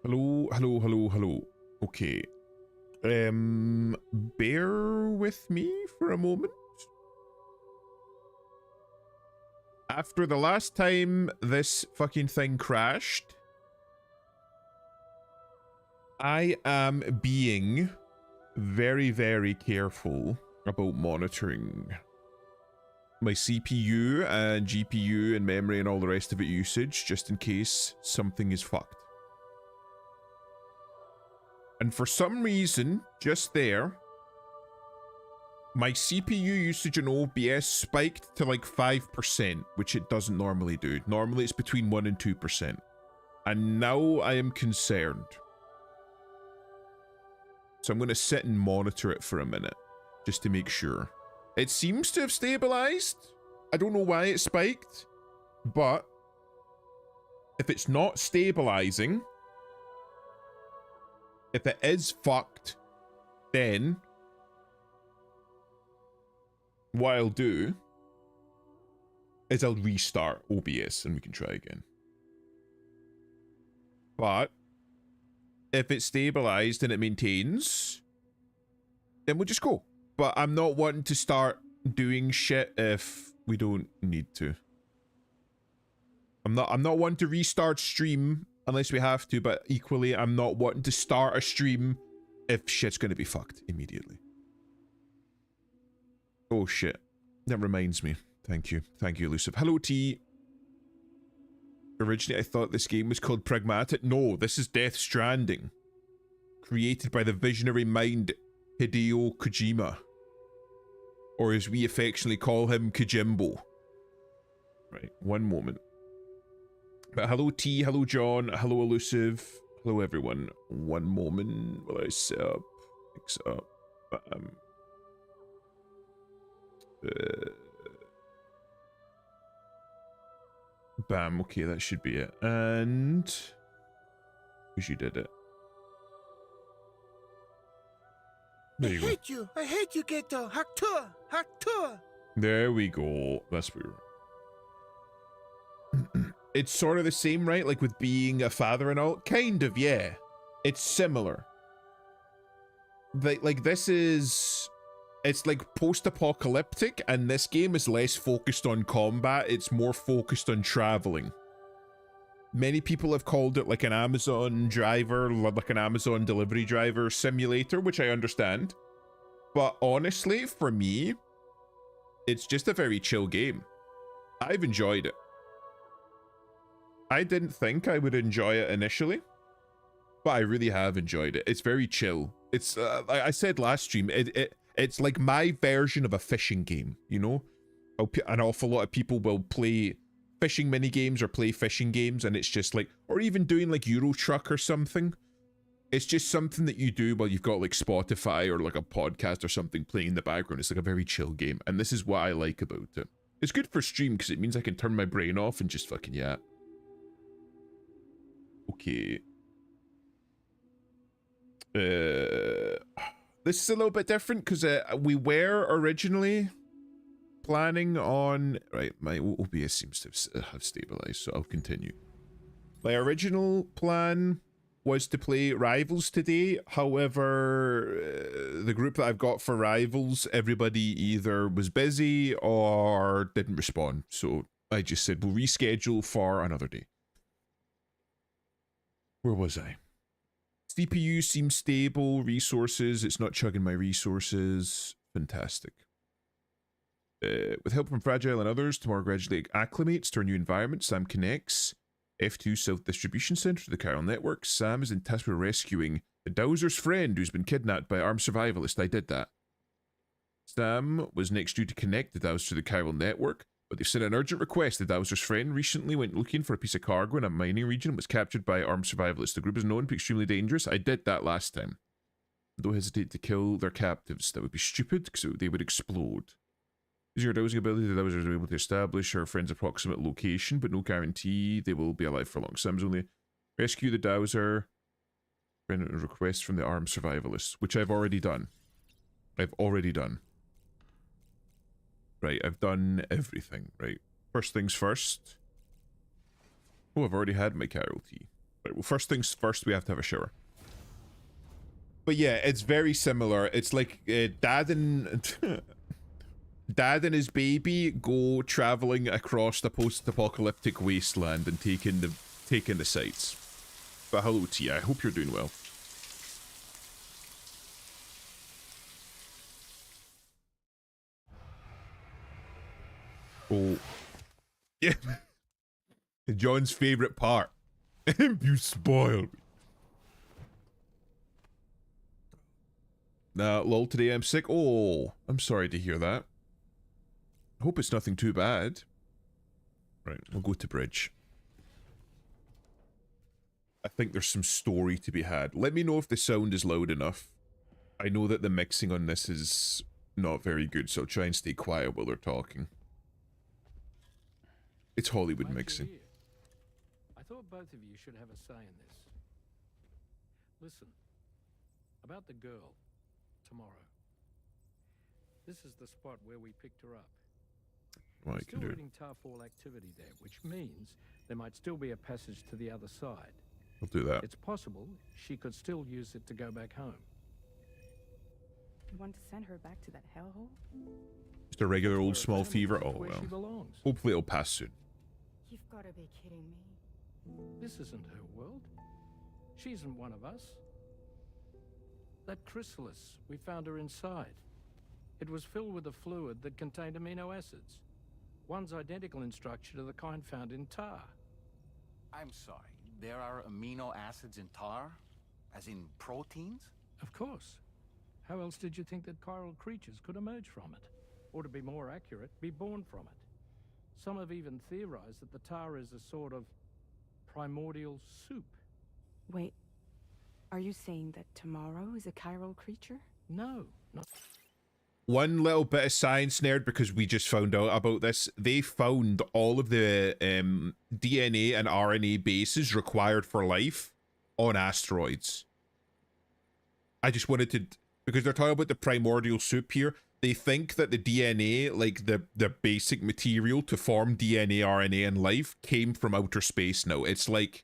Hello, hello, hello, hello. Okay. Bear with me for a moment. After the last time this fucking thing crashed, I am being very, very careful about monitoring my CPU and GPU and memory and all the rest of it usage, just in case something is fucked. And for some reason, just there, my CPU usage in OBS spiked to like 5%, which it doesn't normally do. Normally it's between 1 and 2%. And now I am concerned. So I'm going to sit and monitor it for a minute, just to make sure. It seems to have stabilized. I don't know why it spiked, but if it's not stabilizing, if it is fucked, then what I'll do is I'll restart OBS and we can try again. But if it's stabilized and it maintains, then we'll just go. But I'm not wanting to start doing shit if we don't need to. I'm not wanting to restart stream unless we have to, but equally I'm not wanting to start a stream if shit's gonna be fucked immediately. Oh shit. That reminds me. Thank you. Thank you, Elusive. Hello, T. Originally, I thought this game was called Pragmatic. No, this is Death Stranding. Created by the visionary mind Hideo Kojima. Or as we affectionately call him, Kojimbo. Right, one moment. But hello, T. Hello, John. Hello, Elusive. Hello, everyone. One moment while I set up. Mix up. Bam, okay, that should be it. And wish you did it. There you go. I hate you, Geto. Haktua. There we go. That's weird. It's sort of the same, right? Like with being a father and all. Kind of, yeah. It's similar. Like this is... It's like post-apocalyptic, and this game is less focused on combat. It's more focused on traveling. Many people have called it like an Amazon driver, like an Amazon delivery driver simulator, which I understand. But honestly, for me, it's just a very chill game. I've enjoyed it. I didn't think I would enjoy it initially, but I really have enjoyed it. It's very chill. It's, like I said last stream, it's like my version of a fishing game, you know? An awful lot of people will play fishing mini games or play fishing games, and it's just like, or even doing like Euro Truck or something. It's just something that you do while you've got like Spotify or like a podcast or something playing in the background. It's like a very chill game, and this is what I like about it. It's good for stream because it means I can turn my brain off and just fucking yeah. Okay. This is a little bit different because we were originally planning on... Right, my OBS seems to have stabilized, so I'll continue. My original plan was to play Rivals today. However, the group that I've got for Rivals, everybody either was busy or didn't respond. So I just said, we'll reschedule for another day. Where was I? CPU seems stable. Resources, it's not chugging my resources. Fantastic. With help from Fragile and others, tomorrow gradually acclimates to our new environment. Sam connects F2 South Distribution Center to the Chiral Network. Sam is in task with rescuing the Dowser's friend who's been kidnapped by armed survivalists. I did that. Sam was next due to connect the Dowser to the Chiral Network, but they've sent an urgent request. The Dowser's friend recently went looking for a piece of cargo in a mining region and was captured by armed survivalists. The group is known to be extremely dangerous. I did that last time. Don't hesitate to kill their captives. That would be stupid because they would explode. Using your dowsing ability, the Dowsers are able to establish our friend's approximate location, but no guarantee they will be alive for long. Sam's only rescue the Dowser. Friend a request from the armed survivalists, which I've already done. Right, I've done everything, right? First things first. Oh, I've already had my casualty. Right, well, first things first, we have to have a shower. But yeah, it's very similar. It's like dad and dad and his baby go traveling across the post-apocalyptic wasteland and taking the sights. But hello to you. I hope you're doing well. Oh, yeah. John's favorite part. You spoiled me. Lol, today I'm sick. Oh, I'm sorry to hear that. I hope it's nothing too bad. Right, we'll go to bridge. I think there's some story to be had. Let me know if the sound is loud enough. I know that the mixing on this is not very good, so try and stay quiet while they're talking. It's Hollywood mixing. I thought both of you should have a say in this. Listen, about the girl, tomorrow. This is the spot where we picked her up. Well, I can do it. Still reading Tarfall activity there, which means there might still be a passage to the other side. I'll do that. It's possible she could still use it to go back home. You want to send her back to that hellhole? Just a regular old small fever? Oh, Where she well. belongs. Hopefully it'll pass soon. You've got to be kidding me. This isn't her world. She isn't one of us. That chrysalis, we found her inside. It was filled with a fluid that contained amino acids. One's identical in structure to the kind found in tar. I'm sorry, there are amino acids in tar? As in proteins? Of course. How else did you think that chiral creatures could emerge from it? Or to be more accurate, be born from it? Some have even theorized that the tar is a sort of primordial soup. Wait, are you saying that tomorrow is a chiral creature? No, not... One little bit of science nerd, because we just found out about this. They found all of the DNA and RNA bases required for life on asteroids. I just wanted to, because they're talking about the primordial soup here. They think that the DNA, like the basic material to form DNA, RNA, and life, came from outer space now. It's like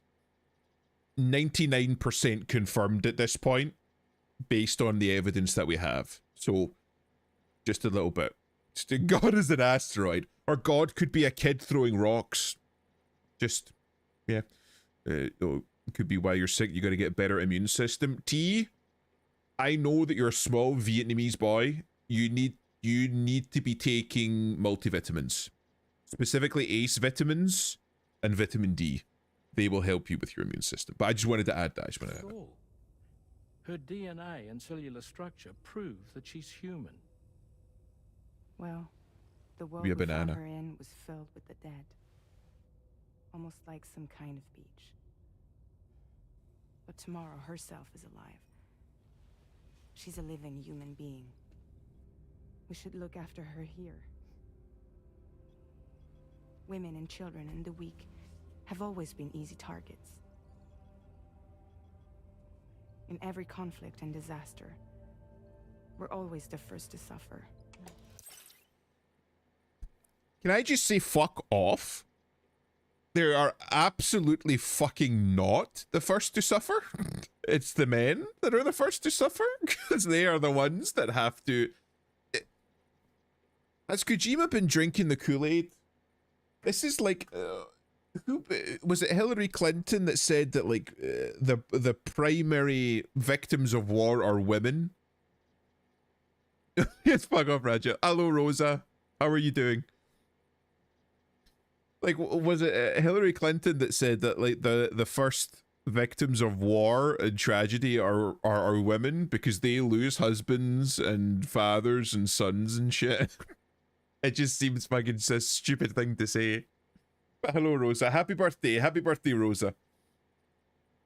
99% confirmed at this point, based on the evidence that we have. So, just a little bit. God is an asteroid. Or God could be a kid throwing rocks. Just, yeah. Could be why you're sick. You got to get a better immune system. T, I know that you're a small Vietnamese boy. You need to be taking multivitamins. Specifically ACE vitamins and vitamin D. They will help you with your immune system. But I just wanted to add that. Her DNA and cellular structure prove that she's human. Well, the world Be a we found banana. her in was filled with the dead. Almost like some kind of beach. But tomorrow herself is alive. She's a living human being. We should look after her here. Women and children and the weak have always been easy targets. In every conflict and disaster, we're always the first to suffer. Can I just say fuck off? They are absolutely fucking not the first to suffer. It's the men that are the first to suffer, because they are the ones that have to... Has Kojima been drinking the Kool-Aid? This is like... who was it? Hillary Clinton that said that, like, the primary victims of war are women? Yes, fuck off, Raja. Hello, Rosa. How are you doing? Like, was it Hillary Clinton that said that, like, the first victims of war and tragedy are women because they lose husbands and fathers and sons and shit? It just seems fucking a stupid thing to say. But hello, Rosa. Happy birthday. Happy birthday, Rosa.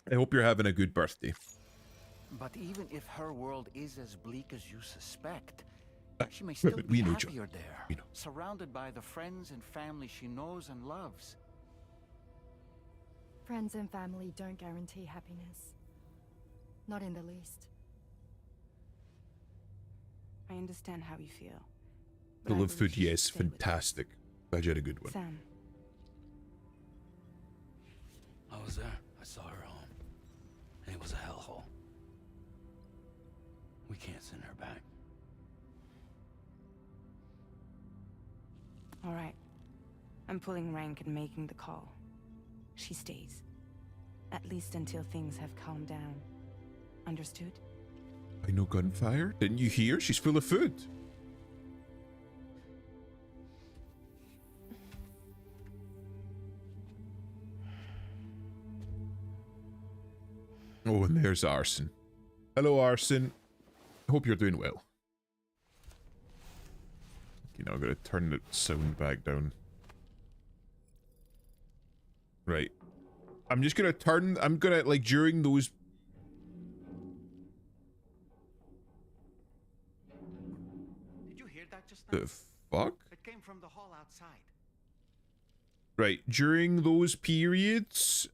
I hope you're having a good birthday. But even if her world is as bleak as you suspect, she may still we be know, happier there, we know. surrounded by the friends and family she knows and loves. Friends and family don't guarantee happiness. Not in the least. I understand how you feel. The but I love believe food, she should yes, stay with us. fantastic. Glad you had a good one. Sam, How was that? I saw her home, and it was a hellhole. We can't send her back. All right. I'm pulling rank and making the call. She stays. At least until things have calmed down. Understood? I know gunfire. Didn't you hear? She's full of food. Oh, and there's Arson. Hello, Arson. Hope you're doing well. You know, I'm gonna turn the sound back down. Right. I'm just gonna turn, I'm gonna, like, during those... Did you hear that just now? The fuck? It came from the hall outside. Right, during those periods,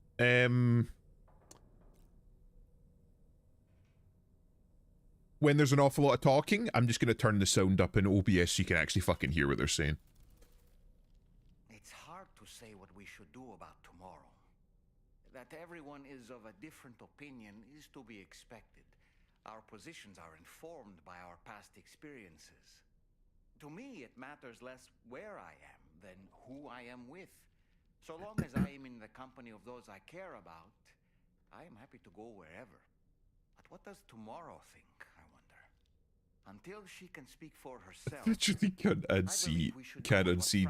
when there's an awful lot of talking, I'm just gonna turn the sound up in OBS so you can actually fucking hear what they're saying. It's hard to say what we should do about tomorrow. That everyone is of a different opinion is to be expected. Our positions are informed by our past experiences. To me, it matters less where I am than who I am with. So long as I am in the company of those I care about, I am happy to go wherever. But what does tomorrow think, I wonder? Until she can speak for herself. Literally can't unsee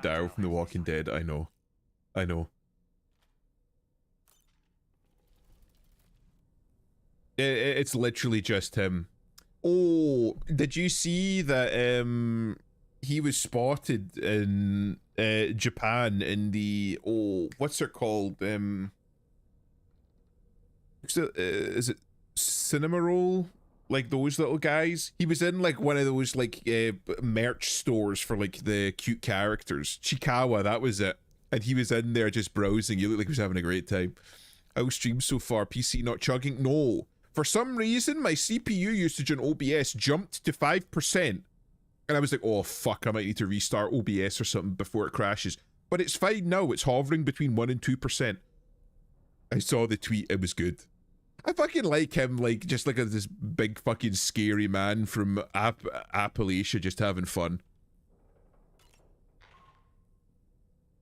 Daryl from The Walking Dead. I know. I know. It's literally just him. Oh, did you see that he was spotted in Japan in the, oh, what's it called? Is it Cinema Roll? Like those little guys? He was in like one of those like merch stores for like the cute characters. Chikawa, that was it. And he was in there just browsing. You look like he was having a great time. How stream so far? PC not chugging? No. For some reason, my CPU usage on OBS jumped to 5%. And I was like, oh fuck, I might need to restart OBS or something before it crashes. But it's fine now. It's hovering between 1 and 2%. I saw the tweet. It was good. I fucking like him, like, just like this big fucking scary man from Appalachia just having fun.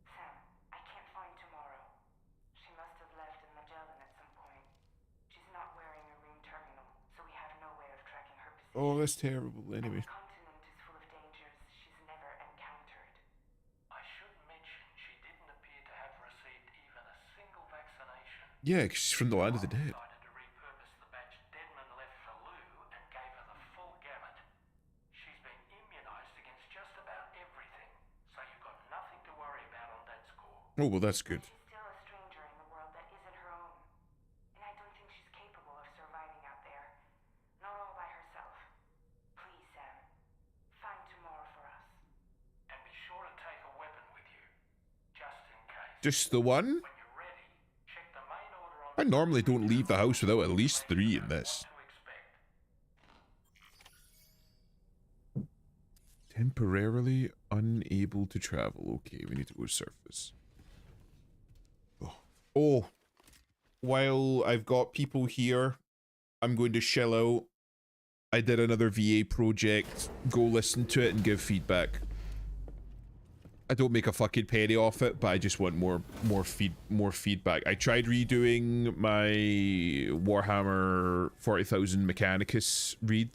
Sam, I can't find tomorrow. She must have left in Magellan at some point. She's not wearing a ring terminal, so we have no way of tracking her position. Oh, that's terrible. Anyway. The continent is full of dangers she's never encountered. I should mention she didn't appear to have received even a single vaccination. Yeah, 'cause she's from the land of the dead. Decided to repurpose the batch Deadman left for Lou and gave her the full gamut. She's been immunized against just about everything, so you've got nothing to worry about on that score. Oh, well, that's good. She's still a stranger in the world that isn't her own. And I don't think she's capable of surviving out there. Not all by herself. Please, Sam. Find tomorrow for us. And be sure to take a weapon with you, just in case. Just the one? When you're ready, check the main order on I normally don't leave the house without at least 3 in this. what to expect. Temporarily unable to travel. Okay, we need to go surface. Oh. While I've got people here, I'm going to shell out. I did another VA project. Go listen to it and give feedback. I don't make a fucking penny off it, but I just want more feedback. I tried redoing my Warhammer 40,000 Mechanicus read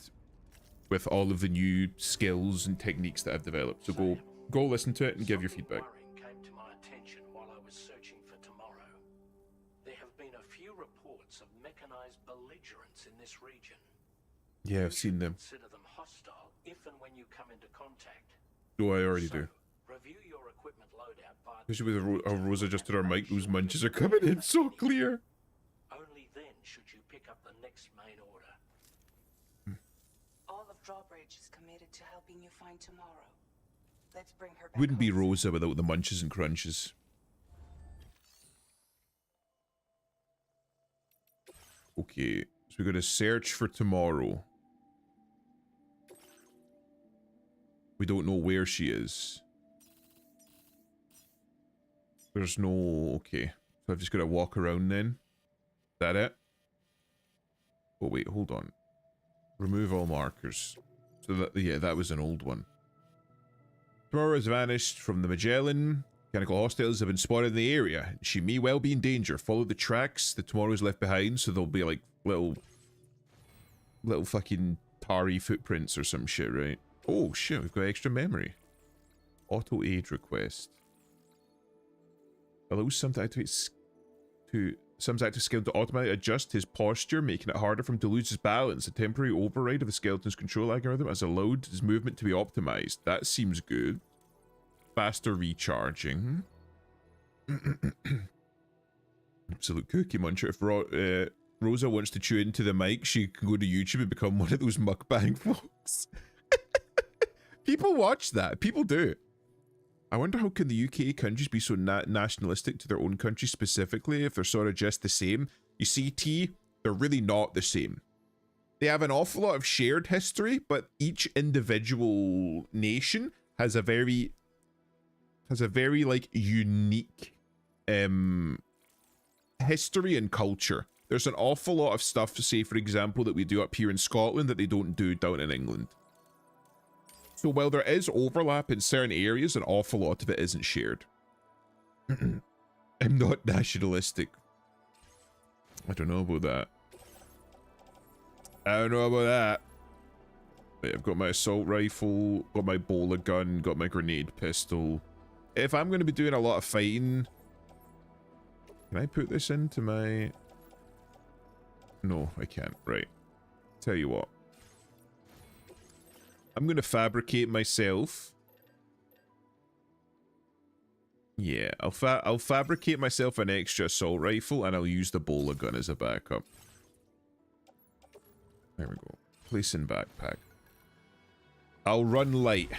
with all of the new skills and techniques that I've developed. So go listen to it and give your feedback. Something worrying came to my attention while I was searching for tomorrow. There have been a few reports of mechanized belligerents in this region. Yeah, I've seen them. Consider them hostile if and when you come into contact. Oh, I already do. Review your equipment loadout by Especially with how Rose adjusted our mic, those munches are coming in so clear. only then should you pick up the next main order. All of Drawbridge is committed to helping you find tomorrow. Let's bring her back. Wouldn't be home. Rosa without the munches and crunches. Okay, so we're gonna search for tomorrow. We don't know where she is. There's no... okay. So I've just got to walk around then. That it? Oh wait, hold on. Remove all markers. So that, yeah, that was an old one. Tomorrow has vanished from the Magellan. Mechanical hostiles have been spotted in the area. She may well be in danger. Follow the tracks the Tomorrow's left behind, so there'll be like little fucking tarry footprints or some shit, right? Oh shit, we've got extra memory. Auto aid request. Allows some to activate some active skeleton to automatically adjust his posture, making it harder for him to lose his balance. A temporary override of the skeleton's control algorithm has allowed his movement to be optimized. That seems good. Faster recharging. Absolute cookie muncher. If Rosa wants to tune into the mic, she can go to YouTube and become one of those mukbang folks. People watch that. People do. I wonder how can the UK countries be so nationalistic to their own country specifically if they're sort of just the same. You see, T, they're really not the same. They have an awful lot of shared history, but each individual nation has a very like unique history and culture. There's an awful lot of stuff, say for example, that we do up here in Scotland that they don't do down in England. So while there is overlap in certain areas, an awful lot of it isn't shared. I'm not nationalistic. I don't know about that. I don't know about that. Wait, I've got my assault rifle, got my bowler gun, got my grenade pistol. If I'm going to be doing a lot of fighting... Can I put this into my... No, I can't. Right. Tell you what. I'm going to fabricate myself. Yeah, I'll fabricate myself an extra assault rifle and I'll use the bowler gun as a backup. There we go. Place in backpack. I'll run light.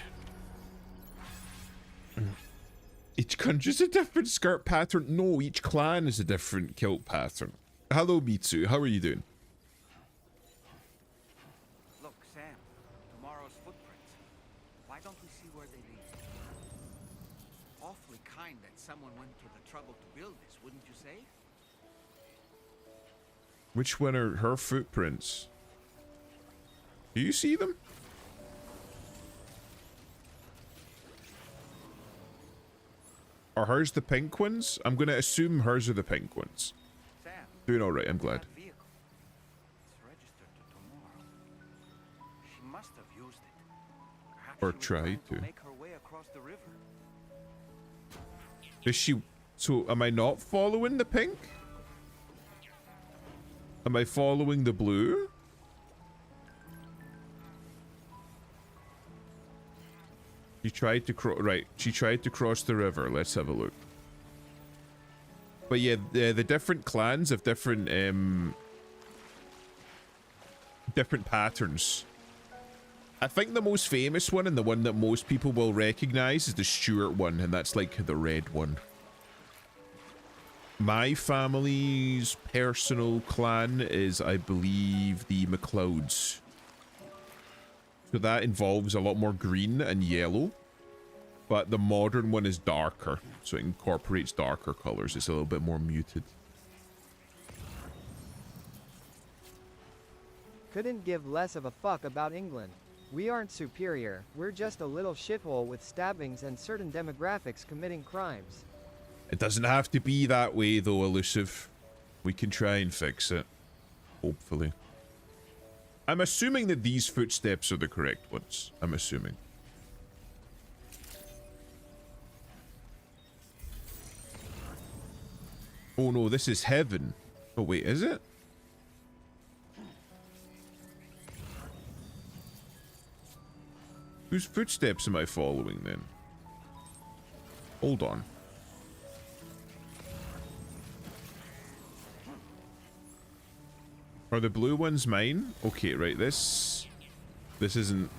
Each country's a different skirt pattern. No, each clan is a different kilt pattern. Hello, Mitsu. How are you doing? Look, Sam. Tomorrow's footprints. Why don't we see where they lead? Awfully kind that someone went to the trouble to build this, wouldn't you say? Which one are her footprints? Do you see them? Are hers the pink ones? I'm going to assume hers are the pink ones. Sam, doing alright, I'm glad. that vehicle. It's registered to Tomorrow. She must have used it. Perhaps Or she was tried trying to. make her way across the river. Is she... So, am I not following the pink? Am I following the blue? She tried to cross... Right, she tried to cross the river. Let's have a look. But yeah, the different clans have different, different patterns. I think the most famous one and the one that most people will recognize is the Stuart one, and that's like the red one. My family's personal clan is, I believe, the MacLeods. So that involves a lot more green and yellow. But the modern one is darker. So it incorporates darker colors. It's a little bit more muted. Couldn't give less of a fuck about England. We aren't superior, we're just a little shithole with stabbings and certain demographics committing crimes. It doesn't have to be that way though, Elusive. We can try and fix it. Hopefully. I'm assuming that these footsteps are the correct ones. I'm assuming. Oh no, this is heaven. Oh wait, is it? Whose footsteps am I following then? Hold on. Are the blue ones mine? Okay, right, this isn't...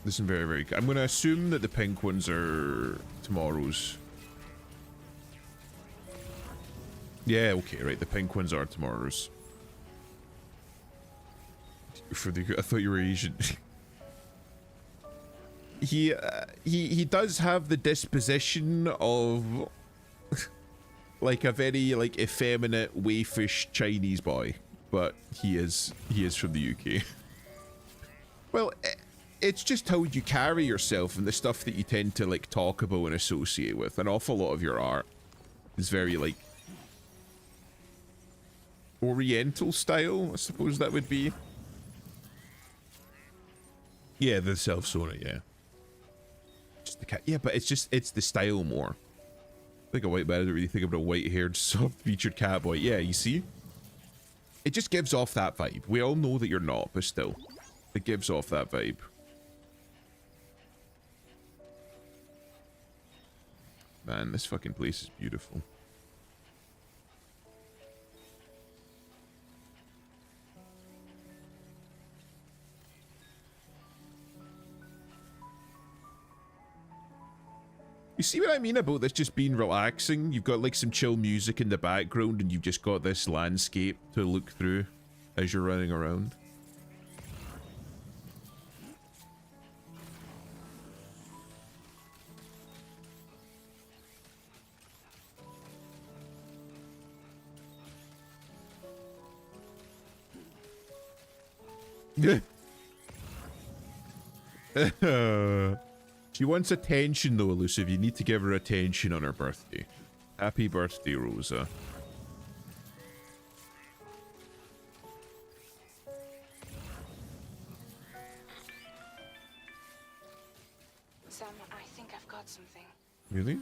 This isn't very, very... I'm gonna assume that the pink ones are Tomorrow's. Yeah, okay, right, the pink ones are Tomorrow's. I thought you were Asian. He does have the disposition of like a very like effeminate, waifish Chinese boy, but he is from the UK. Well, it's just how you carry yourself and the stuff that you tend to like talk about and associate with. An awful lot of your art is very like Oriental style, I suppose that would be. Yeah, the self-sona, yeah. Just the cat, yeah, but it's the style more. Like a white man, I don't really think about a white-haired, soft-featured catboy. Yeah, you see? It just gives off that vibe. We all know that you're not, but still. It gives off that vibe. Man, this fucking place is beautiful. You see what I mean about this just being relaxing? You've got like some chill music in the background and you've just got this landscape to look through as you're running around. She wants attention though, Elusive. You need to give her attention on her birthday. Happy birthday, Rosa. Sam, I think I've got something. Really?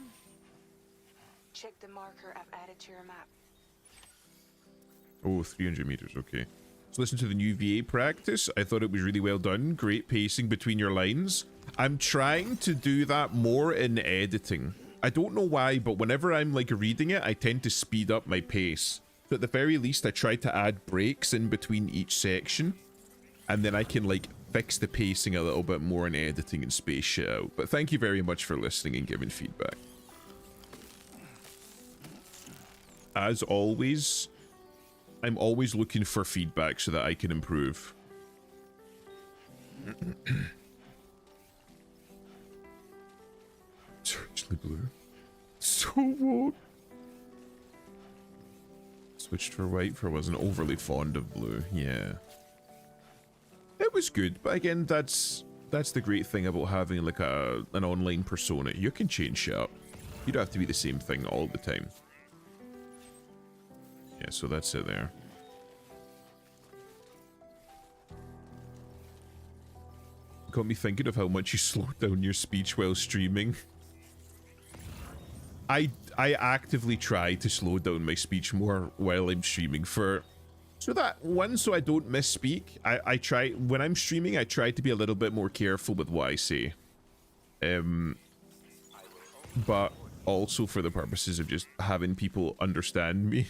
Check the marker I've added to your map. Oh, 300 meters, okay. So listen to the new VA practice. I thought it was really well done. Great pacing between your lines. I'm trying to do that more in editing. I don't know why, but whenever I'm like reading it, I tend to speed up my pace. So at the very least, I try to add breaks in between each section. And then I can like fix the pacing a little bit more in editing and space shit out. But thank you very much for listening and giving feedback. As always, I'm always looking for feedback so that I can improve. Strangely blue. So woke. Switched for white for I wasn't overly fond of blue. Yeah. It was good, but again, that's the great thing about having like an online persona. You can change shit up. You don't have to be the same thing all the time. Yeah, so that's it there. Got me thinking of how much you slowed down your speech while streaming. I actively try to slow down my speech more while I'm streaming so I don't misspeak. I try when I'm streaming, I try to be a little bit more careful with what I say. But also for the purposes of just having people understand me.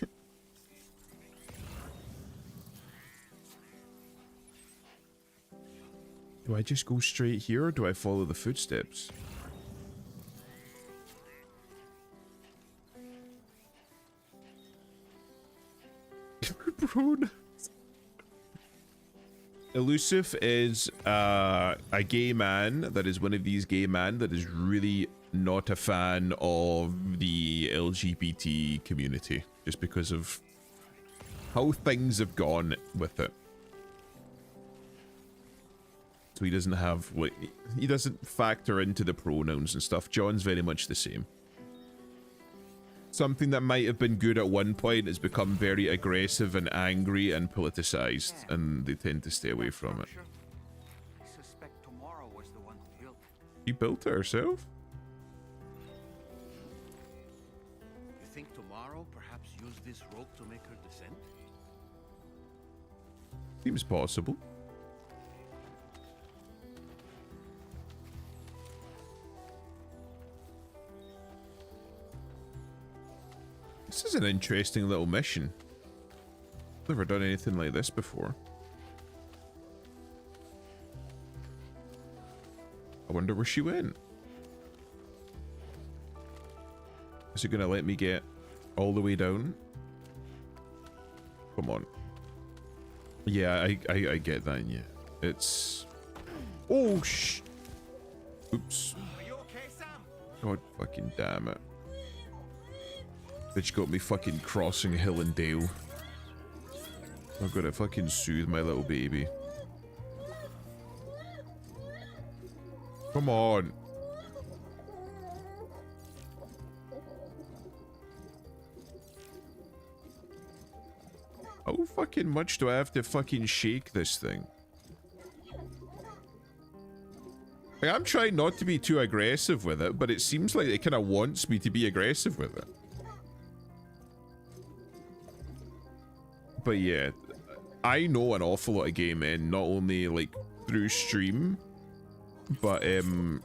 Do I just go straight here or do I follow the footsteps? Elusive is a gay man that is one of these gay men that is really not a fan of the LGBT community just because of how things have gone with it. So he doesn't have, like, he doesn't factor into the pronouns and stuff. John's very much the same. Something that might have been good at one point has become very aggressive and angry and politicized, and they tend to stay away from it. I suspect Tomorrow was the one who built it. She built it herself? You think Tomorrow perhaps used this rope to make her descend? Seems possible. This is an interesting little mission. Never done anything like this before. I wonder where she went. Is it gonna let me get all the way down? Come on. Yeah, I get that, yeah. It's... Oh, Oops. Are you okay, Sam? God fucking damn it. Bitch got me fucking crossing hill and dale. I've got to fucking soothe my little baby. Come on. How fucking much do I have to fucking shake this thing? Like, I'm trying not to be too aggressive with it, but it seems like it kind of wants me to be aggressive with it. But yeah, I know an awful lot of gay men, not only like through stream, but in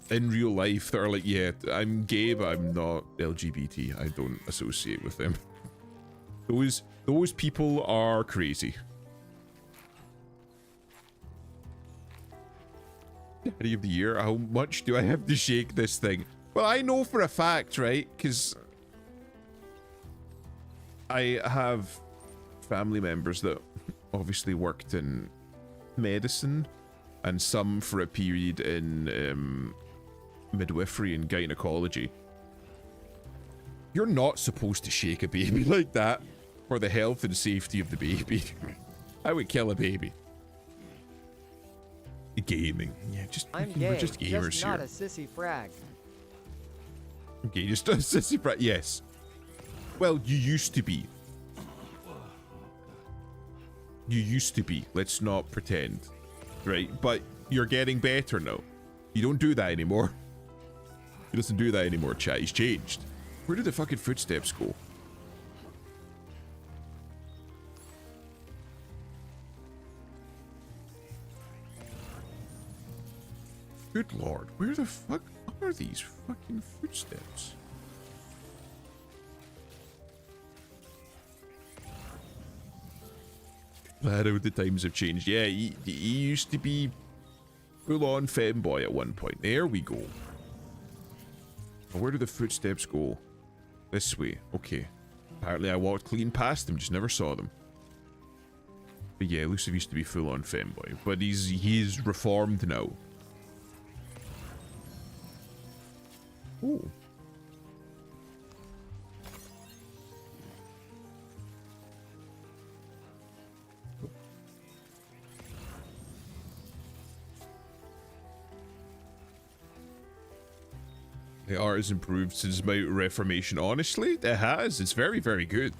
real life that are like, yeah, I'm gay, but I'm not LGBT. I don't associate with them. Those people are crazy. Daddy of the year, how much do I have to shake this thing? Well, I know for a fact, right? Because I have family members that obviously worked in medicine and some for a period in midwifery and gynecology. You're not supposed to shake a baby like that for the health and safety of the baby. I would kill a baby. Gaming. Yeah, I'm we're gay, just gamers just not here. a sissy frag. Okay, just a sissy brat. Yes. Well, you used to be. You used to be. Let's not pretend. Right? But you're getting better now. You don't do that anymore. He doesn't do that anymore, chat. He's changed. Where did the fucking footsteps go? Good lord, where the fuck are these fucking footsteps? Glad how the times have changed. Yeah, he used to be full-on femboy at one point. There we go. Where do the footsteps go? This way. Okay. Apparently I walked clean past them, just never saw them. But yeah, Lucifer used to be full-on femboy. But he's reformed now. Ooh. The art has improved since my reformation. Honestly, it has. It's very, very good.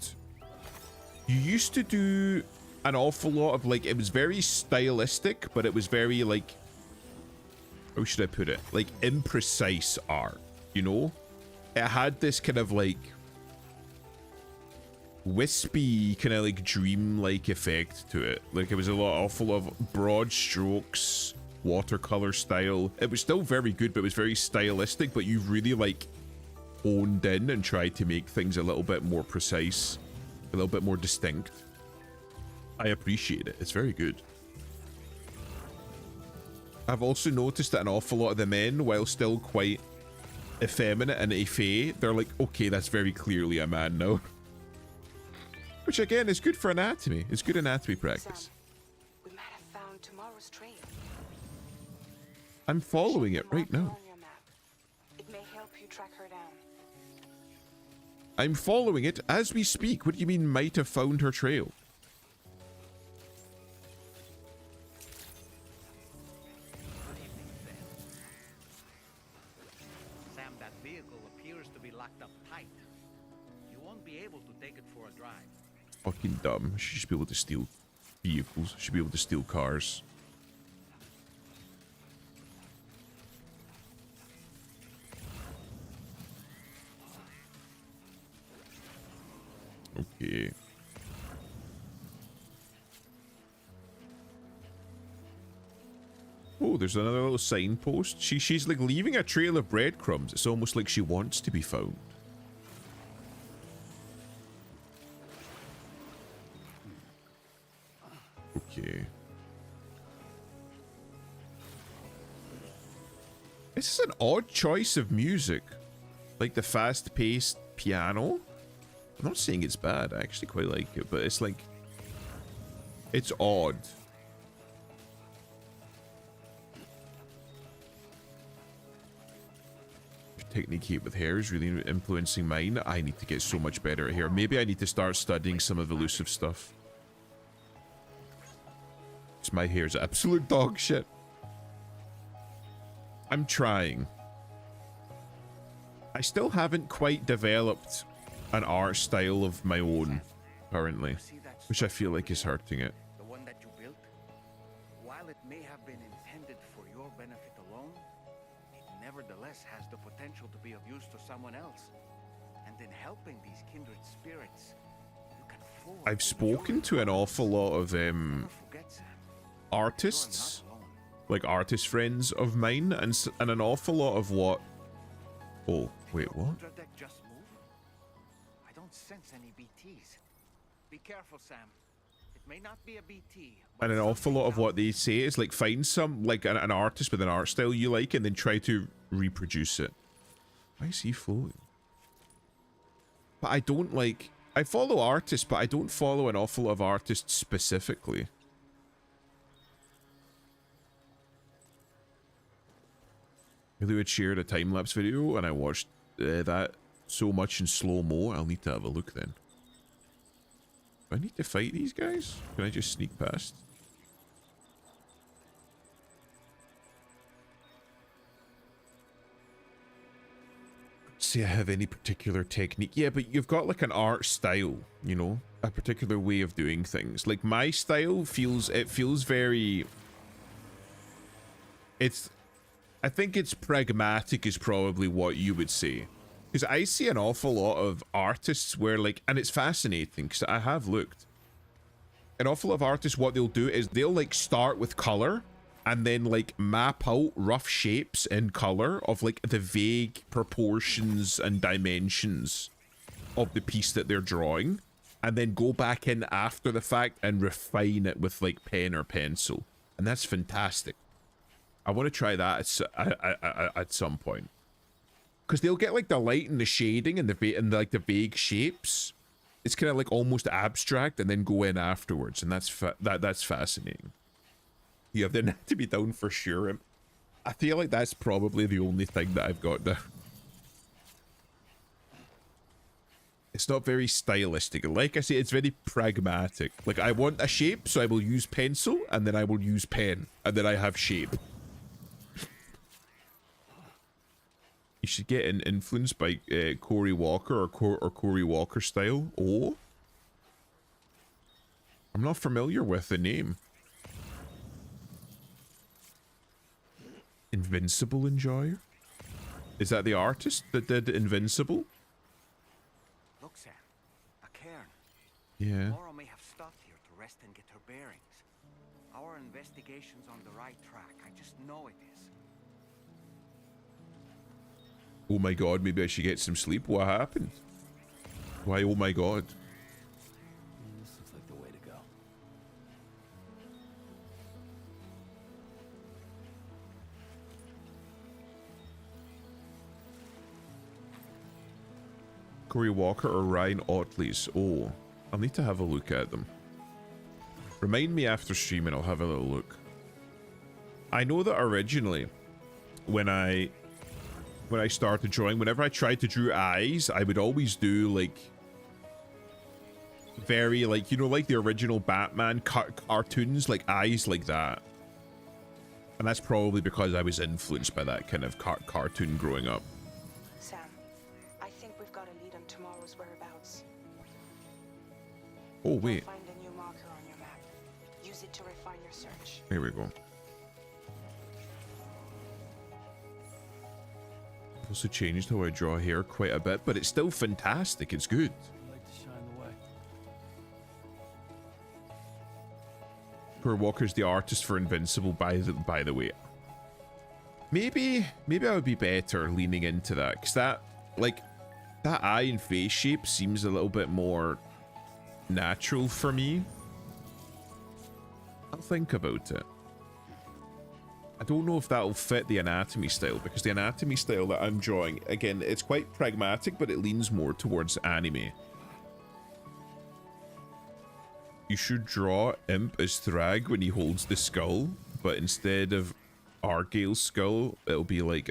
You used to do an awful lot of, like, it was very stylistic, but it was very, like, how should I put it? Like, imprecise art, you know? It had this kind of, like, wispy, kind of, like, dream-like effect to it. Like, it was a lot, awful of broad strokes, watercolor style. It was still very good, but it was very stylistic, but you've really, like, honed in and tried to make things a little bit more precise, a little bit more distinct. I appreciate it. It's very good. I've also noticed that an awful lot of the men, while still quite effeminate and effete, they're like, okay, that's very clearly a man now. Which again is good for anatomy. It's good anatomy practice. We might have found tomorrow's trail. I'm following it right now. On your map. It may help you track her down. I'm following it as we speak. What do you mean might have found her trail? Sam, that vehicle appears to be locked up tight. You won't be able to take it for a drive. Fucking dumb. She should be able to steal vehicles. She should be able to steal cars. Okay. Oh, there's another little signpost. She's like leaving a trail of breadcrumbs. It's almost like she wants to be found. Okay. This is an odd choice of music. Like the fast-paced piano. I'm not saying it's bad. I actually quite like it, but it's like... it's odd. technique here with hair is really influencing mine. I need to get so much better at hair. Maybe I need to start studying some of elusive stuff. My hair's absolute dog shit. I'm trying. I still haven't quite developed an art style of my own currently, which I feel like is hurting it. The one that you built, while it may have been intended for your benefit alone, it nevertheless has the potential to be of use to someone else. And in helping these kindred spirits, you can forge. I've spoken to an awful lot of artists, like artist friends of mine, and an awful lot of what. Oh wait, what? I don't sense any BTs. Be careful, Sam. It may not be a BT. And an awful lot of what they say is like find some like an artist with an art style you like, and then try to reproduce it. Why is he floating? But I don't like. I follow artists, but I don't follow an awful lot of artists specifically. Had shared a time-lapse video and I watched that so much in slow-mo. I'll need to have a look then. Do I need to fight these guys? Can I just sneak past? Say I have any particular technique. Yeah, but you've got like an art style, you know, a particular way of doing things. Like my style feels very. I think it's pragmatic is probably what you would say. Because I see an awful lot of artists where like, and it's fascinating because I have looked. An awful lot of artists, what they'll do is they'll like start with color and then like map out rough shapes in color of like the vague proportions and dimensions of the piece that they're drawing. And then go back in after the fact and refine it with like pen or pencil. And that's fantastic. I want to try that at some point, because they'll get like the light and the shading and like the vague shapes. It's kind of like almost abstract, and then go in afterwards, and that's fascinating. You have the anatomy down for sure. I feel like that's probably the only thing that I've got down. It's not very stylistic. Like I say, it's very pragmatic. Like I want a shape, so I will use pencil, and then I will use pen, and then I have shape. You should get influenced by Cory Walker or Cory Walker style. Oh, I'm not familiar with the name. Invincible Enjoyer? Is that the artist that did Invincible? Look, Sam, a cairn. Yeah. Laura may have stopped here to rest and get her bearings. Our investigation's on the right track. I just know it is. Oh my god, maybe I should get some sleep. What happened? Why, oh my god. This looks like the way to go. Cory Walker or Ryan Otley's? Oh, I'll need to have a look at them. Remind me after stream and I'll have a little look. I know that originally, when I started drawing, whenever I tried to draw eyes, I would always do like very like, you know, like the original Batman cartoons, like eyes like that. And that's probably because I was influenced by that kind of cartoon growing up. Sam, I think we've got a lead on tomorrow's whereabouts. Oh wait, Find a new marker on your map. Use it to refine your search. here we go. Also changed how I draw hair quite a bit, but it's still fantastic. It's good. I'd like to shine the way. Cory Walker's the artist for Invincible, by the way. Maybe I would be better leaning into that, because that eye and face shape seems a little bit more natural for me. I'll think about it. I don't know if that'll fit the anatomy style, because the anatomy style that I'm drawing, again, it's quite pragmatic, but it leans more towards anime. You should draw Imp as Thrag when he holds the skull, but instead of Argyle's skull, it'll be like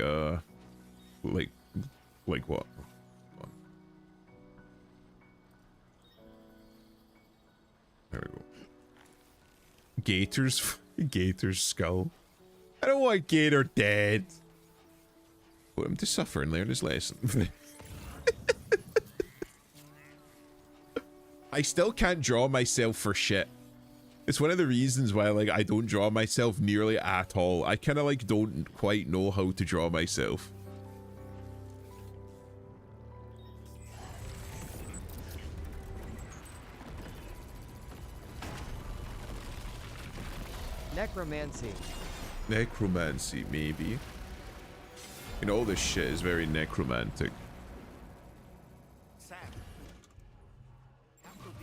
Like what? There we go. Gator's skull. I don't want Gator dead. Put him to suffer and learn his lesson. I still can't draw myself for shit. It's one of the reasons why, like, I don't draw myself nearly at all. I kind of, like, don't quite know how to draw myself. Necromancy. Necromancy, maybe. You know, all this shit is very necromantic. Sam.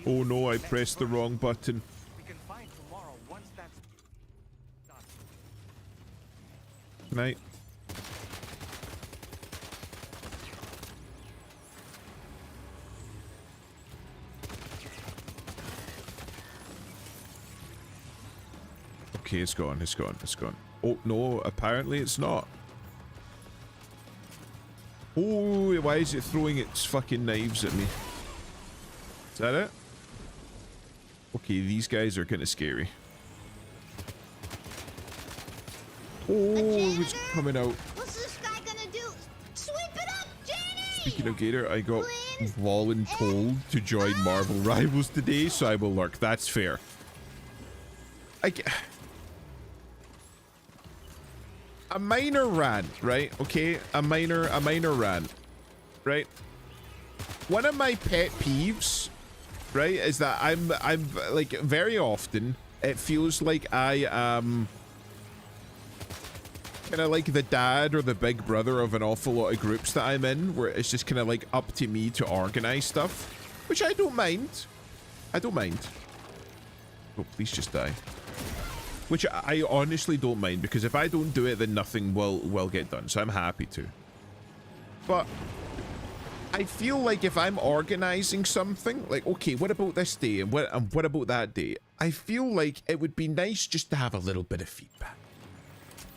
Oh no, I pressed the wrong button. We can find tomorrow once that's done. Night. Okay, it's gone, it's gone, it's gone. Oh, no, apparently it's not. Oh, why is it throwing its fucking knives at me? Is that it? Okay, these guys are kind of scary. Oh, it's coming out. What's this guy gonna do? Sweep it up, Jenny! Speaking of Gator, I got voluntold to join Marvel Rivals today, so I will lurk. That's fair. A minor rant, right? Okay, a minor rant, right? One of my pet peeves, right, is that I'm like very often it feels like I am kind of like the dad or the big brother of an awful lot of groups that I'm in, where it's just kind of like up to me to organize stuff, which I don't mind. I don't mind. Oh, please just die. Which I honestly don't mind, because if I don't do it, then nothing will get done. So I'm happy to. But I feel like if I'm organizing something, like, okay, what about this day and what about that day? I feel like it would be nice just to have a little bit of feedback.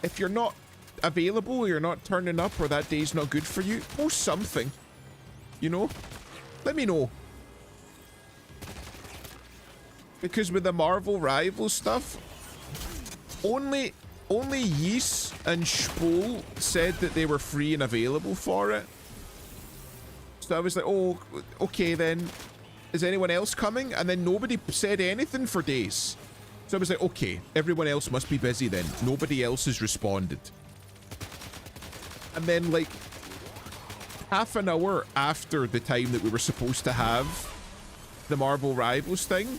If you're not available, or you're not turning up, or that day's not good for you, post something. You know? Let me know. Because with the Marvel Rivals stuff, only Yeast and Spol said that they were free and available for it. So I was like, oh, okay then. Is anyone else coming? And then nobody said anything for days. So I was like, okay, everyone else must be busy then. Nobody else has responded. And then, like, half an hour after the time that we were supposed to have the Marvel Rivals thing,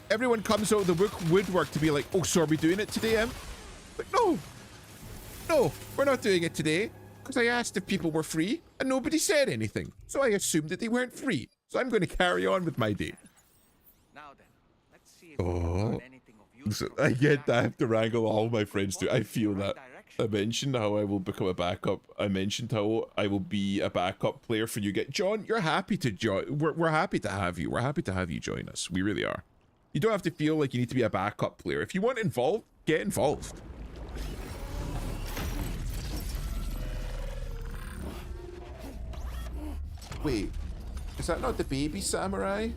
everyone comes out of the woodwork to be like, oh, so are we doing it today, Em? Like, no, we're not doing it today, because I asked if people were free and nobody said anything, so I assumed that they weren't free, so I'm going to carry on with my day. Now then, let's see if we can learn anything of use So from I this get that I jacket. have to wrangle all my friends too. I feel that. I Direction. mentioned how I will become a backup. I mentioned how I will be a backup player for you. John, you're happy to join. We're happy to have you. We're happy to have you join us. We really are. You don't have to feel like you need to be a backup player. If you want involved, get involved. Wait, is that not the baby samurai?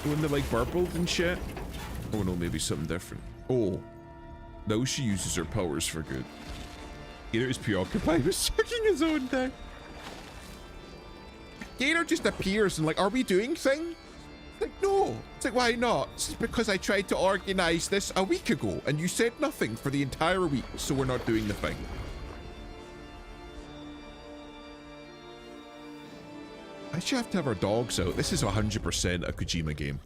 The one that like burbled and shit? Oh no, maybe something different. Oh, now she uses her powers for good. Gator is preoccupied with checking his own deck. Gator just appears and like, are we doing thing? Like, no. It's like, why not? It's because I tried to organize this a week ago and you said nothing for the entire week, so we're not doing the thing. I should have to have our dogs out. This is 100% a Kojima game.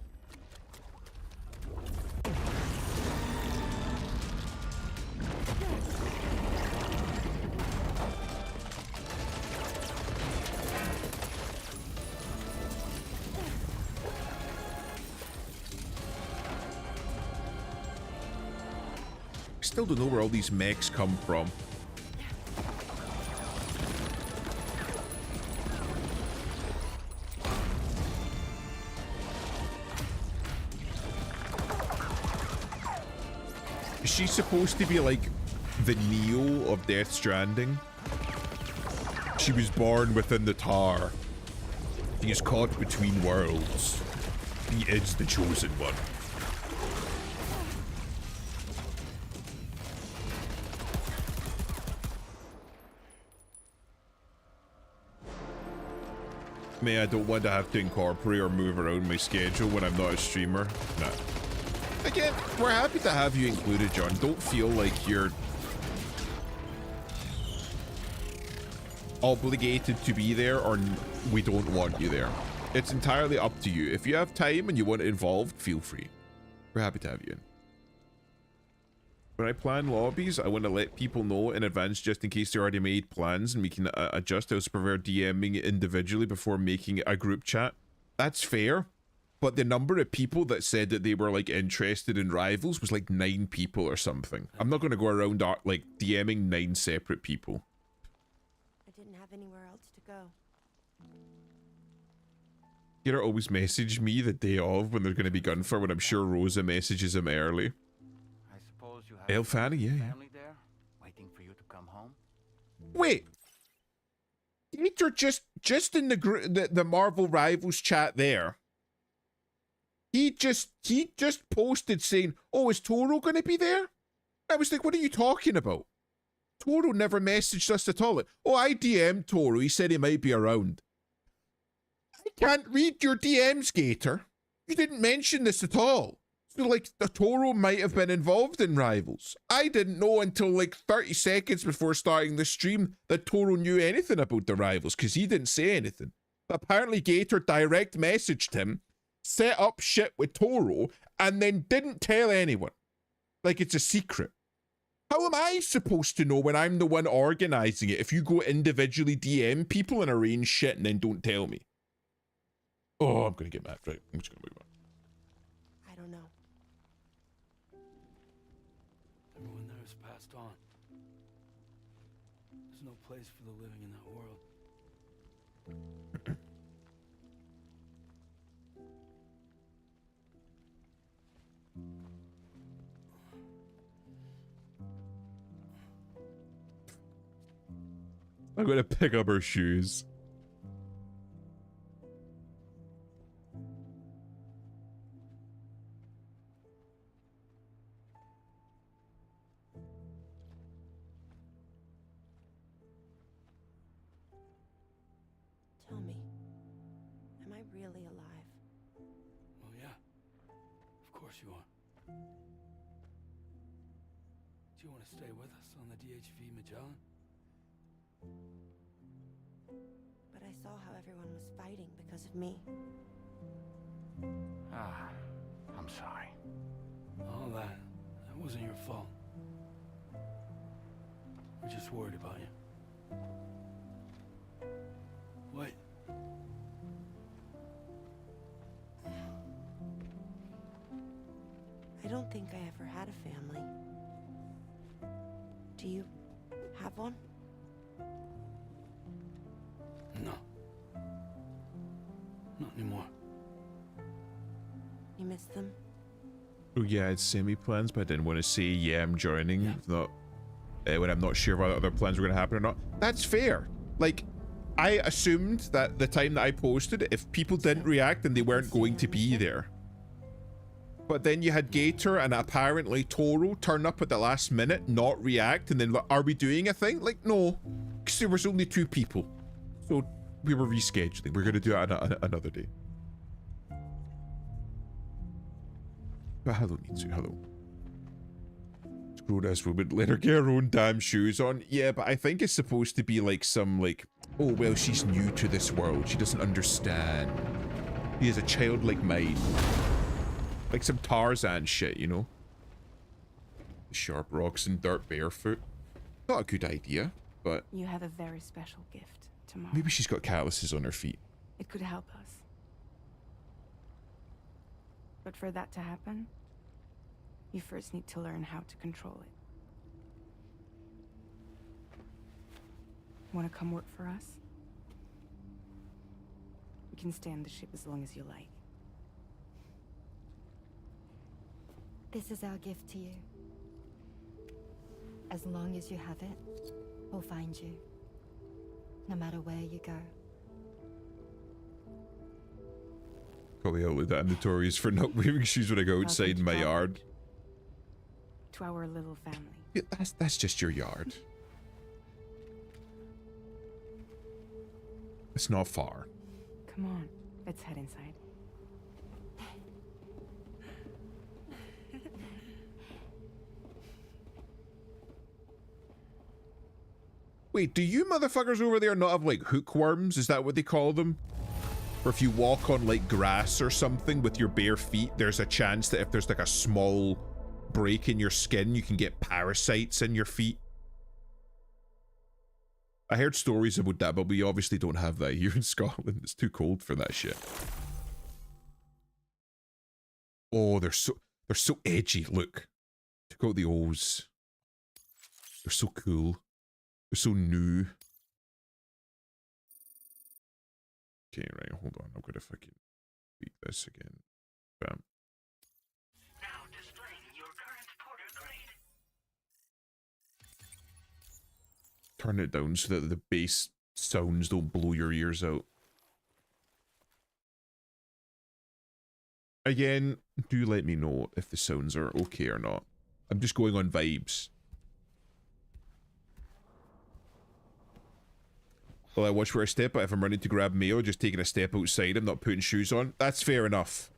Still don't know where all these mechs come from. Is she supposed to be like the Neo of Death Stranding? She was born within the tower. He is caught between worlds. He is the chosen one. Me, I don't want to have to incorporate or move around my schedule when I'm not a streamer. Nah. Again, we're happy to have you included, John. Don't feel like you're obligated to be there or we don't want you there. It's entirely up to you. If you have time and you want it involved, feel free. We're happy to have you in. When I plan lobbies, I want to let people know in advance just in case they already made plans and we can adjust. I also prefer DMing individually before making a group chat. That's fair, but the number of people that said that they were like interested in Rivals was like 9 people or something. I'm not going to go around like DMing 9 separate people. I didn't have anywhere else to go. Gator always message me the day of when there's going to be gunfire when I'm sure Rosa messages him early. El Fanny, yeah. Family there, waiting for you to come home. Wait, Gator just in the Marvel Rivals chat there. He just posted saying, "Oh, is Toro gonna be there?" I was like, "What are you talking about?" Toro never messaged us at all. Oh, I DM'd Toro. He said he might be around. I can't read your DMs, Gator. You didn't mention this at all. So, like, the Toro might have been involved in Rivals. I didn't know until, like, 30 seconds before starting the stream that Toro knew anything about the Rivals, because he didn't say anything. But apparently Gator direct messaged him, set up shit with Toro, and then didn't tell anyone. Like, it's a secret. How am I supposed to know when I'm the one organizing it if you go individually DM people and arrange shit and then don't tell me? Oh, I'm going to get mad. Right, I'm just going to move on. I don't know. Everyone there has passed on. There's no place for the living in that world. I'm going to pick up her shoes. Tell me, am I really alive? Well, yeah. Of course you are. Do you want to stay with us on the DHV Magellan? But I saw how everyone was fighting because of me. Ah, I'm sorry. All that wasn't your fault. We're just worried about you. What? I don't think I ever had a family. Do you have one? No. Not anymore. You miss them? Oh yeah, it's semi-plans, but I didn't want to say, yeah, I'm joining. Yeah. Not, when I'm not sure if other plans were going to happen or not. That's fair. Like, I assumed that the time that I posted, if people didn't react, then they weren't going to be there. But then you had Gator and apparently Toro turn up at the last minute, not react, and then, like, are we doing a thing? Like, no, because there was only 2 people. So we were rescheduling. We're going to do it another day. But hello, Nitsu, hello. Screw-ass woman, let her get her own damn shoes on. Yeah, but I think it's supposed to be like some, like, oh, well, she's new to this world. She doesn't understand. She has a childlike mind. Like some Tarzan shit, you know? Sharp rocks and dirt barefoot. Not a good idea, but... You have a very special gift tomorrow. Maybe she's got calluses on her feet. It could help us. But for that to happen, you first need to learn how to control it. Want to come work for us? You can stay on the ship as long as you like. This is our gift to you. As long as you have it, we'll find you. no matter where you go. Probably outlet that I'm notorious for not wearing shoes when I go outside in my yard. To our little family. Yeah, that's just your yard. It's not far. Come on, let's head inside. Wait, do you motherfuckers over there not have like hookworms? Is that what they call them? Or if you walk on like grass or something with your bare feet, there's a chance that if there's like a small break in your skin, you can get parasites in your feet. I heard stories about that, but we obviously don't have that here in Scotland. It's too cold for that shit. Oh, they're so edgy. Look. Check out the O's. They're so cool. They're so new. Okay, right, hold on. I'm gonna fucking tweak this again. Bam. Now displaying your current Porter grade. Turn it down so that the bass sounds don't blow your ears out. Again, do let me know if the sounds are okay or not. I'm just going on vibes. Well, I watch where I step, but if I'm running to grab mail, just taking a step outside, I'm not putting shoes on. That's fair enough.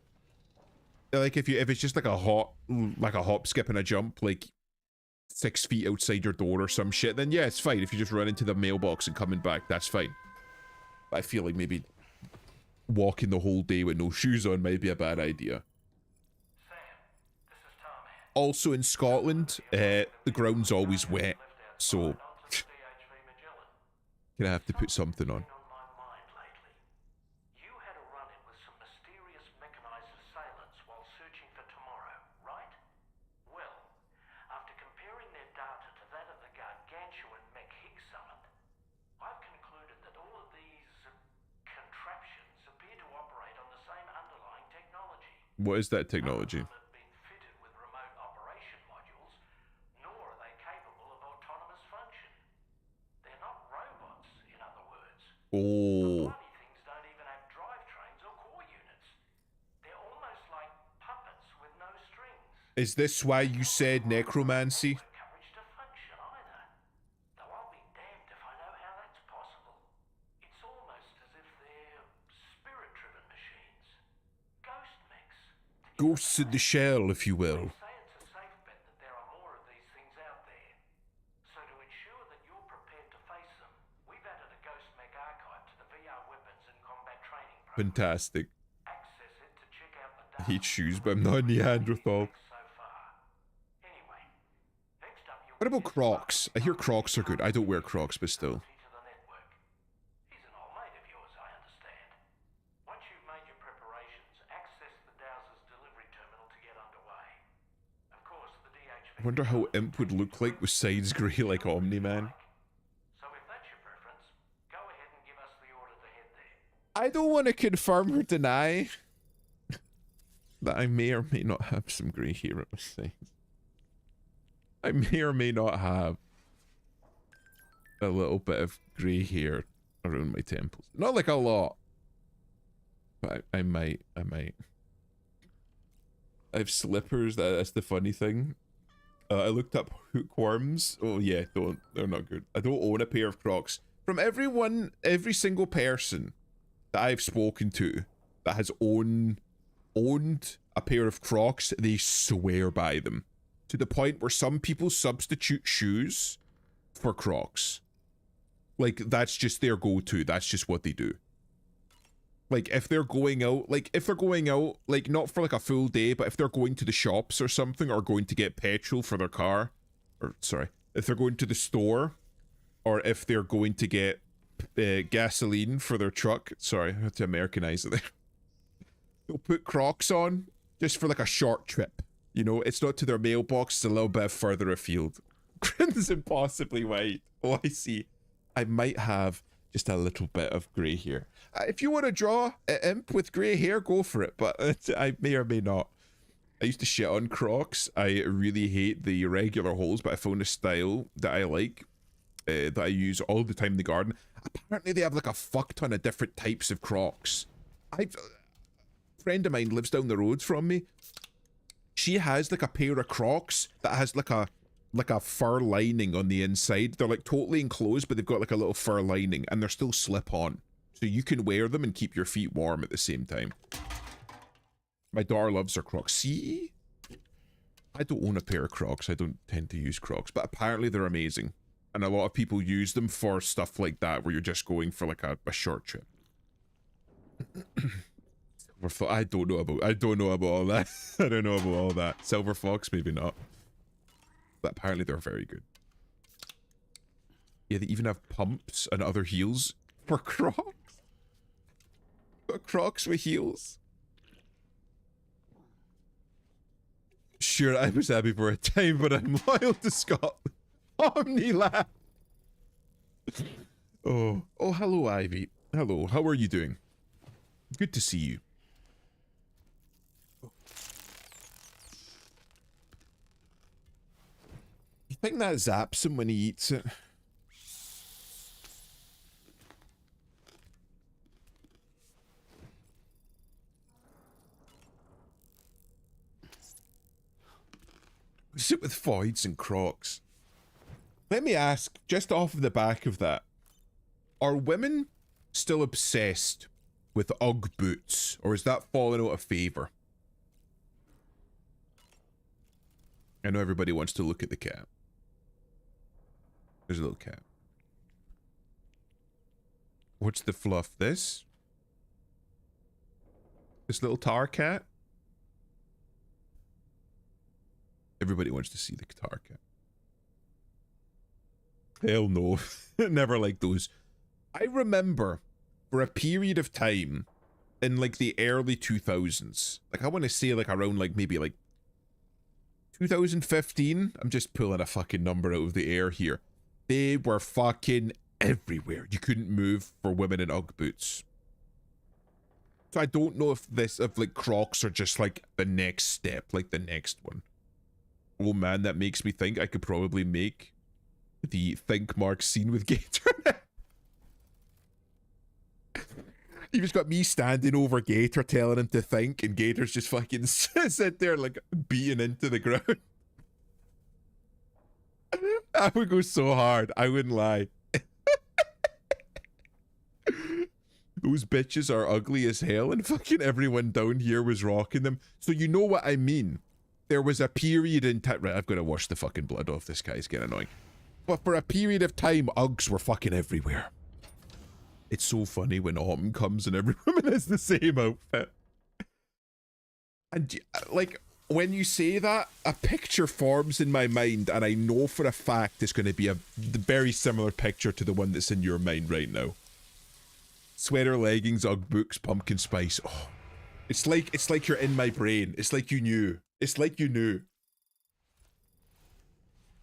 Like if it's just like a hop, skip, and a jump, like 6 feet outside your door or some shit, then yeah, it's fine. If you just run into the mailbox and coming back, that's fine. But I feel like maybe walking the whole day with no shoes on might be a bad idea. Also in Scotland, the ground's always wet, so gonna have to put something on. You had a run-in with some mysterious mechanized assailants while searching for tomorrow, right? Well, after comparing their data to that of the gargantuan mech Higgs summit, I've concluded that all of these contraptions appear to operate on the same underlying technology. What is that technology? Oh. Things don't even have drivetrains or core units. They're almost like puppets with no strings. Is this why you said necromancy? Courage to function either. Though I'll be damned if I know how that's possible. It's almost as if they're spirit-driven machines. Ghost mechs. Ghosts in the shell, if you will. Fantastic. I hate shoes, but I'm not a Neanderthal. What about Crocs? I hear Crocs are good. I don't wear Crocs, but still. I wonder how Imp would look like with sides grey like Omni-Man. I don't want to confirm or deny that I may or may not have some grey hair at my sides. I may or may not have a little bit of grey hair around my temples. Not like a lot, but I might. I have slippers. That's the funny thing. I looked up hookworms. Oh yeah, they're not good. I don't own a pair of Crocs. From every single person that I've spoken to that has owned a pair of Crocs, they swear by them. To the point where some people substitute shoes for Crocs. Like, that's just their go-to. That's just what they do. Like, if they're going out, like, not for, like, a full day, but if they're going to the shops or something, or going to get petrol for their car, or, sorry, if they're going to the store, or if they're going to get gasoline for their truck, sorry, I had to Americanize it there. They'll put Crocs on, just for, like, a short trip. You know, it's not to their mailbox, it's a little bit further afield. Grins impossibly white. Oh, I see. I might have just a little bit of grey hair. If you want to draw an imp with grey hair, go for it, but I may or may not. I used to shit on Crocs. I really hate the regular holes, but I found a style that I like. that I use all the time in the garden. Apparently they have like a fuck ton of different types of Crocs. A friend of mine lives down the road from me. She has like a pair of Crocs that has like a fur lining on the inside. They're like totally enclosed, but they've got like a little fur lining, and they're still slip on. So you can wear them and keep your feet warm at the same time. My daughter loves her Crocs. See? I don't own a pair of Crocs. I don't tend to use Crocs, but apparently they're amazing. And a lot of people use them for stuff like that, where you're just going for like a short trip. I don't know about all that. I don't know about all that. Silver Fox, maybe not. But apparently they're very good. Yeah, they even have pumps and other heels for Crocs. Crocs with heels. Sure, I was happy for a time, but I'm loyal to Scotland. Omni laugh. Oh, hello, Ivy. Hello, how are you doing? Good to see you. You think that zaps him when he eats it? What's it with Foyds and Crocs? Let me ask, just off the back of that, are women still obsessed with Ugg boots, or is that falling out of favor? I know everybody wants to look at the cat. There's a little cat. What's the fluff? This little tar cat? Everybody wants to see the tar cat. Hell no. Never liked those. I remember for a period of time in like the early 2000s, like I want to say like around like maybe like 2015, I'm just pulling a fucking number out of the air here. They were fucking everywhere. You couldn't move for women in Ugg boots. So I don't know if like Crocs are just like the next step, like the next one. Oh man, that makes me think I could probably make the Think Mark scene with Gator. You just got me standing over Gator telling him to think, and Gator's just fucking sit there like beating into the ground. I would go so hard, I wouldn't lie. Those bitches are ugly as hell, and fucking everyone down here was rocking them. So you know what I mean. There was a period in time... Right, I've got to wash the fucking blood off. This guy's getting annoying. But for a period of time, Uggs were fucking everywhere. It's so funny when autumn comes and every woman has the same outfit. And, like, when you say that, a picture forms in my mind, and I know for a fact it's going to be a very similar picture to the one that's in your mind right now. Sweater, leggings, Ugg boots, pumpkin spice. Oh, it's like you're in my brain. It's like you knew. It's like you knew.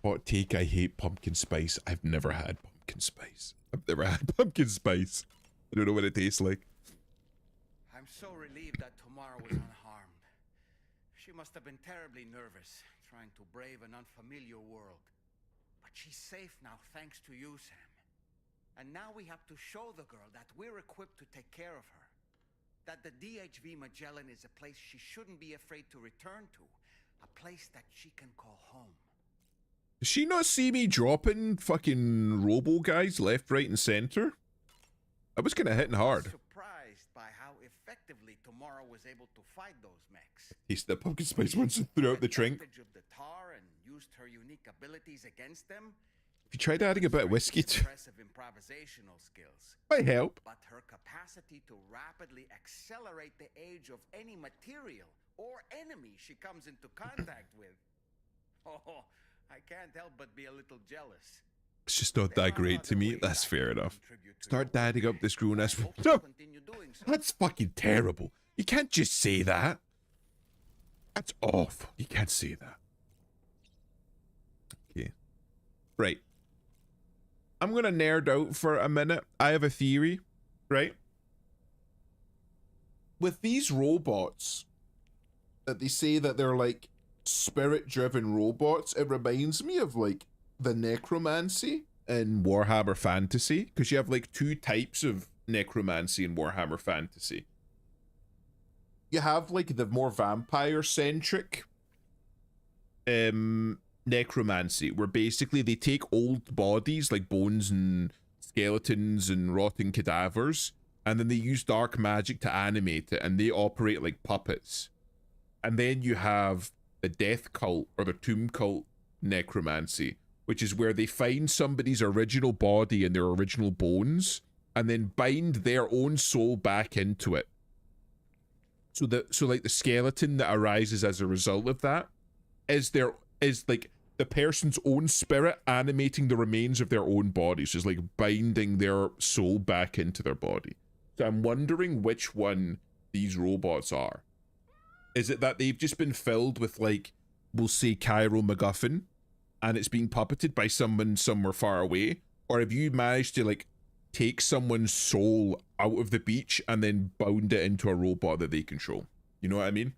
Hot take, I hate pumpkin spice. I've never had pumpkin spice. I've never had pumpkin spice. I don't know what it tastes like. I'm so relieved that Tamara was unharmed. She must have been terribly nervous, trying to brave an unfamiliar world. But she's safe now, thanks to you, Sam. And now we have to show the girl that we're equipped to take care of her. That the DHV Magellan is a place she shouldn't be afraid to return to. A place that she can call home. Does she not see me dropping fucking robo guys left, right, and center? I was kind of hitting hard. Surprised by how effectively Tamara was able to fight those mechs. Tasted the pumpkin spice once and threw out the drink. Of the tar and used her unique abilities against them. If you tried adding a bit of whiskey to impressive improvisational skills. Might help. But her capacity to rapidly accelerate the age of any material or enemy she comes into contact with. Oh, I can't help but be a little jealous. It's just not that great to me. That's fair enough. Start dadding up this grown-ass... No! That's fucking terrible. You can't just say that. That's awful. You can't say that. Okay. Right. I'm gonna nerd out for a minute. I have a theory, right? With these robots, that they say that they're like spirit-driven robots, it reminds me of like the necromancy in Warhammer Fantasy, because you have like two types of necromancy in Warhammer Fantasy. You have like the more vampire-centric necromancy, where basically they take old bodies like bones and skeletons and rotting cadavers, and then they use dark magic to animate it, and they operate like puppets. And then you have the death cult or the tomb cult necromancy, which is where they find somebody's original body and their original bones and then bind their own soul back into it. So like the skeleton that arises as a result of that is like the person's own spirit animating the remains of their own body. So it's like binding their soul back into their body. So I'm wondering which one these robots are. Is it that they've just been filled with, like, we'll say Cairo MacGuffin, and it's being puppeted by someone somewhere far away? Or have you managed to, like, take someone's soul out of the beach and then bound it into a robot that they control? You know what I mean?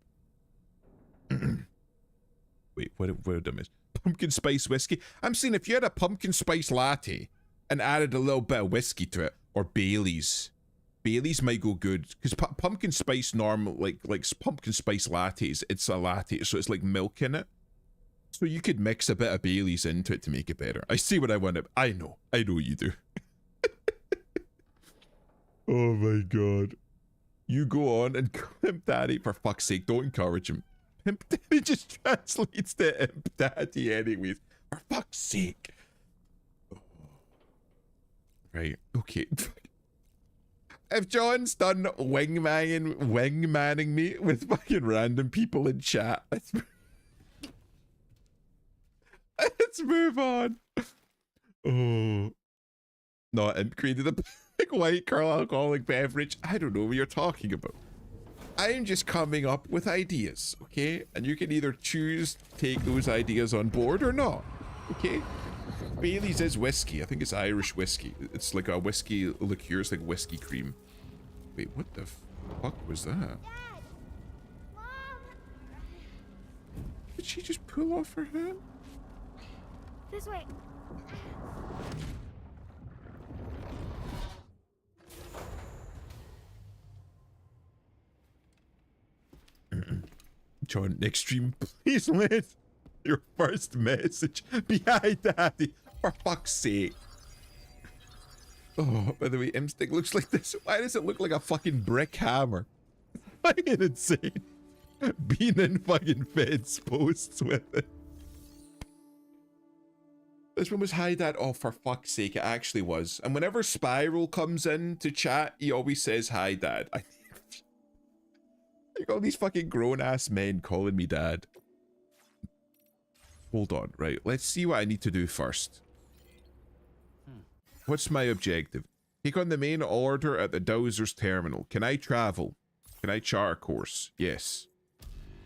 Wait, what did I miss? Pumpkin spice whiskey? I'm saying if you had a pumpkin spice latte and added a little bit of whiskey to it, or Baileys. Baileys might go good, because pumpkin spice like pumpkin spice lattes, it's a latte, so it's like milk in it. So you could mix a bit of Baileys into it to make it better. I see what I want to... I know you do. Oh my god. You go on and Imp Daddy, for fuck's sake, don't encourage him. Imp Daddy just translates to Imp Daddy anyways. For fuck's sake. Right, okay. If John's done wingmanning me with fucking random people in chat, let's move on. Oh. No, Imp created a big white girl alcoholic beverage. I don't know what you're talking about. I'm just coming up with ideas, okay? And you can either choose to take those ideas on board or not, okay? Bailey's is whiskey. I think it's Irish whiskey. It's like a whiskey liqueur. It's like whiskey cream. Wait, what the fuck was that? Dad! Mom! Did she just pull off her hand? This way. John, next stream, please let your first message be hi, Daddy. For fuck's sake. Oh, by the way, Imstick looks like this. Why does it look like a fucking brick hammer? Fucking insane. Being in fucking fence posts with it. This one was hi, Dad. Oh, for fuck's sake, it actually was. And whenever Spiral comes in to chat, he always says hi, Dad. I all these fucking grown-ass men calling me Dad. Hold on, right. Let's see what I need to do first. What's my objective? Take on the main order at the Dowser's terminal. Can I travel? Can I charter course? Yes.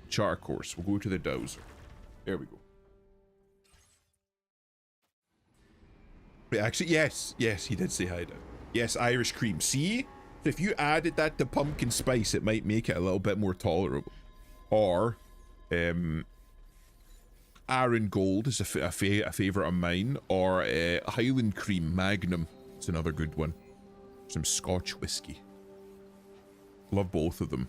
Charter course. We'll go to the Dowser. There we go. Wait, actually, yes. Yes, he did say hi, Dad. Yes, Irish cream. See? So if you added that to pumpkin spice, it might make it a little bit more tolerable. Or, Aaron Gold is a favourite of mine. Or Highland Cream Magnum. It's another good one. Some Scotch whiskey. Love both of them.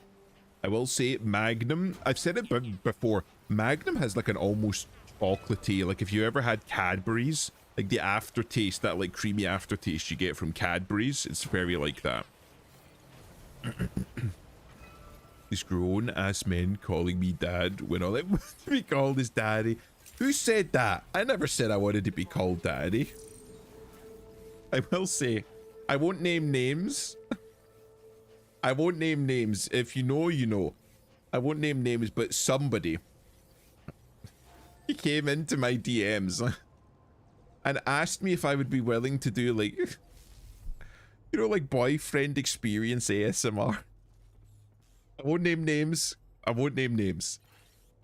I will say Magnum, I've said it before, Magnum has like an almost chocolatey, like if you ever had Cadbury's, like the aftertaste, that like creamy aftertaste you get from Cadbury's, it's very like that. These grown-ass men calling me Dad when all I want to be called is Daddy. Who said that? I never said I wanted to be called Daddy. I will say, I won't name names. I won't name names. If you know, you know. I won't name names, but somebody, he came into my DMs and asked me if I would be willing to do like, you know, like boyfriend experience ASMR. I won't name names. I won't name names.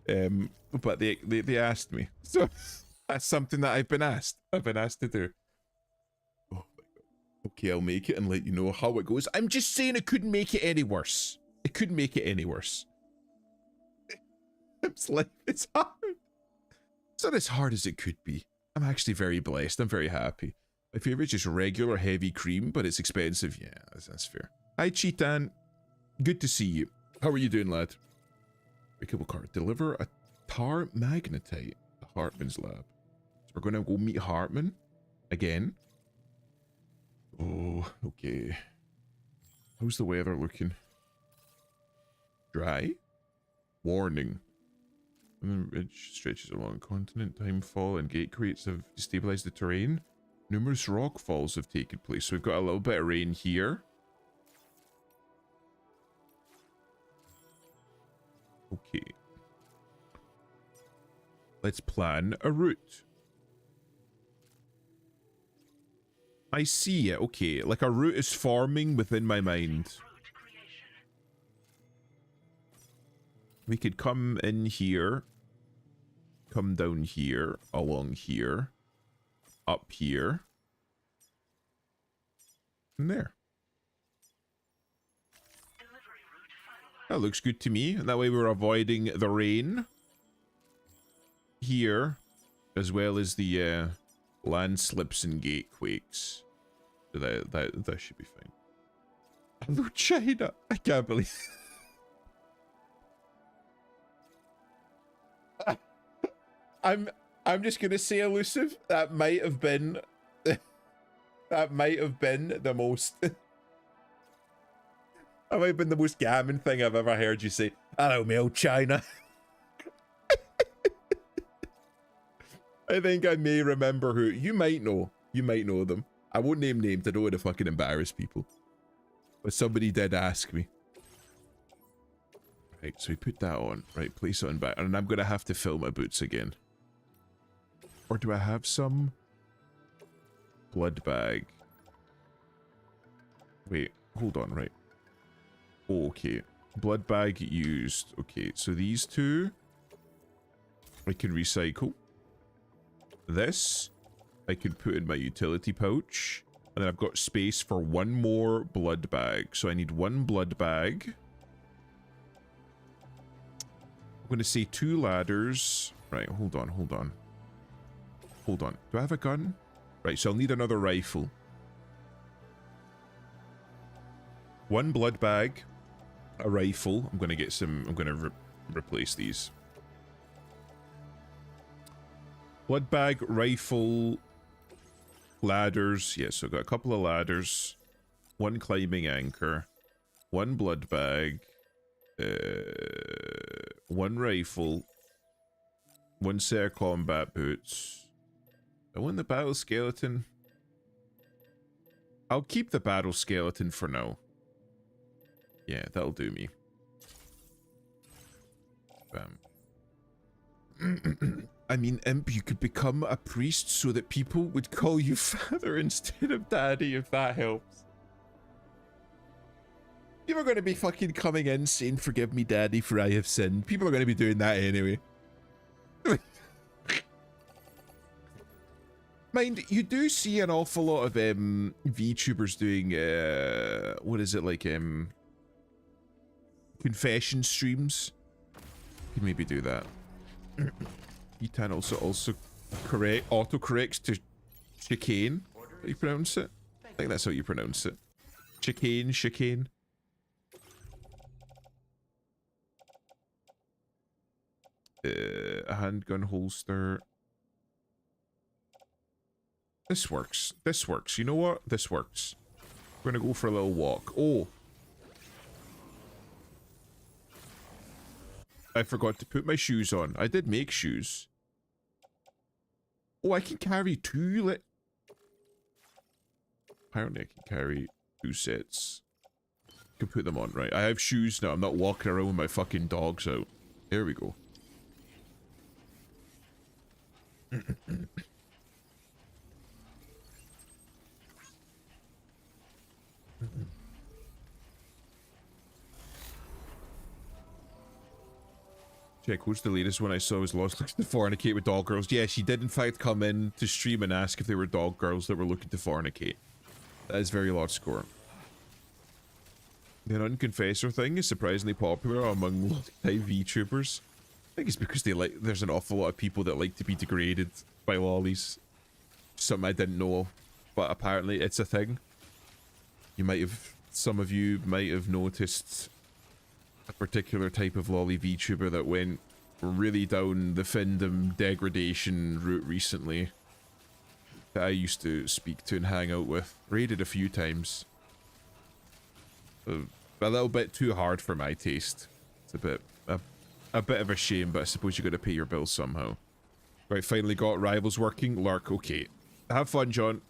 But they asked me. So that's something that I've been asked. I've been asked to do. Oh my god. Okay, I'll make it and let you know how it goes. I'm just saying it couldn't make it any worse. It couldn't make it any worse. It's like, it's hard. It's not as hard as it could be. I'm actually very blessed. I'm very happy. My favorite is just regular heavy cream, but it's expensive. Yeah, that's fair. Hi, Cheetan. Good to see you. How are you doing, lad? Breakable card. Deliver a tar magnetite to Hartman's lab. So we're going to go meet Hartman again. Oh, okay. How's the weather looking? Dry? Warning. When the ridge stretches along the continent, timefall and gate crates have destabilized the terrain. Numerous rock falls have taken place. So we've got a little bit of rain here. Okay. Let's plan a route. I see it. Okay, like a route is forming within my mind. We could come in here. Come down here. Along here. Up here. And there. That looks good to me. And that way we're avoiding the rain. Here. As well as the landslips and gatequakes. So that should be fine. Hello, China. I can't believe I'm just gonna say, Elusive, that might have been that might have been the most that might have been the most gammon thing I've ever heard you say. Hello, me old China. I think I may remember who. You might know them. I won't name names. I don't want to fucking embarrass people. But somebody did ask me. Right, so we put that on. Right, place it on back. And I'm going to have to fill my boots again. Or do I have some? Blood bag. Wait, hold on, right. Oh, okay. Blood bag used. Okay, so these two I can recycle. This I can put in my utility pouch. And then I've got space for one more blood bag. So I need one blood bag. I'm going to say 2 ladders. Right, hold on. Hold on. Do I have a gun? Right, so I'll need another rifle. 1 blood bag. A rifle. I'm going to get some... I'm going to replace these. Blood bag, rifle, ladders. Yeah, so I've got a couple of ladders. 1 climbing anchor. 1 blood bag. 1 rifle. 1 set of combat boots. I want the battle skeleton. I'll keep the battle skeleton for now. Yeah, that'll do me. Bam. I mean, Imp, you could become a priest so that people would call you father instead of daddy, if that helps. People are going to be fucking coming in saying, forgive me, daddy, for I have sinned. People are going to be doing that anyway. Mind, you do see an awful lot of VTubers doing, what is it, like, confession streams. You can maybe do that. Etan also autocorrects to chicane. How do you pronounce it? I think that's how you pronounce it. Chicane. A handgun holster. This works. You know what? This works. We're gonna go for a little walk. Oh. I forgot to put my shoes on. I did make shoes. Oh, I can carry 2. Apparently I can carry 2 sets. I can put them on, right? I have shoes now. I'm not walking around with my fucking dogs out. There we go. Check, what's the latest one I saw was Lost looking to fornicate with dog girls. Yeah, she did in fact come in to stream and ask if they were dog girls that were looking to fornicate. That is very large score. The unconfessor thing is surprisingly popular among long-time VTubers. I think it's because there's an awful lot of people that like to be degraded by lollies. Something I didn't know but apparently it's a thing. Some of you might have noticed a particular type of lolly VTuber that went really down the fandom degradation route recently that I used to speak to and hang out with. Raided a few times. A little bit too hard for my taste. It's a bit of a shame, but I suppose you got to pay your bills somehow. Right, finally got Rivals working. Lark, okay. Have fun, John.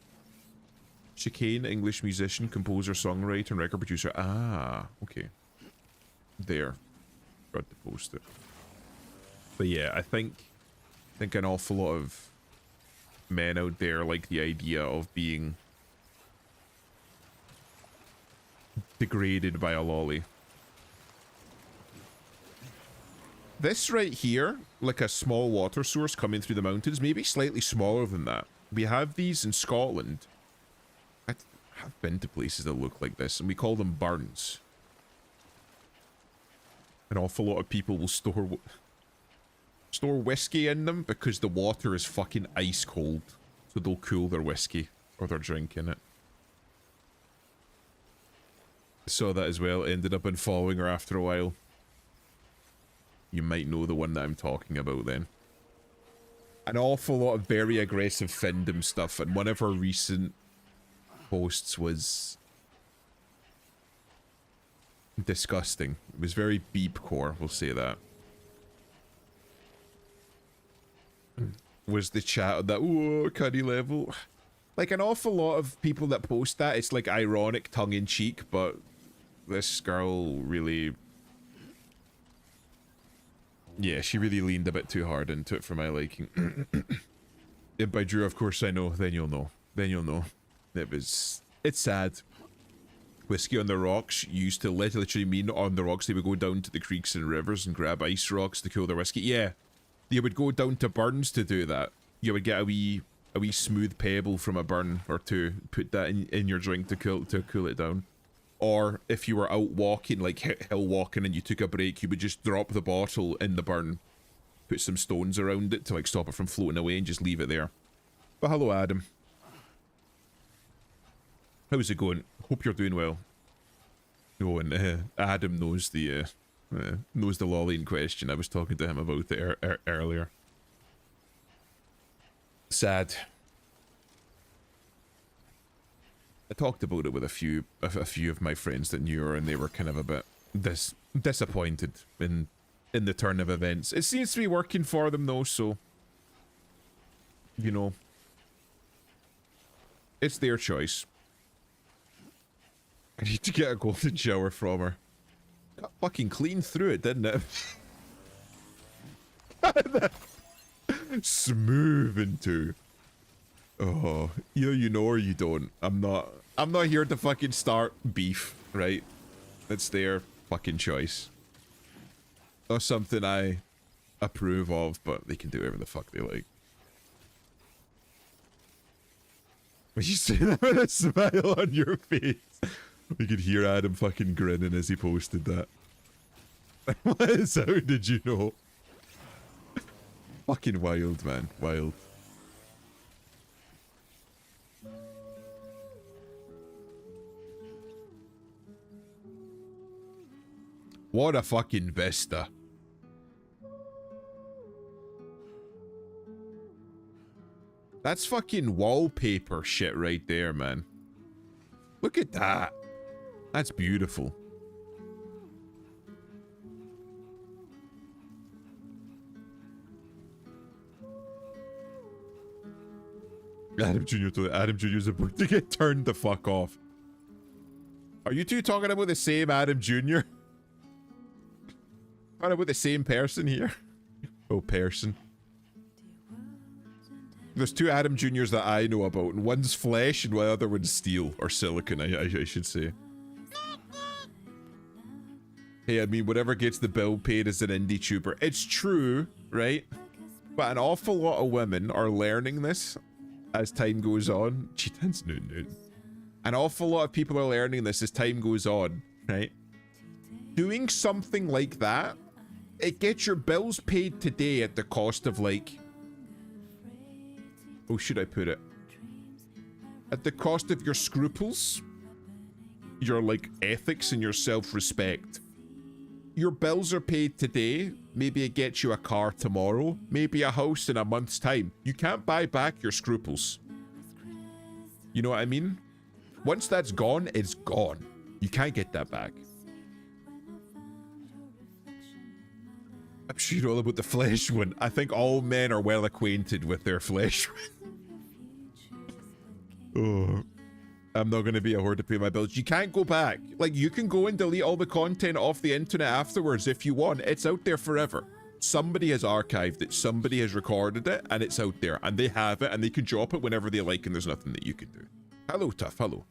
Chicane, English musician, composer, songwriter, and record producer. Ah, okay. There. Got to post it. But yeah, I think an awful lot of men out there like the idea of being degraded by a lolly. This right here, like a small water source coming through the mountains, maybe slightly smaller than that. We have these in Scotland. I've been to places that look like this, and we call them burns. An awful lot of people will store whiskey in them because the water is fucking ice cold, so they'll cool their whiskey or their drink in it. Saw that as well. Ended up unfollowing her after a while. You might know the one that I'm talking about then. An awful lot of very aggressive fandom stuff, and one of her recent posts was disgusting. It was very beepcore, we'll say that. Was the chat at that curry level? Like an awful lot of people that post that, it's like ironic, tongue-in-cheek, but this girl really... Yeah, she really leaned a bit too hard into it for my liking. If by Drew, of course I know, then you'll know. Then you'll know. It's sad. Whiskey on the rocks used to literally mean on the rocks they would go down to the creeks and rivers and grab ice rocks to cool their whiskey. Yeah, they would go down to burns to do that. You would get a wee smooth pebble from a burn or two, put that in your drink to cool it down. Or if you were out walking, like hill walking, and you took a break, you would just drop the bottle in the burn, put some stones around it to like stop it from floating away, and just leave it there. But hello, Adam. How's it going? Hope you're doing well. Oh, and Adam knows the lolly in question. I was talking to him about it earlier. Sad. I talked about it with a few of my friends that knew her, and they were kind of a bit disappointed in the turn of events. It seems to be working for them though, so you know, it's their choice. I need to get a golden shower from her. Got fucking clean through it, didn't it? Smooth into. Oh, either you know or you don't. I'm not here to fucking start beef, right? It's their fucking choice. Not something I approve of, but they can do whatever the fuck they like. When you say that with a smile on your face. We could hear Adam fucking grinning as he posted that. How did you know? Fucking wild, man. Wild. What a fucking vista. That's fucking wallpaper shit right there, man. Look at that. That's beautiful. Adam Jr.'s about to get turned the fuck off. Are you two talking about the same Adam Jr.? Talking about the same person here? Oh, person. There's two Adam Jr.'s that I know about, and one's flesh and the other one's steel, or silicon, I should say. Hey, I mean, whatever gets the bill paid as an indie tuber. It's true, right? But an awful lot of women are learning this as time goes on. An awful lot of people are learning this as time goes on, right? Doing something like that, it gets your bills paid today at the cost of like... Oh, should I put it? At the cost of your scruples, your like ethics and your self-respect. Your bills are paid today, maybe it gets you a car tomorrow, maybe a house in a month's time. You can't buy back your scruples. You know what I mean? Once that's gone, it's gone. You can't get that back. I'm sure you know all about the flesh one. I think all men are well acquainted with their flesh. Oh, I'm not going to be a whore to pay my bills. You can't go back. Like, you can go and delete all the content off the internet afterwards if you want. It's out there forever. Somebody has archived it. Somebody has recorded it, and it's out there. And they have it, and they can drop it whenever they like, and there's nothing that you can do. Hello, Tough. Hello.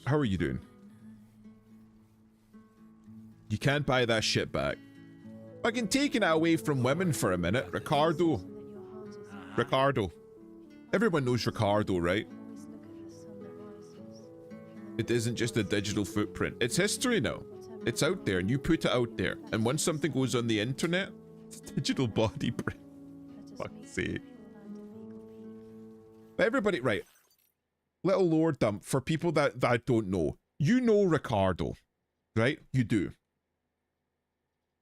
How are you doing? You can't buy that shit back. Fucking taking it away from women for a minute. Ricardo. Everyone knows Ricardo, right? It isn't just a digital footprint. It's history now. It's out there, and you put it out there. And once something goes on the internet, it's a digital body print. Fuck's sake. But everybody, right. Little lore dump for people that don't know. You know Ricardo, right? You do.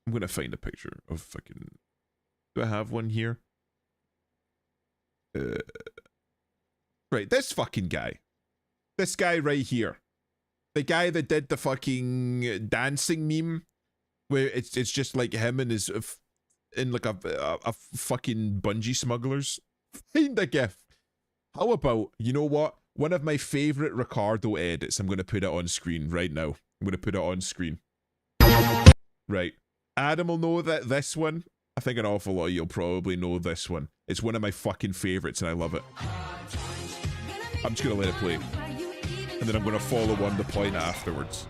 I'm gonna find a picture of fucking... Do I have one here? Right, this fucking guy. This guy right here. The guy that did the fucking dancing meme. Where it's just like him and his... in like a fucking bungee smugglers. Find a gif. How about, you know what? One of my favorite Ricardo edits. I'm gonna put it on screen right now. I'm gonna put it on screen. Right. Adam will know that this one. I think an awful lot of you'll probably know this one. It's one of my fucking favorites and I love it. I'm just gonna let it play. And then I'm gonna follow on the point afterwards.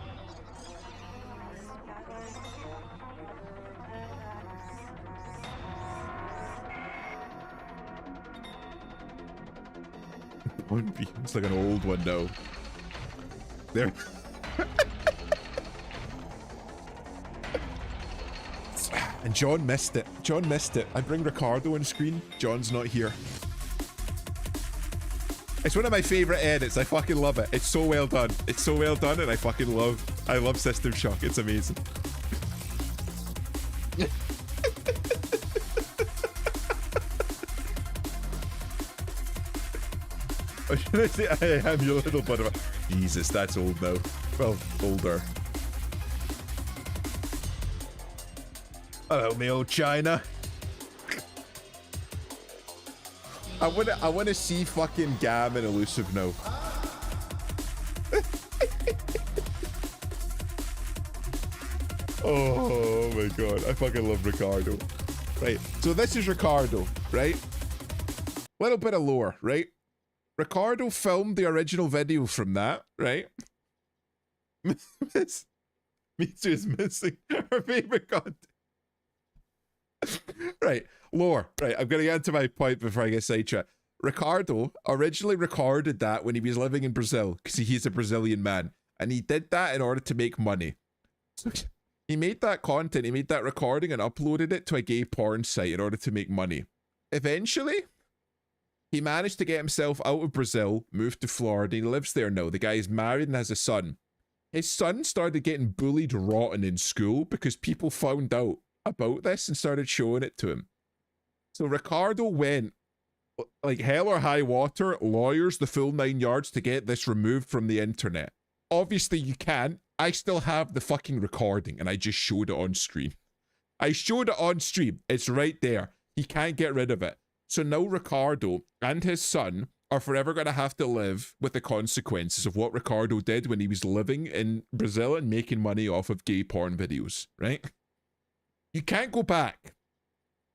It's like an old one now. There. And John missed it. John missed it. I bring Ricardo on screen. John's not here. It's one of my favorite edits. I fucking love it. It's so well done. It's so well done, and I fucking love. I love System Shock. It's amazing. Or should I say I am your little butterfly? Jesus, that's old now. Well, older. Hello, me old China. I wanna see fucking Gam and Elusive now. Oh my god, I fucking love Ricardo. Right, so this is Ricardo, right? Little bit of lore, right? Ricardo filmed the original video from that, right? Mitsu is missing her favorite content. Right, lore. Right, I'm gonna get to my point before I get sidetracked. Ricardo originally recorded that when he was living in Brazil, because he's a Brazilian man, and he did that in order to make money. So he made that content, he made that recording and uploaded it to a gay porn site in order to make money. Eventually, he managed to get himself out of Brazil, moved to Florida, he lives there now. The guy is married and has a son. His son started getting bullied rotten in school because people found out about this and started showing it to him. So Ricardo went like hell or high water, lawyers, the full 9 yards to get this removed from the internet. Obviously you can't. I still have the fucking recording and I just showed it on screen. I showed it on stream. It's right there. He can't get rid of it. So now Ricardo and his son are forever going to have to live with the consequences of what Ricardo did when he was living in Brazil and making money off of gay porn videos, right? You can't go back,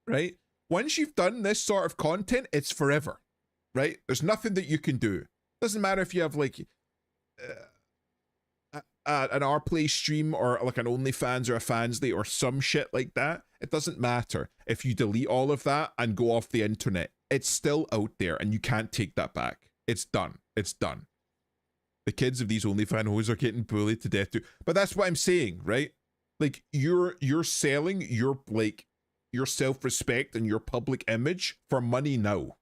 right? Once you've done this sort of content, it's forever, right? There's nothing that you can do. Doesn't matter if you have like an RPlay stream or like an OnlyFans or a Fansly or some shit like that. It doesn't matter. If you delete all of that and go off the internet, it's still out there and you can't take that back. It's done. It's done. The kids of these OnlyFans hoes are getting bullied to death too. But that's what I'm saying, right? Like you're selling your like your self-respect and your public image for money now.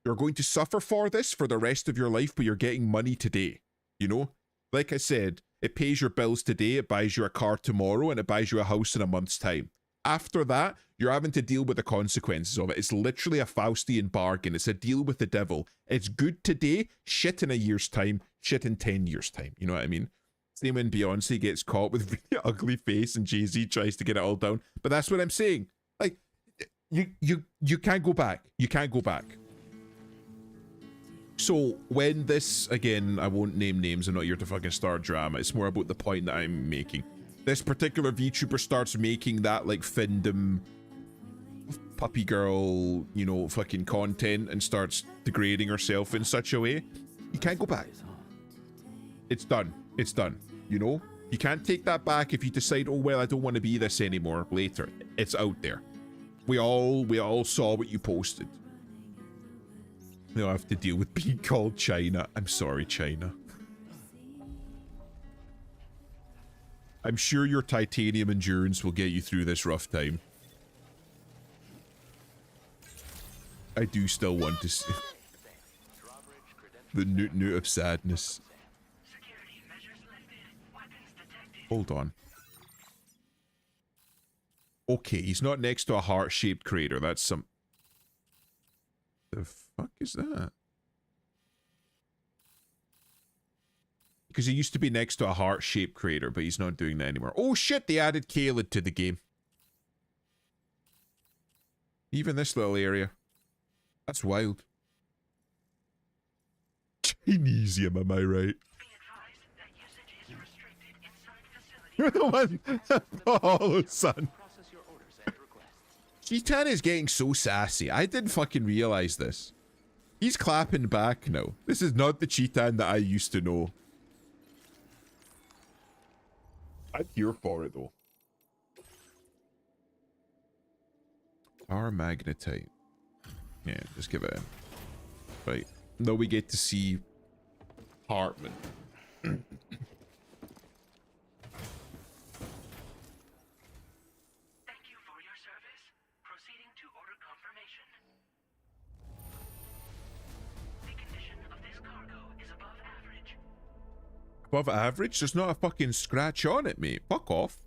You're going to suffer for this for the rest of your life, but you're getting money today. You know? Like I said, it pays your bills today, it buys you a car tomorrow, and it buys you a house in a month's time. After that, you're having to deal with the consequences of it. It's literally a Faustian bargain. It's a deal with the devil. It's good today, shit in a year's time, shit in 10 years' time. You know what I mean? Same when Beyonce gets caught with a really ugly face and Jay-Z tries to get it all down. But that's what I'm saying. Like, you can't go back. You can't go back. So when this, again, I won't name names, I'm not here to fucking start drama. It's more about the point that I'm making. This particular VTuber starts making that like findom puppy girl, you know, fucking content and starts degrading herself in such a way, you can't go back. It's done. It's done. You know? You can't take that back if you decide, oh well, I don't want to be this anymore later. It's out there. We all saw what you posted. Now I have to deal with being called China. I'm sorry, China. I'm sure your titanium endurance will get you through this rough time. I do still want to see the newt of sadness. Hold on. Okay, he's not next to a heart-shaped crater. That's some... The fuck is that? Because he used to be next to a heart-shaped crater, but he's not doing that anymore. Oh shit, they added Caled to the game. Even this little area. That's wild. Chinesium, am I right? You're the one that follows, son. Cheetan is getting so sassy. I didn't fucking realize this. He's clapping back now. This is not the Cheetan that I used to know. I'm here for it though. Our magnetite. Yeah, just give it in. Right. Now we get to see Hartman. Thank you for your service. Proceeding to order confirmation. The condition of this cargo is above average. Above average? There's not a fucking scratch on it, mate. Fuck off.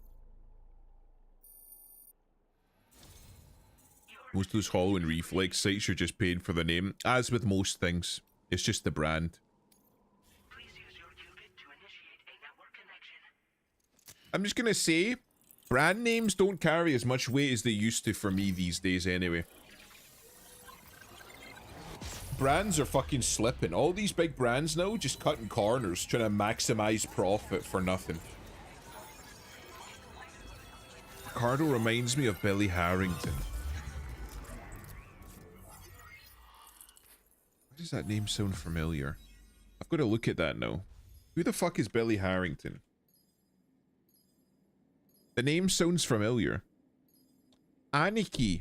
Most of those Hollow and Reflex sites are just paying for the name. As with most things, it's just the brand. Please use your qubit to initiate a network connection. I'm just gonna say, brand names don't carry as much weight as they used to for me these days anyway. Brands are fucking slipping. All these big brands now just cutting corners, trying to maximize profit for nothing. Ricardo reminds me of Billy Harrington. Why does that name sound familiar? I've got to look at that now. Who the fuck is Billy Harrington? The name sounds familiar. Aniki.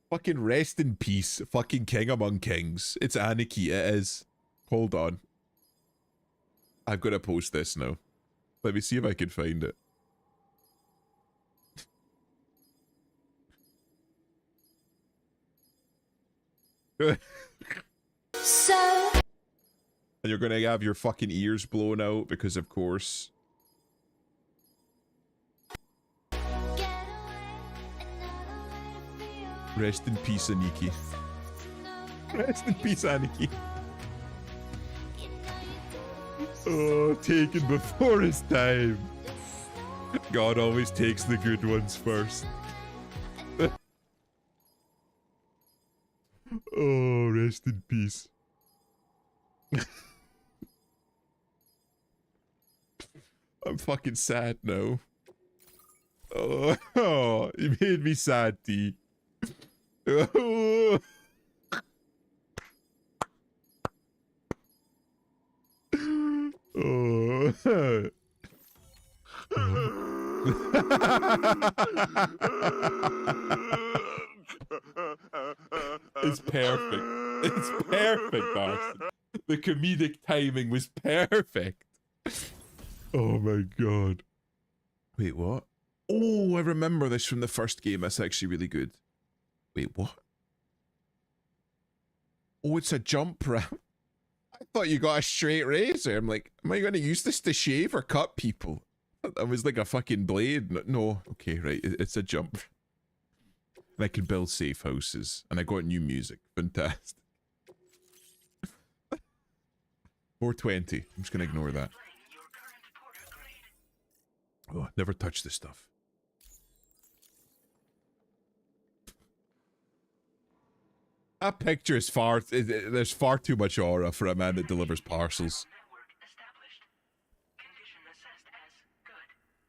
Fucking rest in peace. Fucking king among kings. It's Aniki, it is. Hold on. I've got to post this now. Let me see if I can find it. So... And you're gonna have your fucking ears blown out because, of course... Rest in peace, Aniki. Rest in peace, Aniki. Oh, taken before his time. God always takes the good ones first. Oh, rest in peace. I'm fucking sad now. Oh, you made me sad, D. Oh. Oh. It's perfect. It's perfect, bastard. The comedic timing was perfect. Oh my god. Wait, what? Oh, I remember this from the first game. That's actually really good. Wait, what? Oh, it's a jump ramp. I thought you got a straight razor. I'm like, am I going to use this to shave or cut people? That was like a fucking blade. No. Okay, right. It's a jump. And I can build safe houses. And I got new music. Fantastic. 420. I'm just going to ignore that. Oh, never touch this stuff. That picture is there's far too much aura for a man that delivers parcels.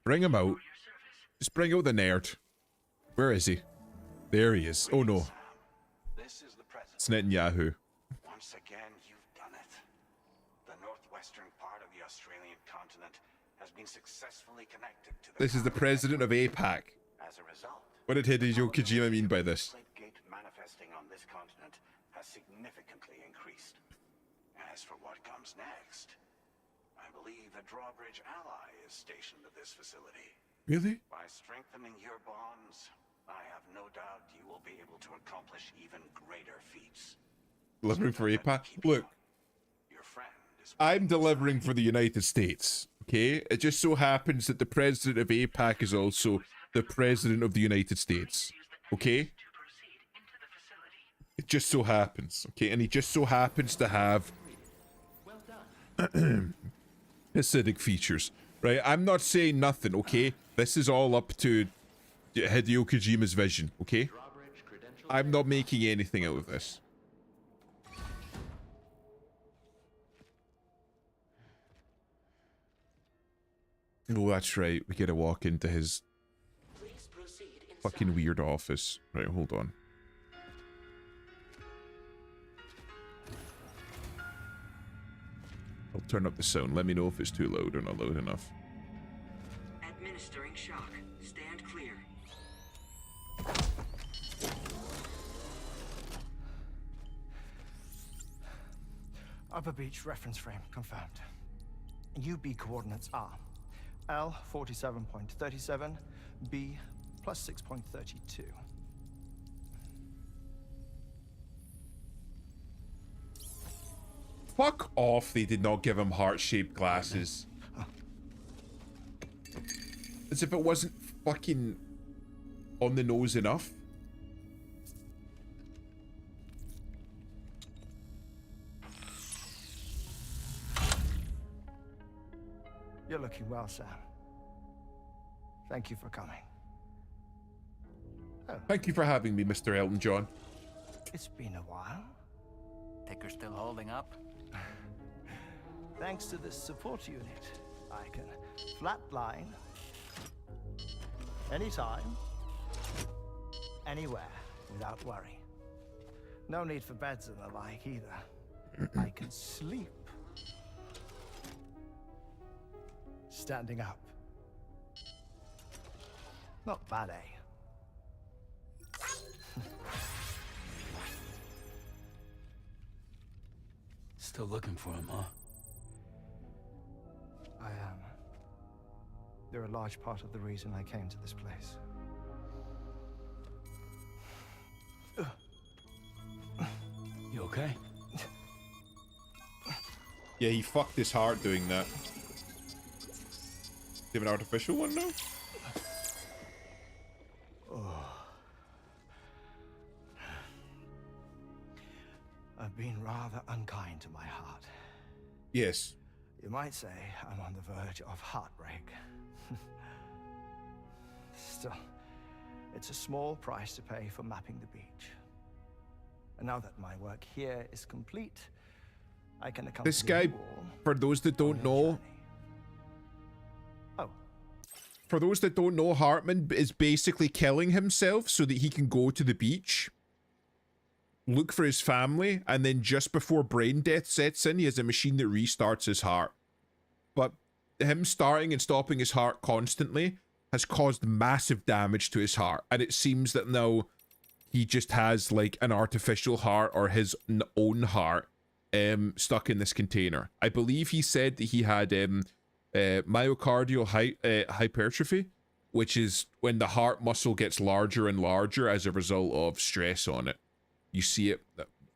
Bring him out. Just bring out the nerd. Where is he? There he is. Oh no. It's Netanyahu. Once again, you've done it. The northwestern part of the Australian continent has been successfully connected to the... This is the president of APAC. As a result, What did Hideo Kojima mean by this? gate manifesting on this continent has significantly increased. As for what comes next, I believe a drawbridge ally is stationed at this facility. Really? By strengthening your bonds, I have no doubt you will be able to accomplish even greater feats. Delivering for APAC? Look. I'm delivering for the United States, okay? It just so happens that the president of APAC is also the president of the United States, okay? It just so happens, okay? And he just so happens to have Hasidic features, right? I'm not saying nothing, okay? This is all up to Hideo Kojima's vision, okay? I'm not making anything out of this. Oh, that's right. We gotta walk into his fucking weird office. Right, hold on. I'll turn up the sound. Let me know if it's too loud or not loud enough. Administering shock. Stand clear. Upper Beach reference frame confirmed. UB coordinates are L 47.37, B plus 6.32. Fuck off, they did not give him heart-shaped glasses. As if it wasn't fucking on the nose enough. You're looking well, Sam. Thank you for coming. Oh. Thank you for having me, Mr. Elton John. It's been a while. Ticker still holding up? Thanks to this support unit, I can flatline anytime, anywhere, without worry. No need for beds and the like either. I can sleep standing up. Not bad, eh? Still looking for him, huh? I am. They're a large part of the reason I came to this place. You okay? Yeah, he fucked his heart doing that. Do you have an artificial one now? Oh. I've been rather unkind to my heart. Yes. You might say I'm on the verge of heartbreak. Still, it's a small price to pay for mapping the beach. And now that my work here is complete, I can accompany this guy, you all for those that don't know, for those that don't know, Hartman is basically killing himself so that he can go to the beach, look for his family, and then just before brain death sets in, he has a machine that restarts his heart. But him starting and stopping his heart constantly has caused massive damage to his heart. And it seems that now he just has like an artificial heart or his own heart stuck in this container. I believe he said that he had myocardial hypertrophy, which is when the heart muscle gets larger and larger as a result of stress on it. You see it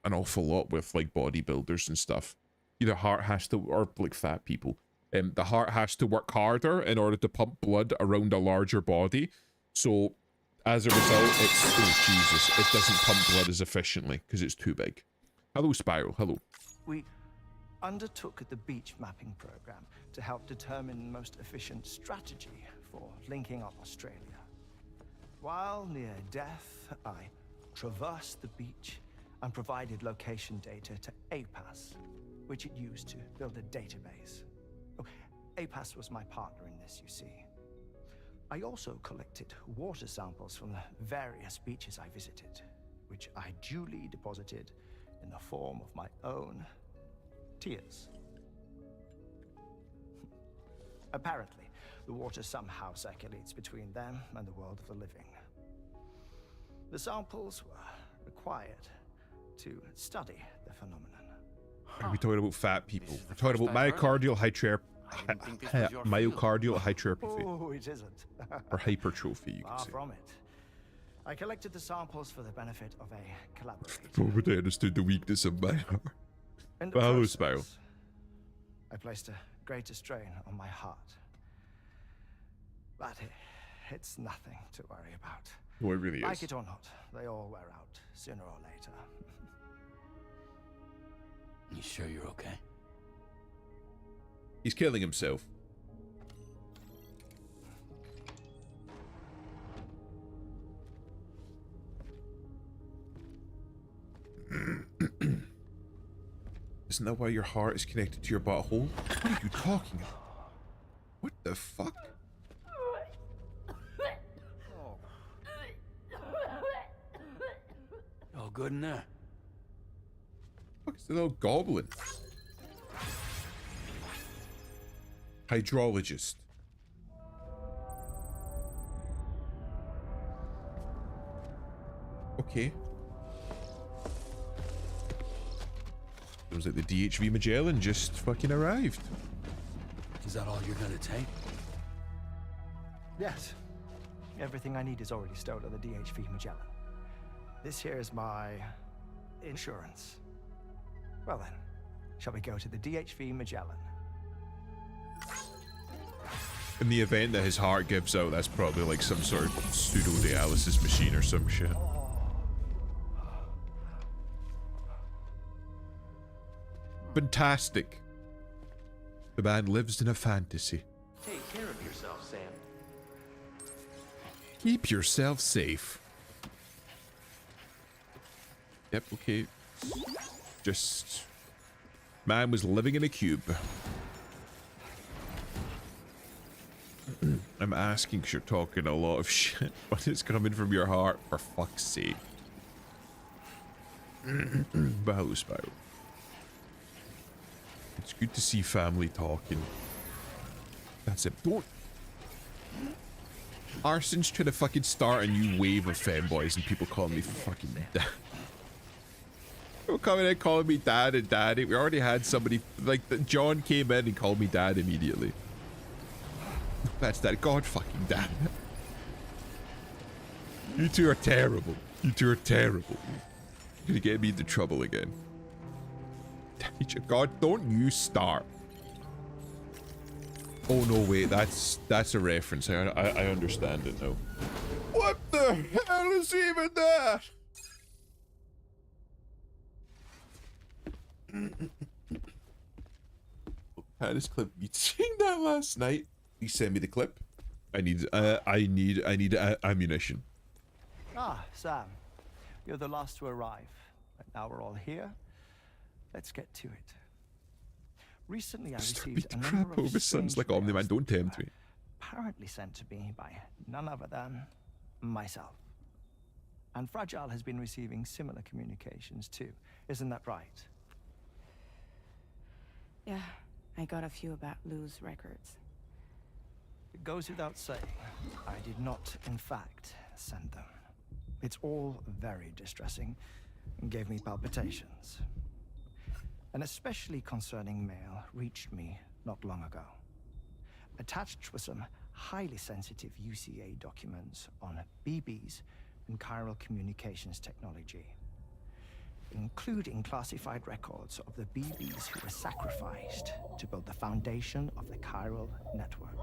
an awful lot with like bodybuilders and stuff. Either heart has to, or like fat people. The heart has to work harder in order to pump blood around a larger body. So as a result, it's, oh Jesus, it doesn't pump blood as efficiently because it's too big. Hello, Spiral. Hello. We undertook the beach mapping program to help determine the most efficient strategy for linking up Australia. While near death, I traversed the beach and provided location data to APAS, which it used to build a database. Oh, APAS was my partner in this, you see. I also collected water samples from the various beaches I visited, which I duly deposited in the form of my own tears. Apparently, the water somehow circulates between them and the world of the living. The samples were required to study the phenomenon. Are we talking about fat people? We're talking about myocardial hypertrophy. Oh, it isn't. Or hypertrophy, you can Far say. from it. I collected the samples for the benefit of a collaborator. But I understood the weakness of my heart. In the Hello, process, Spiral. I placed a greater strain on my heart. But it's nothing to worry about. Oh, it really is. Like it or not, they all wear out sooner or later. You sure you're okay? He's killing himself. Isn't that why your heart is connected to your butthole? What are you talking about? What the fuck? All good in there? Fuck is the little goblin? Hydrologist. Okay. Seems like the DHV Magellan just fucking arrived. Is that all you're gonna take? Yes. Everything I need is already stowed on the DHV Magellan. This here is my insurance. Well then, shall we go to the DHV Magellan? In the event that his heart gives out, that's probably like some sort of pseudo-dialysis machine or some shit. Fantastic. The man lives in a fantasy. Take care of yourself, Sam. Keep yourself safe. Yep, okay. Just... man was living in a cube. I'm asking because you're talking a lot of shit, but it's coming from your heart, for fuck's sake. But hello, Spiral. It's good to see family talking. That's it. Don't... Arson's trying to fucking start a new wave of femboys and people calling me fucking dad. People coming in calling me dad and daddy. We already had somebody, like, John came in and called me dad immediately. That's that. God fucking damn it. You two are terrible. You two are terrible. You're gonna get me into trouble again. God, don't you start. Oh no, wait, that's a reference. I understand it now. What the hell is even that? Had this clip me seeing that last night. Please send me the clip. I need ammunition. Ah, Sam. You're the last to arrive. But now we're all here. Let's get to it. Recently I received a number of sons like Omni-Man, don't tempt me. Apparently sent to me by none other than myself. And Fragile has been receiving similar communications too. Isn't that right? Yeah, I got a few about Lou's records. It goes without saying, I did not, in fact, send them. It's all very distressing and gave me palpitations. An especially concerning mail reached me not long ago. Attached were some highly sensitive UCA documents on BBs and chiral communications technology. including classified records of the BBs who were sacrificed to build the foundation of the chiral network.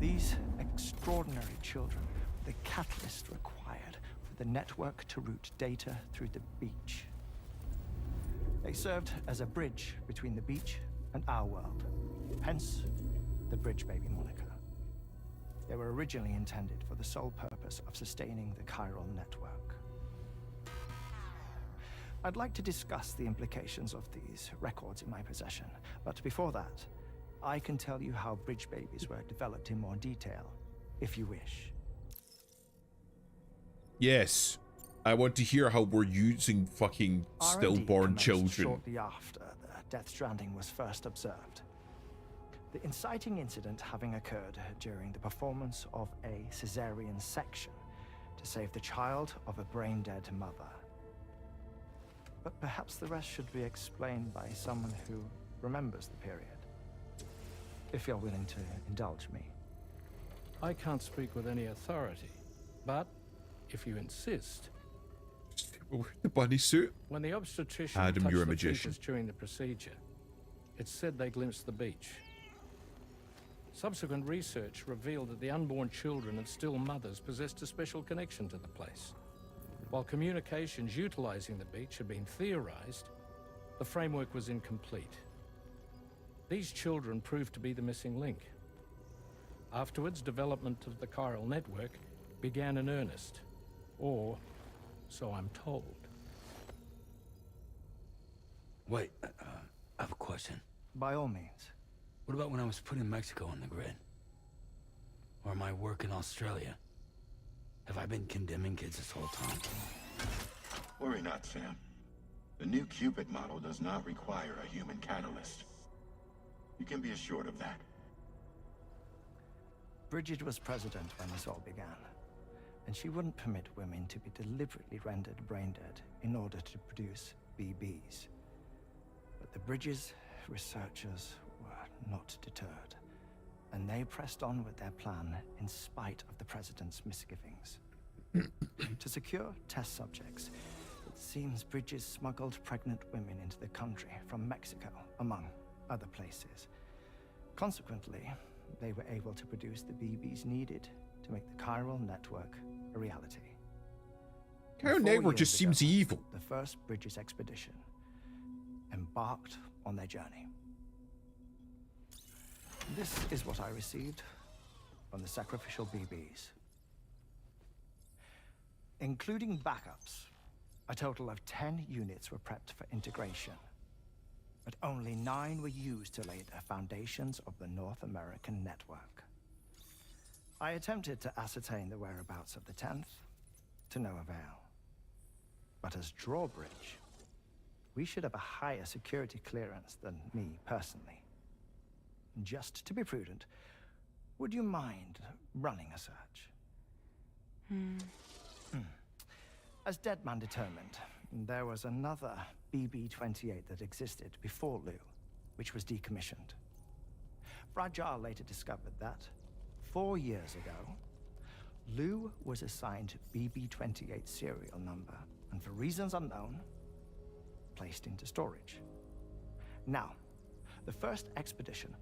These extraordinary children were the catalyst required for the network to route data through the beach. They served as a bridge between the beach and our world, hence the Bridge Baby moniker. They were originally intended for the sole purpose of sustaining the chiral network. I'd like to discuss the implications of these records in my possession, but before that, I can tell you how Bridge Babies were developed in more detail, if you wish. Yes. I want to hear how we're using fucking stillborn children. Shortly after the Death Stranding was first observed. The inciting incident having occurred during the performance of a cesarean section to save the child of a brain-dead mother. But perhaps the rest should be explained by someone who remembers the period. If you're willing to indulge me. I can't speak with any authority, but if you insist. The bunny suit. When the obstetrician Adam, touched you're a the magician. fetus during the procedure, it said they glimpsed the beach. Subsequent research revealed that the unborn children and still mothers possessed a special connection to the place. While communications utilizing the beach had been theorized, the framework was incomplete. These children proved to be the missing link. Afterwards, development of the chiral network began in earnest, or so I'm told. Wait, I have a question. By all means. What about when I was putting Mexico on the grid? Or my work in Australia? Have I been condemning kids this whole time? Worry not, Sam. The new Cupid model does not require a human catalyst. You can be assured of that. Bridget was president when this all began, and she wouldn't permit women to be deliberately rendered brain-dead in order to produce BBs. But the Bridges researchers were not deterred, and they pressed on with their plan in spite of the president's misgivings. To secure test subjects, it seems Bridges smuggled pregnant women into the country from Mexico, among other places. Consequently, they were able to produce the BBs needed to make the chiral network a reality. Chiral network just seems evil. The first Bridges expedition embarked on their journey. This is what I received from the sacrificial BBs. Including backups, a total of 10 units were prepped for integration. But only 9 were used to lay the foundations of the North American network. I attempted to ascertain the whereabouts of the 10th, to no avail. But as drawbridge, we should have a higher security clearance than me personally. Just to be prudent, would you mind running a search? As Deadman determined, there was another BB-28 that existed before Lou, which was decommissioned. Fragile later discovered that, 4 years ago, Lou was assigned BB-28 serial number, and for reasons unknown, placed into storage. Now, the first expedition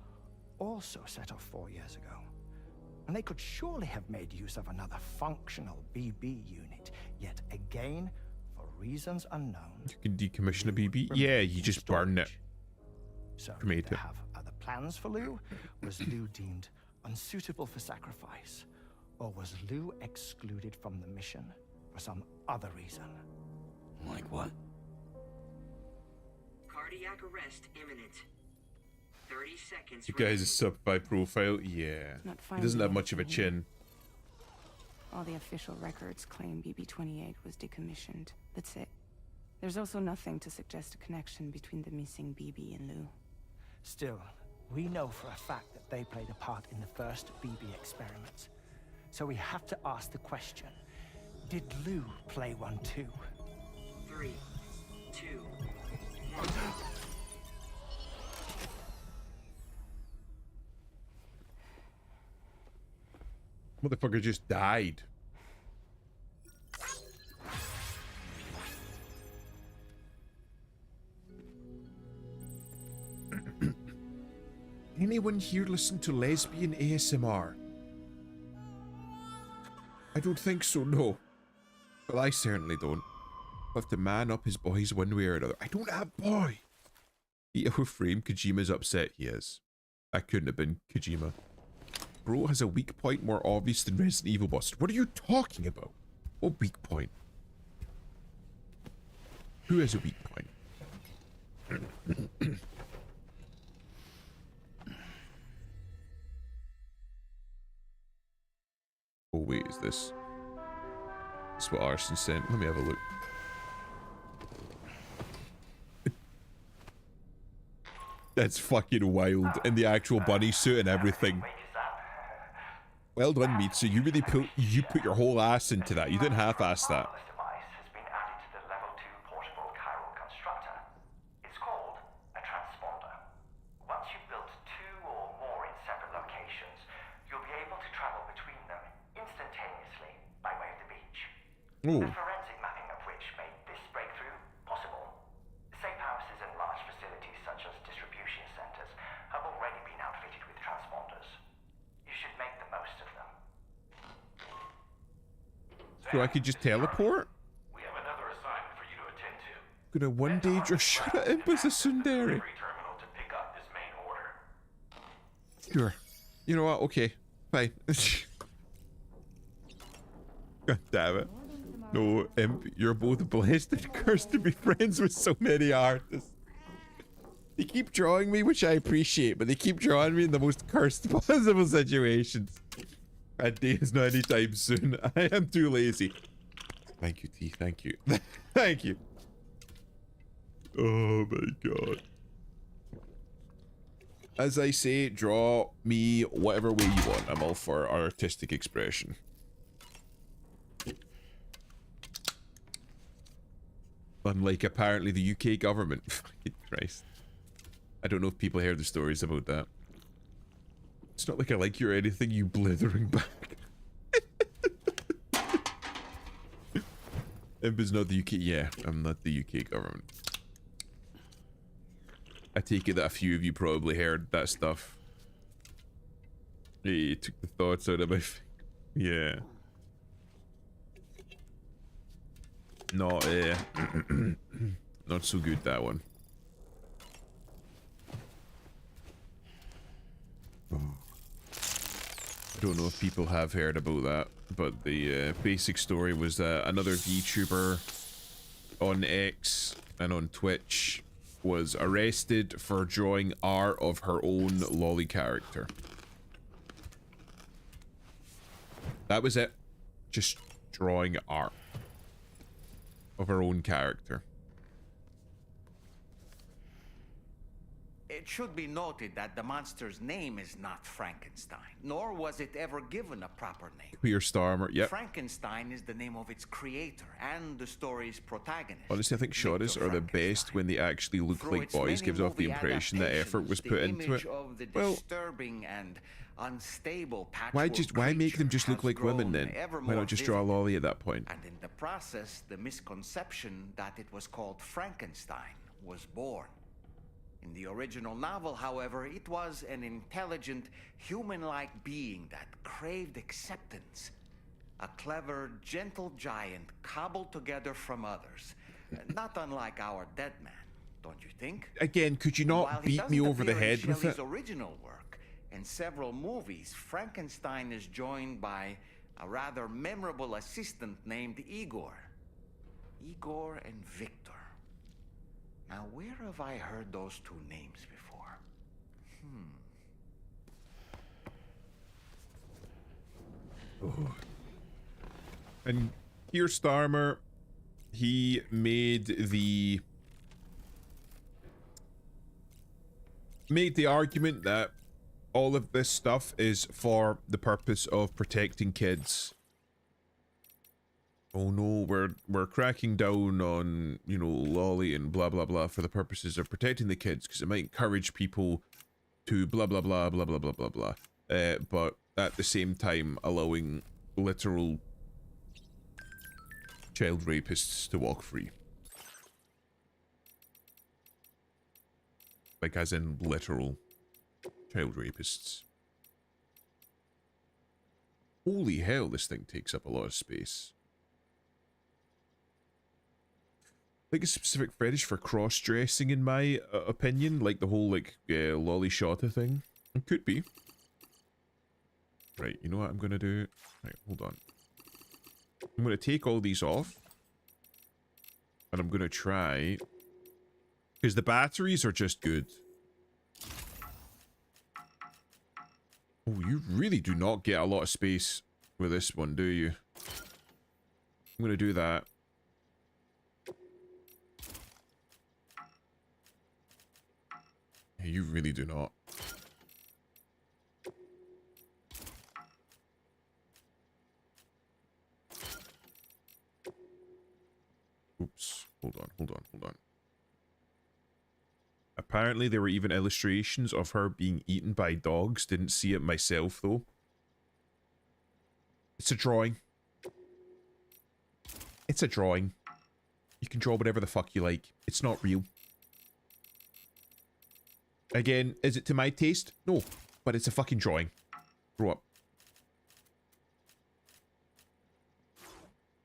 also set off 4 years ago, and they could surely have made use of another functional BB unit, yet again, for reasons unknown. You can decommission a BB? Yeah, you just burn it. So, Cremate did they it. have other plans for Lou? Was Lou deemed unsuitable for sacrifice? Or was Lou excluded from the mission for some other reason? Like what? Cardiac arrest imminent. 30 seconds. You guys' sub by profile? Yeah. Not He doesn't have much of a finding chin. All the official records claim BB-28 was decommissioned. That's it. There's also nothing to suggest a connection between the missing BB and Lou. Still, we know for a fact that they played a part in the first BB experiments. So we have to ask the question, did Lou play one too? 3, 2, 1. Motherfucker just died. anyone here listen to lesbian ASMR? I don't think so, no. Well, I certainly don't. I'll have to man up his boys one way or another. I don't have boy! The our frame, Kojima's upset he is. That couldn't have been Kojima. Bro has a weak point more obvious than Resident Evil boss. What are you talking about? What weak point? Who has a weak point? Oh wait, is this? That's what Arson sent. Let me have a look. That's fucking wild. In the actual bunny suit and everything. Well done, Mitsu. You really put your whole ass into that. You didn't half-ass that. This device has been added to the level 2 portable chiral constructor. It's called a transponder. Once you've built 2 or more in separate locations, you'll be able to travel between them instantaneously by way of the beach. Ooh. The forensic mapping of which made this breakthrough possible. Safe houses and large facilities such as distribution centers have already been outfitted with transponders. You should make the most of them. So I could just teleport? We have another assignment for you to attend to. Gonna one day just shut it in as a Sundari. Terminal to pick up this main order. Sure. You know what? Okay. Fine. God damn it. No, Imp, you're both blessed and cursed to be friends with so many artists. They keep drawing me, which I appreciate, but they keep drawing me in the most cursed possible situations. That day is not anytime soon. I am too lazy. Thank you, T. Thank you. Thank you. Oh my god. As I say, draw me whatever way you want. I'm all for artistic expression. Unlike apparently the UK government. Fucking Christ. I don't know if people hear the stories about that. It's not like I like you or anything, you blithering back. Imp is not the UK. Yeah, I'm not the UK government. I take it that a few of you probably heard that stuff. Hey, took the thoughts out of my yeah. Not not so good, that one. I don't know if people have heard about that, but the basic story was that another VTuber on X and on Twitch was arrested for drawing art of her own lolly character. That was it. Just drawing art of her own character. It should be noted that the monster's name is not Frankenstein, nor was it ever given a proper name. Queer Starmer, yep. Frankenstein is the name of its creator and the story's protagonist. Honestly, I think shotas are the best when they actually look like boys. Gives off the impression that effort was put into it. Well, disturbing and unstable why make them just look like women then? Why not just draw a lolly at that point? And in the process, the misconception that it was called Frankenstein was born. In the original novel, however, it was an intelligent, human-like being that craved acceptance. A clever, gentle giant cobbled together from others. Not unlike our dead man, don't you think? Again, could you not beat me over the head with it? Original work, in several movies, Frankenstein is joined by a rather memorable assistant named Igor. Igor and Victor. Now, where have I heard those two names before? Oh. And Keir Starmer, he made the argument that all of this stuff is for the purpose of protecting kids. Oh no, we're cracking down on, you know, lolly and blah blah blah for the purposes of protecting the kids because it might encourage people to blah blah blah blah blah blah blah blah. But at the same time allowing literal child rapists to walk free. Like as in literal Child rapists. Holy hell, this thing takes up a lot of space. I think a specific fetish for cross-dressing, in my opinion, like the whole, like, lolly shotta thing. It could be. Right, you know what I'm gonna do? Right, hold on. I'm gonna take all these off. And I'm gonna try... Because the batteries are just good. Oh, you really do not get a lot of space with this one, do you? I'm gonna do that. You really do not. Oops. Hold on. Apparently there were even illustrations of her being eaten by dogs. Didn't see it myself, though. It's a drawing. It's a drawing. You can draw whatever the fuck you like. It's not real. Again, is it to my taste? No. But it's a fucking drawing. Grow up.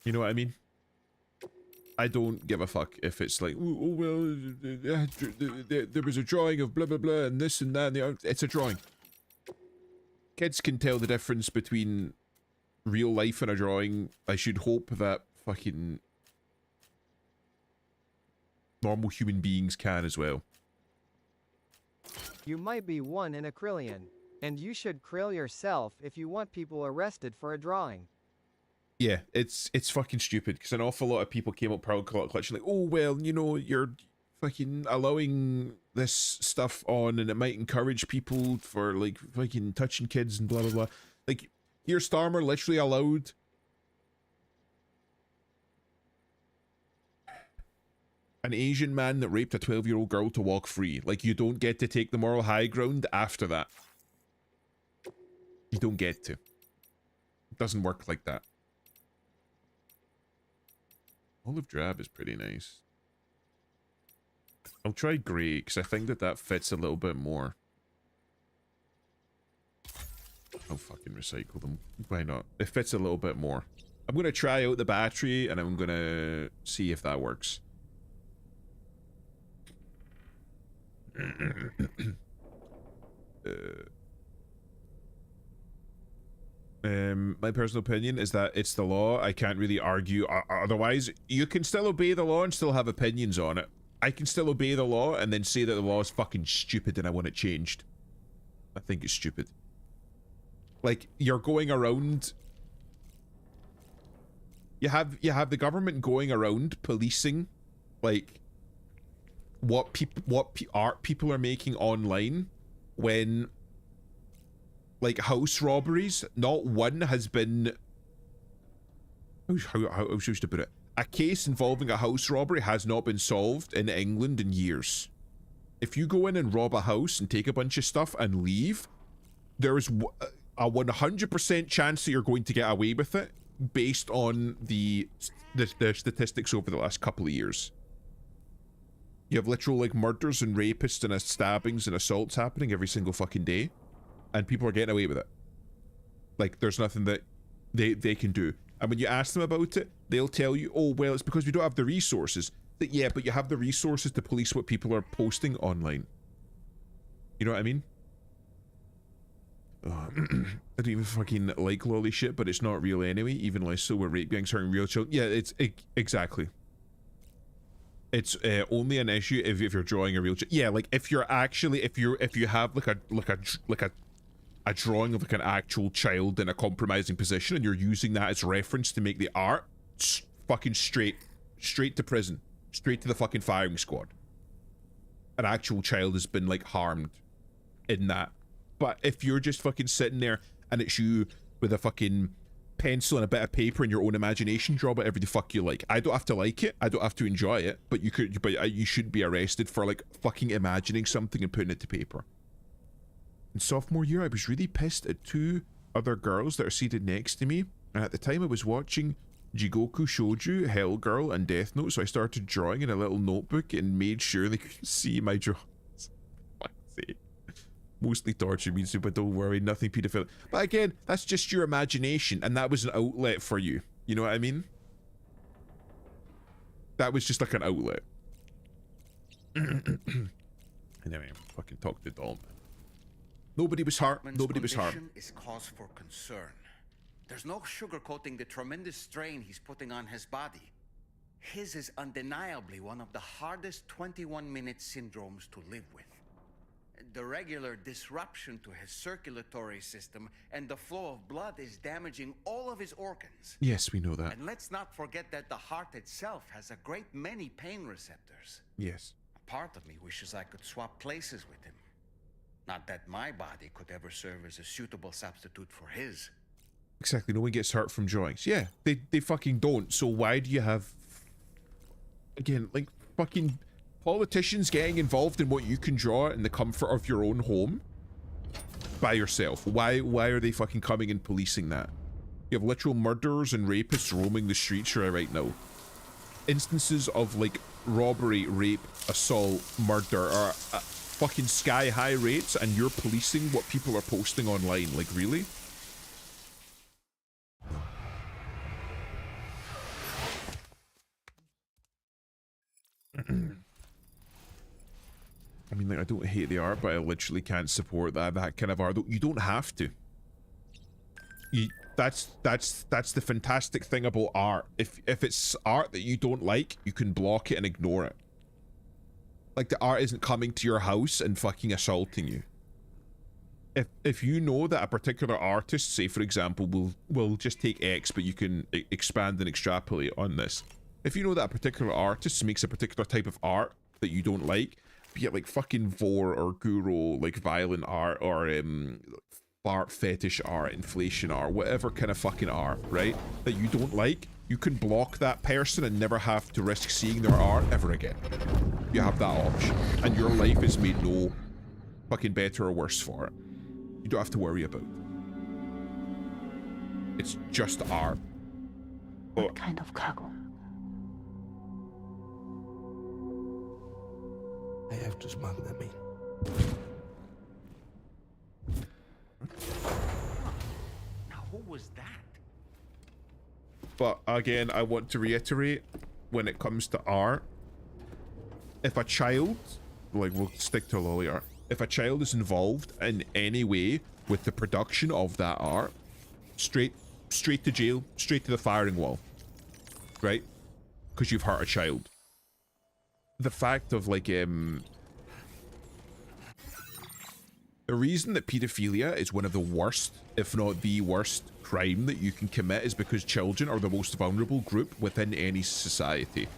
You know what I mean? I don't give a fuck if it's like, oh well, there was a drawing of blah blah blah and this and that and the other. It's a drawing. Kids can tell the difference between real life and a drawing. I should hope that fucking normal human beings can as well. You might be one in a trillion, and you should krill yourself if you want people arrested for a drawing. Yeah, it's fucking stupid, because an awful lot of people came up proud clutching like, oh well, you know, you're fucking allowing this stuff on and it might encourage people for like fucking touching kids and blah blah blah. Like, here Starmer literally allowed an Asian man that raped a 12-year-old girl to walk free. Like, you don't get to take the moral high ground after that. You don't get to. It doesn't work like that. Olive drab is pretty nice. I'll try grey, because I think that fits a little bit more. I'll fucking recycle them. Why not? It fits a little bit more. I'm going to try out the battery, and I'm going to see if that works. My personal opinion is that it's the law. I can't really argue otherwise. You can still obey the law and still have opinions on it. I can still obey the law and then say that the law is fucking stupid and I want it changed. I think it's stupid. Like, you're going around... You have the government going around policing, like, what art people are making online, when, like, house robberies, not one has been... How should I put it? A case involving a house robbery has not been solved in England in years. If you go in and rob a house and take a bunch of stuff and leave, there's a 100% chance that you're going to get away with it based on the statistics over the last couple of years. You have literal, like, murders and rapists and stabbings and assaults happening every single fucking day, and people are getting away with it. Like, there's nothing that they can do. And when you ask them about it, they'll tell you, oh, well, it's because we don't have the resources. That, yeah, but you have the resources to police what people are posting online. You know what I mean? I don't even fucking like lolly shit, but it's not real anyway. Even less so where rape gangs hurting real children. Yeah, it's exactly. It's only an issue if you're drawing a real yeah, like if you're actually if you have like a drawing of like an actual child in a compromising position and you're using that as reference to make the art, fucking straight to prison, straight to the fucking firing squad. An actual child has been like harmed in that. But if you're just fucking sitting there and it's you with a fucking pencil and a bit of paper and your own imagination, draw whatever the fuck you like. I don't have to like it, I don't have to enjoy it, but you shouldn't be arrested for like fucking imagining something and putting it to paper. In sophomore year, I was really pissed at two other girls that are seated next to me, and at the time I was watching Jigoku Shouju, Hell Girl, and Death Note, so I started drawing in a little notebook and made sure they could see my drawings. Fuck's sake. Mostly torture means, but don't worry, nothing pedophile. But again, that's just your imagination, and that was an outlet for you. You know what I mean? That was just like an outlet. Anyway, fucking talk to Dom. Nobody was hurt. Nobody was hurt. Is cause for concern. There's no sugarcoating the tremendous strain he's putting on his body. His is undeniably one of the hardest 21-minute syndromes to live with. The regular disruption to his circulatory system and the flow of blood is damaging all of his organs. Yes, we know that. And let's not forget that the heart itself has a great many pain receptors. Yes. A part of me wishes I could swap places with him. Not that my body could ever serve as a suitable substitute for his. Exactly, no one gets hurt from drawings. Yeah, they fucking don't. So why do you have... Again, like, fucking politicians getting involved in what you can draw in the comfort of your own home? By yourself. Why are they fucking coming and policing that? You have literal murderers and rapists roaming the streets right now. Instances of, like, robbery, rape, assault, murder are fucking sky-high rates, and you're policing what people are posting online. Like, really? I mean, like, I don't hate the art, but I literally can't support that kind of art. You don't have to. That's the fantastic thing about art. If it's art that you don't like, you can block it and ignore it. Like, the art isn't coming to your house and fucking assaulting you. If you know that a particular artist, say for example, will just take X, but you can expand and extrapolate on this. If you know that a particular artist makes a particular type of art that you don't like, be it like fucking vor or guru, like violent art, or art fetish art, inflation art, whatever kind of fucking art, right, that you don't like, you can block that person and never have to risk seeing their art ever again. You have that option, and your life is made no fucking better or worse for it. You don't have to worry about it. It's just art. What kind of cargo? I have to smuggle them in. Now, who was that? But again, I want to reiterate, when it comes to art, if a child, like, we'll stick to lolly art, if a child is involved in any way with the production of that art, straight to jail, straight to the firing wall, right? Because you've hurt a child. The fact of, like, the reason that pedophilia is one of the worst, if not the worst, crime that you can commit is because children are the most vulnerable group within any society.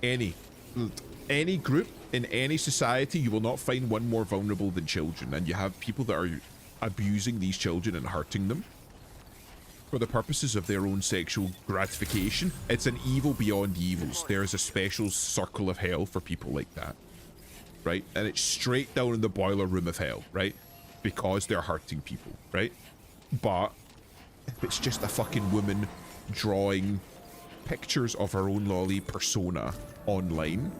Any group in any society, you will not find one more vulnerable than children, and you have people that are abusing these children and hurting them for the purposes of their own sexual gratification. It's an evil beyond evils. There is a special circle of hell for people like that, right? And it's straight down in the boiler room of hell, right? Because they're hurting people, right? But if it's just a fucking woman drawing pictures of her own lolly persona online,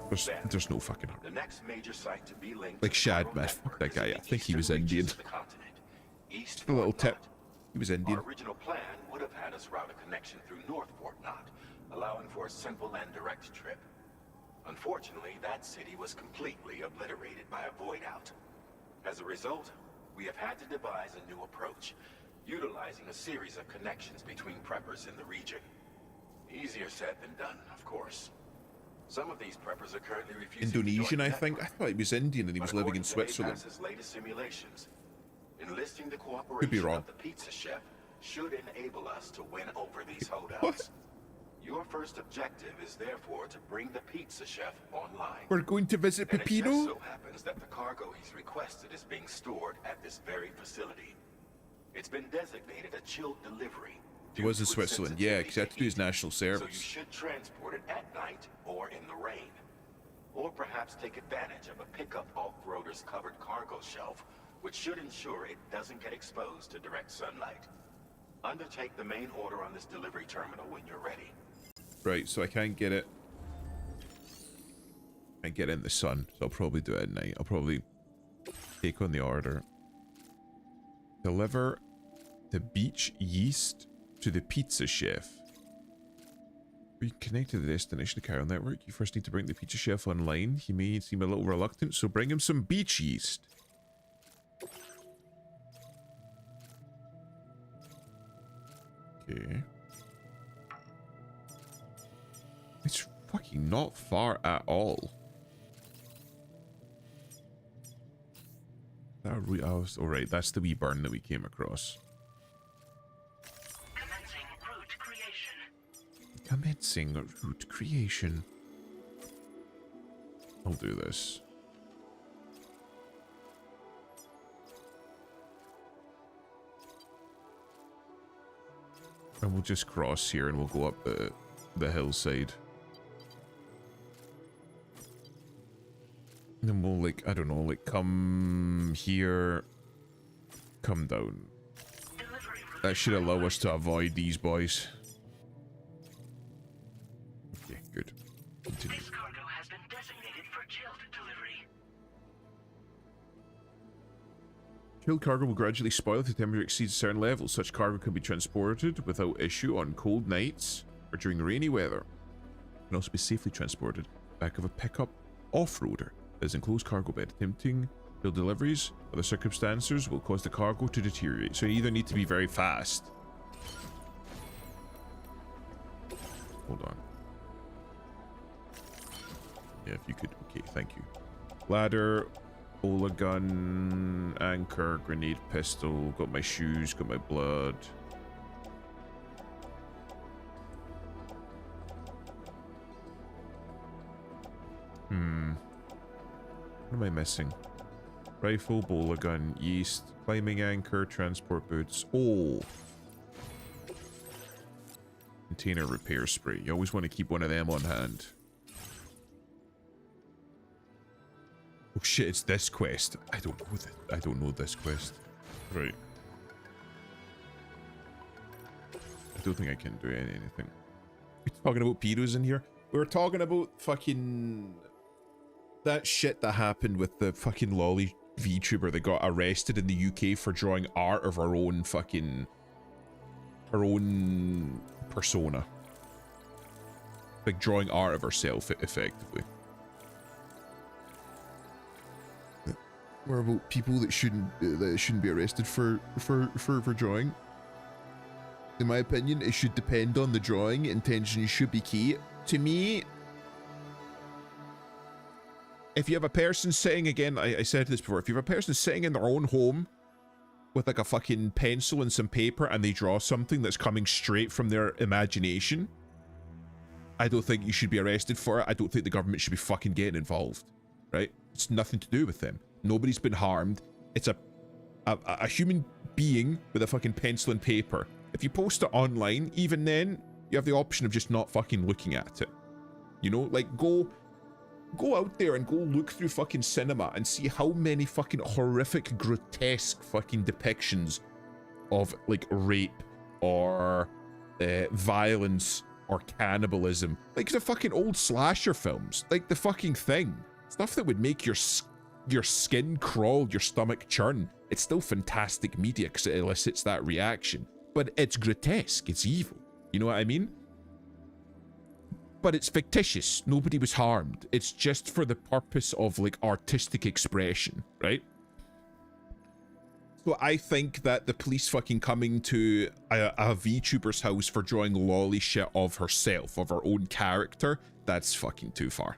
there's no fucking harm. The next major site to be linked like Shadman, fuck that guy. I think he was Indian. Just a little tip. He was Indian. Our original plan would have had us route a connection through Northport Knot, allowing for a simple and direct trip. Unfortunately, that city was completely obliterated by a void out. As a result, we have had to devise a new approach, utilizing a series of connections between preppers in the region. Easier said than done, of course. Some of these preppers are currently refusing Indonesian, to join I think. I thought he was Indian and he was living in Switzerland. Latest simulations, enlisting the cooperation Could be wrong. of the pizza chef should enable us to win over these holdouts. What? Your first objective is therefore to bring the pizza chef online. We're going to visit And it Pepino? just so happens that the cargo he's requested is being stored at this very facility. It's been designated a chilled delivery. He was in Switzerland, yeah, because he had to do his national So you service. should transport it at night or in the rain. Or perhaps take advantage of a pickup off-roader's covered cargo shelf, which should ensure it doesn't get exposed to direct sunlight. Undertake the main order on this delivery terminal when you're ready. Right, so I can't get it. I get it in the sun, so I'll probably do it at night. I'll probably take on the order. Deliver the beach yeast to the pizza chef. We connect to the destination carrier network. You first need to bring the pizza chef online. He may seem a little reluctant, so bring him some beach yeast. Okay. It's fucking not far at all. Alright, that's the wee burn that we came across. Commencing route creation. I'll do this. And we'll just cross here and we'll go up the hillside. And then we'll, like, I don't know, like, come here, come down. That should allow us to avoid these boys. Okay, good. Continue. This cargo has been designated for chilled delivery. Chilled cargo will gradually spoil if the temperature exceeds a certain level. Such cargo can be transported without issue on cold nights or during rainy weather. It can also be safely transported back of a pickup off-roader. As enclosed cargo bed. Attempting chilled deliveries other circumstances will cause the cargo to deteriorate. So you either need to be very fast. Hold on. Yeah, if you could. Okay, thank you. Ladder, Ola gun, anchor, grenade, pistol. Got my shoes, got my blood. What am I missing? Rifle, bowler gun, yeast, climbing anchor, transport boots. Oh! Container repair spray. You always want to keep one of them on hand. Oh shit, it's this quest. I don't know this quest. Right. I don't think I can do anything. We're talking about pedos in here? We were talking about fucking... that shit that happened with the fucking lolly VTuber that got arrested in the UK for drawing art of her own fucking... her own persona. Like drawing art of herself, effectively. What about people that shouldn't be arrested for drawing? In my opinion, it should depend on the drawing. Intention should be key. To me, if you have a person sitting, again, I said this before, if you have a person sitting in their own home with like a fucking pencil and some paper and they draw something that's coming straight from their imagination, I don't think you should be arrested for it. I don't think the government should be fucking getting involved, right? It's nothing to do with them. Nobody's been harmed. It's a human being with a fucking pencil and paper. If you post it online, even then, you have the option of just not fucking looking at it. You know, like go out there and go look through fucking cinema and see how many fucking horrific, grotesque fucking depictions of like rape or violence or cannibalism. Like the fucking old slasher films, like The Fucking Thing. Stuff that would make your skin crawl, your stomach churn. It's still fantastic media because it elicits that reaction. But it's grotesque, it's evil. You know what I mean? But it's fictitious. Nobody was harmed. It's just for the purpose of like artistic expression, right? So I think that the police fucking coming to a VTuber's house for drawing lolly shit of herself, of her own character, that's fucking too far.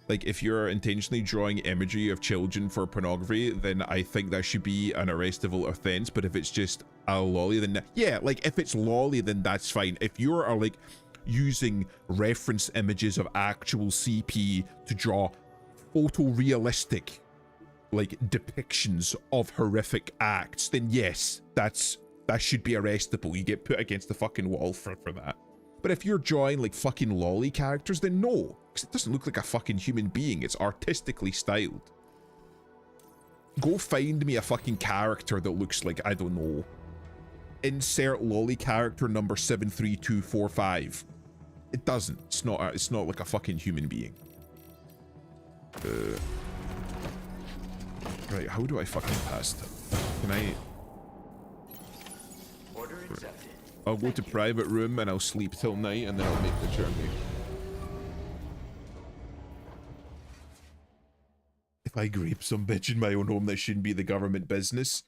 Like, if you're intentionally drawing imagery of children for pornography, then I think that should be an arrestable offense. But if it's just a lolly, then yeah, like if it's lolly, then that's fine. If you are like using reference images of actual CP to draw photorealistic like depictions of horrific acts, then yes, that should be arrestable. You get put against the fucking wall for that. But if you're drawing like fucking lolly characters, then no, because it doesn't look like a fucking human being. It's artistically styled. Go find me a fucking character that looks like, I don't know, insert lolly character number 73245. It doesn't. It's not like a fucking human being. Right, how do I fucking pass them? Can I... Order accepted. I'll go to private room and I'll sleep till night and then I'll make the journey. If I grape some bitch in my own home, that shouldn't be the government business.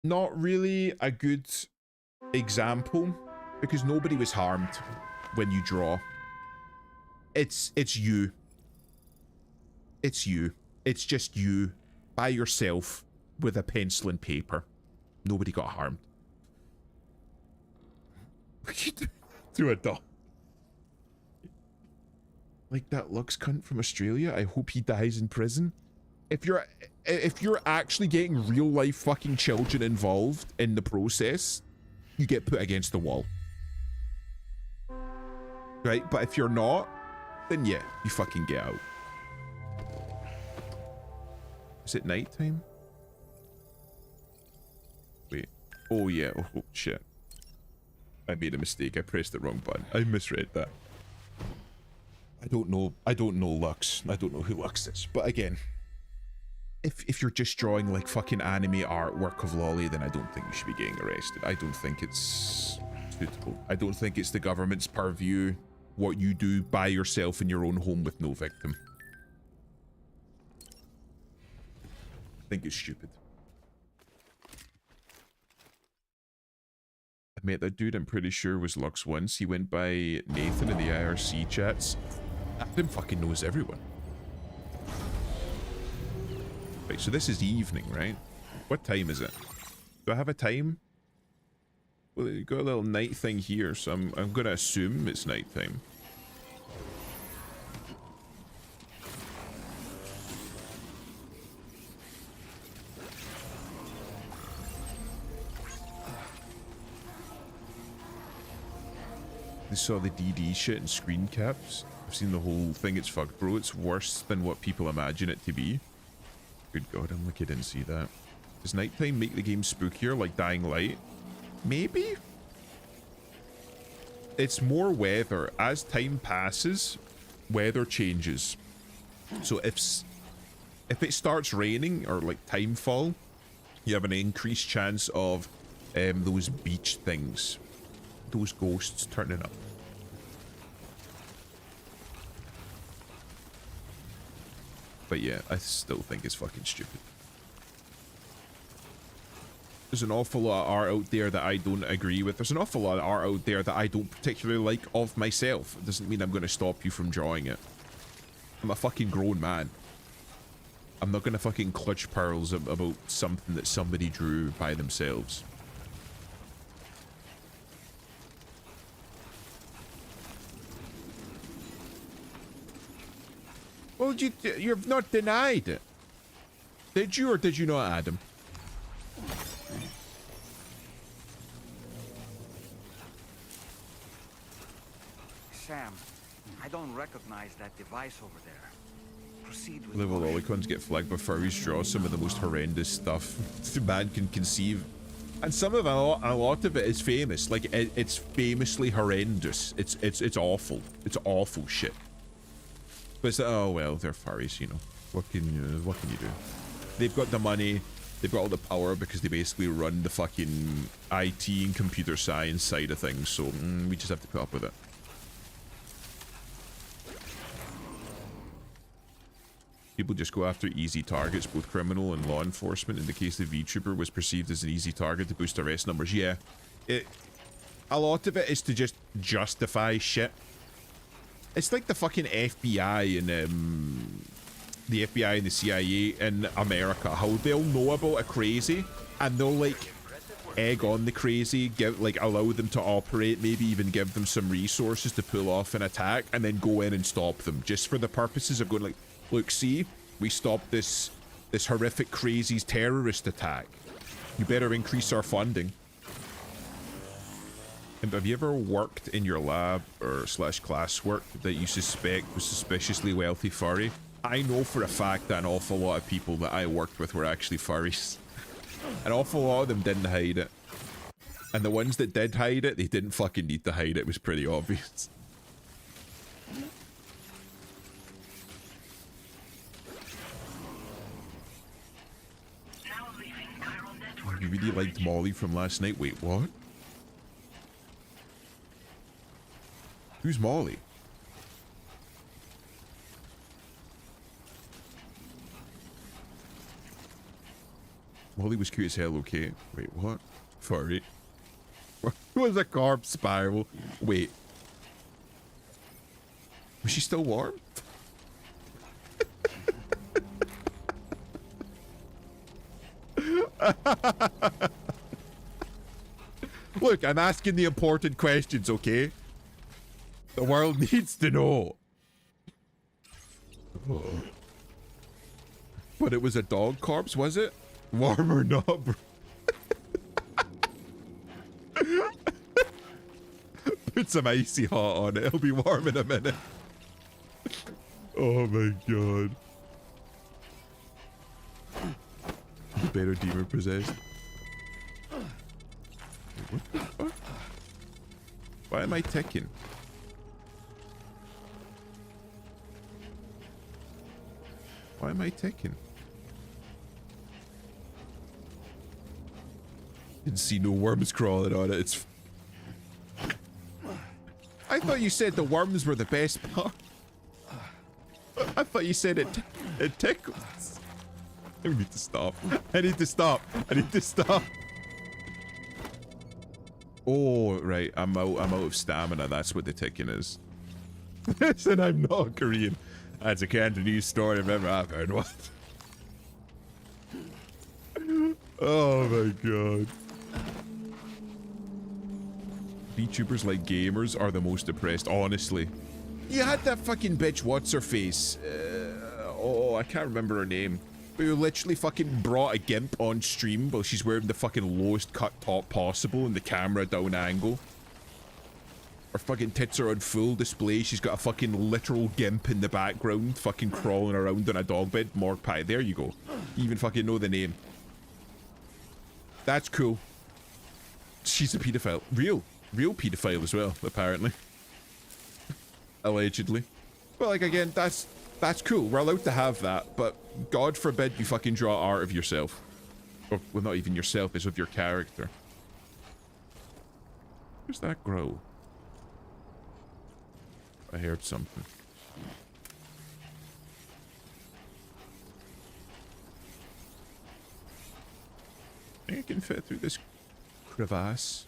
Not really a good example because nobody was harmed when you draw. It's you. It's you. It's just you by yourself with a pencil and paper. Nobody got harmed. To a dog. Like that Lux cunt from Australia. I hope he dies in prison. If you're actually getting real life fucking children involved in the process, you get put against the wall. Right? But if you're not, then yeah, you fucking get out. Is it nighttime? Wait. Oh yeah. Oh shit. I made a mistake. I pressed the wrong button. I misread that. I don't know Lux. I don't know who Lux is. But again, if you're just drawing like fucking anime artwork of Lolly, then I don't think you should be getting arrested. I don't think it's suitable. I don't think it's the government's purview what you do by yourself in your own home with no victim. I think it's stupid. I met that dude I'm pretty sure was Lux once. He went by Nathan in the IRC chats. Adam fucking knows everyone. Right, so this is evening, right? What time is it? Do I have a time? Well, you got a little night thing here, so I'm gonna assume it's nighttime. They saw the DD shit in screen caps. I've seen the whole thing. It's fucked, bro. It's worse than what people imagine it to be. Good god, I'm lucky I didn't see that. Does nighttime make the game spookier like Dying Light? Maybe? It's more weather. As time passes, weather changes. So if it starts raining or like timefall, you have an increased chance of those beach things. Those ghosts turning up. But yeah, I still think it's fucking stupid. There's an awful lot of art out there that I don't agree with. There's an awful lot of art out there that I don't particularly like of myself. It doesn't mean I'm going to stop you from drawing it. I'm a fucking grown man. I'm not going to fucking clutch pearls about something that somebody drew by themselves. Well, you've not denied it. Did you or did you not, Adam? Sam, I don't recognize that device over there. Proceed with Little lolicons get flagged by furries draw some of the most horrendous stuff man can conceive. And some of a lot of it is famous. Like it's famously horrendous. It's awful. It's awful shit. But it's like, oh well, they're furries, you know. What can you do? They've got the money, they've got all the power because they basically run the fucking IT and computer science side of things, so we just have to put up with it. People just go after easy targets, both criminal and law enforcement. In the case of VTuber was perceived as an easy target to boost arrest numbers. Yeah, a lot of it is to just justify shit. It's like the fucking FBI and the FBI and the CIA in America. How they'll know about a crazy and they'll like egg on the crazy, allow them to operate, maybe even give them some resources to pull off an attack, and then go in and stop them just for the purposes of going like, look, see, we stopped this horrific crazy's terrorist attack. You better increase our funding. And have you ever worked in your lab or / classwork that you suspect was suspiciously wealthy furry? I know for a fact that an awful lot of people that I worked with were actually furries. An awful lot of them didn't hide it. And the ones that did hide it, they didn't fucking need to hide it. It was pretty obvious. You really liked Molly from last night? Wait, what? Who's Molly? Molly was cute as hell, okay. Wait, what? Furry. What was a carb spiral? Wait. Was she still warm? Look, I'm asking the important questions, okay? The world needs to know. Oh. But it was a dog corpse, was it? Warm or not, bro? Put some icy hot on it. It'll be warm in a minute. Oh my god. Better demon possessed. What the fuck? Why am I ticking? Why am I ticking? Didn't see no worms crawling on it. It's. I thought you said the worms were the best part. I thought you said it tickles. I need to stop. I need to stop. I need to stop. Oh, right. I'm out of stamina. That's what the ticking is. Listen, I'm not Korean. That's a Cantonese story if ever I've heard one. Oh my god. VTubers like gamers are the most depressed, honestly. You had that fucking bitch, what's her face? Oh, I can't remember her name. But you literally fucking brought a gimp on stream while she's wearing the fucking lowest cut top possible and the camera down angle. Her fucking tits are on full display. She's got a fucking literal gimp in the background, fucking crawling around on a dog bed. Morgue pie. There you go. You even fucking know the name. That's cool. She's a pedophile. Real pedophile as well, apparently. Allegedly. But like, again, that's cool. We're allowed to have that, but God forbid you fucking draw art of yourself. Or, well, not even yourself, it's of your character. Where's that grow? I heard something. I think I can fit through this crevasse.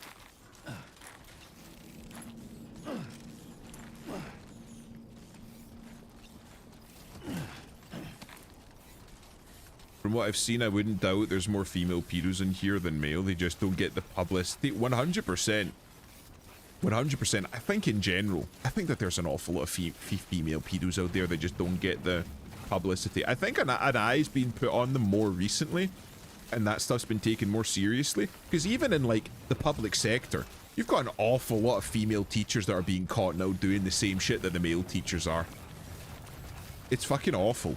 From what I've seen, I wouldn't doubt there's more female pedos in here than male. They just don't get the publicity. 100%. 100%. I think in general, I think that there's an awful lot of female pedos out there that just don't get the publicity. I think an eye's been put on them more recently, and that stuff's been taken more seriously. Because even in, like, the public sector, you've got an awful lot of female teachers that are being caught now doing the same shit that the male teachers are. It's fucking awful.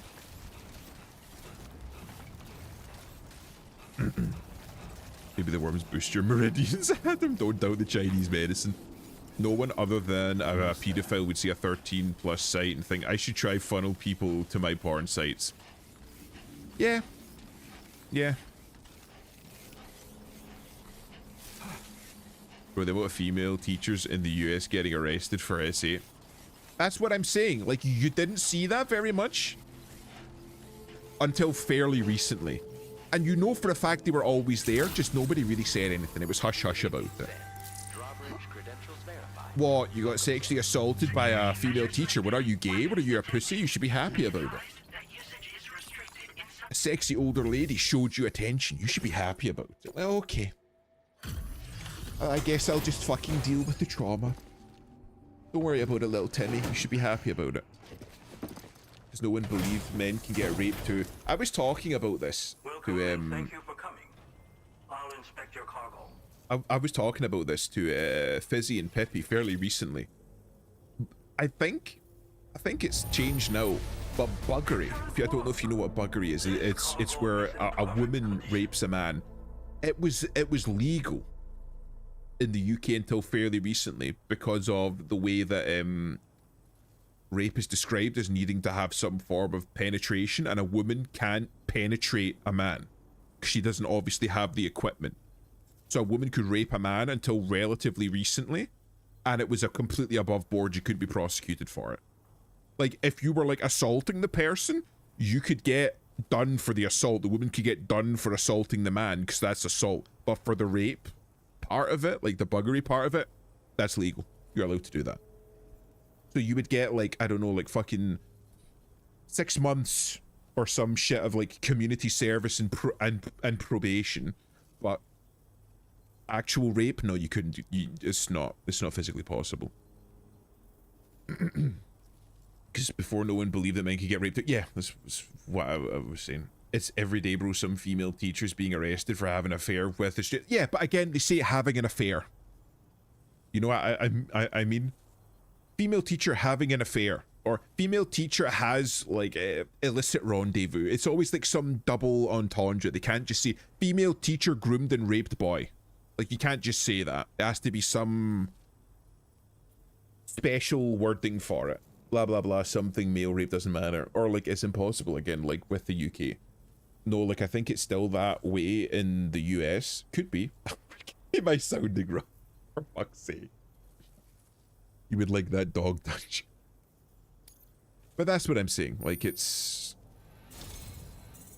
Maybe the worms boost your meridians. Adam, don't doubt the Chinese medicine. No one other than a pedophile would see a 13+ site and think, I should try funnel people to my porn sites. Yeah. Yeah. Bro, the amount of female teachers in the US getting arrested for S8. That's what I'm saying. Like, you didn't see that very much until fairly recently. And you know for a fact they were always there, just nobody really said anything. It was hush-hush about it. What, you got sexually assaulted by a female teacher? What, are you gay? What, are you a pussy? You should be happy about it. A sexy older lady showed you attention. You should be happy about it. Well, okay. I guess I'll just fucking deal with the trauma. Don't worry about it, little Timmy. You should be happy about it. Because no one believes men can get raped too. I was talking about this to Thank you for coming. I'll inspect your cargo. I was talking about this to Fizzy and Peppy fairly recently. I think it's changed now. But buggery, I don't know if you know what buggery is. It's where a woman rapes a man. It was legal in the UK until fairly recently because of the way that rape is described as needing to have some form of penetration, and a woman can't penetrate a man. She doesn't obviously have the equipment. So a woman could rape a man until relatively recently, and it was a completely above board. You couldn't be prosecuted for it. Like, if you were, like, assaulting the person, you could get done for the assault. The woman could get done for assaulting the man, because that's assault. But for the rape part of it, like the buggery part of it, that's legal. You're allowed to do that. So you would get, like, I don't know, like fucking 6 months or some shit of, like, community service and probation. But actual rape, no, you couldn't. It's not physically possible. Because before, no one believed that men could get raped. Yeah, that's what I was saying. It's every day, bro. Some female teachers being arrested for having an affair with a student. Yeah, but again, they say having an affair. You know, I mean, female teacher having an affair, or female teacher has, like, illicit rendezvous. It's always like some double entendre. They can't just say female teacher groomed and raped boy. Like, you can't just say that. There has to be some special wording for it. Blah, blah, blah, something male rape doesn't matter. Or, like, it's impossible, again, like, with the UK. No, like, I think it's still that way in the US. Could be. Am I sounding wrong? For fuck's sake. You would like that dog touch. But that's what I'm saying. Like, it's...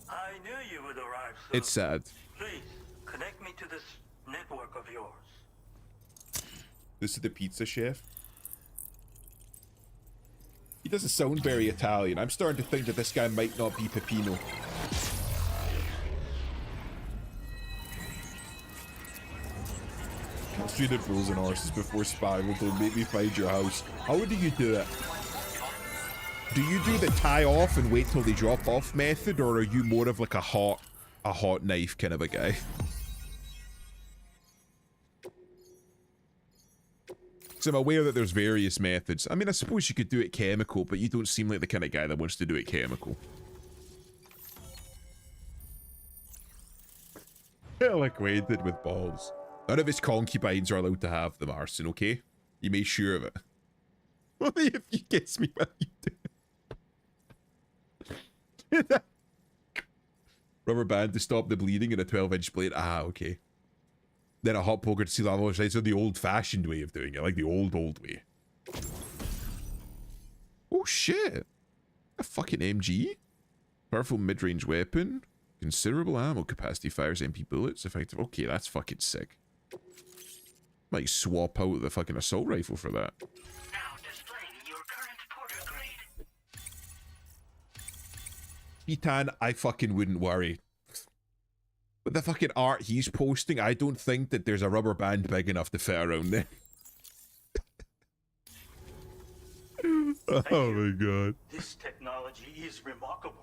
I knew you would arrive soon. It's sad. Please, connect me to this network of yours. This is the pizza chef. He doesn't sound very Italian. I'm starting to think that this guy might not be Peppino. Street at Frozen Horses before Spiral. Don't make me find your house. How do you do it? Do you do the tie off and wait till they drop off method, or are you more of like a hot knife kind of a guy? So I'm aware that there's various methods. I mean, I suppose you could do it chemical, but you don't seem like the kind of guy that wants to do it chemical. Well acquainted with balls. None of his concubines are allowed to have them, Arson, okay? You made sure of it. Only if you kiss me while you do it. Rubber band to stop the bleeding and a 12-inch blade. Ah, okay. Then a hot poker to seal all sides. So the old-fashioned way of doing it, like the old way. Oh shit! A fucking MG, powerful mid-range weapon, considerable ammo capacity, fires MP bullets, effective. Okay, that's fucking sick. Might swap out the fucking assault rifle for that. Now displaying your current Porter grade. Titan, I fucking wouldn't worry. With the fucking art he's posting, I don't think that there's a rubber band big enough to fit around there. Oh my god. This technology is remarkable.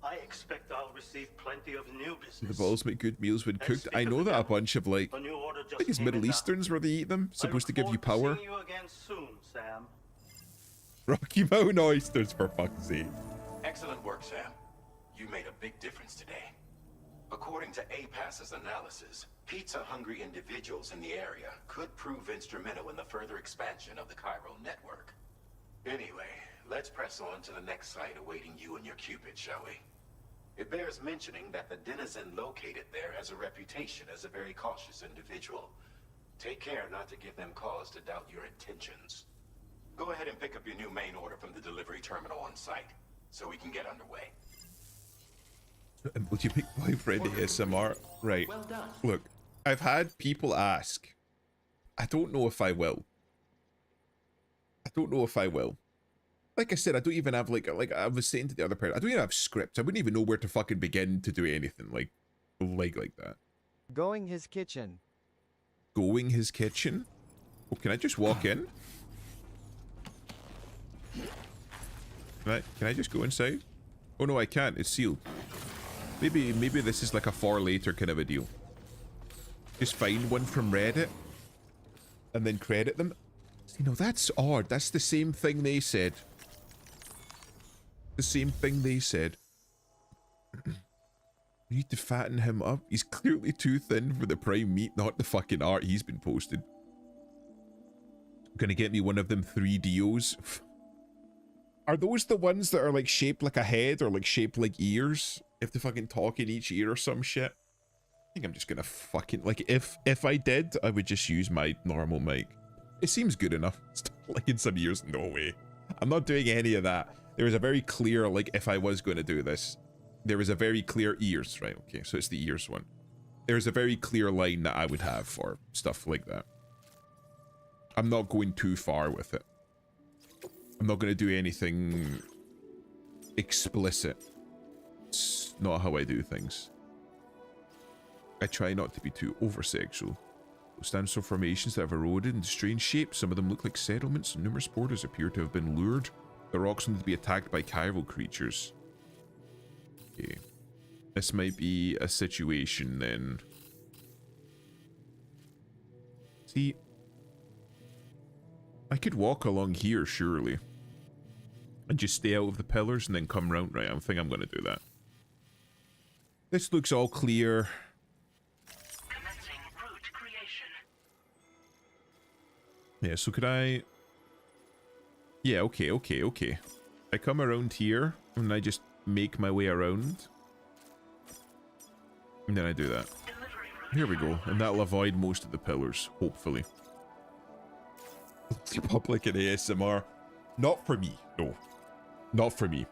I expect I'll receive plenty of new business. The balls make good meals when cooked. I know that a bunch of, like, I think it's Middle Easterns where they eat them. Supposed to give you power. See you again soon, Sam. Rocky Mountain oysters, for fuck's sake. Excellent work, Sam. You made a big difference today. According to APAS's analysis, pizza-hungry individuals in the area could prove instrumental in the further expansion of the Cairo network. Anyway, let's press on to the next site awaiting you and your Cupid, shall we? It bears mentioning that the denizen located there has a reputation as a very cautious individual. Take care not to give them cause to doubt your intentions. Go ahead and pick up your new main order from the delivery terminal on site, so we can get underway. Would you pick boyfriend ASMR? Right. Well done. Look, I've had people ask. I don't know if I will. I don't know if I will. Like I said, I don't even have, like I was saying to the other person, I don't even have scripts. I wouldn't even know where to fucking begin to do anything like that. Going his kitchen. Going his kitchen? Oh, can I just walk in? Can I just go inside? Oh no, I can't. It's sealed. Maybe this is like a for later kind of a deal. Just find one from Reddit and then credit them. You know, that's odd. That's the same thing they said. The same thing they said. You need to fatten him up. He's clearly too thin for the prime meat, not the fucking art he's been posted. Gonna get me one of them 3DOs. Are those the ones that are like shaped like a head or like shaped like ears? have to fucking talk in each ear or some shit. I think I'm just gonna fucking, like, if I did, I would just use my normal mic. It seems good enough. Like in some years, no way. I'm not doing any of that. There is a very clear, like, if I was going to do this, there is a very clear ears, right? Okay, so it's the ears one. There's a very clear line that I would have for stuff like that. I'm not going too far with it. I'm not going to do anything explicit. It's not how I do things. I try not to be too over-sexual. Those sandstone formations that have eroded into strange shapes. Some of them look like settlements, and numerous borders appear to have been lured. The rocks need to be attacked by chiral creatures. Okay. This might be a situation then. See, I could walk along here, surely. And just stay out of the pillars and then come round. Right, I think I'm going to do that. This looks all clear. Commencing route creation. Yeah, so could I... Yeah, okay. I come around here, and I just make my way around. And then I do that. Here we go, and that'll avoid most of the pillars, hopefully. Public and ASMR. Not for me, no. Not for me.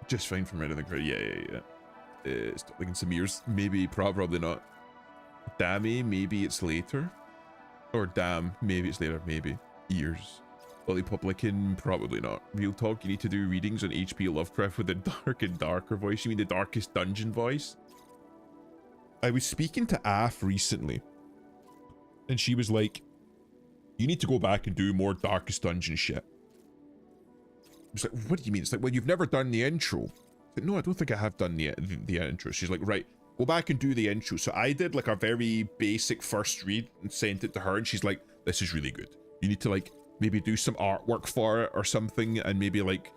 Just fine from right on the grid. Yeah. Stop looking some ears. Maybe, probably not. Dammy, maybe it's later. Or damn, maybe it's later, maybe. Ears. Republican, probably not. Real talk, you need to do readings on H.P. Lovecraft with a dark and darker voice. You mean the Darkest Dungeon voice? I was speaking to Af recently, and she was like, you need to go back and do more Darkest Dungeon shit. I was like, what do you mean? It's like, well, you've never done the intro. Like, no, I don't think I have done the intro. She's like, right, go back and do the intro. So I did like a very basic first read and sent it to her, and she's like, this is really good. You need to like maybe do some artwork for it or something, and maybe like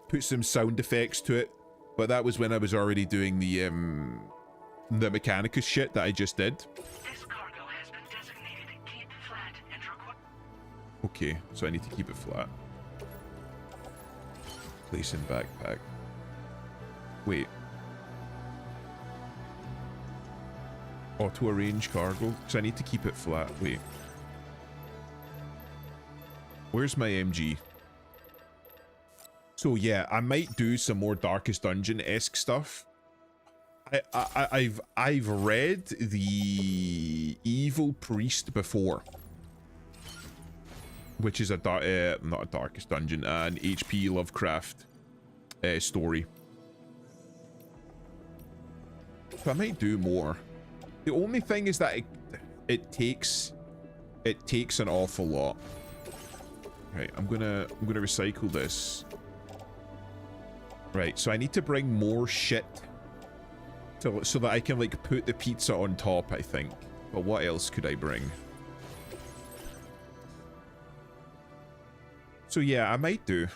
put some sound effects to it. But that was when I was already doing the Mechanicus shit that I just did. This cargo has been designated keep flat and require. Okay, so I need to keep it flat. Place in backpack. Wait. Auto arrange cargo? Because I need to keep it flat. Wait. Where's my MG? So yeah, I might do some more Darkest Dungeon-esque stuff. I've read the Evil Priest before, which is a not a Darkest Dungeon, an H.P. Lovecraft story. So I might do more. The only thing is that it takes an awful lot. Right, I'm gonna recycle this. Right, so I need to bring more shit so that I can like put the pizza on top, I think. But what else could I bring? So yeah, I might do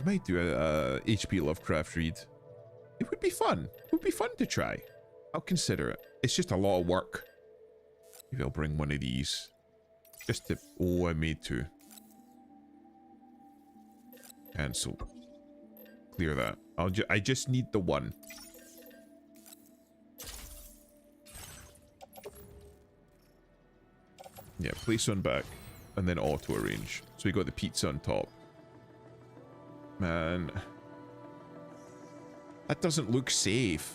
a HP Lovecraft read. It would be fun. It would be fun to try. I'll consider it. It's just a lot of work. Maybe I'll bring one of these. Just to... Oh, I made two. Cancel. Clear that. I just need the one. Yeah, place on back. And then auto arrange. So we got the pizza on top. Man. That doesn't look safe.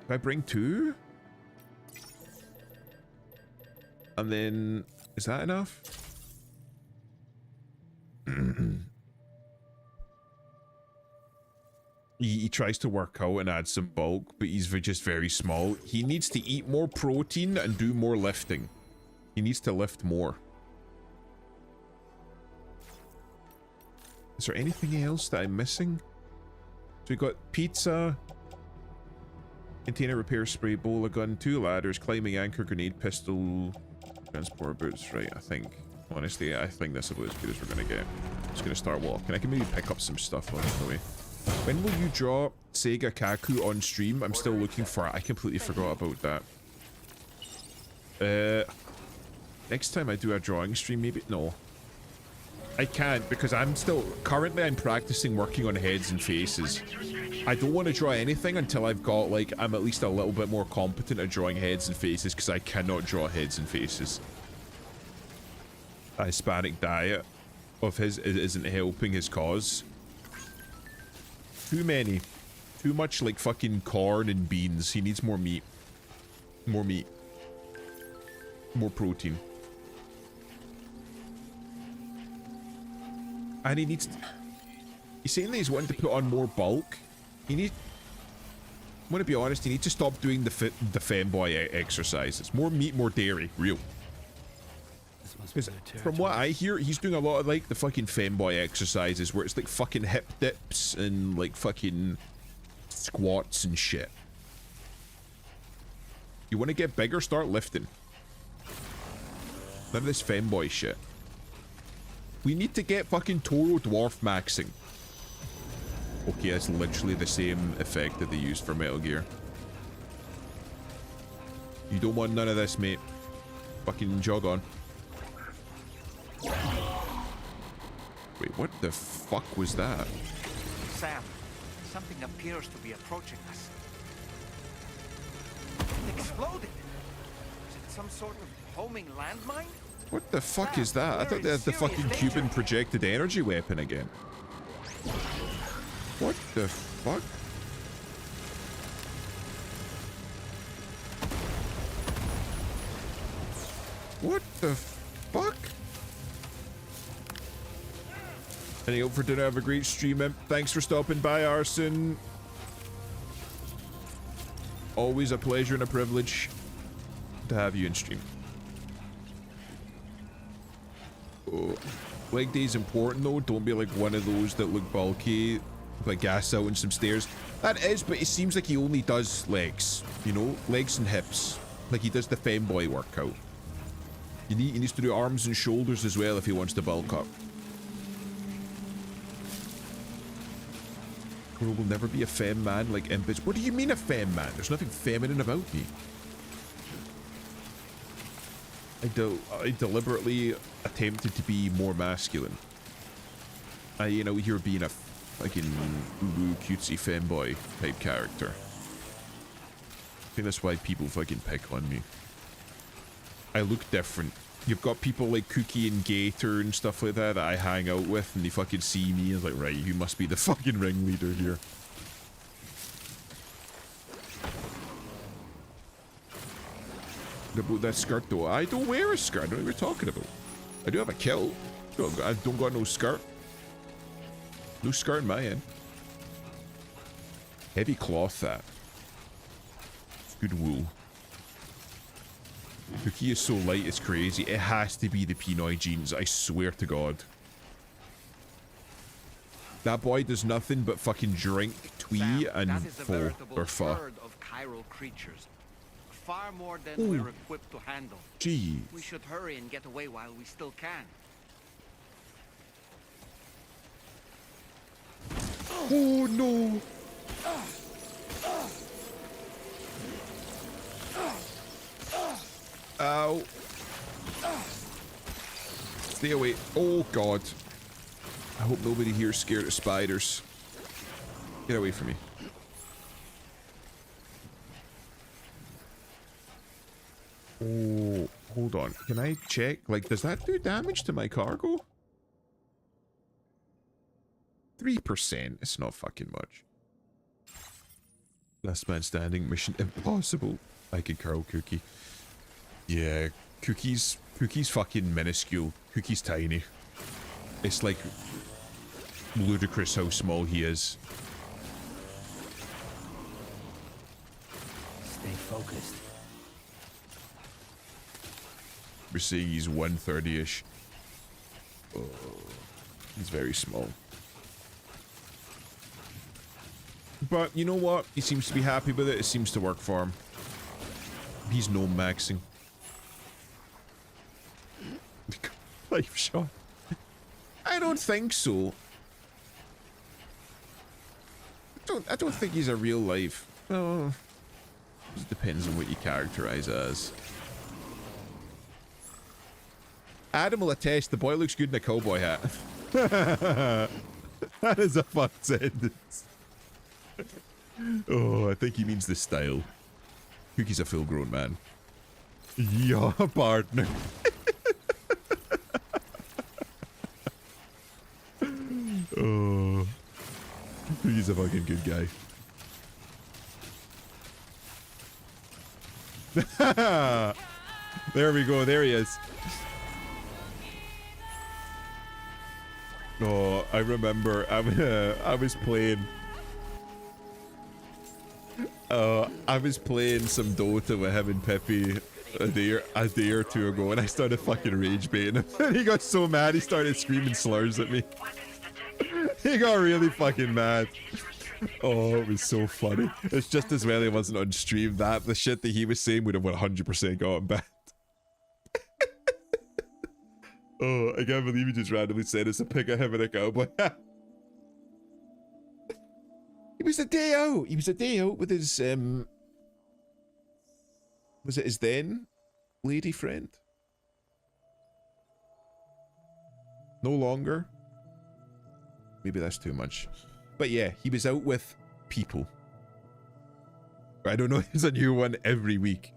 If I bring two? And then... Is that enough? He tries to work out and add some bulk, but he's just very small. He needs to eat more protein and do more lifting. He needs to lift more. Is there anything else that I'm missing? So we got pizza, container repair spray, bowler gun, 2 ladders, climbing anchor, grenade pistol, transport boots. Right, I think. Honestly, I think that's about as good as we're gonna get. I'm just gonna start walking. I can maybe pick up some stuff on the way. When will you draw Sega Kaku on stream? I'm still looking for it. I completely forgot about that. Next time I do a drawing stream, maybe... No. I can't because I'm practicing working on heads and faces. I don't want to draw anything until I've got, like, I'm at least a little bit more competent at drawing heads and faces, because I cannot draw heads and faces. A Hispanic diet of his isn't helping his cause. Too many. Too much, like, fucking corn and beans. He needs more meat. More meat. More protein. And he needs... He's saying that he's wanting to put on more bulk. He needs... I'm gonna be honest, he needs to stop doing the femboy exercises. More meat, more dairy. Real. From what I hear, he's doing a lot of, like, the fucking femboy exercises where it's, like, fucking hip dips and, like, fucking squats and shit. You want to get bigger? Start lifting. None of this femboy shit. We need to get fucking Toro Dwarf maxing. Okay, that's literally the same effect that they used for Metal Gear. You don't want none of this, mate. Fucking jog on. Wait, what the fuck was that? Sam, something appears to be approaching us. It exploded. Is it some sort of homing landmine? What the fuck is that? I thought they had the fucking Cuban projected energy weapon again. What the fuck? What the fuck? Any out for dinner? Have a great stream, imp. Thanks for stopping by, Arson. Always a pleasure and a privilege to have you in stream. Oh. Leg day's important though. Don't be like one of those that look bulky, like gas out and some stairs. That is, but it seems like he only does legs. You know, legs and hips. Like he does the femboy workout. He needs to do arms and shoulders as well if he wants to bulk up. Will never be a femme man like Imp is. What do you mean a femme man? There's nothing feminine about me. I deliberately attempted to be more masculine. You know, you're being a fucking woo cutesy femboy type character. I think that's why people fucking pick on me. I look different. You've got people like Cookie and Gator and stuff like that I hang out with, and they fucking see me and like, right, you must be the fucking ringleader here. About that skirt though, I don't wear a skirt. I don't know what you're talking about. I do have a kilt. I don't got no skirt. No skirt in my end. Heavy cloth, that. Good wool. Cookie is so light, it's crazy. It has to be the Pinoy jeans, I swear to God. That boy does nothing but fucking drink, twee, and pho, or pho. Of chiral creatures. Far more than we're equipped to handle. Jeez. We should hurry and get away while we still can. Oh no! Ow. Stay away. Oh god. I hope nobody here is scared of spiders. Get away from me. Oh, hold on. Can I check? Like, does that do damage to my cargo? 3%. It's not fucking much. Last man standing. Mission impossible. I could curl Cookie. Yeah, Cookie's fucking minuscule. Cookie's tiny. It's like ludicrous how small he is. Stay focused. We're saying he's 130-ish. Oh, he's very small. But you know what? He seems to be happy with it. It seems to work for him. He's no maxing. Life shot. I don't think so. I don't think he's a real life. Oh, it depends on what you characterize as. Adam will attest the boy looks good in a cowboy hat. That is a fun sentence. Oh, I think he means the style. Cookie's a full-grown man. Yeah, partner. Oh, Cookie's a fucking good guy. There we go. There he is. Oh, I remember. I was playing. I was playing some Dota with him and Peppy a day or two ago, and I started fucking rage baiting him. And he got so mad, he started screaming slurs at me. He got really fucking mad. Oh, it was so funny. It's just as well he wasn't on stream. The shit that he was saying would have 100% gotten banned. Oh, I can't believe he just randomly said it's a pic of him in a cowboy hat. It was a day out. He was a day out with his, was it his then lady friend? No longer? Maybe that's too much. But yeah, he was out with people. I don't know, there's a new one every week.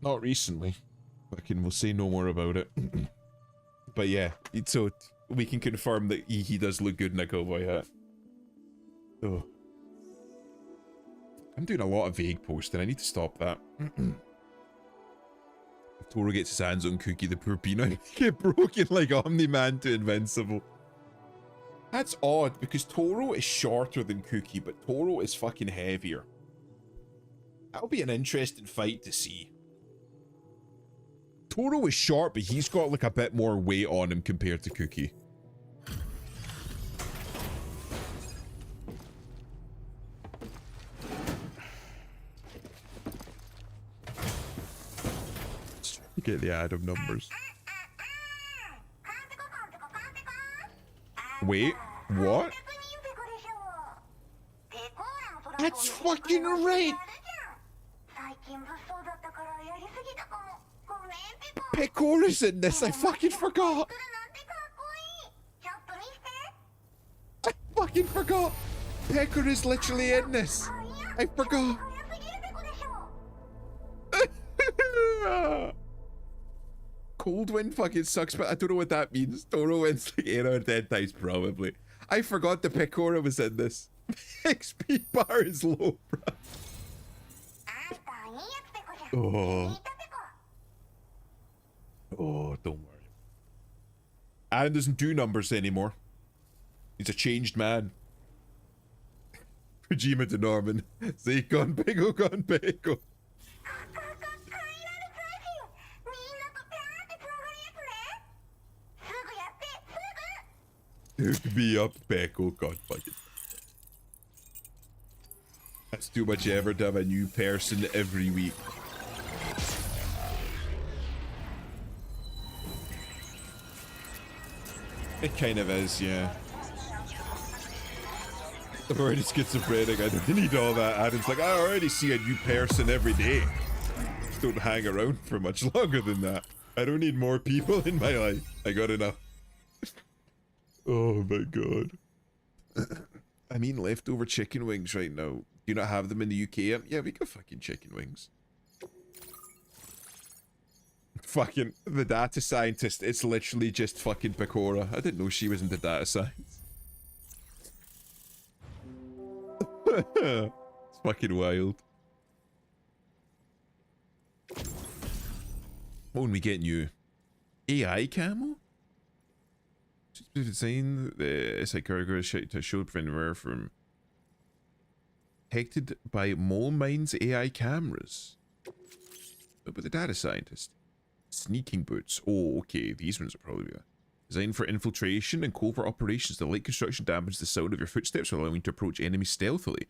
Not recently. Fucking, we'll say no more about it. But yeah, so we can confirm that he does look good in a cowboy hat. Oh. I'm doing a lot of vague posting. I need to stop that. If Toro gets his hands on Cookie, the poor peanut get broken like Omni-Man to Invincible. That's odd, because Toro is shorter than Cookie, but Toro is fucking heavier. That'll be an interesting fight to see. Toro is short, but he's got like a bit more weight on him compared to Cookie. Get the Adam numbers. Wait, what? That's fucking right! Pecora's in this, I fucking forgot! I fucking forgot! Pecora's literally in this! I forgot! Cold wind fucking sucks, but I don't know what that means. Toro wins like 8 out of 10 times, probably. I forgot the Pecora was in this. XP bar is low, bro. Oh. Oh, don't worry. Adam doesn't do numbers anymore. He's a changed man. Kojima to Norman. Zaycon, Pego, Con, Pego. Hook me up, Peko. God fucking. That's too much effort to have a new person every week. It kind of is, yeah. I'm already schizophrenic. I don't need all that. Adam's like, I already see a new person every day. Just don't hang around for much longer than that. I don't need more people in my life. I got enough. Oh my god. I mean leftover chicken wings right now. Do you not have them in the UK? Yeah, we got fucking chicken wings. Fucking the data scientist, it's literally just fucking Pecora. I didn't know she was into data science. It's fucking wild. What when we get new AI camo? Design the SI cargo to show prevent from detected by mole mines AI cameras. But with the data scientist. Sneaking boots. Oh, okay. These ones are probably designed for infiltration and covert operations. The light construction damages the sound of your footsteps, allowing you to approach enemies stealthily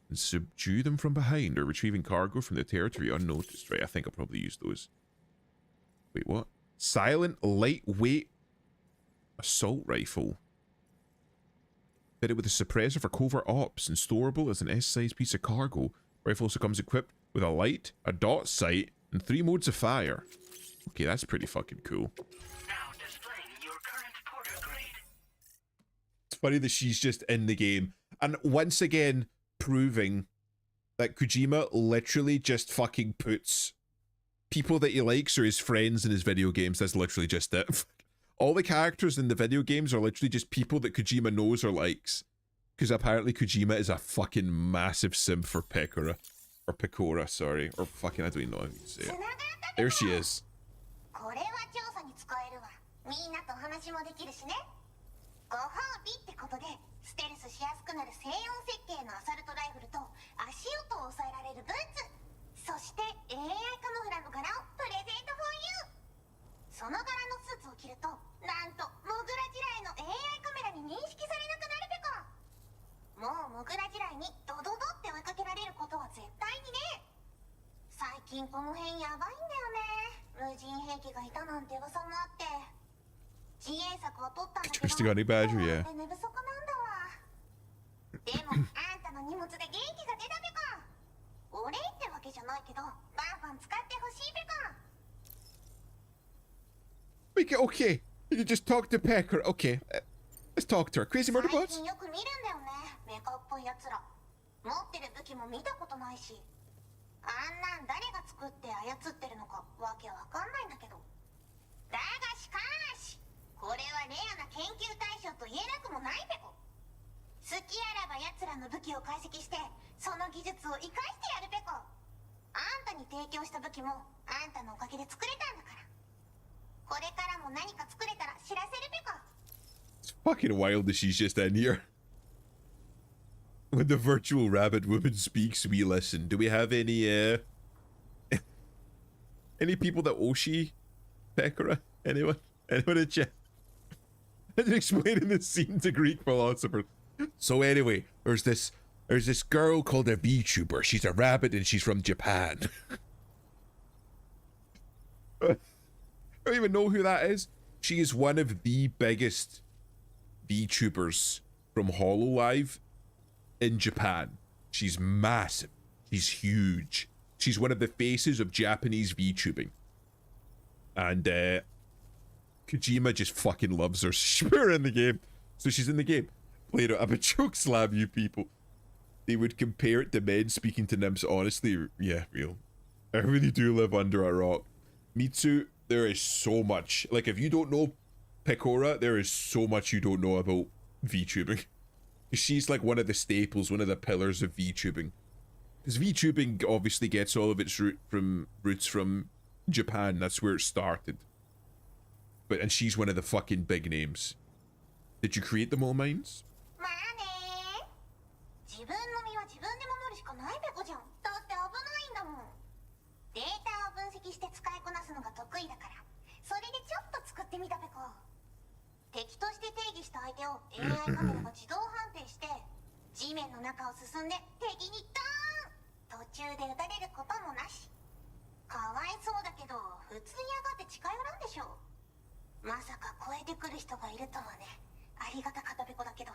and subdue them from behind, or retrieving cargo from their territory unnoticed. Right, I think I'll probably use those. Wait, what? Silent, lightweight assault rifle. Fitted with a suppressor for covert ops and storable as an S-sized piece of cargo. Rifle also comes equipped with a light, a dot sight, And 3 modes of fire. Okay, that's pretty fucking cool. It's funny that she's just in the game. And once again, proving that Kojima literally just fucking puts people that he likes or his friends in his video games. That's literally just it. All the characters in the video games are literally just people that Kojima knows or likes. Because apparently Kojima is a fucking massive simp for Pekora. Or Pekora, sorry. Or fucking, I don't even know how you say it. There she is. Twisting Honey Badger, yeah. Okay, you can just talk to Pecker. Okay, let's talk to her. Crazy murder bots? It's fucking wild that she's just in here. When the virtual rabbit woman speaks, we listen. Do we have any any people that Oshi Pekora? Anyone? Anyone in chat? I'm explaining this scene to Greek philosophers. So anyway, there's this girl called a VTuber. She's a rabbit and she's from Japan. I don't even know who that is. She is one of the biggest VTubers from HoloLive in Japan. She's massive. She's huge. She's one of the faces of Japanese VTubing. And Kojima just fucking loves her. She's in the game. So she's in the game. Played it. I'm a choke slam, you people. They would compare it to men speaking to nymphs. Honestly, yeah, real. I really do live under a rock. Mitsu, there is so much. Like, if you don't know Pekora, there is so much you don't know about VTubing. She's like one of the staples, one of the pillars of VTubing. Because VTubing obviously gets all of its roots from Japan. That's where it started. And she's one of the fucking big names. Did you create the mole mines?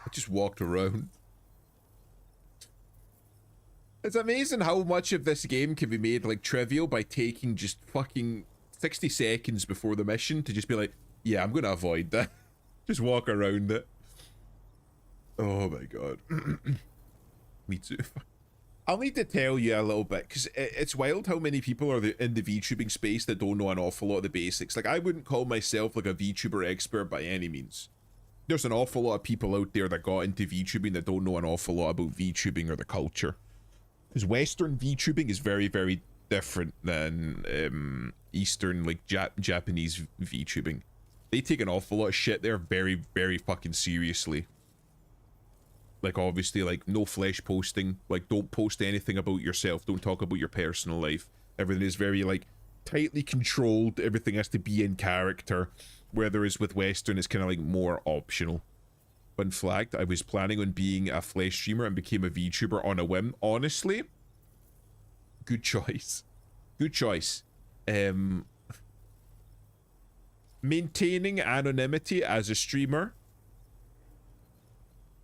I just walked around. It's amazing how much of this game can be made like trivial by taking just fucking 60 seconds before the mission to just be like, yeah, I'm gonna avoid that. Just walk around it. Oh my god. Me too. I'll need to tell you a little bit, because it's wild how many people are in the VTubing space that don't know an awful lot of the basics. Like, I wouldn't call myself like a VTuber expert by any means. There's an awful lot of people out there that got into VTubing that don't know an awful lot about VTubing or the culture. Because Western VTubing is very, very different than Eastern, like, Japanese VTubing. They take an awful lot of shit there very, very fucking seriously. Like, obviously, like, no flesh posting. Like, don't post anything about yourself. Don't talk about your personal life. Everything is very, like, tightly controlled. Everything has to be in character. Whereas with Western, it's kind of, like, more optional. Fun fact, I was planning on being a flesh streamer and became a VTuber on a whim. Honestly, good choice. Good choice. Maintaining anonymity as a streamer,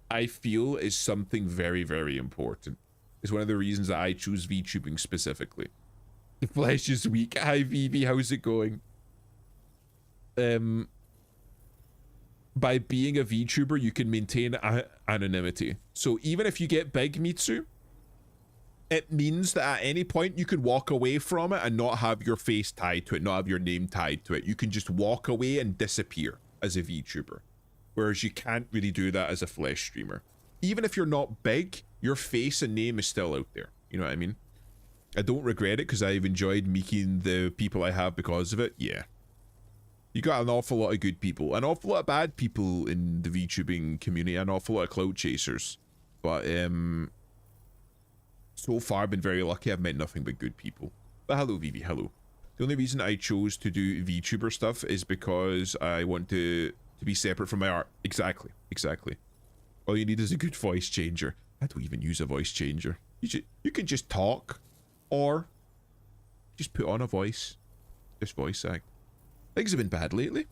I feel, is something very, very important. It's one of the reasons that I choose VTubing specifically. The flesh is weak. Hi, Vivi. How's it going? By being a VTuber, you can maintain anonymity. So even if you get big, Mitsu, it means that at any point you can walk away from it and not have your face tied to it, not have your name tied to it. You can just walk away and disappear as a VTuber. Whereas you can't really do that as a flesh streamer. Even if you're not big, your face and name is still out there. You know what I mean? I don't regret it because I've enjoyed meeting the people I have because of it. Yeah. You got an awful lot of good people, an awful lot of bad people in the VTubing community, an awful lot of clout chasers. But so far I've been very lucky. I've met nothing but good people. But hello, Vivi, hello. The only reason I chose to do VTuber stuff is because I want to be separate from my art. Exactly, exactly. All you need is a good voice changer. I don't even use a voice changer. You can just talk, or just put on a voice. Just voice act. Things have been bad lately.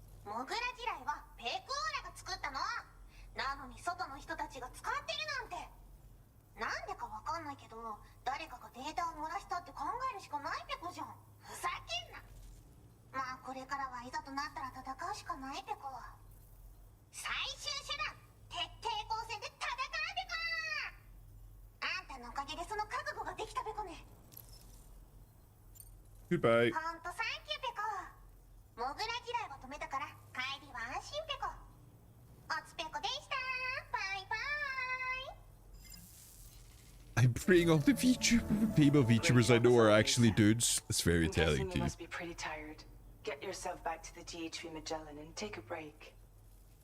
Goodbye. I'm praying all the female VTubers I know are actually dudes. That's very telling to You you. must be pretty tired. Get yourself back to the GHV Magellan and take a break.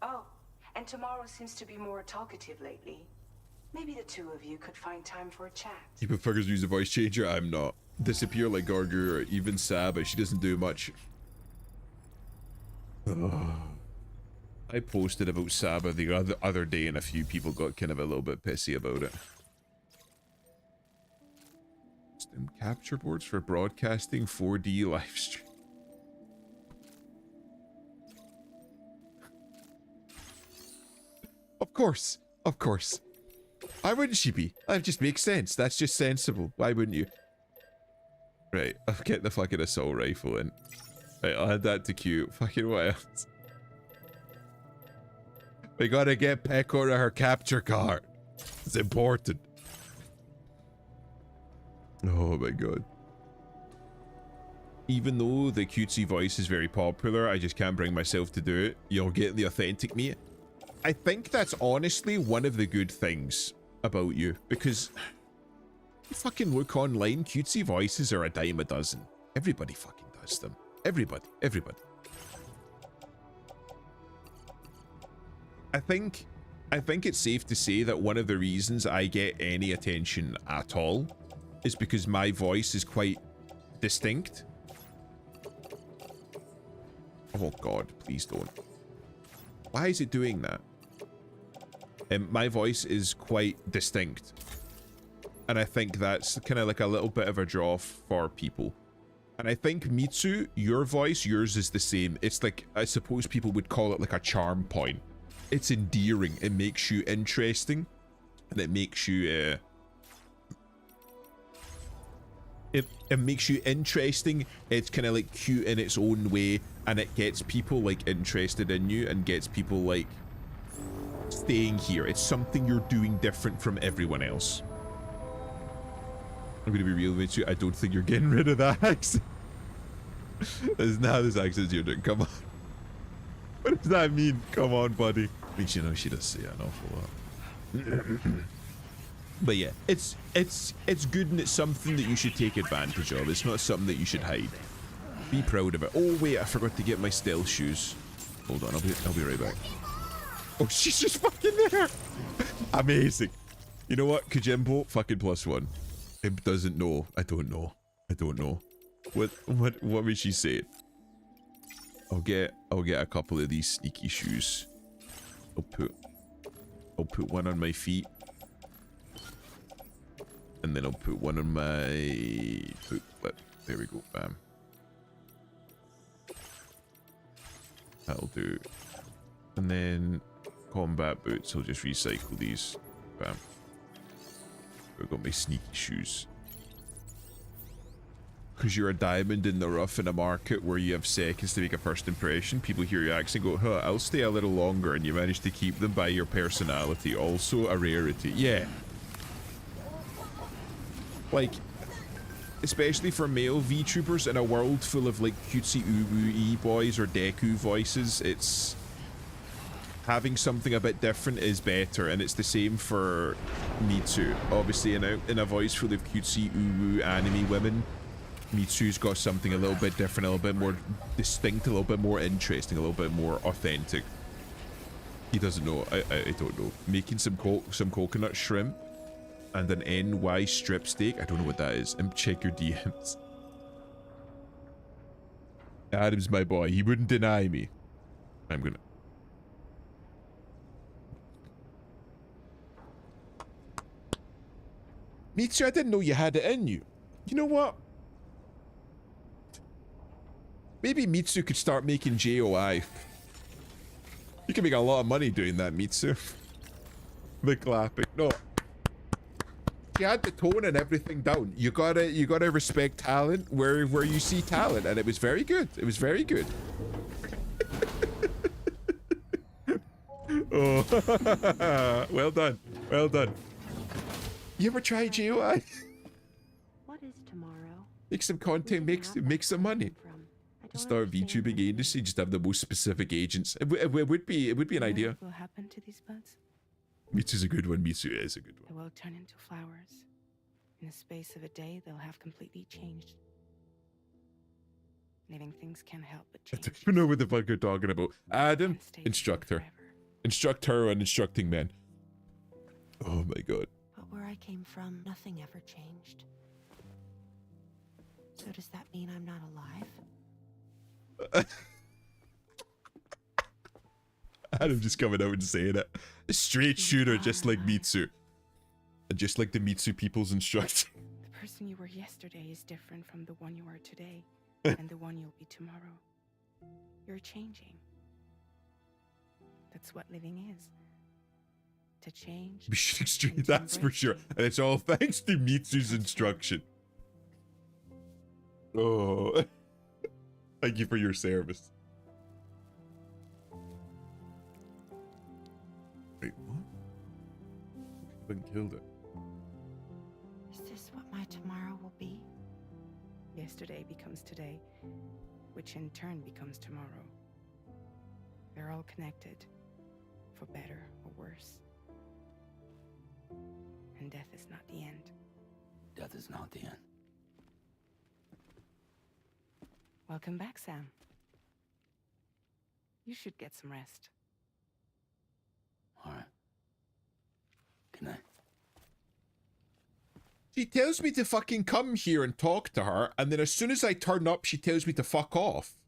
Oh, and tomorrow seems to be more talkative lately. Maybe the two of you could find time for a chat. You fuckers use a voice changer? I'm not. Disappear like Gargur or even Saba. She doesn't do much. I posted about Saba the other day and a few people got kind of a little bit pissy about it. Custom capture boards for broadcasting 4D live stream. Of course, of course. Why wouldn't she be? That just makes sense. That's just sensible. Why wouldn't you? Right, I'll get the fucking assault rifle in. Right, I'll add that to queue. Fucking what else? We gotta get Peko to her capture card. It's important. Oh my god. Even though the cutesy voice is very popular, I just can't bring myself to do it. You'll get the authentic me. I think that's honestly one of the good things about you, because you fucking look online, cutesy voices are a dime a dozen. Everybody fucking does them. Everybody. I think it's safe to say that one of the reasons I get any attention at all is because my voice is quite distinct. Oh god, please don't. Why is it doing that? My voice is quite distinct. And I think that's kind of like a little bit of a draw for people. And I think Mitsu, your voice, yours is the same. It's like, I suppose people would call it like a charm point. It's endearing. It makes you interesting. And it makes you, it makes you interesting. It's kind of like cute in its own way. And it gets people like interested in you and gets people like staying here. It's something you're doing different from everyone else. I'm gonna be real with you. I don't think you're getting rid of that accent. That's not how this accent you're doing. Come on. What does that mean? Come on, buddy. I mean, you know, she does say an awful lot. But yeah, it's good and it's something that you should take advantage of. It's not something that you should hide. Be proud of it. Oh wait, I forgot to get my stealth shoes. Hold on, I'll be right back. Oh, she's just fucking there. Amazing. You know what, Kajimbo, fucking +1. It doesn't know. I don't know. What was she saying? I'll get a couple of these sneaky shoes. I'll put one on my feet. And then I'll put one on my foot clip. There we go, bam. That'll do. And then combat boots, I'll just recycle these. Bam. I've got my sneaky shoes. because you're a diamond in the rough in a market where you have seconds to make a first impression. People hear your accent and go, huh, I'll stay a little longer, and you manage to keep them by your personality. Also a rarity. Yeah. Like, especially for male VTubers in a world full of like cutesy uwu boys or Deku voices, it's having something a bit different is better, and it's the same for Mitsu. Obviously, in a voice full of cutesy uwu anime women, Mitsu's got something a little bit different, a little bit more distinct, a little bit more interesting, a little bit more authentic. He doesn't know. I don't know. Making some coconut shrimp and an NY strip steak. I don't know what that is. And check your DMs. Adam's my boy. He wouldn't deny me. I'm gonna... Mitsu, I didn't know you had it in you. You know what? Maybe Mitsu could start making JOI. You can make a lot of money doing that, Mitsu. The clapping. No. She had the tone and everything down. You gotta respect talent where you see talent, and it was very good. It was very good. Oh, well done. Well done. You ever try JOI? What is tomorrow? Make some content, make some money. Start VTubing agency, just have the most specific agents. It would be an idea. What will happen to these buds? Mitsu's a good one. Mitsu is a good one. They will turn into flowers. In the space of a day, they'll have completely changed. Living things can't help but change. I don't even know what the fuck you're talking about. Adam, instruct her. Instruct her on instructing men. Oh my god. But where I came from, nothing ever changed. So does that mean I'm not alive? Adam just coming out and saying it. A straight shooter, just like Mitsu. And just like the Mitsu people's instructing. The person you were yesterday is different from the one you are today, and the one you'll be tomorrow. You're changing. That's what living is. To change. Be straight, that's for sure. And it's all thanks to Mitsu's instruction. Oh. Thank you for your service. Wait, what? Been killed it. Is this what my tomorrow will be? Yesterday becomes today, which in turn becomes tomorrow. They're all connected, for better or worse. And death is not the end. Death is not the end. Welcome back, Sam. You should get some rest. All right. Good night. She tells me to fucking come here and talk to her, and then as soon as I turn up, she tells me to fuck off.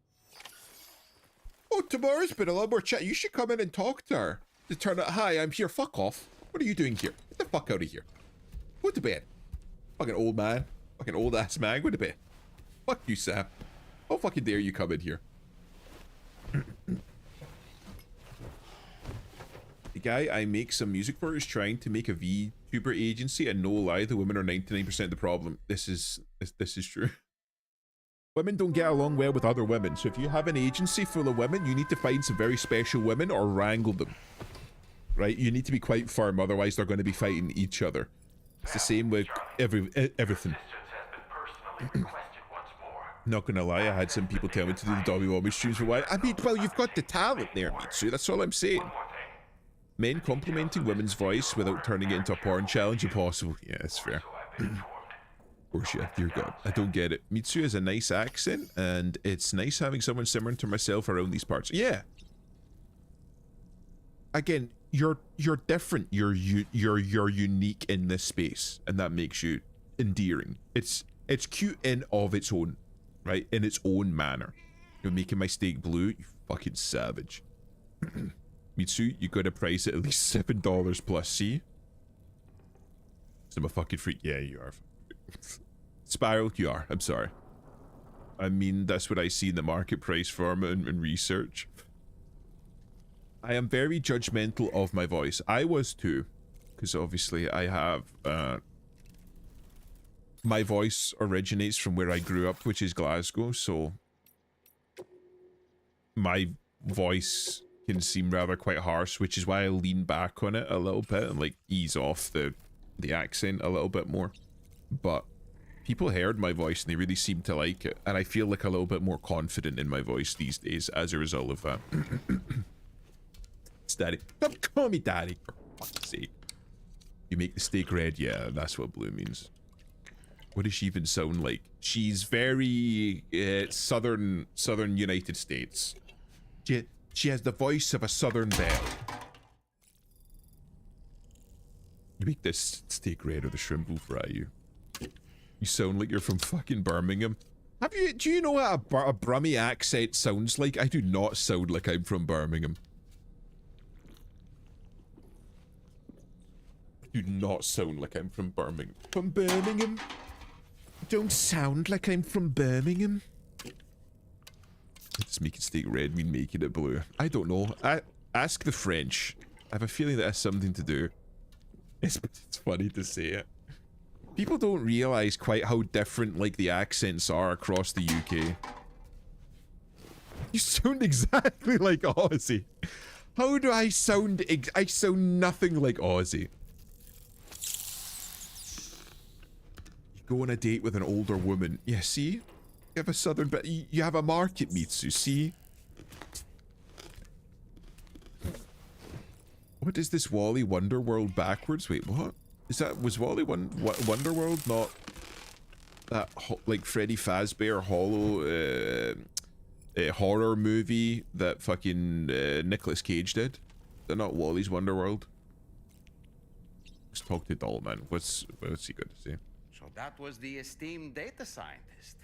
Oh, tomorrow's been a lot more chat. You should come in and talk to her. To turn up, hi, I'm here. Fuck off. What are you doing here? Get the fuck out of here. Go to bed. Fucking old man. Fucking old ass man. Go to bed. Fuck you, Sam. How fucking dare you come in here? The guy I make some music for is trying to make a VTuber agency, and no lie, the women are 99% of the problem. This is true. Women don't get along well with other women, so if you have an agency full of women, you need to find some very special women or wrangle them. Right? You need to be quite firm, otherwise they're going to be fighting each other. It's the same with everything. Not gonna lie, I had some people tell me to do the Dobby Wobby streams for a while. I mean, well, you've got the talent there, Mitsu. That's all I'm saying. Men complimenting women's voice without turning it into a porn challenge impossible. Yeah, that's fair. Of course, yeah, dear God. I don't get it. Mitsu has a nice accent, and it's nice having someone similar to myself around these parts. Yeah. Again, you're different. You're unique in this space, and that makes you endearing. It's cute in of its own. Right? In its own manner. You're making my steak blue, you fucking savage. Mitsu, you gotta price it at least $7 plus, see? So I'm a fucking freak. Yeah, you are. Spiral, you are. I'm sorry. I mean, that's what I see in the market price for and research. I am very judgmental of my voice. I was too. Because obviously I have, my voice originates from where I grew up, which is Glasgow, so my voice can seem rather quite harsh, which is why I lean back on it a little bit and like ease off the accent a little bit more. But people heard my voice and they really seemed to like it, and I feel like a little bit more confident in my voice these days as a result of that. It's Daddy. Don't call me Daddy, for fuck's sake. You make the steak red? Yeah, that's what blue means. What does she even sound like? She's very southern United States. She has the voice of a southern belle. You make this steak red or the shrimp will fry you. You sound like you're from fucking Birmingham. Do you know what a Brummie accent sounds like? I do not sound like I'm from Birmingham. I do not sound like I'm from Birmingham. From Birmingham? Don't sound like I'm from Birmingham. Does making steak red mean making it blue? I don't know. Ask the French. I have a feeling that has something to do. It's funny to say it. People don't realize quite how different like the accents are across the UK. You sound exactly like Aussie. How do I sound? I sound nothing like Aussie. Go on a date with an older woman. Yeah, see? You have a southern bit. You have a market, Mitsu, see? What is this Wally Wonderworld backwards? Wait, what? Was Wally Wonderworld not that like Freddy Fazbear hollow horror movie that fucking Nicolas Cage did? They're not Wally's Wonderworld. Let's talk to Dollman. What's he got to say? So that was the esteemed data scientist.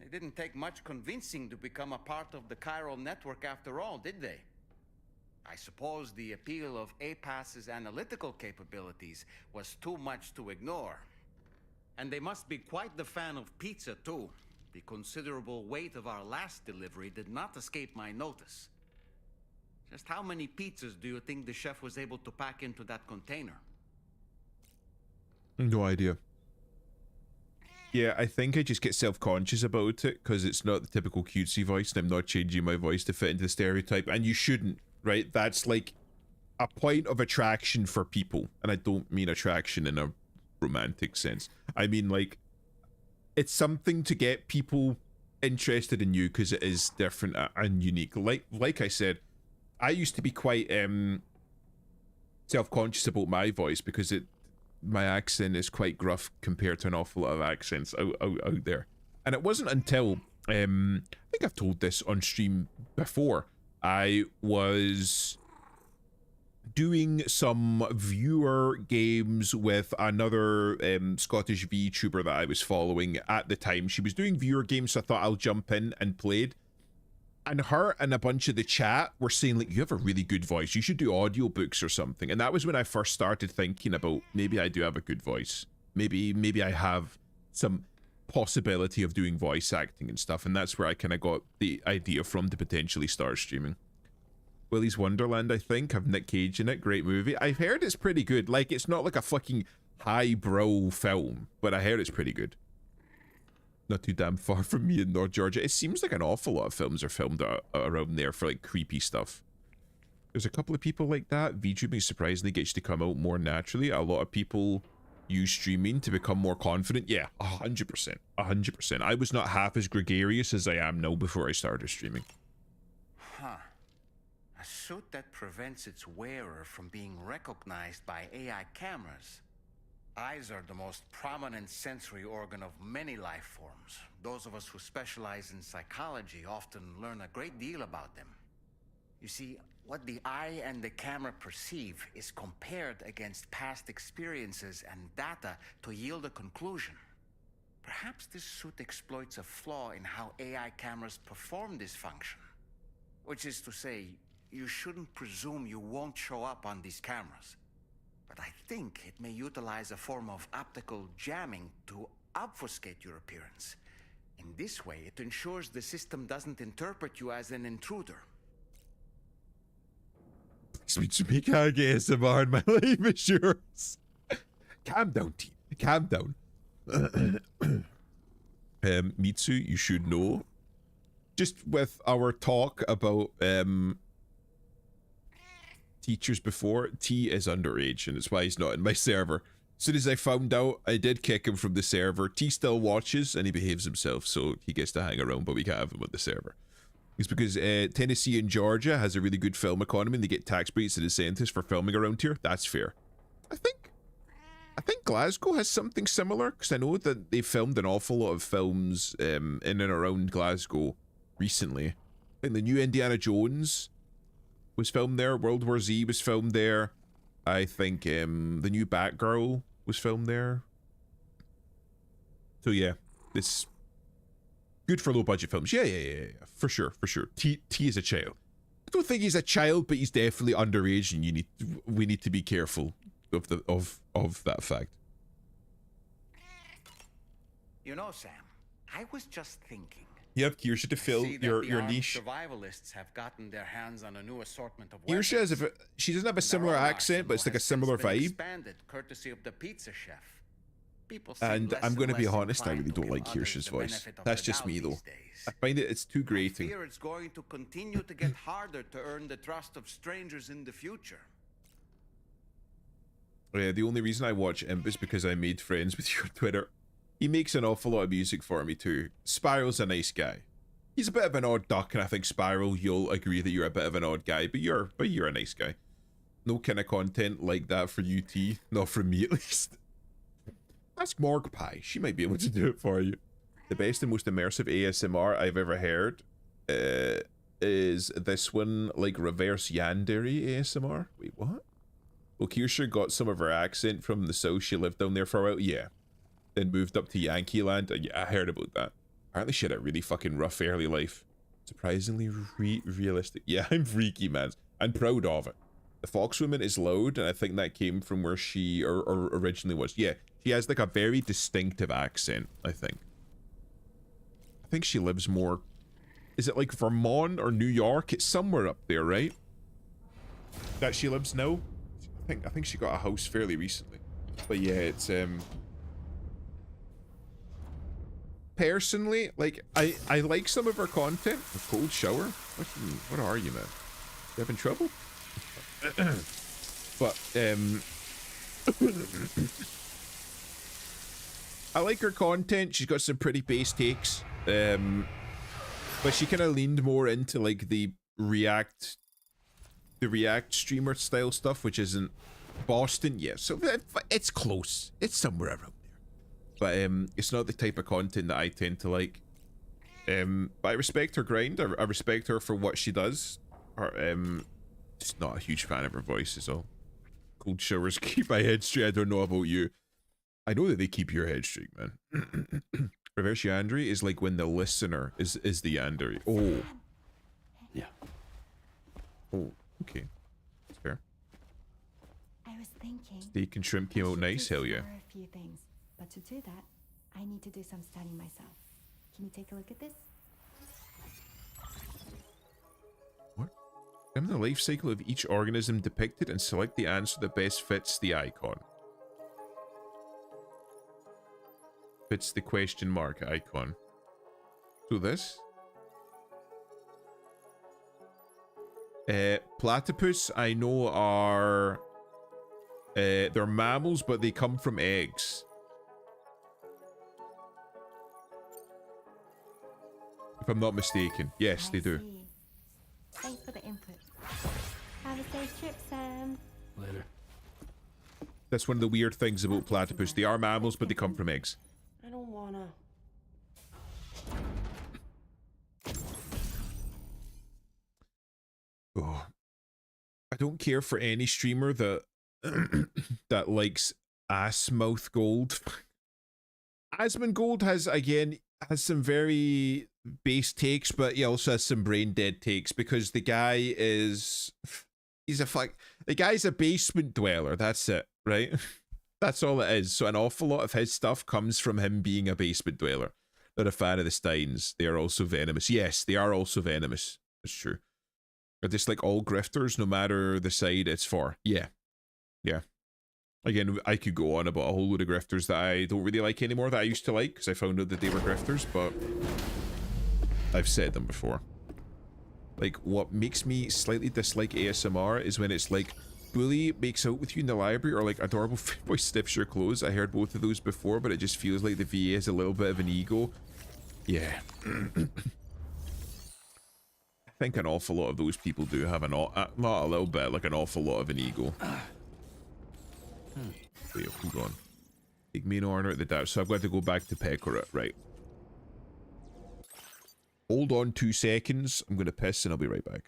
It didn't take much convincing to become a part of the chiral network after all, did they? I suppose the appeal of APAS's analytical capabilities was too much to ignore. And they must be quite the fan of pizza, too. The considerable weight of our last delivery did not escape my notice. Just how many pizzas do you think the chef was able to pack into that container? No idea. Yeah, I think I just get self-conscious about it because it's not the typical cutesy voice and I'm not changing my voice to fit into the stereotype, and you shouldn't, right? That's like a point of attraction for people, and I don't mean attraction in a romantic sense. I mean like it's something to get people interested in you because it is different and unique. Like I said, I used to be quite self-conscious about my voice because my accent is quite gruff compared to an awful lot of accents out there. And it wasn't until, I think I've told this on stream before, I was doing some viewer games with another Scottish VTuber that I was following at the time. She was doing viewer games, so I thought I'll jump in and played. And her and a bunch of the chat were saying, like, you have a really good voice. You should do audiobooks or something. And that was when I first started thinking about, maybe I do have a good voice. Maybe I have some possibility of doing voice acting and stuff. And that's where I kind of got the idea from to potentially start streaming. Willy's Wonderland, I think, have Nick Cage in it. Great movie. I've heard it's pretty good. Like, it's not like a fucking highbrow film, but I heard it's pretty good. Not too damn far from me in North Georgia. It seems like an awful lot of films are filmed around there for like creepy stuff. There's a couple of people like that. VTubing surprisingly gets you to come out more naturally. A lot of people use streaming to become more confident. Yeah, 100%. 100%. I was not half as gregarious as I am now before I started streaming. Huh. A suit that prevents its wearer from being recognized by AI cameras. Eyes are the most prominent sensory organ of many life forms. Those of us who specialize in psychology often learn a great deal about them. You see, what the eye and the camera perceive is compared against past experiences and data to yield a conclusion. Perhaps this suit exploits a flaw in how AI cameras perform this function. Which is to say, you shouldn't presume you won't show up on these cameras. But I think it may utilize a form of optical jamming to obfuscate your appearance. In this way, it ensures the system doesn't interpret you as an intruder. Sweet Jamaica ASMR and my life is yours. Calm down, T. Calm down. Mitsu, you should know. Just with our talk about teachers before, T is underage, and it's why he's not in my server. As soon as I found out, I did kick him from the server. T still watches, and he behaves himself, so he gets to hang around, but we can't have him on the server. It's because Tennessee and Georgia has a really good film economy, and they get tax breaks and incentives for filming around here. That's fair. I think Glasgow has something similar, because I know that they filmed an awful lot of films in and around Glasgow recently. I think the new Indiana Jones was filmed there. World War Z was filmed there. I think the new Batgirl was filmed there. So yeah, this good for low budget films. Yeah, for sure. T is a child. I don't think he's a child, but he's definitely underage, and we need to be careful of that fact. You know, Sam, I was just thinking. You have Kirsha to fill your niche. Survivalists have gotten their hands on a new assortment of Kirsha is she doesn't have a similar accent, but it's like a similar vibe. Expanded courtesy of the pizza chef. And I'm going to be honest, I really don't like Kirsha's voice. That's just me, though. I find it's too grating. I fear it's going to continue to get harder to earn the trust of strangers in the future. The only reason I watch Imp is because I made friends with you on Twitter. He makes an awful lot of music for me too. Spiral's a nice guy. He's a bit of an odd duck, and I think Spiral, you'll agree that you're a bit of an odd guy, but you're a nice guy. No kind of content like that for UT, not from me at least. Ask Morg Pie, she might be able to do it for you. The best and most immersive ASMR I've ever heard is this one, like reverse yandere ASMR. Wait, what? Well, Kirsha got some of her accent from the south. She lived down there for a while. Yeah. Then moved up to Yankee Land. Yeah, I heard about that. Apparently she had a really fucking rough early life. Surprisingly realistic. Yeah, I'm freaky, man. I'm proud of it. The Foxwoman is loud, and I think that came from where she or originally was. Yeah, she has like a very distinctive accent, I think. I think she lives more... Is it like Vermont or New York? It's somewhere up there, right? That she lives now? I think she got a house fairly recently. But yeah, it's personally, like, I like some of her content. A cold shower? What are you, man? You having trouble? But I like her content. She's got some pretty base takes. But she kind of leaned more into like the React streamer style stuff, which isn't Boston. Yeah, so it's close. It's somewhere around there. But it's not the type of content that I tend to like. But I respect her grind. I respect her for what she does. Just not a huge fan of her voice is all. Cold showers keep my head straight. I don't know about you. I know that they keep your head straight, man. Reverse yandere is like when the listener is the yandere. Oh. Yeah. Oh, okay. That's fair. I was thinking. Steak and shrimp came out nice. Hell yeah. A few things, but to do that, I need to do some studying myself. Can you take a look at this? What? Examine the life cycle of each organism depicted and select the answer that best fits the icon. Fits the question mark icon. So this? Platypus, I know are... they're mammals, but they come from eggs. If I'm not mistaken. Yes, they do. Thanks for the input. Have a safe trip, Sam. Later. That's one of the weird things about platypus. They are mammals, but they come from eggs. I don't wanna. Oh. I don't care for any streamer that that likes ass mouth gold. Asmongold has some very base takes, but he also has some brain dead takes because the guy is the guy's a basement dweller. That's it, right? That's all it is. So an awful lot of his stuff comes from him being a basement dweller. Not a fan of the Steins. They are also venomous. Yes, they are also venomous. That's true. They're just like all grifters, no matter the side it's for. Yeah. Yeah. Again, I could go on about a whole load of grifters that I don't really like anymore that I used to like because I found out that they were grifters, but I've said them before. Like, what makes me slightly dislike ASMR is when it's like, bully makes out with you in the library, or like adorable boy sniffs your clothes. I heard both of those before, but it just feels like the VA has a little bit of an ego. Yeah. I think an awful lot of those people do have not a little bit, like an awful lot of an ego. Wait, hold on. Take main order at the dash, so I've got to go back to Pecorot, right. Hold on 2 seconds. I'm gonna piss and I'll be right back.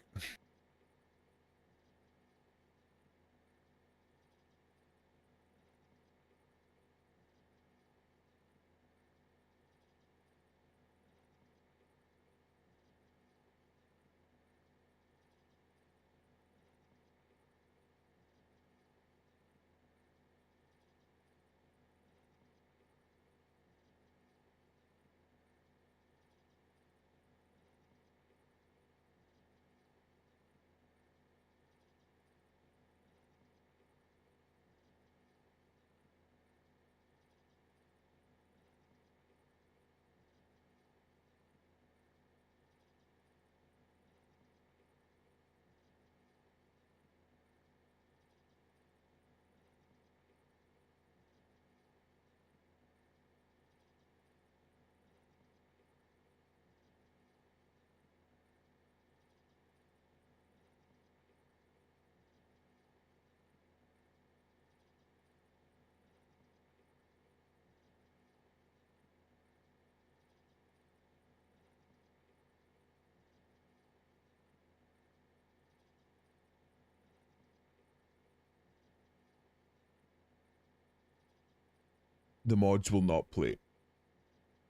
The mods will not play.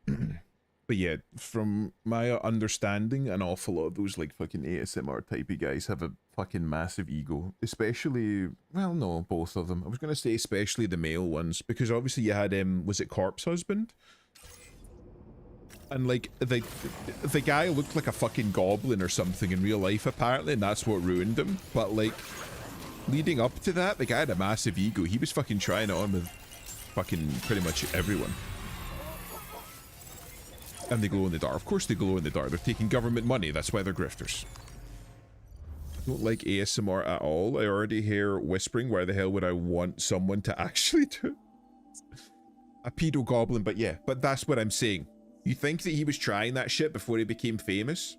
But yeah, from my understanding, an awful lot of those like fucking ASMR typey guys have a fucking massive ego. Especially, well, no, both of them. I was gonna say especially the male ones, because obviously you had was it Corpse Husband? And like the guy looked like a fucking goblin or something in real life apparently, and that's what ruined him. But like leading up to that, the guy had a massive ego. He was fucking trying it on with fucking pretty much everyone. And they glow in the dark. Of course they glow in the dark. They're taking government money. That's why they're grifters. I don't like ASMR at all. I already hear whispering. Why the hell would I want someone to actually do it? A pedo goblin, but yeah. But that's what I'm saying. You think that he was trying that shit before he became famous?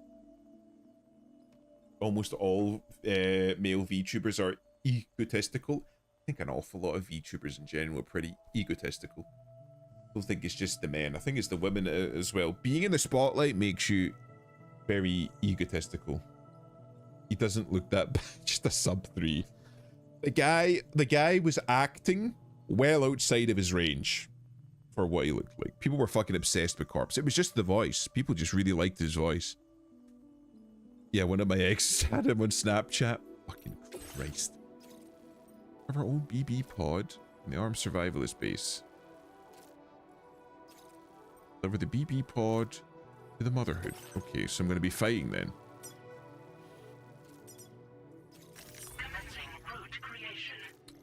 Almost all male VTubers are egotistical. I think an awful lot of VTubers in general are pretty egotistical. I don't think it's just the men. I think it's the women as well. Being in the spotlight makes you very egotistical. He doesn't look that bad. Just a sub 3. The guy was acting well outside of his range for what he looked like. People were fucking obsessed with Corpse. It was just the voice. People just really liked his voice. Yeah, one of my exes had him on Snapchat. Fucking Christ. Have our own BB pod in the armed survivalist base. Deliver the BB pod to the Motherhood. Okay, so I'm going to be fighting then.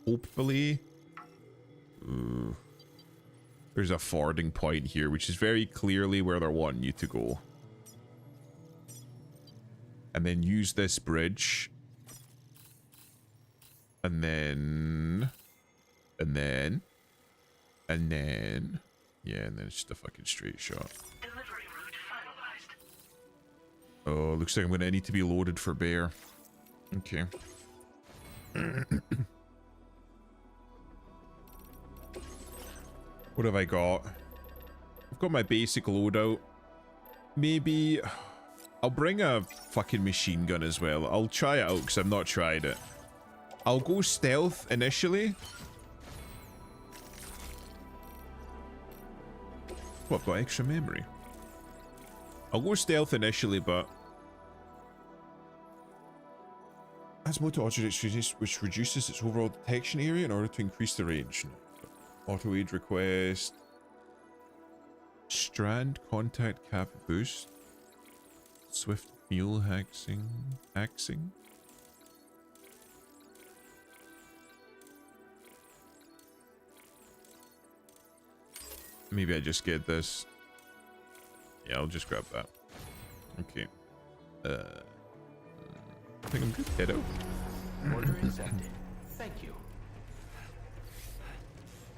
Hopefully. Ooh. There's a fording point here, which is very clearly where they're wanting you to go. And then use this bridge. And then... Yeah, and then it's just a fucking straight shot. Delivery route finalized. Oh, looks like I'm gonna need to be loaded for bear. Okay. What have I got? I've got my basic loadout. Maybe... I'll bring a fucking machine gun as well. I'll try it out because I've not tried it. I'll go stealth initially. What, I've got extra memory? I'll go stealth initially, but... As motor auto which reduces its overall detection area in order to increase the range. Auto aid request. Strand contact cap boost. Swift mule hacking. Maybe I just get this. Yeah, I'll just grab that. Okay. I think I'm good. Head out. Order accepted. Thank you.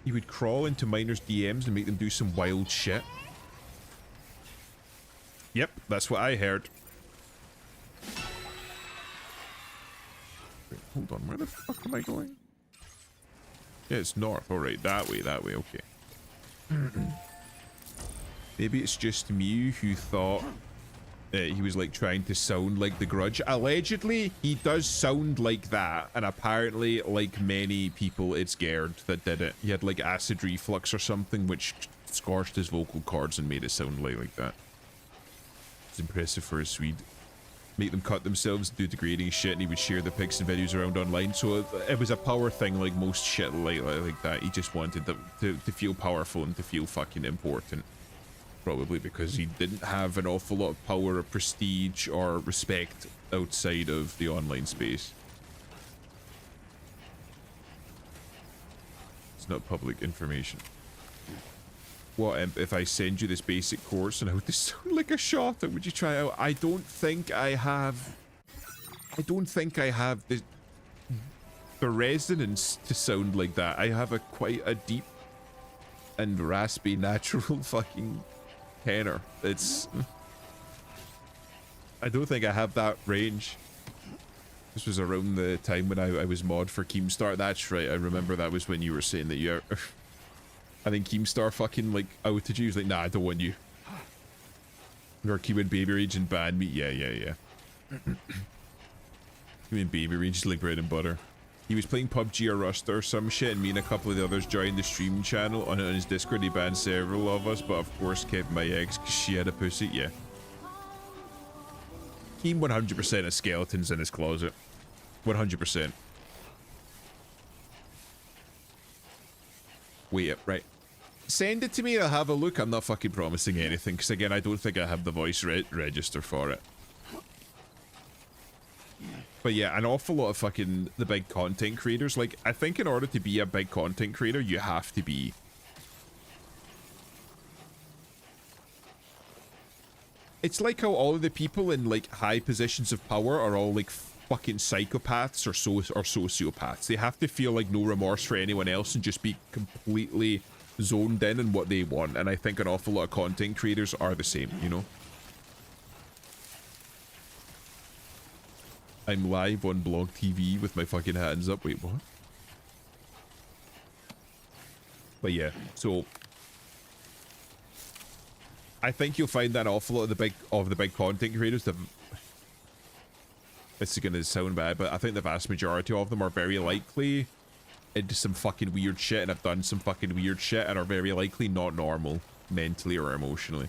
He would crawl into minors' DMs and make them do some wild shit. Yep, that's what I heard. Wait, hold on, where the fuck am I going? Yeah, it's north. Alright, that way, okay. Maybe it's just me who thought he was like trying to sound like the Grudge. Allegedly, he does sound like that, and apparently, like many people, it's Gerd that did it. He had like acid reflux or something, which scorched his vocal cords and made it sound like that. It's impressive for a Swede. Make them cut themselves, do degrading shit, and he would share the pics and videos around online. So it was a power thing, like most shit like that. He just wanted them to feel powerful and to feel fucking important. Probably because he didn't have an awful lot of power or prestige or respect outside of the online space. It's not public information. What if I send you this basic course and how to sound like a shot? Would you try out? I don't think I have the resonance to sound like that. I have quite a deep and raspy natural fucking tenor. I don't think I have that range. This was around the time when I was mod for Keemstar. That's right, I remember that was when you were saying that you're I think Keemstar fucking like outed you. He was like, nah, I don't want you. Or Keem Baby Rage and banned me. Yeah. Keem Baby Rage is like bread and butter. He was playing PUBG or Rust or some shit, and me and a couple of the others joined the stream channel. On his Discord, he banned several of us, but of course kept my ex because she had a pussy. Yeah. Keem 100% has skeletons in his closet. 100%. Wait up, right. Send it to me, I'll have a look. I'm not fucking promising anything, because again, I don't think I have the voice register for it. But yeah, an awful lot of fucking the big content creators, like, I think in order to be a big content creator, you have to be... It's like how all of the people in, like, high positions of power are all, like, fucking psychopaths or sociopaths. They have to feel, like, no remorse for anyone else and just be completely zoned in what they want. And I think an awful lot of content creators are the same, you know? I'm live on Blog TV with my fucking hands up. Wait, what? But yeah, so I think you'll find that an awful lot of the big content creators. This is gonna sound bad, but I think the vast majority of them are very likely into some fucking weird shit and have done some fucking weird shit and are very likely not normal mentally or emotionally.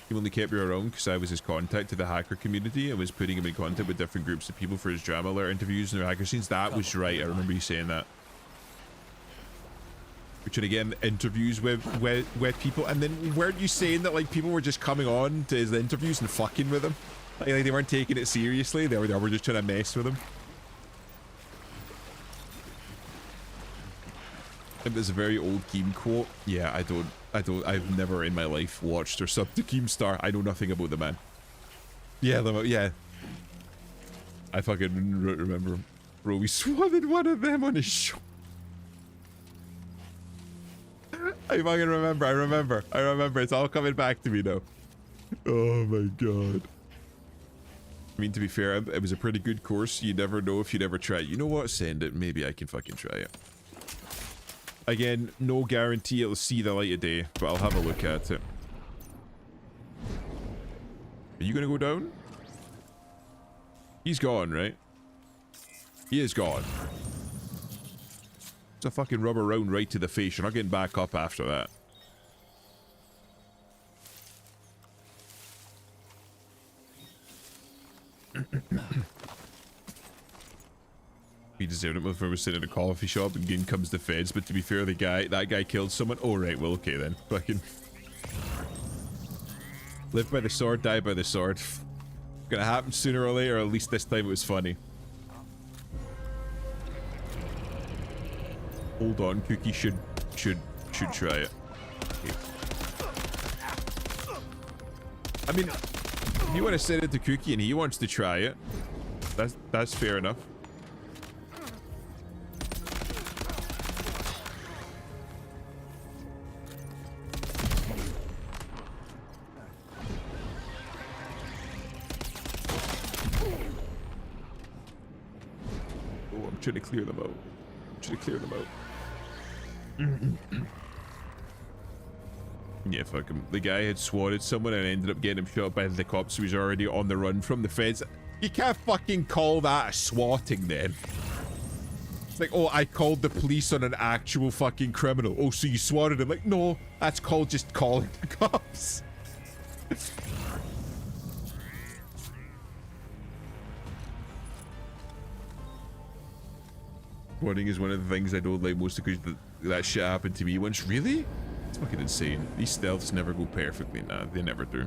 He only kept me around because I was his contact to the hacker community and was putting him in contact with different groups of people for his drama alert interviews and their hacker scenes. That was right. I remember you saying that. Which, and again, interviews with people. And then weren't you saying that, like, people were just coming on to his interviews and fucking with him? Like they weren't taking it seriously. They were just trying to mess with him. I think there's a very old Keem quote. Yeah, I've never in my life watched or subbed to Keemstar. I know nothing about the man. Yeah, yeah. I fucking remember him. Bro, we swatted one of them on his show. I fucking remember. I remember. It's all coming back to me now. Oh my god. I mean, to be fair, it was a pretty good course. You never know if you'd ever try it. You know what? Send it. Maybe I can fucking try it. Again, no guarantee it'll see the light of day, but I'll have a look at it. Are you gonna go down? He's gone, right? He is gone. It's a fucking rubber round right to the face. You're not getting back up after that. He deserved it if I was sitting in a coffee shop and in comes the feds, but to be fair, that guy killed someone. Oh right, well okay then. Fucking live by the sword, die by the sword. Gonna happen sooner or later, or at least this time it was funny. Hold on, Cookie should try it. I mean, if you want to send it to Cookie and he wants to try it, that's fair enough. Oh, I'm trying to clear them out. Yeah, fuck him. The guy had swatted someone and ended up getting him shot by the cops, so he's already on the run from the feds. You can't fucking call that a swatting then. It's like, oh, I called the police on an actual fucking criminal. Oh, so you swatted him. Like, no, that's called just calling the cops. Swatting is one of the things I don't like most because that shit happened to me once. Really? It's fucking insane. These stealths never go perfectly. Nah, they never do.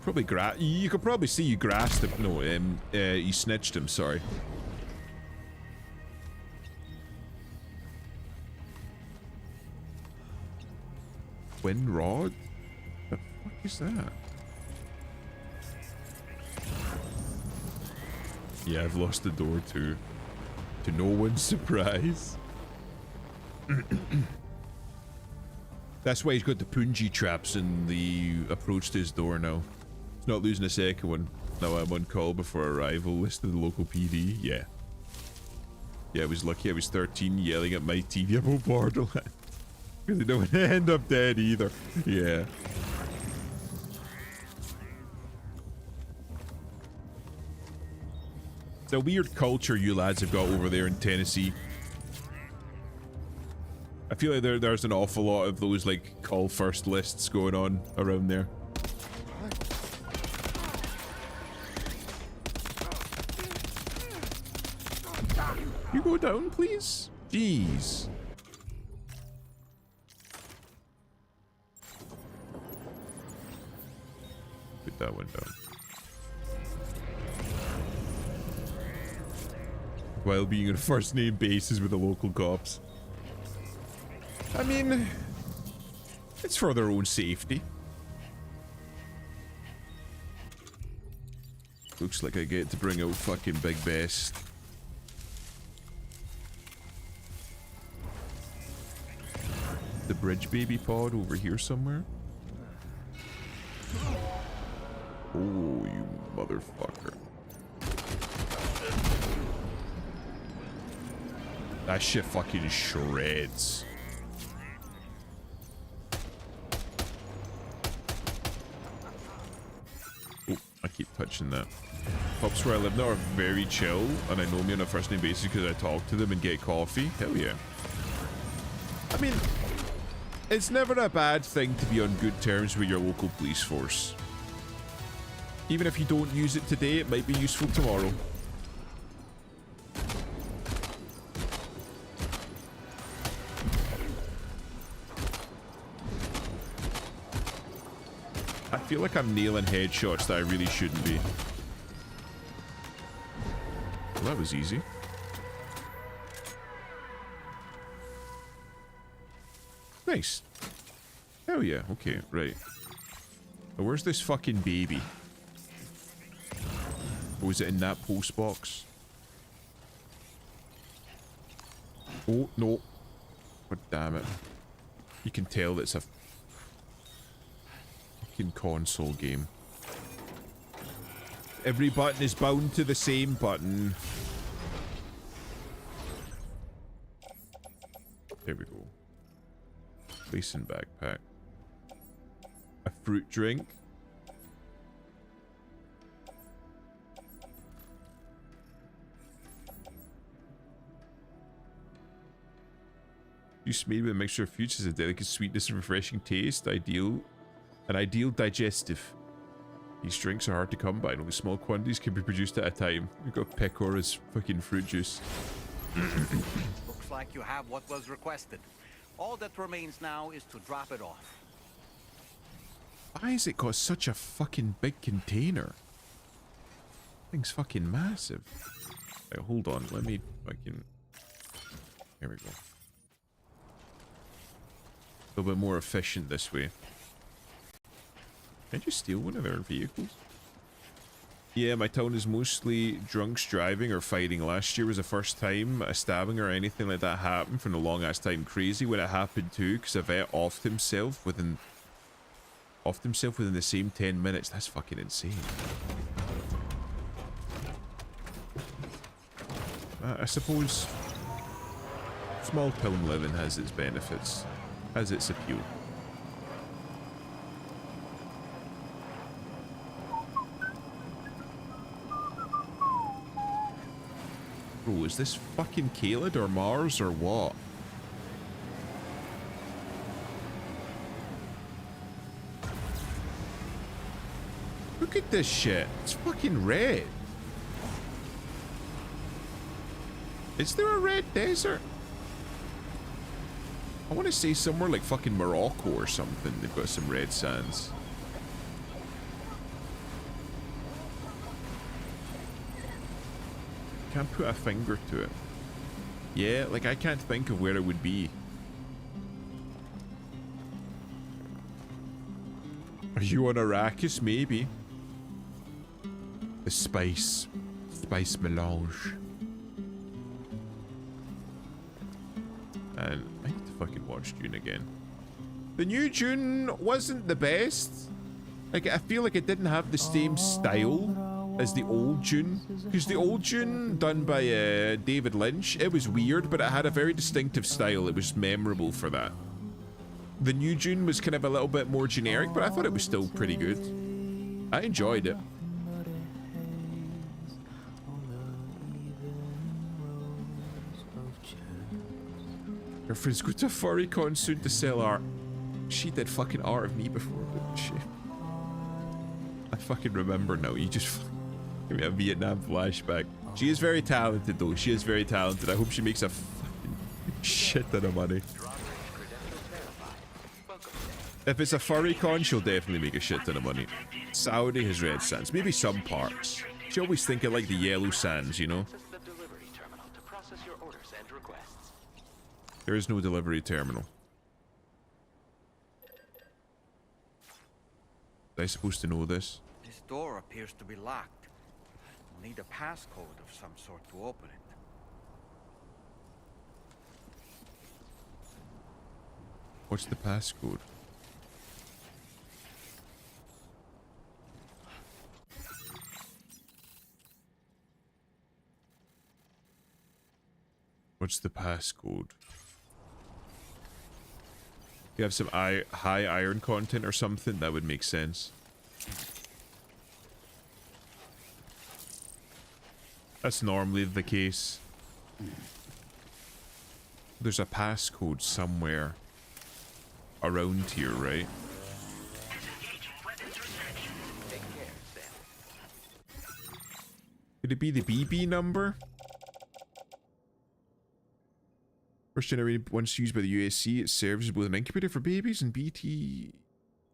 Probably you could probably see you grasped him. No, you snitched him, sorry. Twin rod? The fuck is that? Yeah, I've lost the door too. To no one's surprise. That's why he's got the punji traps in the approach to his door now. He's not losing a second one. Now I'm on call before arrival. List of the local PD. Yeah. Yeah, I was lucky I was 13 yelling at my TV about Borderlands. Because I don't want to end up dead either. Yeah. It's a weird culture you lads have got over there in Tennessee. I feel like there's an awful lot of those like call first lists going on around there. You go down, please? Jeez. Put that one down. While being on first name basis with the local cops. I mean, it's for their own safety. Looks like I get to bring out fucking Big Best. The bridge baby pod over here somewhere. Oh, you motherfucker. That shit fucking shreds. Oh, I keep touching that. Pubs where I live now are very chill, and I know me on a first name basis because I talk to them and get coffee. Hell yeah. I mean, it's never a bad thing to be on good terms with your local police force. Even if you don't use it today, it might be useful tomorrow. I feel like I'm nailing headshots that I really shouldn't be. Well, that was easy. Nice. Hell yeah. Okay, right. Now, where's this fucking baby? Or was it in that post box? Oh, no. God damn it. You can tell it's a fucking console game. Every button is bound to the same button. There we go. Place in backpack. A fruit drink. Juice made with a mixture of fruits has a delicate sweetness and refreshing taste. An ideal digestive. These drinks are hard to come by, and only small quantities can be produced at a time. We've got Pecora's fucking fruit juice. Looks like you have what was requested. All that remains now is to drop it off. Why has it got such a fucking big container? Thing's fucking massive. Right, hold on, let me fucking... Here we go. little bit more efficient this way. Can I just steal one of their vehicles? Yeah, my town is mostly drunks driving or fighting. Last year was the first time a stabbing or anything like that happened from a long ass time. Crazy when it happened too, because a vet offed himself within the same 10 minutes. That's fucking insane. I suppose small town living has its benefits, has its appeal. Bro, is this fucking Caled or Mars or what? Look at this shit. It's fucking red. Is there a red desert? I want to say somewhere like fucking Morocco or something. They've got some red sands. Can't put a finger to it. Yeah, like I can't think of where it would be. Are you on Arrakis? Maybe. The spice melange. And I need to fucking watch Dune again. The new Dune wasn't the best. Like, I feel like it didn't have the same style as the old Dune. Because the old Dune, done by David Lynch, it was weird, but it had a very distinctive style. It was memorable for that. The new Dune was kind of a little bit more generic, but I thought it was still pretty good. I enjoyed it. Her friend's got a furry con soon to sell art. She did fucking art of me before, didn't she? I fucking remember now. You just give me a Vietnam flashback. She is very talented though. She is very talented. I hope she makes a fucking shit ton of money. If it's a furry con, she'll definitely make a shit ton of money. Saudi has red sands. Maybe some parts. She always think of like the yellow sands, you know? There is no delivery terminal. Am I supposed to know this? This door appears to be locked. We'll need a passcode of some sort to open it. What's the passcode? What's the passcode? You have some high iron content or something? That would make sense. That's normally the case. There's a passcode somewhere around here, right? Could it be the BB number? First generated once used by the USC, it serves as both an incubator for babies and BT,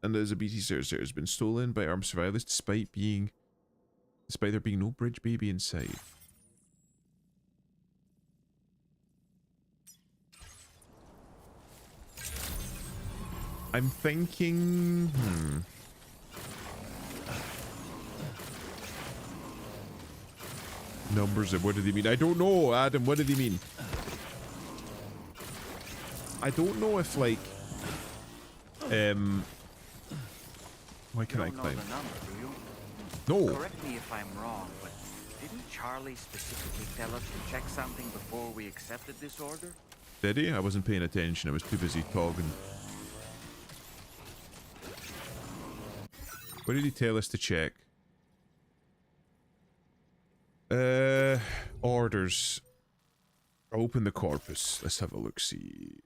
and as a BT service, it has been stolen by armed survivors despite there being no bridge baby inside. I'm thinking, numbers of what do they mean? I don't know, Adam. What do they mean? I don't know if like why can't I climb? No. Correct me if I'm wrong, but didn't Charlie specifically tell us to check something before we accepted this order? Did he? I wasn't paying attention. I was too busy talking. What did he tell us to check? Orders. Open the corpus. Let's have a look. See.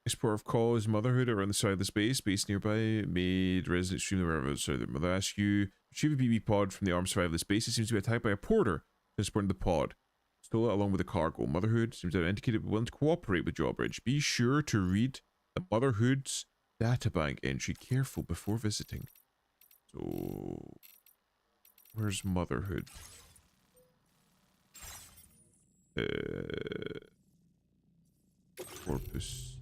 Explorer of cause, motherhood around the side of the space, base nearby, made resident extremely aware of outside their mother. Ask you, retrieve a BB pod from the armed survivor of the space. It seems to be attacked by a porter transporting the pod. Stole it along with the cargo. Motherhood seems to have indicated willing to cooperate with Jawbridge. Be sure to read the Motherhood's databank entry careful before visiting. So, where's Motherhood? Corpus.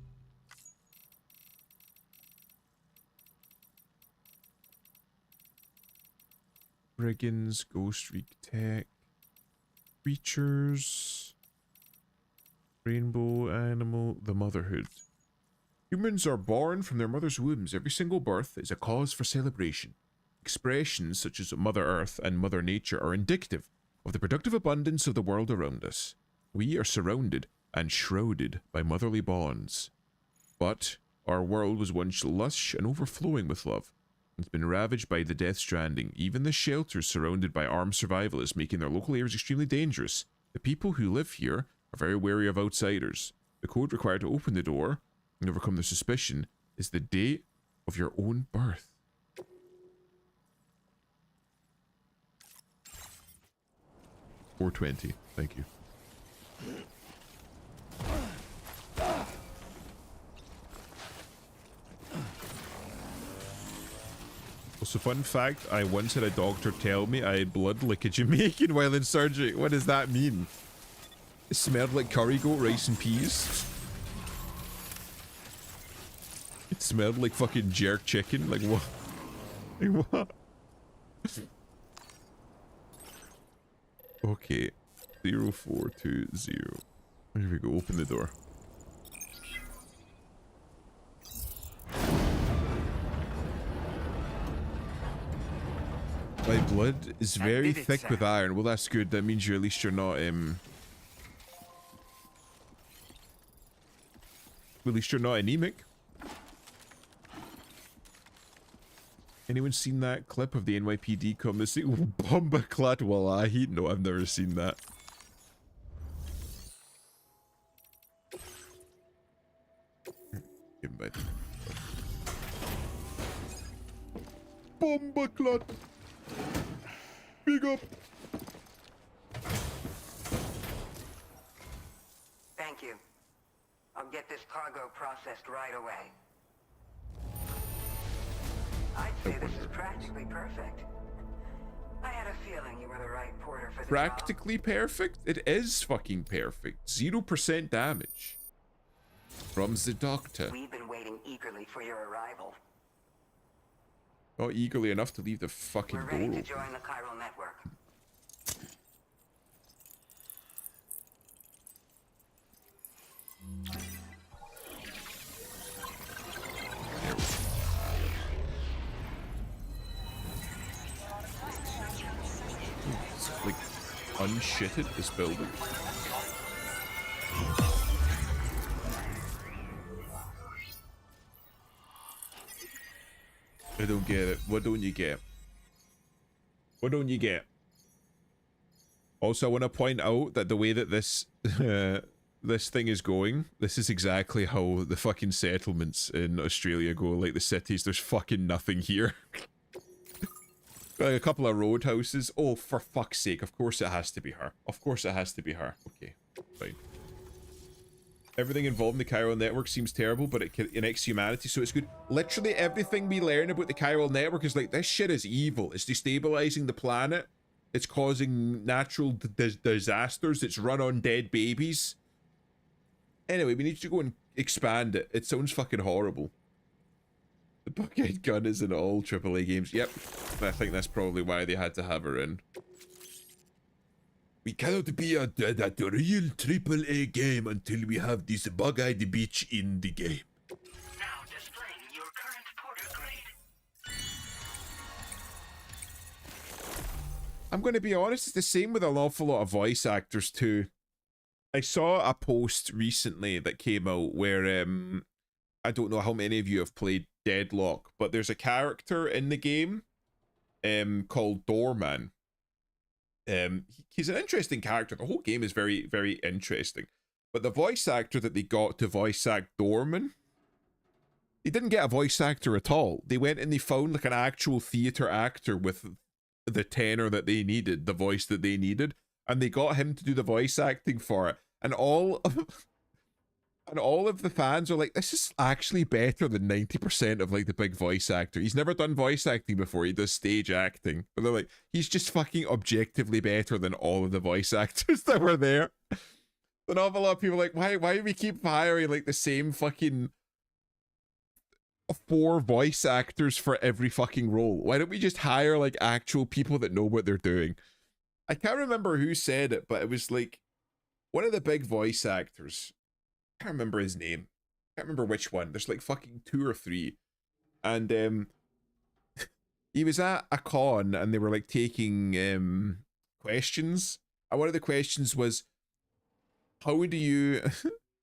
Brigands, Ghost Reek Tech, Creatures, Rainbow Animal, the Motherhood. Humans are born from their mother's wombs. Every single birth is a cause for celebration. Expressions such as Mother Earth and Mother Nature are indicative of the productive abundance of the world around us. We are surrounded and shrouded by motherly bonds. But our world was once lush and overflowing with love. It's been ravaged by the Death Stranding. Even the shelters surrounded by armed survivalists, making their local areas extremely dangerous. The people who live here are very wary of outsiders. The code required to open the door and overcome their suspicion is the date of your own birth. $4.20. Thank you. Also, fun fact, I once had a doctor tell me I had blood like a Jamaican while in surgery. What does that mean? It smelled like curry goat, rice and peas. It smelled like fucking jerk chicken. Like what? Like what? Okay. 0420. Here we go. Open the door. My blood is very thick with iron. Well, that's good. That means at least you're not at least you're not anemic. Anyone seen that clip of the NYPD come to see Bomba Clad Wallahi? No, I've never seen that. Give him back. Bomba Clad. Big up. Thank you. I'll get this cargo processed right away. I'd say this is practically perfect. I had a feeling you were the right porter for the Practically perfect? It is fucking perfect. 0% damage. From the doctor. We've been waiting eagerly for your arrival. Not eagerly enough to leave the fucking door open. We're ready to join the chiral network. It's like unshitted, this building. I don't get it. What don't you get? What don't you get? Also, I want to point out that the way that this this thing is going, this is exactly how the fucking settlements in Australia go. Like the cities, there's fucking nothing here. Like a couple of roadhouses. Oh, for fuck's sake! Of course it has to be her. Of course it has to be her. Okay, fine. Everything involved in the chiral network seems terrible, but it connects humanity, so it's good. Literally everything we learn about the chiral network is like, this shit is evil. It's destabilizing the planet. It's causing natural disasters. It's run on dead babies. Anyway, we need to go and expand it. It sounds fucking horrible. The bucket gun is in all AAA games. Yep. I think that's probably why they had to have her in. We cannot be a real AAA game until we have this bug-eyed bitch in the game. Now displaying your current porter grade. I'm going to be honest, it's the same with an awful lot of voice actors too. I saw a post recently that came out where, I don't know how many of you have played Deadlock, but there's a character in the game called Doorman. He's an interesting character. The whole game is very, very interesting. But the voice actor that they got to voice act Doorman, they didn't get a voice actor at all. They went and they found like an actual theater actor with the tenor that they needed, the voice that they needed, and they got him to do the voice acting for it. And all of the fans are like, this is actually better than 90% of like the big voice actor. He's never done voice acting before. He does stage acting. But they're like, he's just fucking objectively better than all of the voice actors that were there. An awful lot of people are like, why do we keep hiring like the same fucking 4 voice actors for every fucking role? Why don't we just hire like actual people that know what they're doing? I can't remember who said it, but it was like one of the big voice actors. I can't remember his name. I can't remember which one. There's like fucking 2 or 3. And he was at a con and they were like taking questions. And one of the questions was, how do you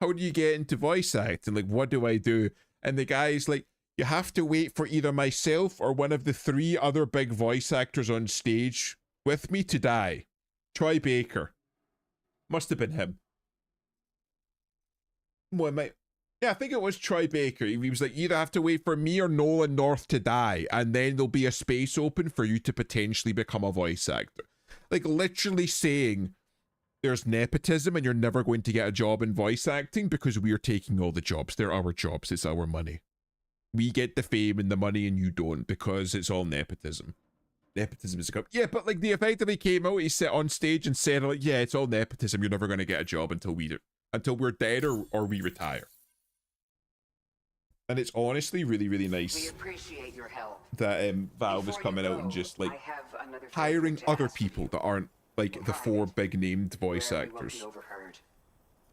get into voice acting? Like, what do I do? And the guy's like, you have to wait for either myself or one of the 3 other big voice actors on stage with me to die. Troy Baker. Must have been him. Well, yeah, I think it was Troy Baker. He was like, you either have to wait for me or Nolan North to die, and then there'll be a space open for you to potentially become a voice actor. Like, literally saying there's nepotism and you're never going to get a job in voice acting because we're taking all the jobs. They're our jobs. It's our money. We get the fame and the money and you don't because it's all nepotism. Nepotism is a cup. Yeah, but like they effectively came out, he sat on stage and said like, yeah, it's all nepotism. You're never going to get a job until we're dead or we retire. And it's honestly really, really nice. We appreciate your help. That Valve is coming out and just like hiring other people that aren't like the 4 big named voice actors.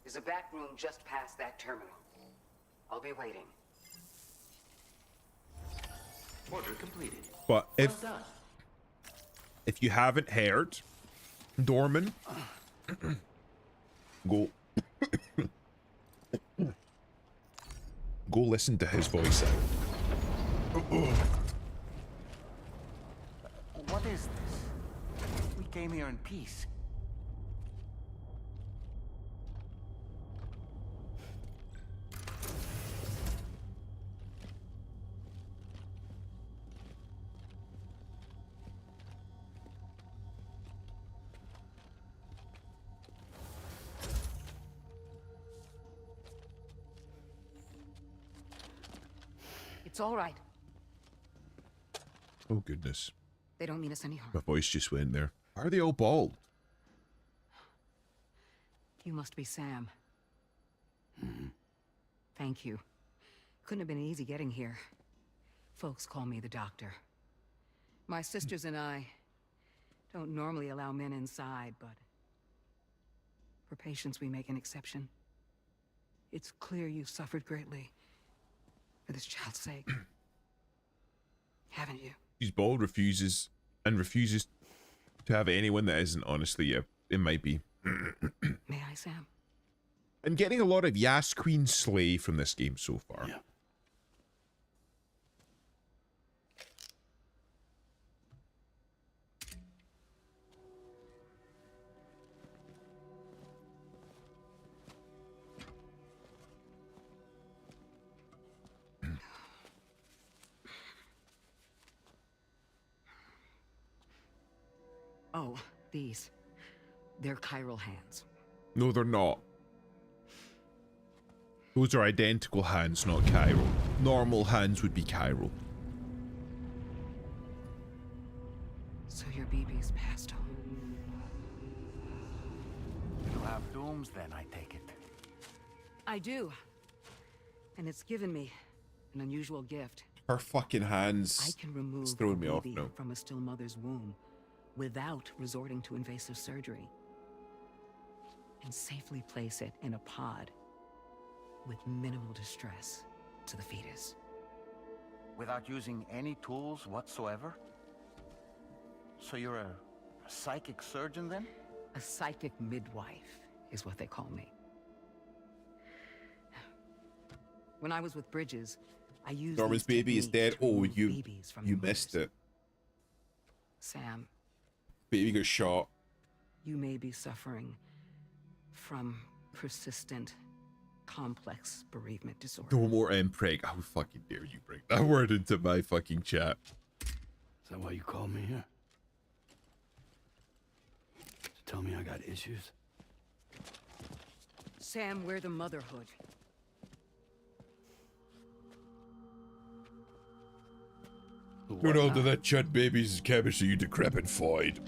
There's a back room just past that terminal. I'll be waiting. Order completed. But if you haven't heard, Dorman, go listen to his voice out. What is this? We came here in peace. It's all right. Oh goodness. They don't mean us any harm. My voice just went there. Why are they all bald? You must be Sam. Thank you. Couldn't have been easy getting here. Folks call me the doctor. My sisters and I don't normally allow men inside, but for patients we make an exception. It's clear you've suffered greatly for this child's sake. Haven't you? He's bald, refuses to have anyone that isn't. Honestly, yeah, it might be. May I, Sam? I'm getting a lot of Yas Queen Slay from this game so far. Yeah. Oh, these. They're chiral hands. No, they're not. Those are identical hands, not chiral. Normal hands would be chiral. So your BB's passed on. You have dooms then, I take it. I do. And it's given me an unusual gift. Her fucking hands. I can remove it's throwing me a off baby now. from a still mother's womb without resorting to invasive surgery, and safely place it in a pod with minimal distress to the fetus. Without using any tools whatsoever? So you're a psychic surgeon then? A psychic midwife is what they call me. When I was with Bridges, I used Norman's these baby is dead. techniques to Oh, remove you babies from their missed mothers. it. Sam, Baby got shot. you may be suffering from persistent, complex bereavement disorder. No more preg. How fucking dare you bring that word into my fucking chat? Is that why you called me here? To tell me I got issues? Sam, we're the motherhood. Run out to that chud baby's cabin so you decrepit void.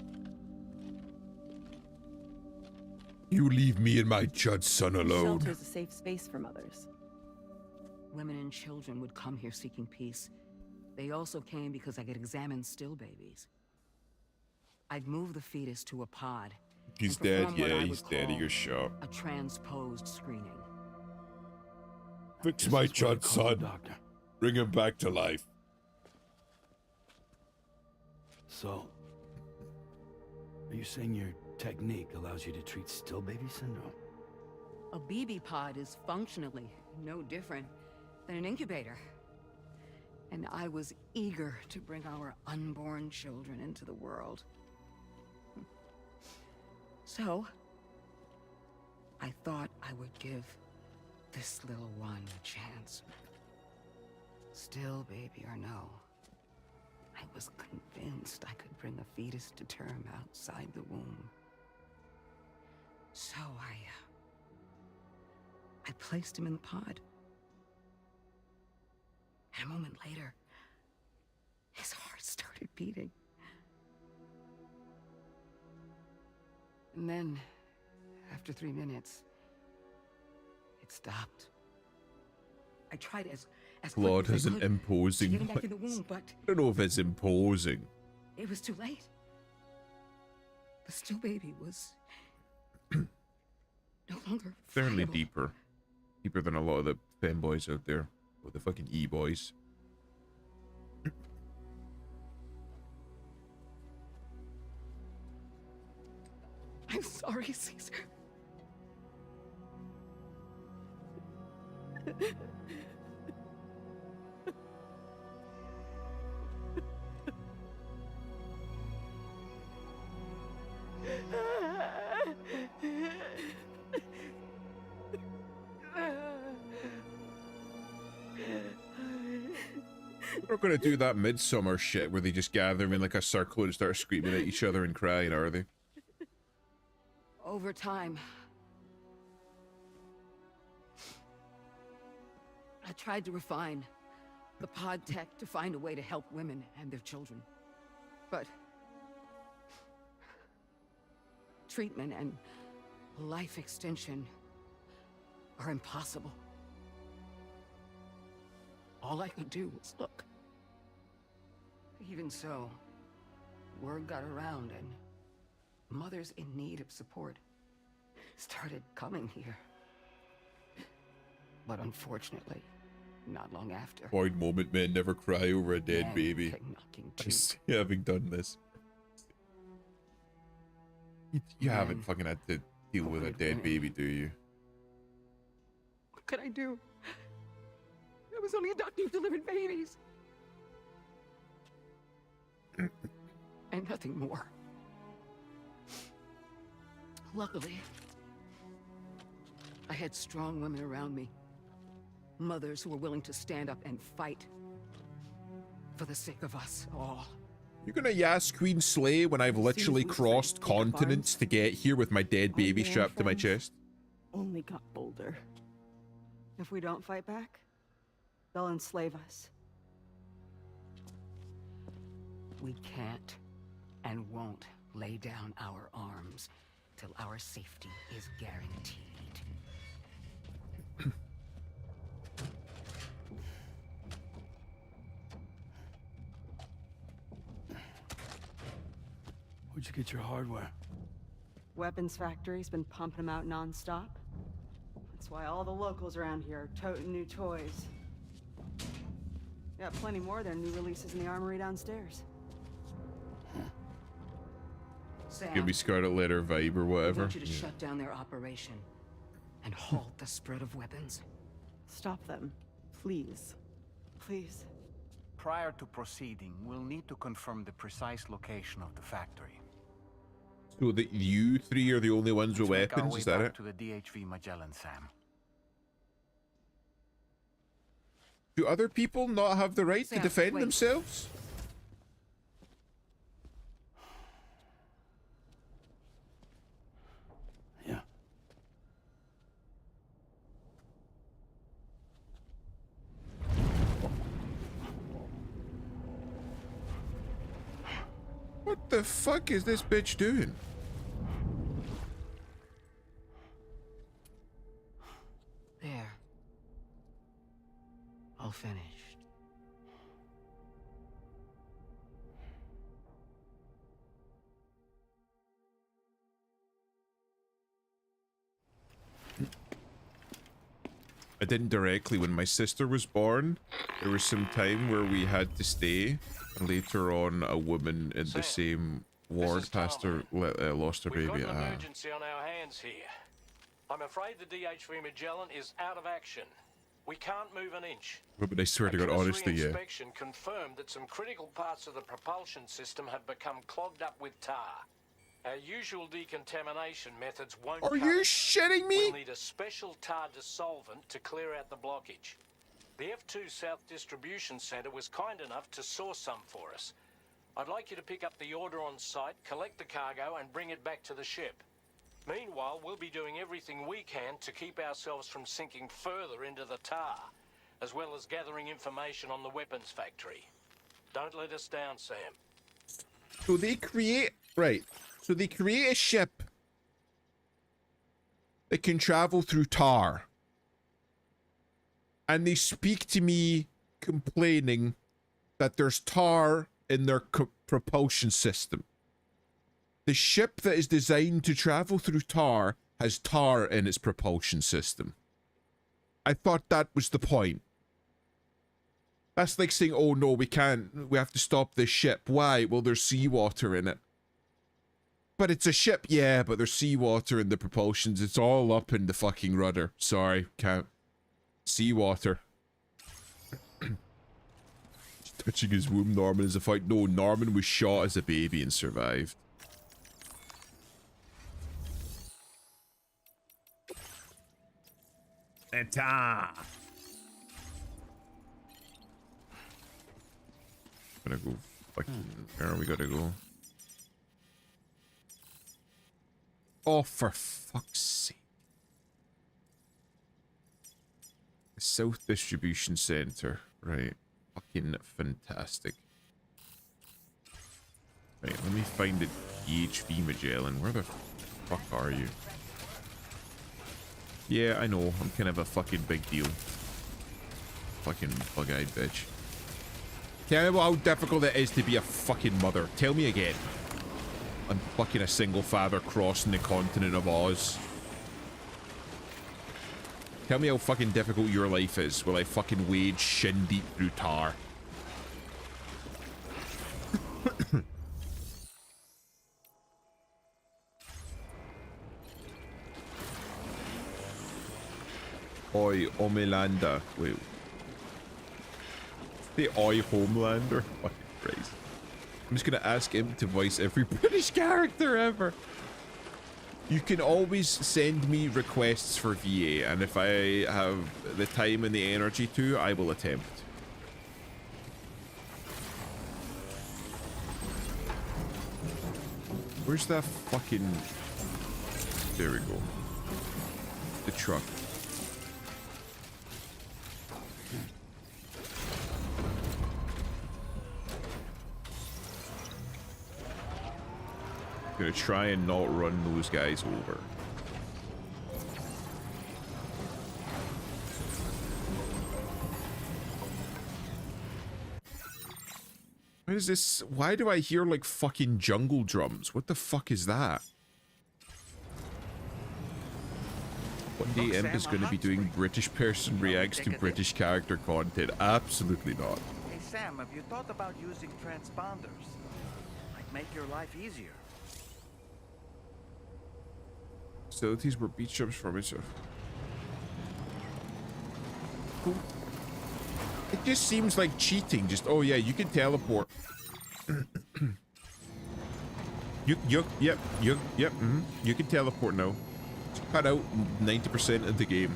You leave me and my chud son alone. Shelter's a safe space for mothers. women and children would come here seeking peace. They also came because I could examine still babies. I'd move the fetus to a pod. He's and dead. perform what Yeah, I he's would dead. He call got shot. a transposed screening. Fix my chud, son. Doctor. Bring him back to life. So, are you saying your technique allows you to treat still baby syndrome? A BB pod is functionally no different than an incubator. And I was eager to bring our unborn children into the world. So, I thought I would give this little one a chance. Still baby or no, I was convinced I could bring a fetus to term outside the womb. So I placed him in the pod. And a moment later, his heart started beating. And then, after 3 minutes, it stopped. I tried as Claude quick as has I an could imposing to get him back in the voice. womb, but I don't know if it's imposing. it was too late. The still baby was no longer Fairly viable. deeper. Deeper than a lot of the femboys out there. Or the fucking E-boys. I'm sorry, Caesar. They're not gonna do that midsummer shit where they just gather in like a circle and start screaming at each other and crying, are they? Over time, I tried to refine the pod tech to find a way to help women and their children. But treatment and life extension are impossible. All I could do was look. Even so, word got around and mothers in need of support started coming here. But unfortunately, not long after. Point moment, man. Never cry over a dead Men baby. came knocking I too. see, having done this. You haven't Men fucking had to deal with a wanted dead women. baby, do you? What could I do? I was only a doctor who delivered babies. And nothing more. Luckily, I had strong women around me. Mothers who were willing to stand up and fight for the sake of us all. You're gonna Yas Queen slay when I've literally we crossed fight, Jacob continents to get here with my dead baby man strapped to my friends. chest? Only got bolder. If we don't fight back, they'll enslave us. We can't and won't lay down our arms till our safety is guaranteed. Where'd you get your hardware? Weapons factory's been pumping them out non-stop. That's why all the locals around here are toting new toys. Got plenty more of their new releases in the armory downstairs. Sam, Give me Scarlet Letter vibe or I whatever. want you to Yeah. shut down their operation and halt the spread of weapons. Stop them, please. Please. Prior to proceeding, we'll need to confirm the precise location of the factory. So that you three are the only ones with Let's make our weapons, way is that back it? to the DHV Magellan, Sam. Do other people not have the right to Sam, defend wait. themselves? Yeah. What the fuck is this bitch doing? There. all finished. I didn't directly. When my sister was born, there was some time where we had to stay, and later on a woman in the same ward lost her baby. We've got an emergency on our hands here. I'm afraid the DHV Magellan is out of action. We can't move an inch. But I swear to God, honestly, yeah. Inspection confirmed that some critical parts of the propulsion system have become clogged up with tar. Our usual decontamination methods won't. Are you shitting me? We'll need a special tar dissolvent to clear out the blockage. The F2 South Distribution Center was kind enough to source some for us. I'd like you to pick up the order on site, collect the cargo, and bring it back to the ship. Meanwhile, we'll be doing everything we can to keep ourselves from sinking further into the tar, as well as gathering information on the weapons factory. Don't let us down, Sam. So they create... Right. So they create a ship that can travel through tar. And they speak to me complaining that there's tar in their propulsion system. The ship that is designed to travel through tar has tar in its propulsion system. I thought that was the point. That's like saying, oh no, we can't. We have to stop this ship. Why? Well, there's seawater in it. But it's a ship, yeah, but there's seawater in the propulsions. It's all up in the fucking rudder. Sorry, can't. Seawater. Touching his womb, Norman is a fight. No, Norman was shot as a baby and survived. Eta. Gonna go fucking. Where are we gonna go? Oh, for fuck's sake. The South Distribution Center. Right. Fucking fantastic. Right, let me find the DHV Magellan. Where the fuck are you? Yeah, I know. I'm kind of a fucking big deal. Fucking bug-eyed bitch. Tell me how difficult it is to be a fucking mother. Tell me again. I'm fucking a single father crossing the continent of Oz. Tell me how fucking difficult your life is while I fucking wade shin deep through tar. Oi, Homelander. Wait. The Oi Homelander? Fucking Christ. I'm just gonna ask him to voice every British character ever. You can always send me requests for VA, and if I have the time and the energy to, I will attempt. Where's that fucking... There we go. The truck. Gonna try and not run those guys over. What is this? Why do I hear like fucking jungle drums? What the fuck is that? One day Imp is gonna be doing British person reacts to British character content. Absolutely not. Hey Sam, have you thought about using transponders? Might make your life easier. Facilities where beach jumps from each other. Cool. It just seems like cheating. Just, oh yeah, you can teleport. Yep. You can teleport now. Cut out 90% of the game.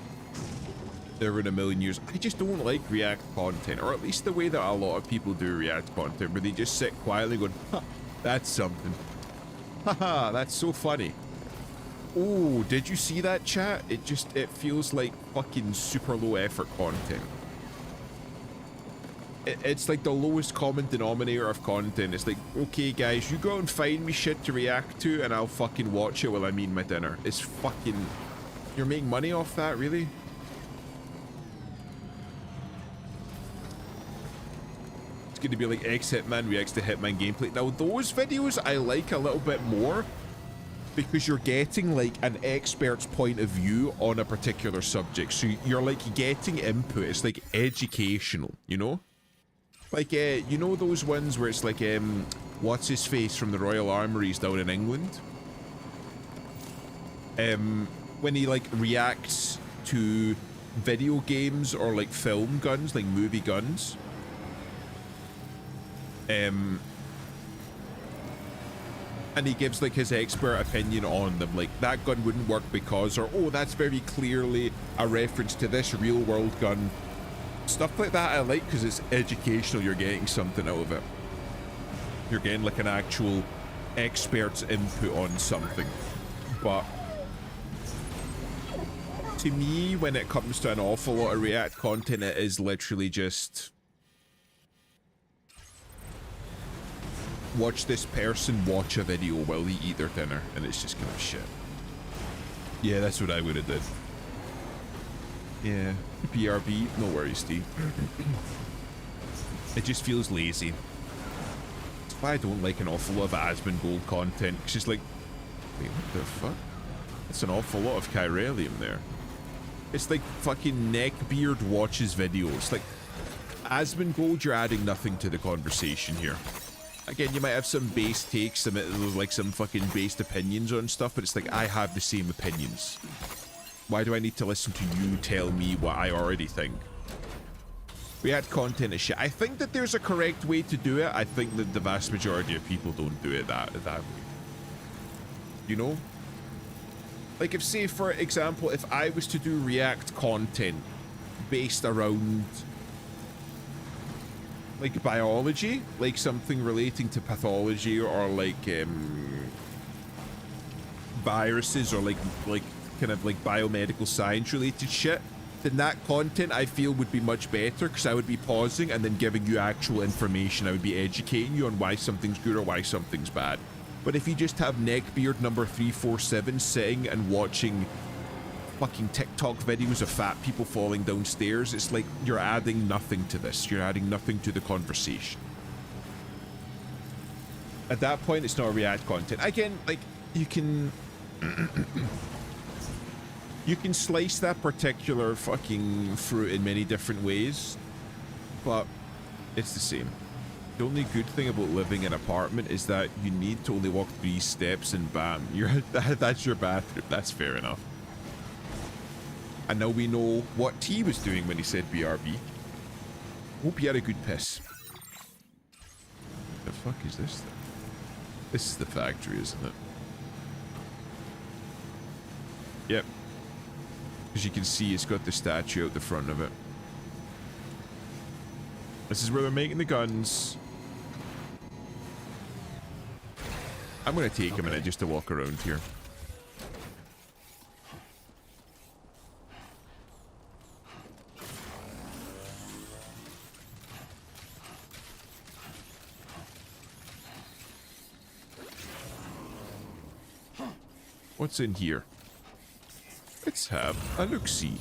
Never in a million years. I just don't like React content, or at least the way that a lot of people do React content, where they just sit quietly going, huh, that's something. Haha, that's so funny. Oh, did you see that, chat? It feels like fucking super low effort content. It's like the lowest common denominator of content. It's like, okay guys, you go and find me shit to react to and I'll fucking watch it while I'm eating my dinner. It's fucking... You're making money off that, really? It's going to be like ex-Hitman reacts to Hitman gameplay. Now, those videos I like a little bit more because you're getting like an expert's point of view on a particular subject. So you're like getting input. It's like educational, you know? Like, you know those ones where it's like, what's his face from the Royal Armouries down in England? When he like reacts to video games or like film guns, like movie guns. And he gives like his expert opinion on them, like that gun wouldn't work because, or oh, that's very clearly a reference to this real world gun. Stuff like that I like because it's educational. You're getting something out of it. You're getting like an actual expert's input on something. But to me, when it comes to an awful lot of React content, it is literally just watch this person watch a video while they eat their dinner, and it's just kind of shit. Yeah, that's what I would have did. Yeah, BRB, no worries, Steve. It just feels lazy. That's why I don't like an awful lot of Asmongold content. It's just like, wait, what the fuck? That's an awful lot of chiralium there. It's like fucking Neckbeard watches videos. Like, Asmongold, you're adding nothing to the conversation here. Again, you might have some base takes, some fucking based opinions on stuff, but it's like, I have the same opinions. Why do I need to listen to you tell me what I already think? React content is shit. I think that there's a correct way to do it. I think that the vast majority of people don't do it that way. You know? Like, if, say, for example, if I was to do React content based around like biology, like something relating to pathology or like viruses or like kind of like biomedical science related shit, then that content I feel would be much better because I would be pausing and then giving you actual information. I would be educating you on why something's good or why something's bad. But if you just have Neckbeard number 347 sitting and watching fucking TikTok videos of fat people falling downstairs, it's like you're adding nothing to this. You're adding nothing to the conversation. At that point, it's not React content. Again, like, you can you can slice that particular fucking fruit in many different ways, but it's the same. The only good thing about living in an apartment is that you need to only walk 3 steps and bam, that's your bathroom. That's fair enough. And now we know what T was doing when he said BRB. Hope he had a good piss. The fuck is this thing? This is the factory, isn't it? Yep. As you can see, it's got the statue out the front of it. This is where they're making the guns. I'm gonna take a minute just to walk around here. What's in here? Let's have a look-see.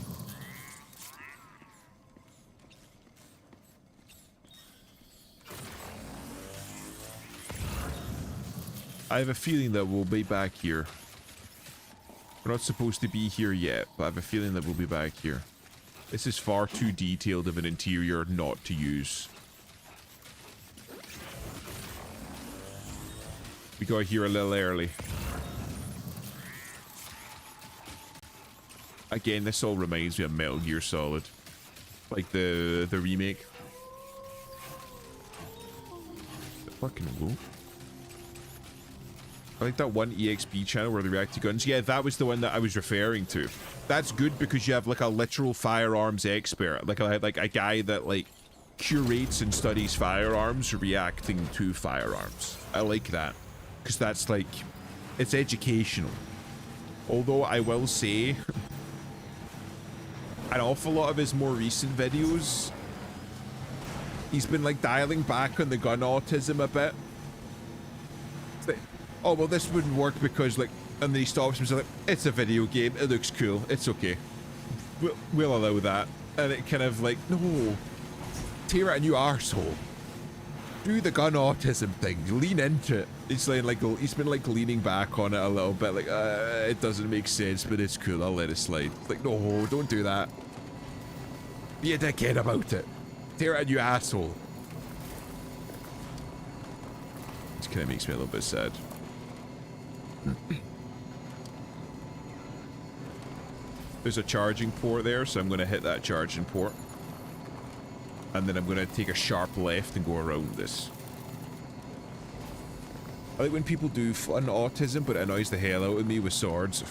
I have a feeling that we'll be back here. We're not supposed to be here yet, but I have a feeling that we'll be back here. This is far too detailed of an interior not to use. We got here a little early. Again, this all reminds me of Metal Gear Solid. Like the remake. The fucking low. I like that one EXP channel where they react to guns. Yeah, that was the one that I was referring to. That's good because you have like a literal firearms expert. Like a guy that like curates and studies firearms reacting to firearms. I like that. Because that's like, it's educational. Although I will say, an awful lot of his more recent videos, he's been like dialing back on the gun autism a bit. It's like, oh well, this wouldn't work because like, and then he stops himself like, it's a video game, it looks cool, it's okay, we'll allow that. And it kind of like, no, tear out a new arsehole. do the gun autism thing. Lean into it. It's like he's been like leaning back on it a little bit, like it doesn't make sense, but it's cool. I'll let it slide. It's like, no, don't do that. Be a dickhead about it. Tear it, you asshole. This kind of makes me a little bit sad. There's a charging port there, so I'm going to hit that charging port. And then I'm going to take a sharp left and go around this. I like when people do fun autism, but it annoys the hell out of me with swords.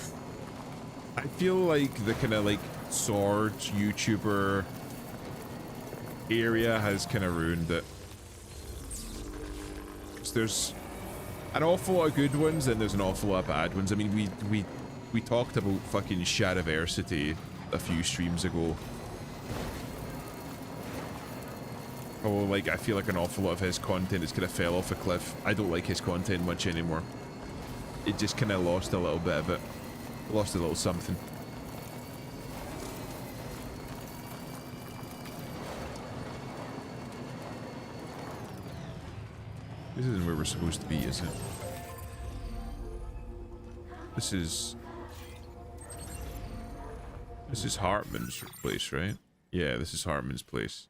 I feel like the kind of like swords YouTuber area has kind of ruined it. So there's an awful lot of good ones and there's an awful lot of bad ones. I mean, we talked about fucking Shadiversity a few streams ago. Oh, like, I feel like an awful lot of his content is kind of fell off a cliff. I don't like his content much anymore. It just kind of lost a little bit of it. Lost a little something. This isn't where we're supposed to be, is it? This is Hartman's place, right? Yeah, this is Hartman's place.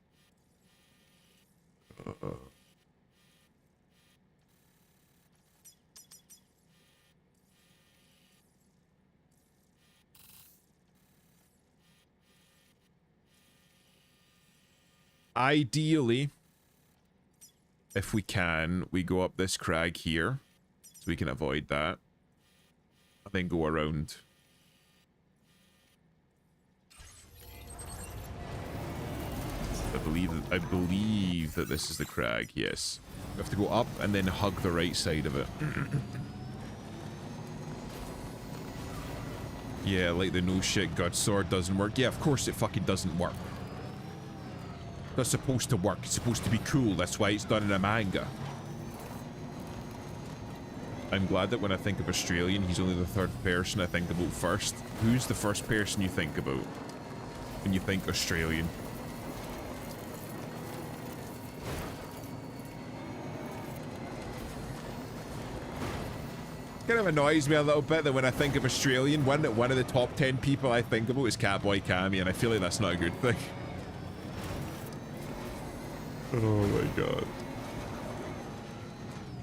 Ideally, if we can, we go up this crag here, so we can avoid that, and then go around. I believe that this is the crag, yes. We have to go up and then hug the right side of it. Yeah, like the no shit gut sword doesn't work. Yeah, of course it fucking doesn't work. That's supposed to work. It's supposed to be cool. That's why it's done in a manga. I'm glad that when I think of Australian, he's only the third person I think about first. Who's the first person you think about when you think Australian? Kind of annoys me a little bit that when I think of Australian, one of the top 10 people I think about is Catboy Cammy, and I feel like that's not a good thing. Oh my god.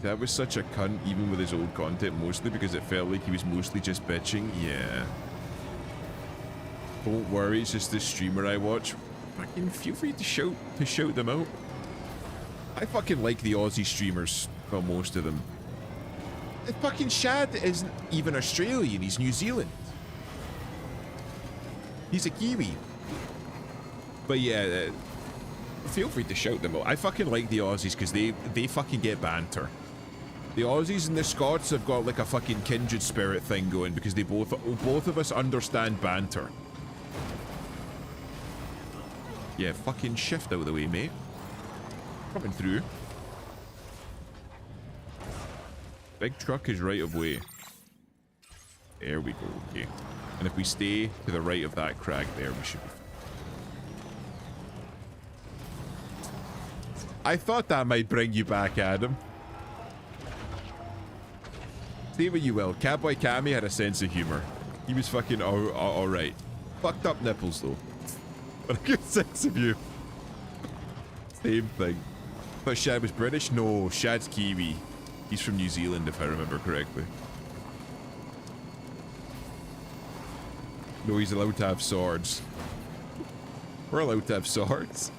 That was such a cunt, even with his old content, mostly because it felt like he was mostly just bitching. Yeah. Don't worry, it's just this streamer I watch. Fucking feel free to shout them out. I fucking like the Aussie streamers, well, most of them. Fucking Shad isn't even Australian, he's New Zealand. He's a Kiwi. But yeah, feel free to shout them out. I fucking like the Aussies because they fucking get banter. The Aussies and the Scots have got like a fucking kindred spirit thing going because they both of us understand banter. Yeah, fucking shift out of the way, mate. Coming through. Big truck is right of way. There we go, okay. And if we stay to the right of that crag there, we should be fine. I thought that might bring you back, Adam. Say what you will, Catboy Cammy had a sense of humor. He was fucking alright. Fucked up nipples though. But a good sense of humor. Same thing. But Shad was British? No, Shad's Kiwi. He's from New Zealand, if I remember correctly. No, he's allowed to have swords. We're allowed to have swords.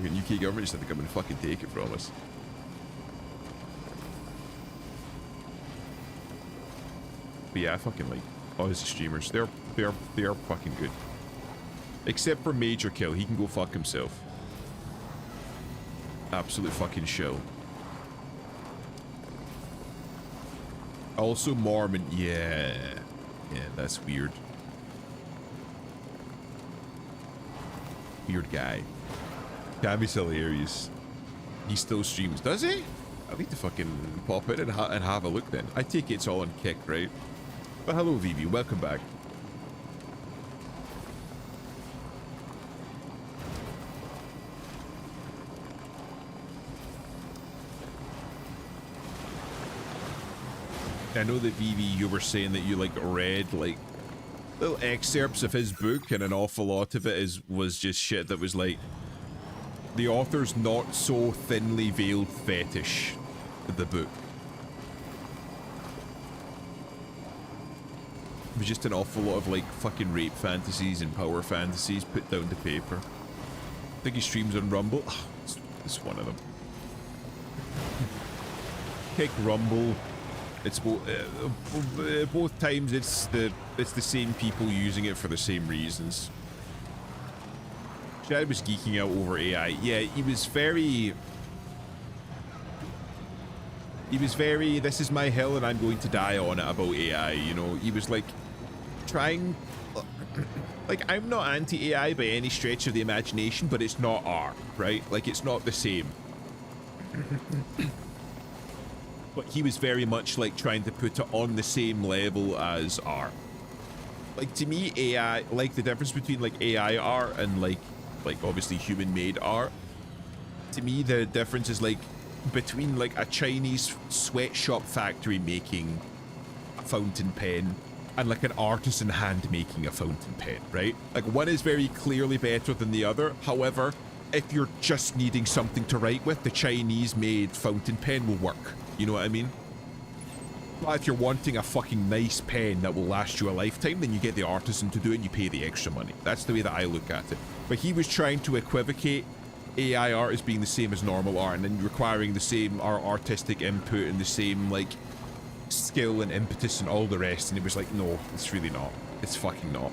The UK government just had to come and fucking take it from us. But yeah, I fucking like Aussie streamers. They're fucking good. Except for Major Kill, he can go fuck himself. Absolute fucking show. Also Mormon, yeah. Yeah, that's weird. Weird guy. Cammy's hilarious. He still streams, does he? I need to fucking pop in and have a look then. I take it's all on Kick, right? But hello, Vivi, welcome back. I know that Vivi, you were saying that you like read like little excerpts of his book, and an awful lot of it was just shit that was like the author's not so thinly veiled fetish of the book. It was just an awful lot of like fucking rape fantasies and power fantasies put down to paper. I think he streams on Rumble. It's one of them. Kick Rumble. It's both times it's the same people using it for the same reasons. Chad was geeking out over AI. Yeah, he was very, this is my hill and I'm going to die on it about AI, you know. He was like trying, like, I'm not anti-AI by any stretch of the imagination, but it's not R, right? Like, it's not the same. But he was very much like trying to put it on the same level as R. Like, to me, AI, like the difference between like AI art and like obviously human-made art, to me the difference is like between like a Chinese sweatshop factory making a fountain pen and like an artisan hand making a fountain pen, right? Like, one is very clearly better than the other. However, if you're just needing something to write with, the Chinese made fountain pen will work. You know what I mean? But if you're wanting a fucking nice pen that will last you a lifetime, then you get the artisan to do it and you pay the extra money. That's the way that I look at it. But he was trying to equivocate AI art as being the same as normal art and then requiring the same artistic input and the same like skill and impetus and all the rest. And it was like, no, it's really not. It's fucking not.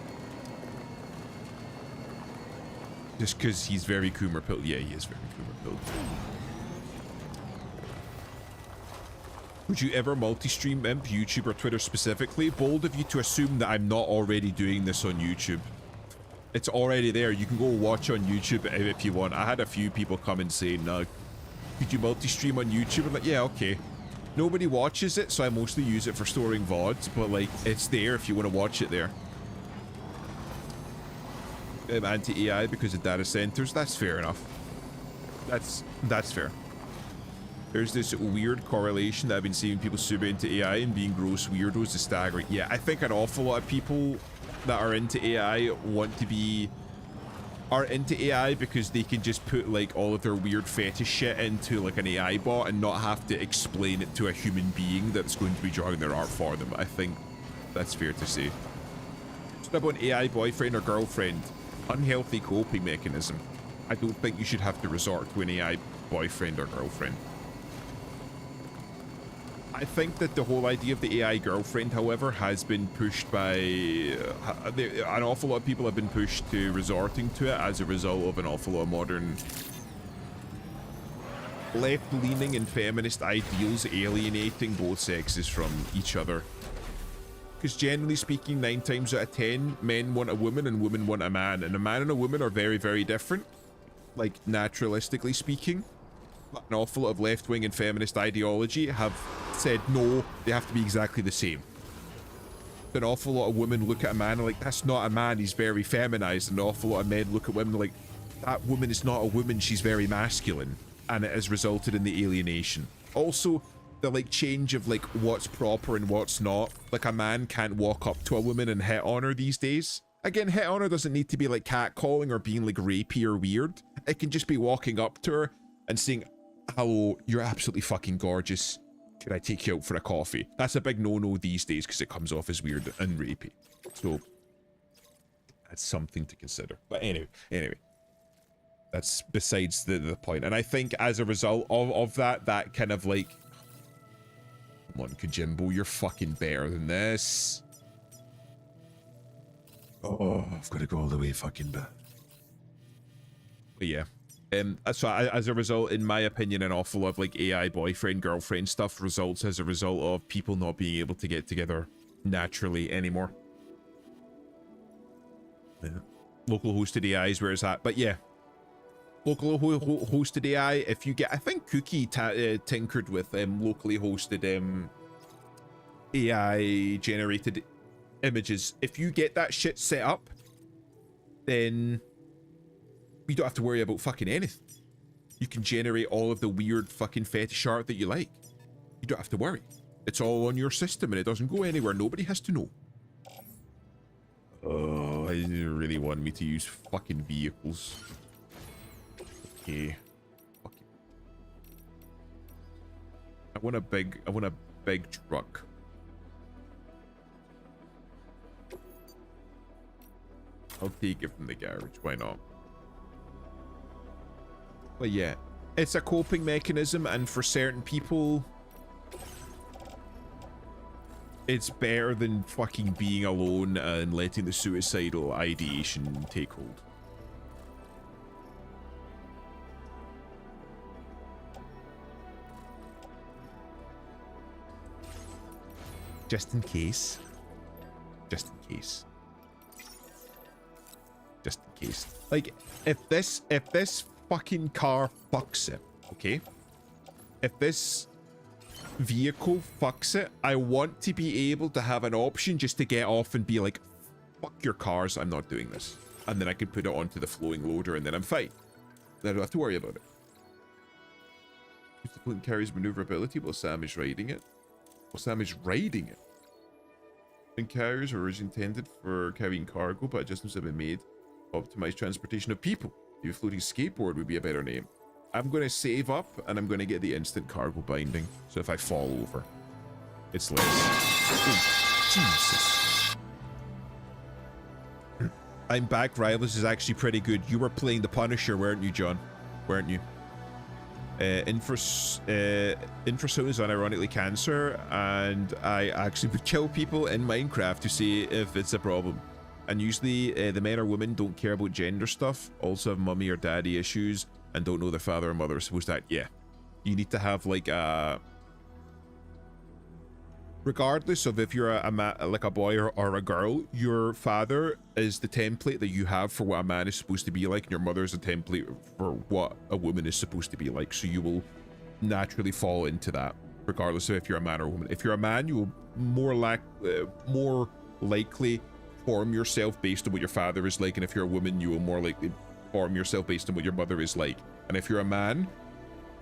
Just because he's very Coomer pilled. Yeah, he is very Coomer pilled. Would you ever multi-stream Imp, YouTube or Twitter specifically? Bold of you to assume that I'm not already doing this on YouTube. It's already there. You can go watch on YouTube if you want. I had a few people come and say, no, could you multi-stream on YouTube? I'm like, yeah, okay. Nobody watches it, so I mostly use it for storing VODs, but like, it's there if you want to watch it there. Anti-AI because of data centers. That's fair enough. That's fair. There's this weird correlation that I've been seeing people super into AI and being gross weirdos is staggering. Yeah, I think an awful lot of people that are into AI are into AI because they can just put like all of their weird fetish shit into like an AI bot and not have to explain it to a human being that's going to be drawing their art for them. I think that's fair to say. It's about an AI boyfriend or girlfriend. Unhealthy coping mechanism. I don't think you should have to resort to an AI boyfriend or girlfriend. I think that the whole idea of the AI girlfriend, however, has been pushed by... an awful lot of people have been pushed to resorting to it as a result of an awful lot of modern left-leaning and feminist ideals alienating both sexes from each other. Because generally speaking, 9 times out of 10, men want a woman and women want a man. And a man and a woman are very, very different. Like, naturalistically speaking. But an awful lot of left-wing and feminist ideology have said, no, they have to be exactly the same. An awful lot of women look at a man and like, that's not a man, he's very feminized. And an awful lot of men look at women like, that woman is not a woman, she's very masculine. And it has resulted in the alienation. Also, the like change of like what's proper and what's not. Like, a man can't walk up to a woman and hit on her these days. Again, hit on her doesn't need to be like catcalling or being like rapey or weird. It can just be walking up to her and saying, hello, you're absolutely fucking gorgeous. Could I take you out for a coffee? That's a big no-no these days because it comes off as weird and rapey. So that's something to consider. But anyway. That's besides the point. And I think as a result of that kind of like, come on, Kojimbo, you're fucking better than this. Oh, I've got to go all the way fucking back. But yeah. So as a result, in my opinion, an awful lot of like AI boyfriend, girlfriend stuff results as a result of people not being able to get together naturally anymore. Yeah. Local hosted AI is where it's at. But yeah. Local hosted AI, if you get, I think Cookie tinkered with locally hosted AI generated images. If you get that shit set up, then you don't have to worry about fucking anything. You can generate all of the weird fucking fetish art that you like. You don't have to worry. It's all on your system and it doesn't go anywhere. Nobody has to know. Oh, I didn't really want me to use fucking vehicles. Okay. Fuck it. I want a big truck. I'll take it from the garage. Why not? But yeah, it's a coping mechanism, and for certain people, it's better than fucking being alone and letting the suicidal ideation take hold. Just in case. Just in case. Just in case. Like, if this fucking car fucks it, okay? If this vehicle fucks it, I want to be able to have an option just to get off and be like, fuck your cars, I'm not doing this. And then I can put it onto the flowing loader and then I'm fine. Then I don't have to worry about it. The flint carries maneuverability while Sam is riding it. Well, Sam is riding it. And carriers are originally intended for carrying cargo, but adjustments have been made to optimize transportation of people. Maybe a floating skateboard would be a better name. I'm going to save up, and I'm going to get the instant cargo binding. So if I fall over, it's less. Oh, Jesus. I'm back, Ryle. This is actually pretty good. You were playing the Punisher, weren't you, John? Weren't you? Infrasound is unironically cancer, and I actually would kill people in Minecraft to see if it's a problem. And usually the men or women don't care about gender stuff, also have mummy or daddy issues, and don't know their father or mother are supposed to act. Yeah, you need to have like a... Regardless of if you're like a boy or a girl, your father is the template that you have for what a man is supposed to be like, and your mother is a template for what a woman is supposed to be like. So you will naturally fall into that, regardless of if you're a man or a woman. If you're a man, you will more likely form yourself based on what your father is like, and if you're a woman, you will more likely form yourself based on what your mother is like. And if you're a man,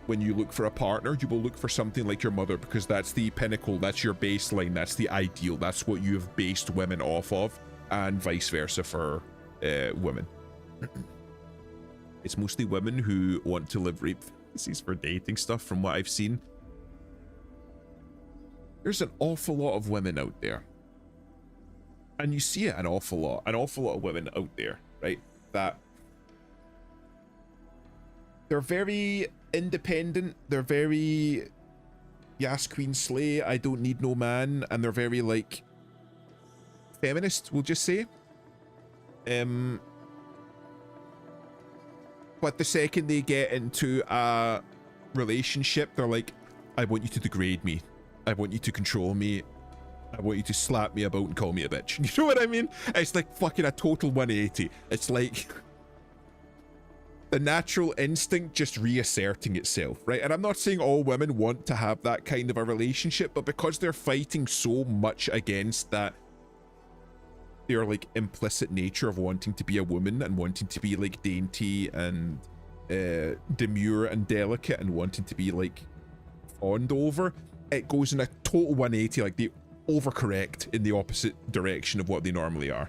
when you look for a partner, you will look for something like your mother, because that's the pinnacle, that's your baseline, that's the ideal, that's what you have based women off of, and vice versa for women. It's mostly women who want to live rape fantasies for dating stuff, from what I've seen. There's an awful lot of women out there, and you see it an awful lot of women out there, right, that they're very independent, they're very Yas Queen Slay, I don't need no man, and they're very like feminist, we'll just say. But the second they get into a relationship, they're like, I want you to degrade me, I want you to control me, I want you to slap me about and call me a bitch. You know what I mean? It's like fucking a total 180. It's like the natural instinct just reasserting itself, right? And I'm not saying all women want to have that kind of a relationship, but because they're fighting so much against that, their like implicit nature of wanting to be a woman and wanting to be like dainty and demure and delicate and wanting to be like fawned over, it goes in a total 180, like they overcorrect in the opposite direction of what they normally are.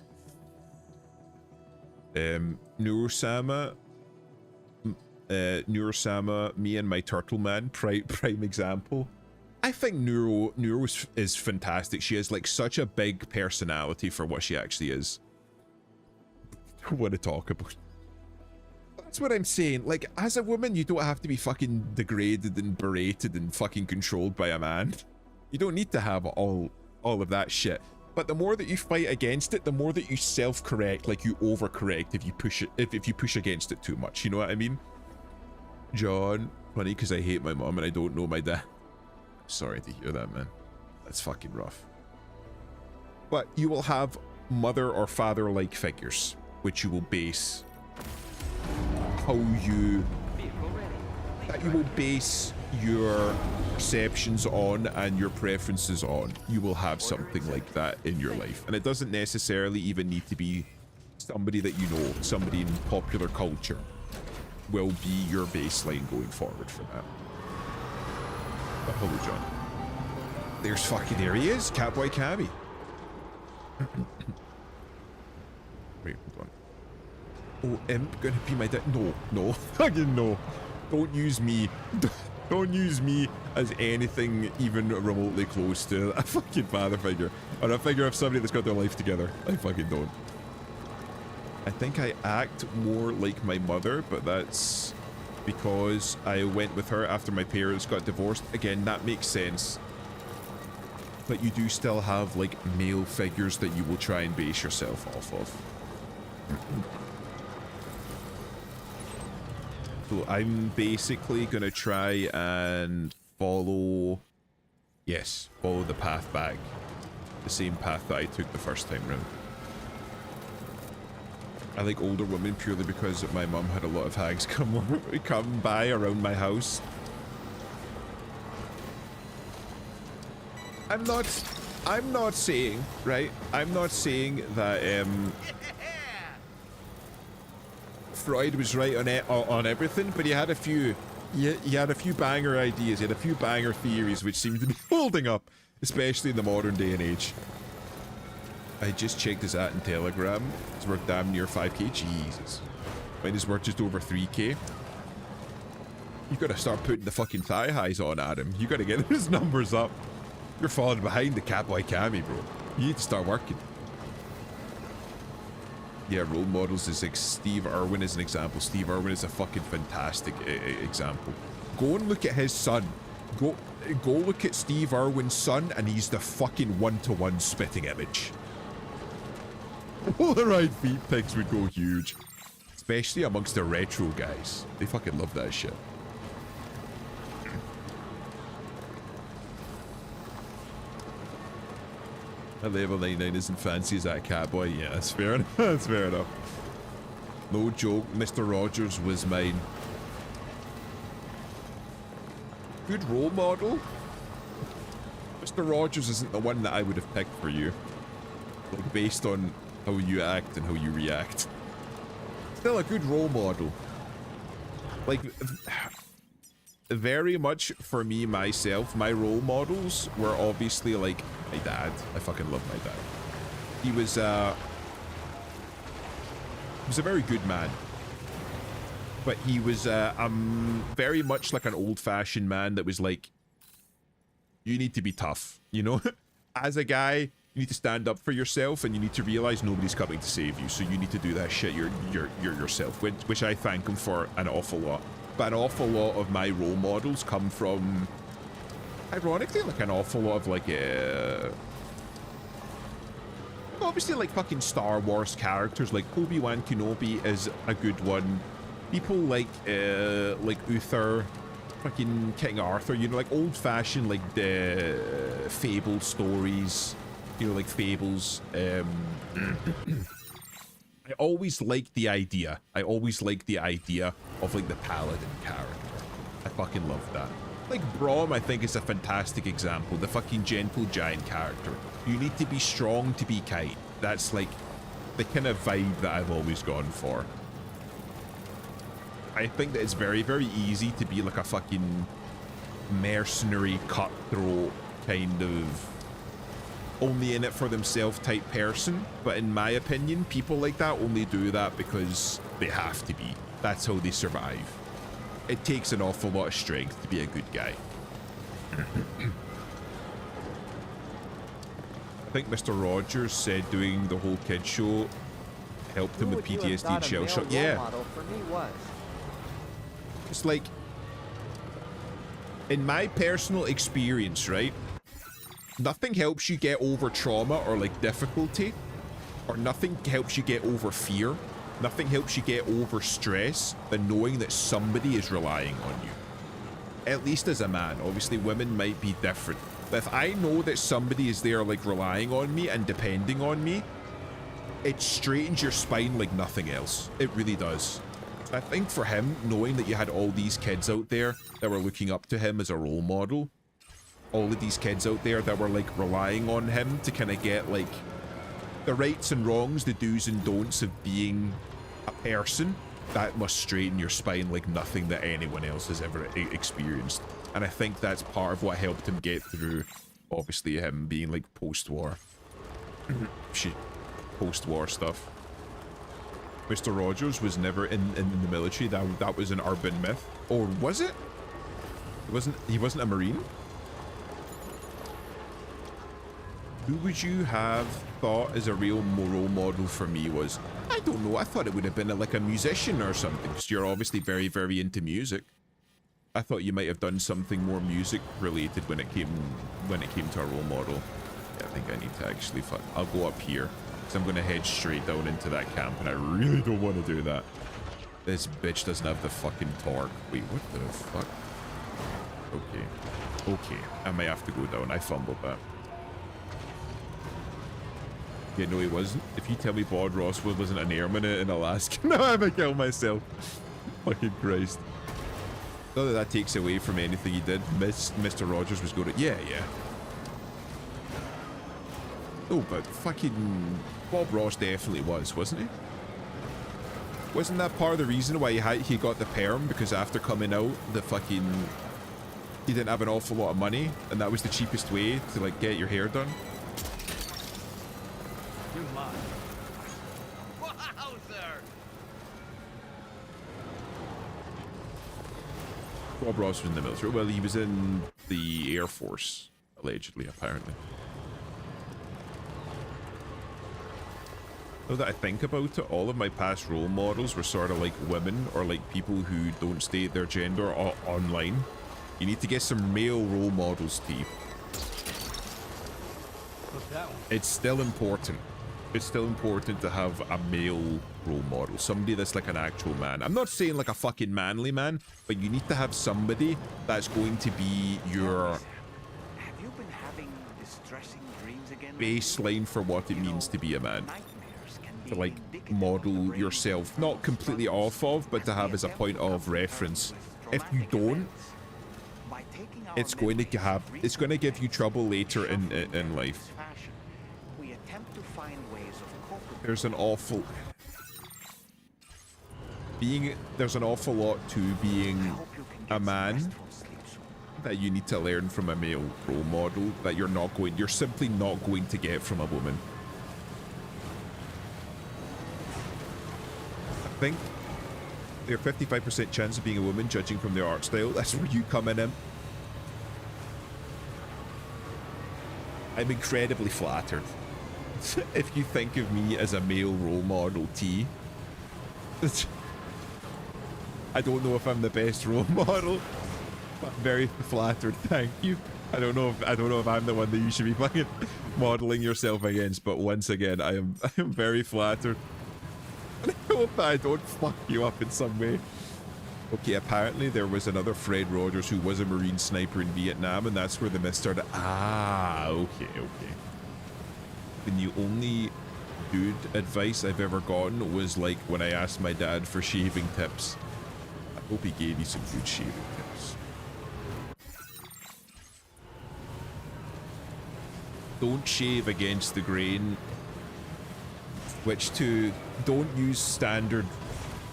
Neurosama, me and my turtle man, prime example. I think Neuro is fantastic. She has like such a big personality for what she actually is. I don't want to talk about it. That's what I'm saying. Like, as a woman, you don't have to be fucking degraded and berated and fucking controlled by a man. You don't need to have all of that shit. But the more that you fight against it, the more that you self-correct, like you overcorrect if you push it, if you push against it too much. You know what I mean? John, funny because I hate my mom and I don't know my dad. Sorry to hear that, man. That's fucking rough. But you will have mother or father-like figures, which you will base how you... that you will base your perceptions on and your preferences on. You will have something like that in your life. And it doesn't necessarily even need to be somebody that you know, somebody in popular culture will be your baseline going forward for that. But hello, John. There he is, Catboy Cabby. Wait, hold on. Oh, Imp gonna be my dad? No, fucking no. Don't use me. Don't use me as anything even remotely close to a fucking father figure. Or a figure of somebody that's got their life together. I fucking don't. I think I act more like my mother, but that's because I went with her after my parents got divorced. Again, that makes sense. But you do still have, like, male figures that you will try and base yourself off of. So I'm basically gonna try and follow... Yes, follow the path back. The same path that I took the first time round. I like older women purely because my mum had a lot of hags come by around my house. I'm not saying, right? I'm not saying that Freud was right on everything, but he had a few banger ideas, he had a few banger theories which seem to be holding up, especially in the modern day and age. I just checked his at in Telegram. He's worth damn near 5k. Jesus. Mine is worth just over 3k. You gotta start putting the fucking thigh highs on, Adam. You gotta get those numbers up. You're falling behind the Catboy Cammy, bro. You need to start working. Yeah, role models is like Steve Irwin is an example. Steve Irwin is a fucking fantastic example. Go and look at his son. Go look at Steve Irwin's son, and he's the fucking one-to-one spitting image. Polaroid feet pics would go huge. Especially amongst the retro guys. They fucking love that shit. A level 99 isn't fancy as that Catboy. Yeah, that's fair enough. That's fair enough. No joke, Mr. Rogers was mine. Good role model? Mr. Rogers isn't the one that I would have picked for you. Like, based on how you act and how you react. Still a good role model. Like, very much for me, myself, my role models were obviously like my dad. I fucking love my dad. He was a very good man. But he was very much like an old-fashioned man that was like, you need to be tough, you know? As a guy, you need to stand up for yourself, and you need to realize nobody's coming to save you, so you need to do that shit yourself, which I thank him for an awful lot. But an awful lot of my role models come from, ironically, like an awful lot of like obviously like fucking Star Wars characters. Like Obi-Wan Kenobi is a good one. People like Uther, fucking King Arthur, you know, like old-fashioned like the fable stories, you know, like fables. I always liked the idea. Of like the paladin character. I fucking love that. Like Braum, I think, is a fantastic example. The fucking gentle giant character. You need to be strong to be kind. That's like the kind of vibe that I've always gone for. I think that it's very, very easy to be like a fucking mercenary, cutthroat, kind of only in it for themselves type person. But in my opinion, people like that only do that because they have to be. That's how they survive. It takes an awful lot of strength to be a good guy. I think Mr. Rogers said doing the whole kid show helped him with PTSD and shell shock. Yeah. For me was. It's like, in my personal experience, right? Nothing helps you get over trauma or like difficulty, or nothing helps you get over fear. Nothing helps you get over stress than knowing that somebody is relying on you. At least as a man. Obviously, women might be different. But if I know that somebody is there, like, relying on me and depending on me, it straightens your spine like nothing else. It really does. I think for him, knowing that you had all these kids out there that were looking up to him as a role model, all of these kids out there that were, like, relying on him to kind of get, like, the rights and wrongs, the do's and don'ts of being a person, that must straighten your spine like nothing that anyone else has ever experienced. And I think that's part of what helped him get through Obviously him being like post-war. Shit. Post-war stuff. Mr. Rogers was never in the military. That was an urban myth. Or was it? He wasn't a Marine? Who would you have thought as a real role model for me was? I don't know. I thought it would have been like a musician or something, because you're obviously very, very into music. I thought you might have done something more music related when it came to a role model. Yeah, I think I need to actually I'll go up here, because I'm going to head straight down into that camp, and I really don't want to do that. This bitch doesn't have the fucking torque. Wait, what the fuck? Okay, I might have to go down. I fumbled that. Yeah, no, he wasn't. If you tell me Bod Rosswood wasn't an airman in Alaska, no, I might kill myself. Fucking Christ. Not that that takes away from anything he did. Mr. Rogers was good at... Yeah. Oh, but fucking... Bob Ross definitely was, wasn't he? Wasn't that part of the reason why he got the perm? Because after coming out, he didn't have an awful lot of money, and that was the cheapest way to, like, get your hair done. Bob Ross was in the military. Well, he was in the Air Force, allegedly, apparently. Now that I think about it, all of my past role models were sort of like women or like people who don't state their gender online. You need to get some male role models, T. It's still important. It's still important to have a male role model. Somebody that's like an actual man. I'm not saying like a fucking manly man, but you need to have somebody that's going to be your... Have you been having distressing dreams again? Baseline for what it means to be a man. To like model yourself, not completely off of, but to have as a point of reference. If you don't, it's going to give you trouble later in life. There's an awful lot to being a man that you need to learn from a male role model that you're simply not going to get from a woman. I think there's a 55% chance of being a woman, judging from their art style. That's where you come in. I'm incredibly flattered. If you think of me as a male role model, T. I don't know if I'm the best role model, but very flattered. Thank you. I don't know if I'm the one that you should be fucking modeling yourself against, but once again, I am very flattered. I hope that I don't fuck you up in some way. Okay, apparently there was another Fred Rogers who was a Marine sniper in Vietnam, and that's where the myth started. Ah, okay. And the only good advice I've ever gotten was like when I asked my dad for shaving tips. I hope he gave me some good shaving tips. Don't shave against the grain. Don't use standard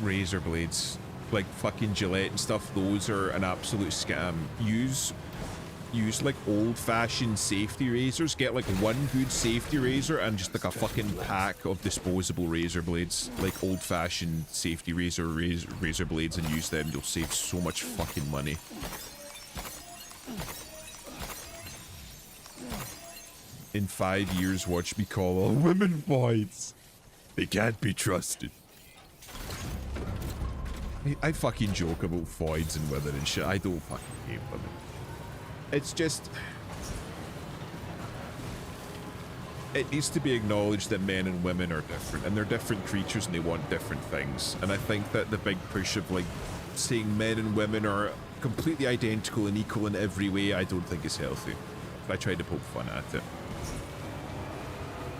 razor blades like fucking Gillette and stuff. Those are an absolute scam. Use like old-fashioned safety razors. Get like one good safety razor and just like a fucking pack of disposable razor blades, like old-fashioned safety razor blades, and use them. You'll save so much fucking money. In 5 years, watch me call all women voids. They can't be trusted. I fucking joke about voids and women and shit. I don't fucking hate women. It's just... It needs to be acknowledged that men and women are different, and they're different creatures and they want different things. And I think that the big push of like saying men and women are completely identical and equal in every way, I don't think is healthy. I try to poke fun at it.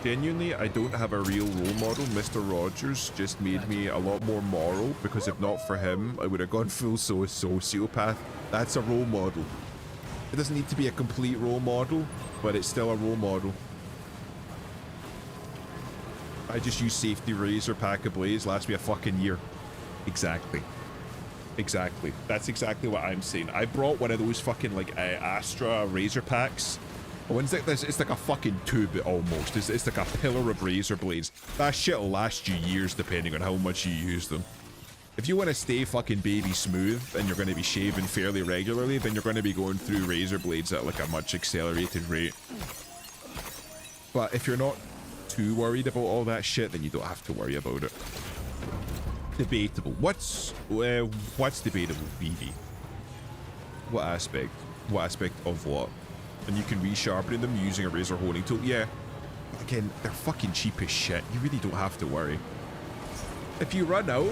Genuinely, I don't have a real role model. Mr. Rogers just made me a lot more moral, because if not for him, I would have gone full sociopath. That's a role model. It doesn't need to be a complete role model, but it's still a role model. I just use safety razor pack of blaze, lasts me a fucking year. Exactly. That's exactly what I'm saying. I brought one of those fucking like Astra razor packs Oh, it's like this. It's like a fucking tube almost. It's like a pillar of razor blades. That shit'll last you years depending on how much you use them. If you want to stay fucking baby smooth and you're going to be shaving fairly regularly, then you're going to be going through razor blades at like a much accelerated rate. But if you're not too worried about all that shit, then you don't have to worry about it. Debatable. What's debatable, Vivi? What aspect? What aspect of what? And you can resharpen them using a razor honing tool. Yeah. Again, they're fucking cheap as shit. You really don't have to worry. If you run out,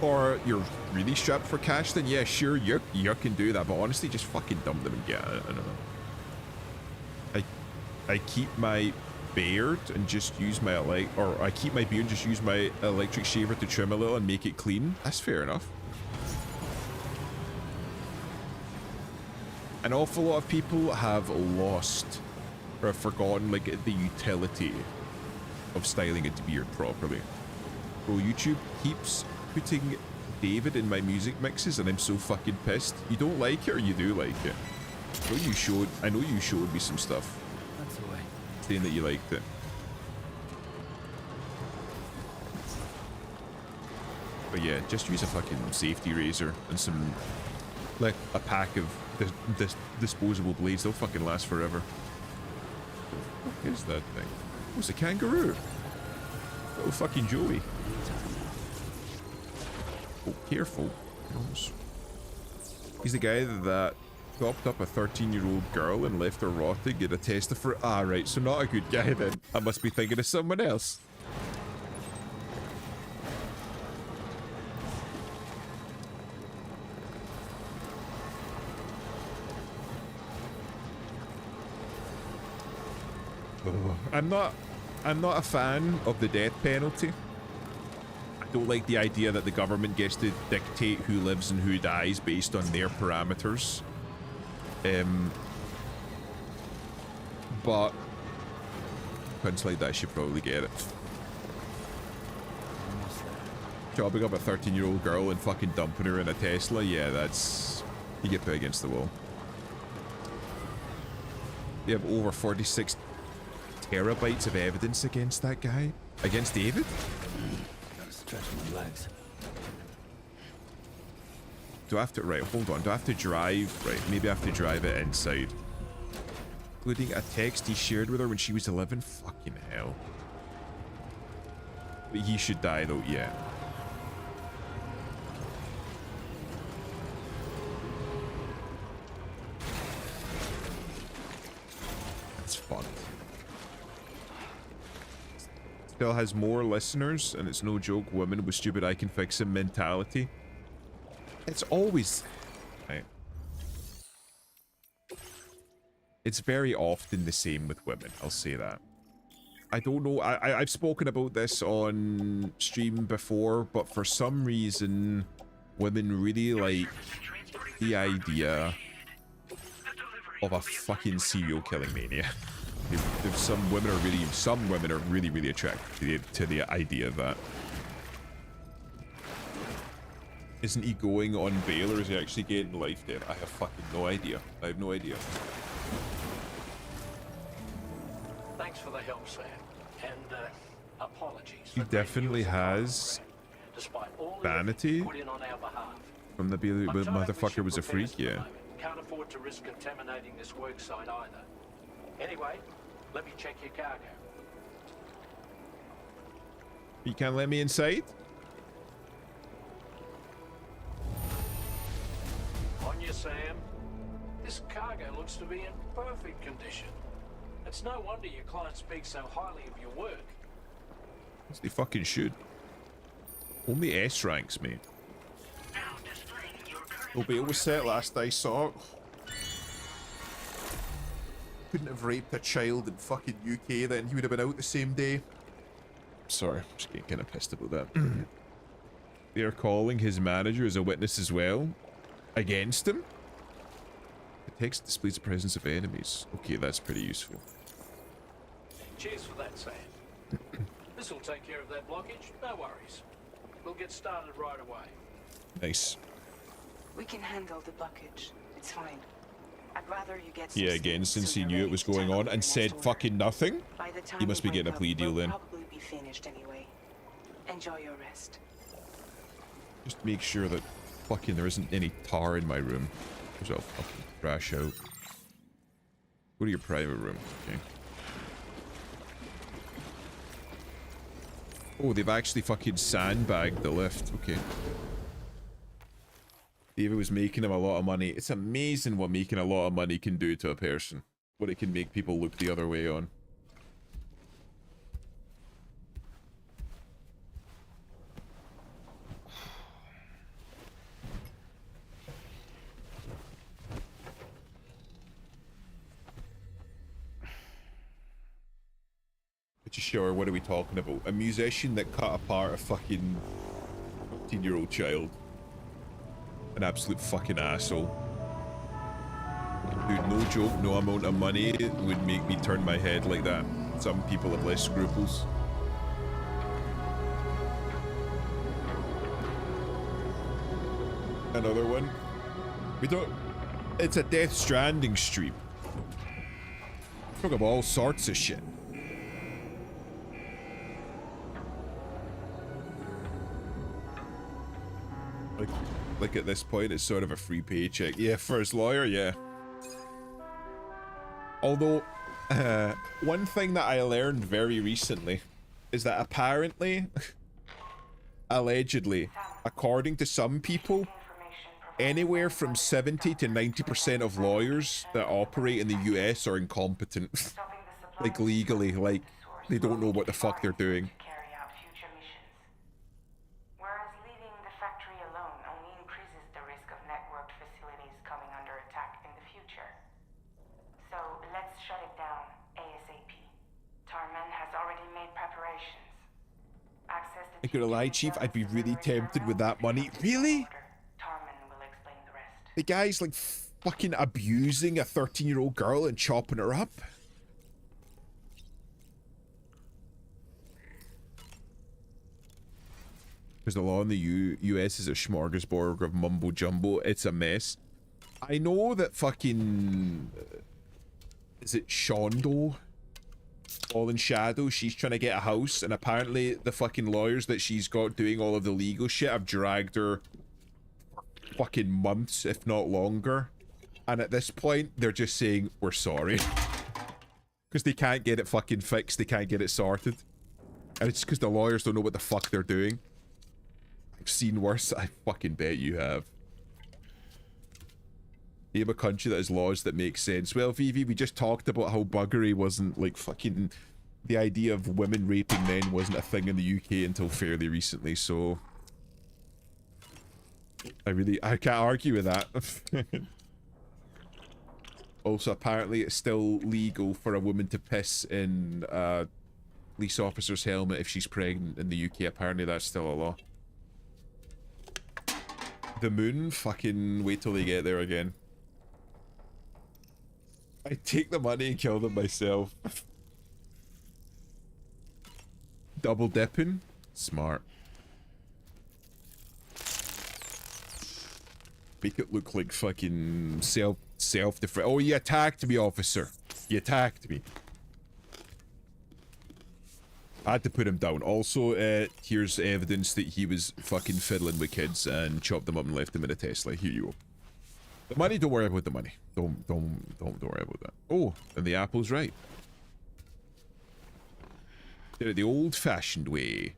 or you're really strapped for cash, then yeah, sure, you can do that. But honestly, just fucking dump them and get it. I don't know. I keep my beard and just use my I keep my beard and just use my electric shaver to trim a little and make it clean. That's fair enough. An awful lot of people have lost or have forgotten like the utility of styling a beard properly. Bro, YouTube keeps putting David in my music mixes and I'm so fucking pissed. You don't like it or you do like it? I know you showed me some stuff. That's the way. Saying that you liked it. But yeah, just use a fucking safety razor and some, like a pack of disposable blades. They'll fucking last forever. What is that thing? Oh, it's a kangaroo. Little fucking Joey. Oh, careful. He's the guy that propped up a 13-year-old girl and left her rotting in a tester for... Ah, right, so not a good guy then. I must be thinking of someone else. Oh, I'm not a fan of the death penalty. I don't like the idea that the government gets to dictate who lives and who dies based on their parameters. But punch like that should probably get it. Chopping up a 13-year-old girl and fucking dumping her in a Tesla, yeah, that's... You get put against the wall. You have over 46 terabytes of evidence against that guy? Against David? Gotta stretch my legs. Do I have to... Right, hold on. Do I have to drive... Right, maybe I have to drive it inside. Including a text he shared with her when she was 11? Fucking hell. But he should die though, yeah. That's fun. Still has more listeners, and it's no joke, women with stupid I can fix him mentality. It's always... Right. It's very often the same with women, I'll say that. I don't know, I've spoken about this on stream before, but for some reason, women really like the idea of a fucking serial killing mania. If some women are really, really attracted to the idea of that. Isn't he going on bail or is he actually getting life there? I have fucking no idea. I have no idea. Thanks for the help, Sam. And apologies. He definitely has vanity from the motherfucker was a freak, yeah. Can't afford to risk contaminating this work site either. Anyway, let me check your cargo. You can't let me inside? On you, Sam. This cargo looks to be in perfect condition. It's no wonder your client speaks so highly of your work. Yes, they fucking should. Only S ranks, mate. Oh, bail was set last I saw. Couldn't have raped a child in fucking UK then. He would have been out the same day. Sorry, I'm just getting kind of pissed about that. They're calling his manager as a witness as well. Against him? The text displays the presence of enemies. Okay, that's pretty useful. Cheers for that, Sam. This will take care of that blockage. No worries. We'll get started right away. Nice. We can handle the blockage. It's fine. I'd rather you get Yeah, again, since he knew it was going on and said fucking nothing, he must be getting a plea deal then. Probably be finished anyway. Enjoy your rest. Just make sure that fucking there isn't any tar in my room. Because I'll fucking crash out. Go to your private room. Okay. Oh, they've actually fucking sandbagged the lift. Okay. David was making him a lot of money. It's amazing what making a lot of money can do to a person. What it can make people look the other way on. Sure, what are we talking about? A musician that cut apart a fucking 15-year-old child. An absolute fucking asshole. Dude, no joke, no amount of money would make me turn my head like that. Some people have less scruples. Another one. We don't... It's a Death Stranding stream. Talk about all sorts of shit. Like at this point, it's sort of a free paycheck. Yeah, for his lawyer, yeah. Although, one thing that I learned very recently is that apparently, allegedly, according to some people, anywhere from 70 to 90% of lawyers that operate in the US are incompetent. Like legally, like they don't know what the fuck they're doing. I could lie, Chief, I'd be really tempted with that money. Really? The guy's like fucking abusing a 13-year-old girl and chopping her up. Because the law in the US is a smorgasbord of mumbo jumbo. It's a mess. I know that fucking... is it Shondo? Fallen Shadow, she's trying to get a house, and apparently the fucking lawyers that she's got doing all of the legal shit have dragged her for fucking months, if not longer. And at this point, they're just saying, we're sorry. Because they can't get it fucking fixed, they can't get it sorted. And it's because the lawyers don't know what the fuck they're doing. I've seen worse, I fucking bet you have. Name a country that has laws that make sense. Well, Vivi, we just talked about how buggery wasn't, like, fucking... The idea of women raping men wasn't a thing in the UK until fairly recently, so... I can't argue with that. Also, apparently it's still legal for a woman to piss in a police officer's helmet if she's pregnant in the UK. Apparently that's still a law. The moon? Fucking wait till they get there again. I take the money and kill them myself. Double dipping? Smart. Make it look like fucking self-defense. Oh, you attacked me, officer. You attacked me. I had to put him down. Also, here's evidence that he was fucking fiddling with kids and chopped them up and left them in a Tesla. Here you go. The money, don't worry about the money. Don't worry about that. Oh, and the apple's right. Did it the old-fashioned way.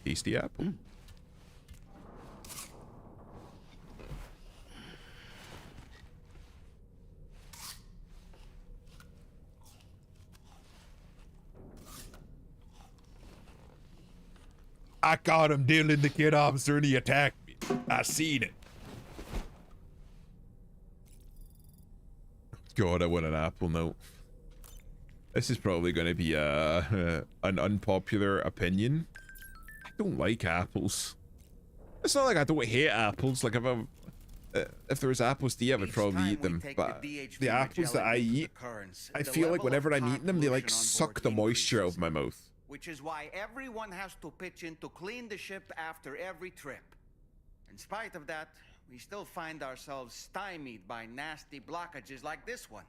Tasty apple. I caught him dealing the kid, officer, and he attacked me. I seen it. God, I want an apple now. This is probably going to be an unpopular opinion. I don't like apples. It's not like I don't hate apples. Like if there was apples to eat, I would probably eat them. But the apples that I eat, I feel like whenever I'm eating them, they like suck the moisture out of my mouth. Which is why everyone has to pitch in to clean the ship after every trip. In spite of that, we still find ourselves stymied by nasty blockages like this one.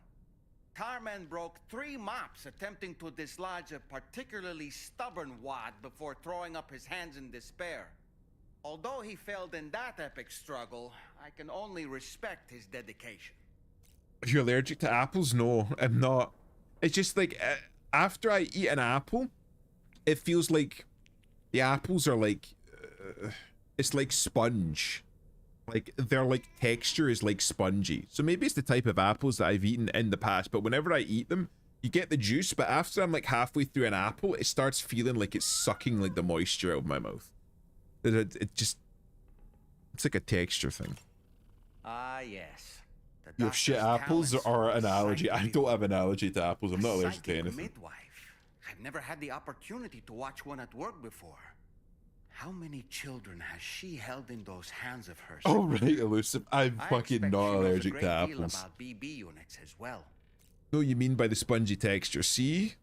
Tarman broke 3 mops attempting to dislodge a particularly stubborn wad before throwing up his hands in despair. Although he failed in that epic struggle, I can only respect his dedication. Are you allergic to apples? No, I'm not. It's just like, after I eat an apple, it feels like the apples are like, it's like sponge. Like, their like texture is like spongy. So maybe it's the type of apples that I've eaten in the past, but whenever I eat them, you get the juice, but after I'm like halfway through an apple, it starts feeling like it's sucking like the moisture out of my mouth. It just, it's like a texture thing. Ah, yes. You have shit apples or an allergy? I don't have an allergy to apples. I'm not allergic to anything. Midwife. I've never had the opportunity to watch one at work before. How many children has she held in those hands of hers? Oh, right, elusive. I'm fucking not allergic to I expect she knows a great deal apples. about BB units as well. No, you mean by the spongy texture? See,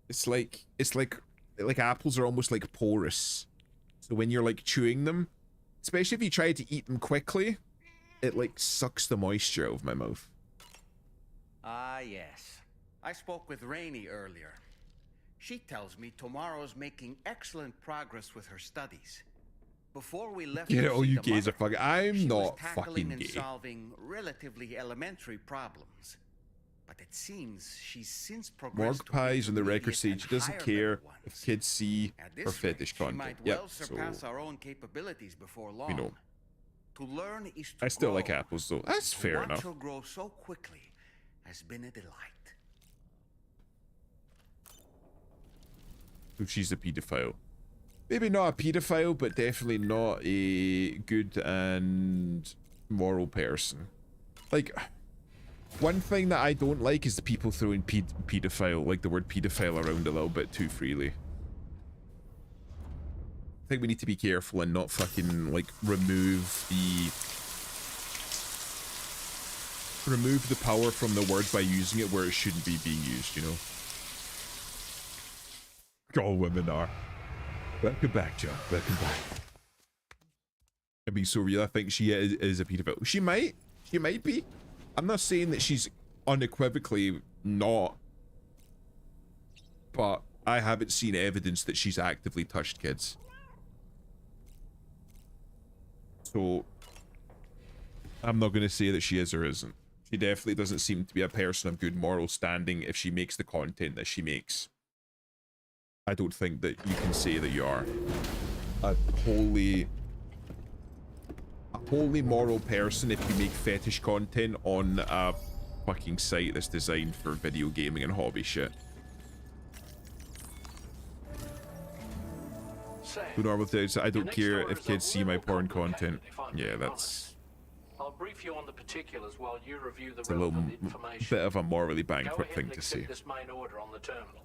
it's like apples are almost like porous. So when you're like chewing them, especially if you try to eat them quickly, it like sucks the moisture out of my mouth. Ah, yes. I spoke with Rainey earlier. She tells me Tomorrow's making excellent progress with her studies. Before we left, Yeah, oh, you gays are fucking. I'm not tackling fucking and gay. solving relatively elementary problems. But it seems she's since progressed Morgue pies on the record stage. stage. She doesn't care if kids see her fetish She content. might Yep, well surpass so our own capabilities before long. we know. To learn is to I still grow. like apples though. That's To fair watch enough. her grow so quickly has been a delight. So she's a pedophile. Maybe not a pedophile, but definitely not a good and moral person. Like, one thing that I don't like is the people throwing pedophile, like the word pedophile, around a little bit too freely. I think we need to be careful and not fucking, like, remove the power from the word by using it where it shouldn't be being used, you know? All women are. Welcome back, John. Welcome back. I mean, so real. I think she is a pedophile. She might be. I'm not saying that she's unequivocally not, but I haven't seen evidence that she's actively touched kids. So I'm not going to say that she is or isn't. She definitely doesn't seem to be a person of good moral standing if she makes the content that she makes. I don't think that you can say that you are a wholly moral person if you make fetish content on a fucking site that's designed for video gaming and hobby shit. Who normally says I don't care if kids see my porn content. Yeah, that's I'll brief you on the particulars while you review the a little relevant information. bit of a morally Go bankrupt ahead thing and to accept say. this main order on the terminal.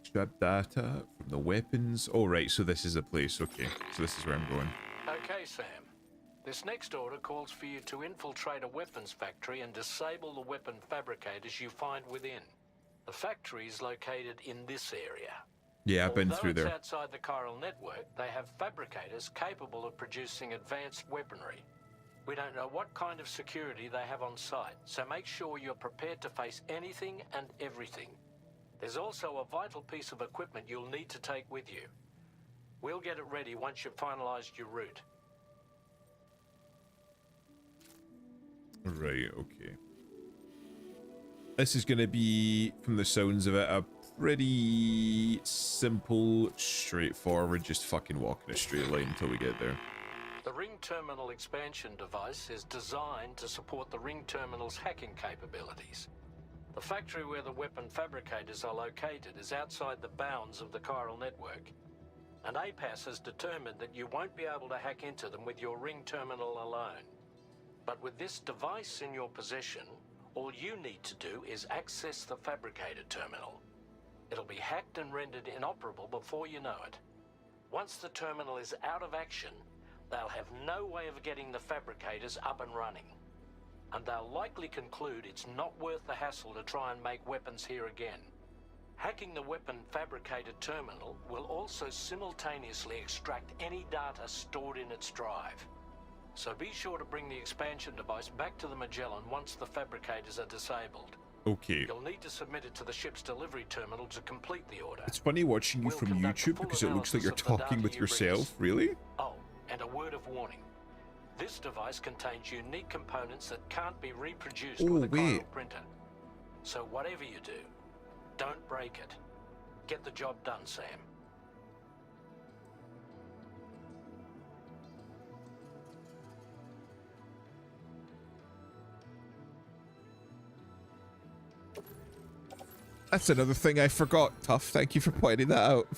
Extract data from the weapons. Oh, right, so this is a place. Okay, so this is where I'm going. Okay, Sam. This next order calls for you to infiltrate a weapons factory and disable the weapon fabricators you find within. The factory is located in this area. Yeah, I've been Although through it's there. outside the chiral network, they have fabricators capable of producing advanced weaponry. We don't know what kind of security they have on site, so make sure you're prepared to face anything and everything. There's also a vital piece of equipment you'll need to take with you. We'll get it ready once you've finalized your route. Right, okay. This is going to be, from the sounds of it, a pretty simple, straightforward, just fucking walk in a straight line until we get there. The ring terminal expansion device is designed to support the ring terminal's hacking capabilities. The factory where the weapon fabricators are located is outside the bounds of the chiral network, and APAS has determined that you won't be able to hack into them with your ring terminal alone. But with this device in your possession, all you need to do is access the fabricator terminal. It'll be hacked and rendered inoperable before you know it. Once the terminal is out of action, they'll have no way of getting the fabricators up and running. And they'll likely conclude it's not worth the hassle to try and make weapons here again. Hacking the weapon fabricator terminal will also simultaneously extract any data stored in its drive. So be sure to bring the expansion device back to the Magellan once the fabricators are disabled. Okay. You'll need to submit it to the ship's delivery terminal to complete the order. It's funny watching you from YouTube because it looks like you're talking with yourself. Really? Oh, and a word of warning. This device contains unique components that can't be reproduced with a chiral printer. So whatever you do, don't break it. Get the job done, Sam. That's another thing I forgot. Tough, thank you for pointing that out.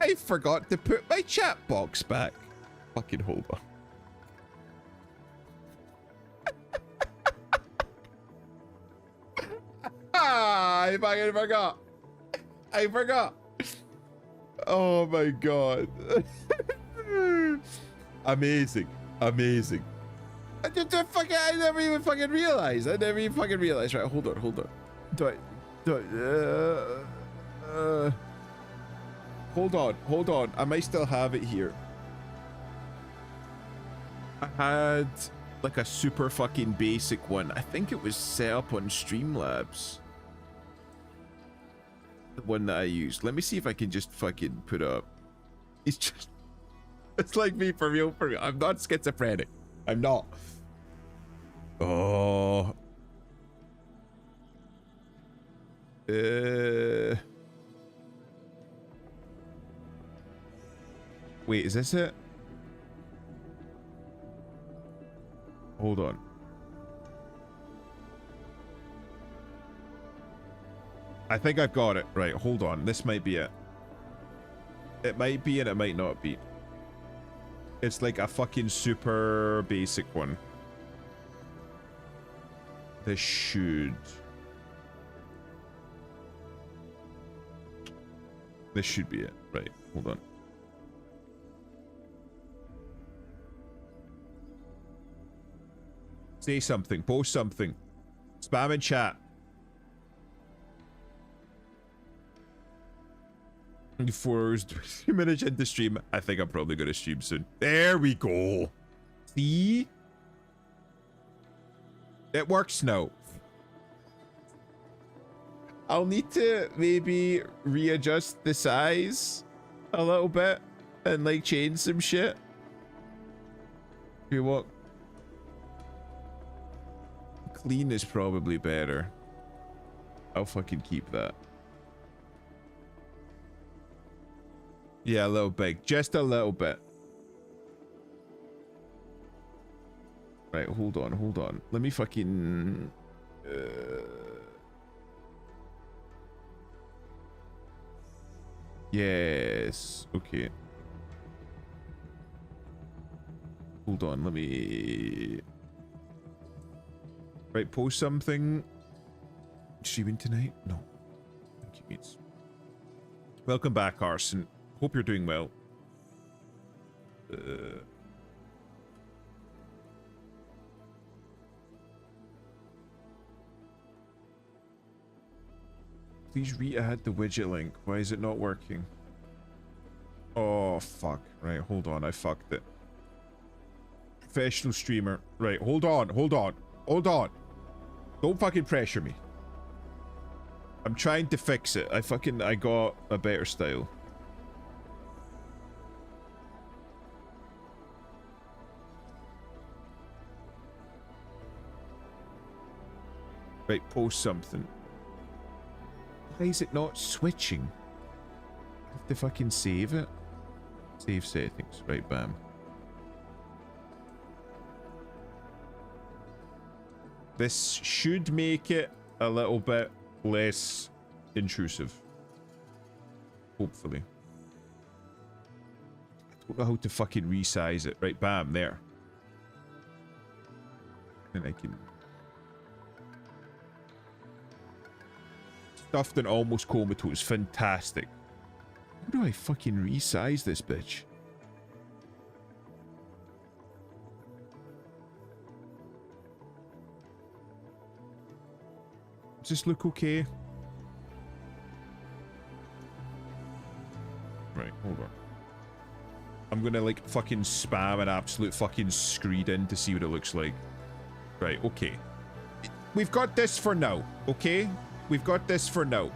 I forgot to put my chat box back. Fucking hold on. I fucking forgot. I forgot. Oh my god. Amazing. Amazing. I never even fucking realized. Right, hold on. Hold on. I might still have it here. I had like a super fucking basic one. I think it was set up on Streamlabs. The one that I used. Let me see if I can just fucking put up. It's like me for real. I'm not schizophrenic. I'm not. Oh. Wait, is this it? Hold on. I think I've got it. Right, hold on. This might be it. It might be and it might not be. It's like a fucking super basic one. This should be it. Right, hold on. Say something. Post something. Spam in chat. For 3 minutes into stream, I think I'm probably going to stream soon. There we go. See? It works now. I'll need to maybe readjust the size a little bit and like change some shit. You what? Clean is probably better. I'll fucking keep that. Yeah, a little big. Just a little bit. Right, hold on. Let me fucking... Yes. Okay. Hold on, let me... Right, post something. Streaming tonight? No. Thank you, mates. Welcome back, Arson. Hope you're doing well. Please re-add the widget link. Why is it not working? Oh, fuck. Right, hold on. I fucked it. Professional streamer. Right, hold on. Don't fucking pressure me. I'm trying to fix it. I got a better style. Right, post something. Why is it not switching? I have to fucking save it. Save settings. Right, bam. This should make it a little bit less intrusive. Hopefully. I don't know how to fucking resize it. Right, bam, there. And I can... Stuffed and almost comatose. Fantastic. How do I fucking resize this bitch? Does this look okay? Right, hold on. I'm gonna like fucking spam an absolute fucking screed in to see what it looks like. Right, okay. We've got this for now, okay? We've got this for now.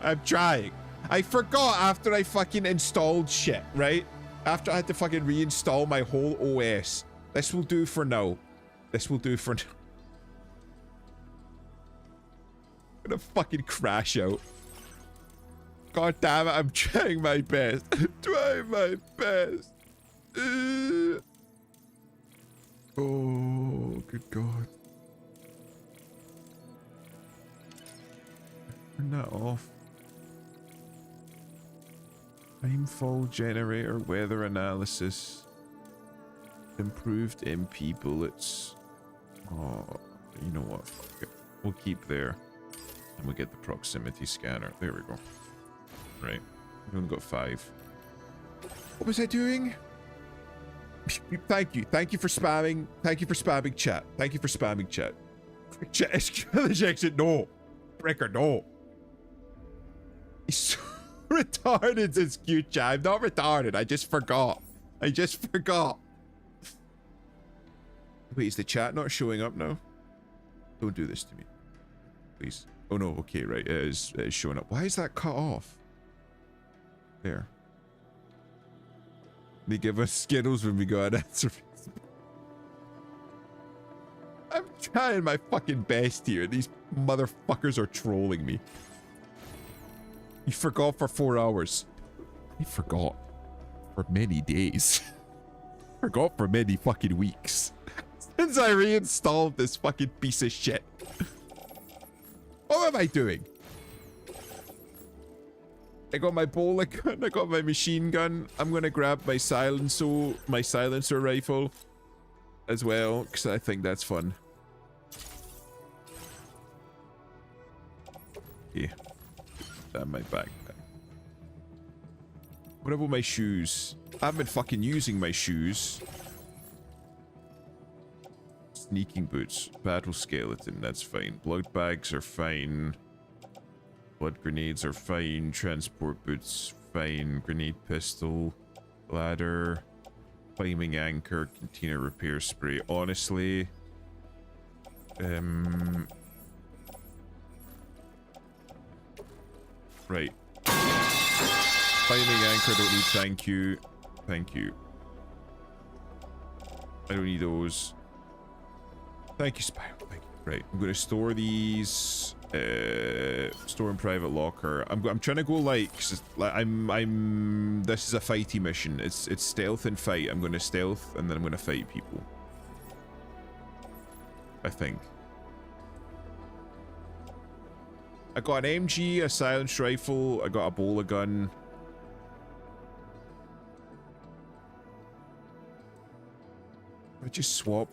I'm trying. I forgot after I fucking installed shit, right? After I had to fucking reinstall my whole OS. This will do for now. This will do for now. I'm gonna fucking crash out. God damn it, I'm trying my best. Trying my best. Oh, good God. Turn that off. Timefall generator, weather analysis. Improved MP bullets. Oh, you know what? Fuck it. We'll keep there. And we'll get the proximity scanner. There we go. Right. We only got 5. What was I doing? Thank you. Thank you for spamming. Thank you for spamming chat. Thank you for spamming chat. Exit. No. Breaker, no. He's so retarded, it's cute chat. I'm not retarded. I just forgot. Wait, is the chat not showing up now? Don't do this to me. Please. Oh no, okay, right. It is showing up. Why is that cut off? There. They give us Skittles when we go an answer. I'm trying my fucking best here. These motherfuckers are trolling me. You forgot for 4 hours. I forgot for many days. Forgot for many fucking weeks. Since I reinstalled this fucking piece of shit. What am I doing? I got my bowler gun, I got my machine gun. I'm gonna grab my silencer rifle as well, because I think that's fun. Yeah. That my backpack. What about my shoes? I've been fucking using my shoes. Sneaking boots. Battle skeleton, that's fine. Blood bags are fine. Blood grenades are fine. Transport boots, fine. Grenade pistol. Ladder. Climbing anchor. Container repair spray. Honestly. Right. Climbing anchor, don't need thank you. Thank you. I don't need those. Thank you, Spyro. Thank you. Right, I'm gonna store these. Store in private locker. I'm trying to go like this is a fighty mission. It's stealth and fight. I'm gonna stealth and then I'm gonna fight people. I think. I got an MG, a silenced rifle, I got a bowler gun. I just swap.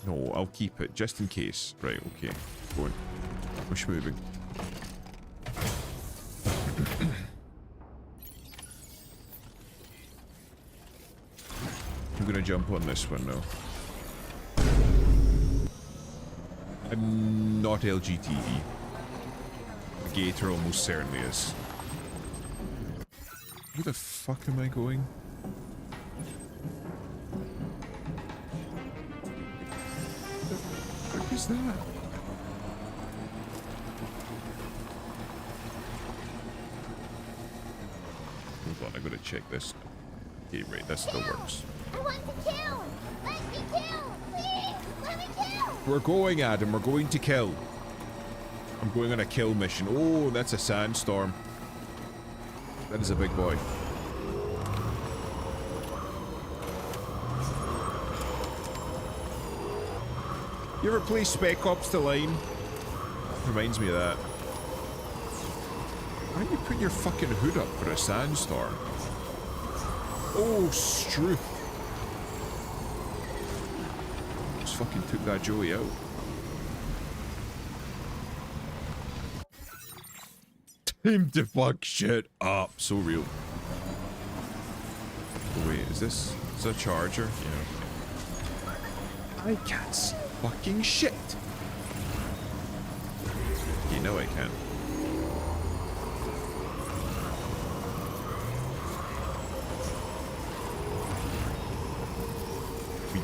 No, I'll keep it just in case. Right, okay. Going. Push moving. I'm gonna jump on this one now. I'm not LGTV. The gator almost certainly is. Where the fuck am I going? What is that? Hold on, I gotta check this. Okay, right, that still works. I want to kill! Let me kill! Please! Let me kill! We're going, Adam. We're going to kill. I'm going on a kill mission. Oh, that's a sandstorm. That is a big boy. You ever play Spec Ops The Line? Reminds me of that. Why don't you put your fucking hood up for a sandstorm? Oh, Struth. Just fucking took that Joey out. Time to fuck shit up. So real. Oh, wait, is this a charger? Yeah. I can't see fucking shit. You know I can.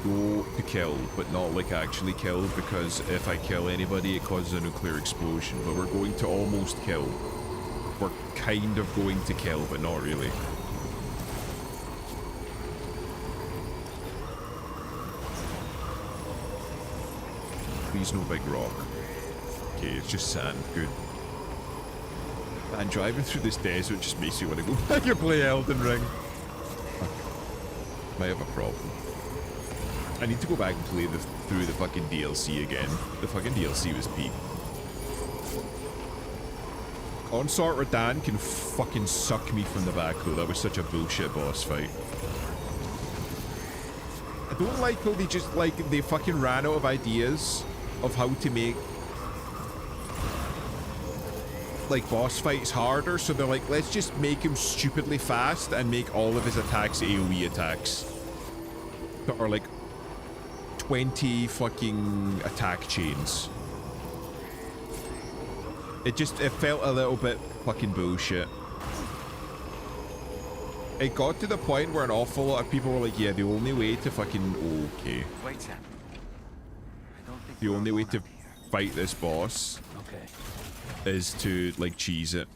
go to kill, but not like actually kill, because if I kill anybody, it causes a nuclear explosion. But we're going to almost kill. We're kind of going to kill, but not really. Please no big rock. Okay, it's just sand. Good. Man, driving through this desert just makes you want to go back and play Elden Ring. Might have a problem. I need to go back and play through the fucking DLC again. The fucking DLC was peak. Consort Radan can fucking suck me from the back though. That was such a bullshit boss fight. I don't like how they just they fucking ran out of ideas of how to make like boss fights harder, so they're like, let's just make him stupidly fast and make all of his attacks AoE attacks that are like 20 fucking attack chains. It felt a little bit fucking bullshit. It got to the point where an awful lot of people were like, yeah, the only way to fucking okay. Wait, Sam. I don't think The only way to fight this boss is to like cheese it.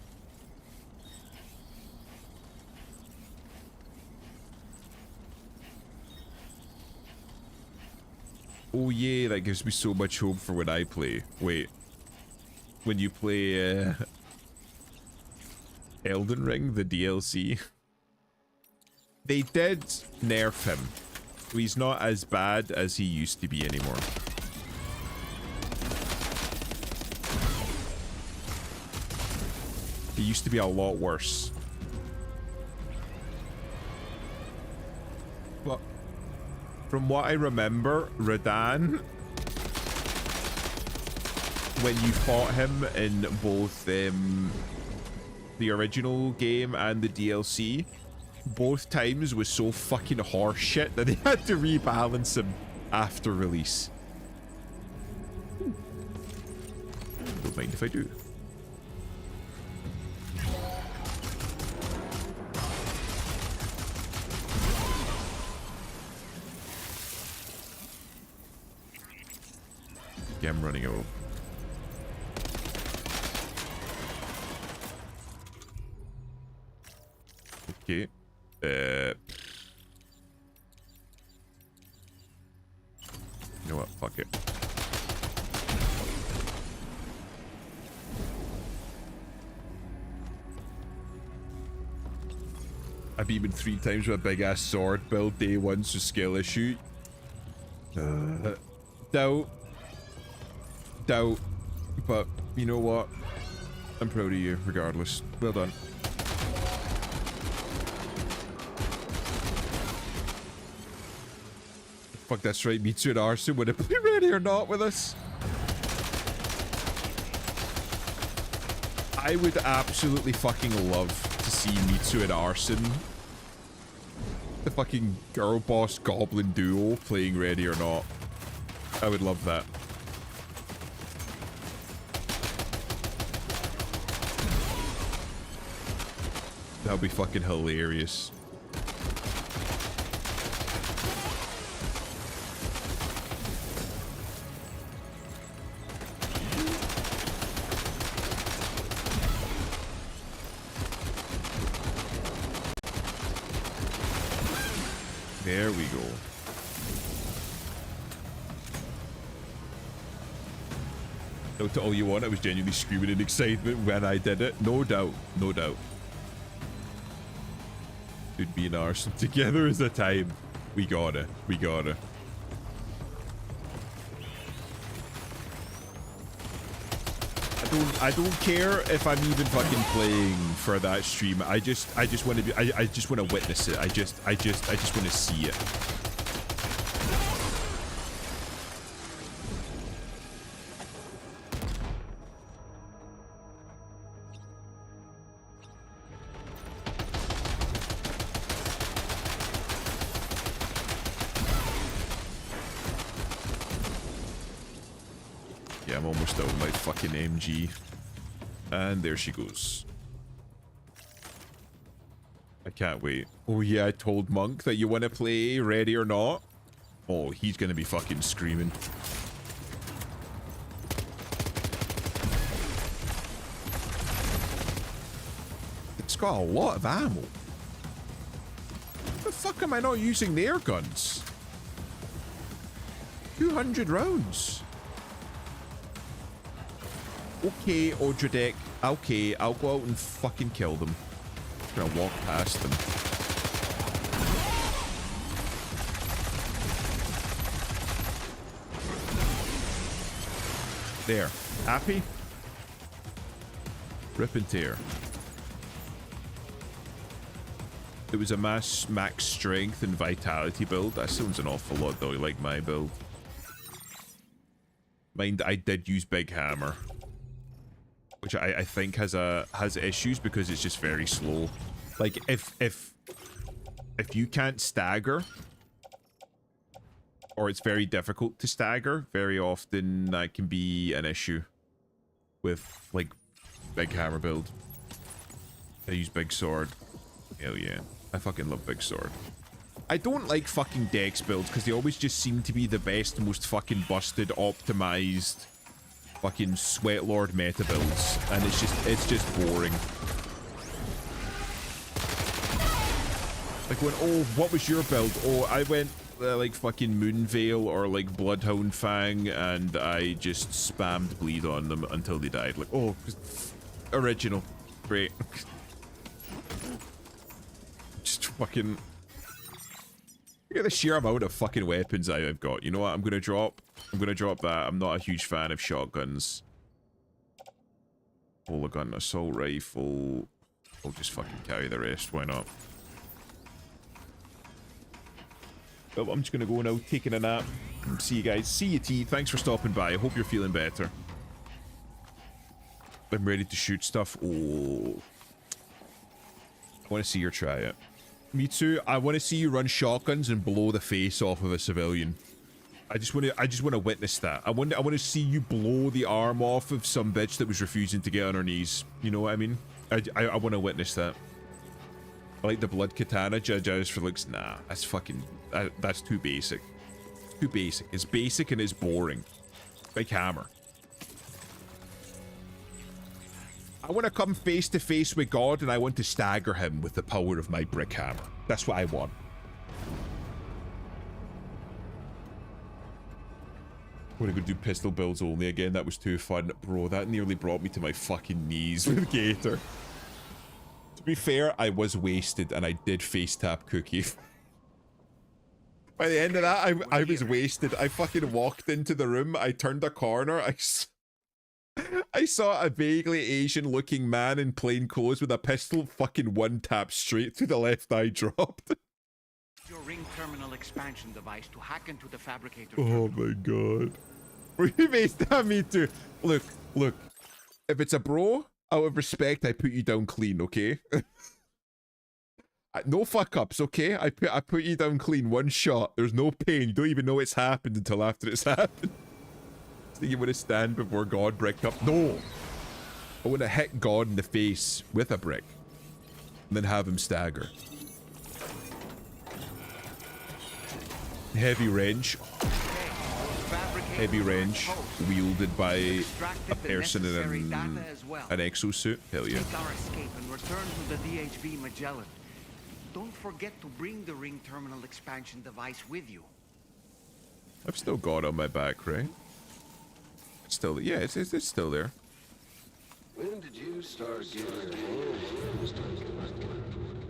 Oh yeah, that gives me so much hope for when I play. Wait, when you play Elden Ring, the DLC, they did nerf him. He's not as bad as he used to be anymore. He used to be a lot worse. But from what I remember, Radan, when you fought him in both the original game and the DLC, both times was so fucking horseshit that they had to rebalance him after release. Don't mind if I do. Yeah, I'm running out. Okay. You know what? Fuck it. I beat him 3 times with a big ass sword build. Day 1's a skill issue. Doubt. But you know what? I'm proud of you regardless. Well done. Fuck, that's right. Mitsu and Arson would have been ready or not with us. I would absolutely fucking love to see Mitsu and Arson, the fucking girl boss goblin duo, playing Ready or Not. I would love that. That would be fucking hilarious. There we go. Note to all you want, I was genuinely screaming in excitement when I did it. No doubt, no doubt. Dude, me and Arson together is a time. We gotta. I don't care if I'm even fucking playing for that stream. I just want to be. I just want to witness it. I just want to see it. Yeah, I'm almost out of my fucking MG. And there she goes. I can't wait. Oh yeah, I told Monk that you want to play Ready or Not. Oh, he's gonna be fucking screaming. It's got a lot of ammo. The fuck am I not using their guns? 200 rounds. Okay, Odradek. Okay, I'll go out and fucking kill them. I'm gonna walk past them. There. Happy? Rip and tear. It was a max strength and vitality build. That sounds an awful lot though, like my build. Mind, I did use Big Hammer, which I think has issues because it's just very slow. Like if you can't stagger, or it's very difficult to stagger, very often that can be an issue with like Big Hammer build. I use Big Sword. Hell yeah. I fucking love Big Sword. I don't like fucking Dex builds because they always just seem to be the best, most fucking busted, optimized fucking Sweatlord meta builds. And it's just boring. Like when, oh, what was your build? Oh, I went like fucking Moonveil or like Bloodhound Fang and I just spammed bleed on them until they died. Like, oh, original. Great. Just fucking... Look at the sheer amount of fucking weapons I've got. You know what I'm gonna drop? I'm gonna drop that. I'm not a huge fan of shotguns. Polar gun, assault rifle. I'll just fucking carry the rest. Why not? Well, I'm just gonna go now, taking a nap. See you guys. See you, T. Thanks for stopping by. I hope you're feeling better. I'm ready to shoot stuff. Oh. I want to see her try it. Me too. I want to see you run shotguns and blow the face off of a civilian. I just want to witness that. I want to see you blow the arm off of some bitch that was refusing to get on her knees. You know what I mean? I want to witness that. I like the blood katana just for looks. Nah, that's fucking... that's too basic. Too basic. It's basic and it's boring. Big Hammer. I want to come face to face with God and I want to stagger him with the power of my brick hammer. That's what I want. I'm gonna go do pistol builds only again. That was too fun. Bro, that nearly brought me to my fucking knees with Gator. To be fair, I was wasted and I did face tap Cookie. By the end of that, I was wasted. I fucking walked into the room. I turned a corner. I saw a vaguely Asian-looking man in plain clothes with a pistol fucking one tap straight through the left eye dropped. Your ring terminal expansion device to hack into the fabricator. Oh my god. Were you based on me too? Look. If it's a bro, out of respect, I put you down clean, okay? No fuck-ups, okay? I put you down clean, one shot. There's no pain. You don't even know it's happened until after it's happened. You want to stand before God bricked up? No! I want to hit God in the face with a brick. And then have him stagger. Heavy range. Heavy range. Wielded by a person in an exosuit. Hell yeah. Take our escape and return to the DHV Magellan. Don't forget to bring the ring terminal expansion device with you. I've still got it on my back, right? Still, yeah, it's still there. When did you start getting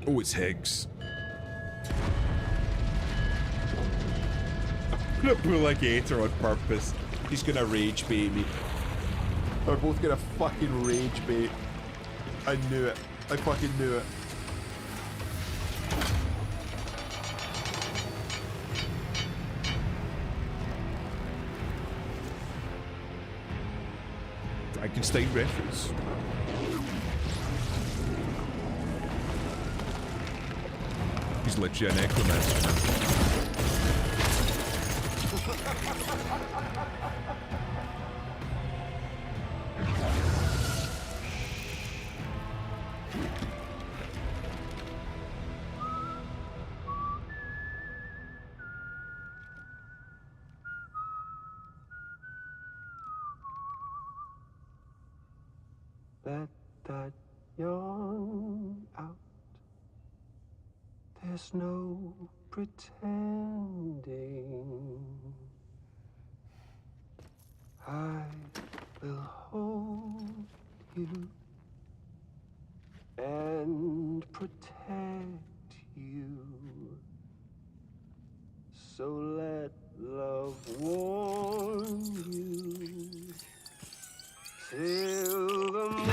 Oh, it's Higgs. I'm gonna pull a Gator on purpose. He's gonna rage bait me. We're both gonna fucking rage bait. I knew it. I fucking knew it. Frankenstein reference. He's literally a necromancer now. Let that yawn out. There's no pretending. I will hold you and protect you. So let love warm you till the morning.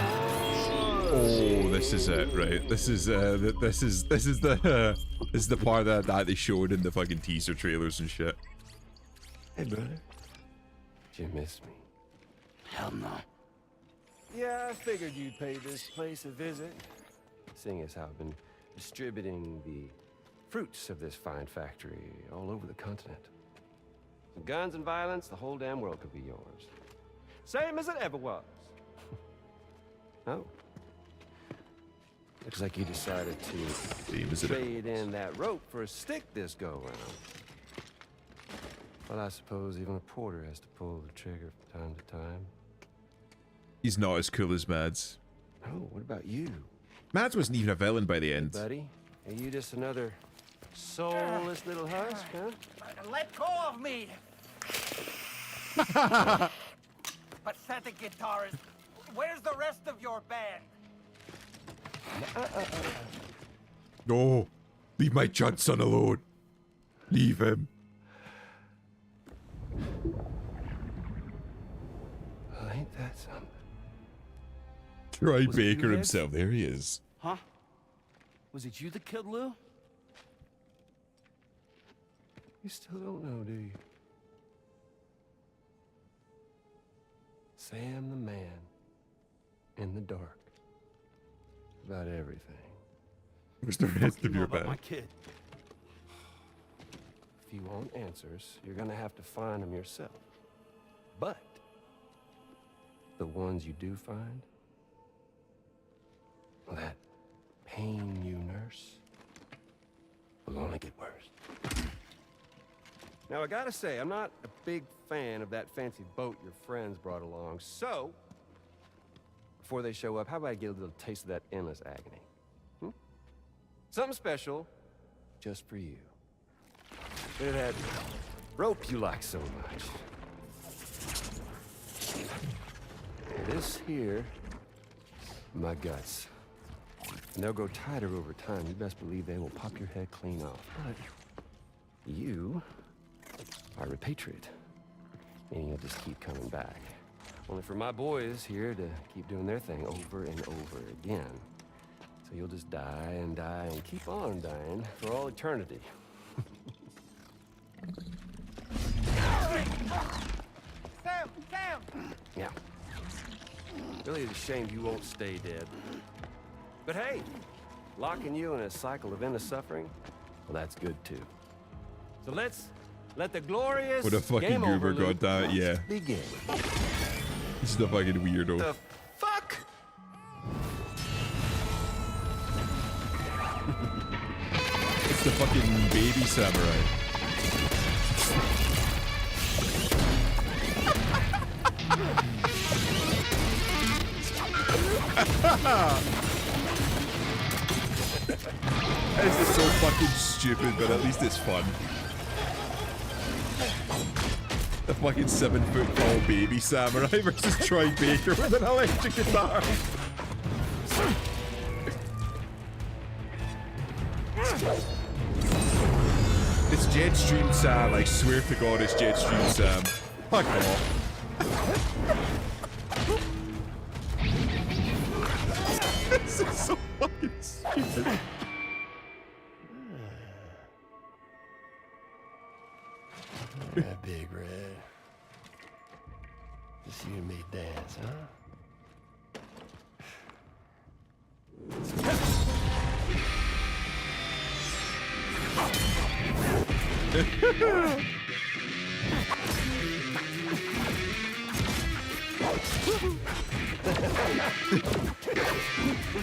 Oh, this is it, right? This is the part that they showed in the fucking teaser trailers and shit. Hey, brother. Did you miss me? Hell no. Yeah, I figured you'd pay this place a visit, seeing as how I've been distributing the fruits of this fine factory all over the continent. Some guns and violence, the whole damn world could be yours. Same as it ever was. Oh. Looks like you decided to trade in that rope for a stick this go-round. Well, I suppose even a porter has to pull the trigger from time to time. He's not as cool as Mads. Oh, what about you? Mads wasn't even a villain by the end. Hey, buddy, are you just another soulless little husk, huh? Let go of me! Pathetic guitarist. Where's the rest of your band? No, leave my chud son alone. Leave him. Well, ain't that something? Troy Baker himself. There he is. Huh? Was it you that killed Lou? You still don't know, do you? Sam the man in the dark about everything. Where's the rest of your About my band? kid. If you want answers, you're gonna have to find them yourself. But the ones you do find, well, that pain you nurse will only get worse. Now, I gotta say, I'm not a big fan of that fancy boat your friends brought along, so before they show up, how about I get a little taste of that endless agony? Hmm? Something special just for you. Bit of that rope you like so much. This here, my guts. And they'll grow tighter over time. You best believe they will pop your head clean off. But you are a patriot. And you'll just keep coming back. Only for my boys here to keep doing their thing over and over again. So you'll just die and die and keep on dying for all eternity. Sam! Sam! Yeah. Really is a shame you won't stay dead. But hey, locking you in a cycle of endless suffering, well, that's good too. So let's let the glorious What a fucking game over, goober, Luke, goddammit, yeah. begin. This is the fucking weirdo. The fuck? It's the fucking baby samurai. This is so fucking stupid, but at least it's fun. The fucking 7-foot-tall baby samurai versus Troy Baker with an electric guitar. It's Jetstream Sam, I swear to God it's Jetstream Sam. Fuck off. This is so fucking stupid. Yeah, Big Red. Just you and me dance, huh?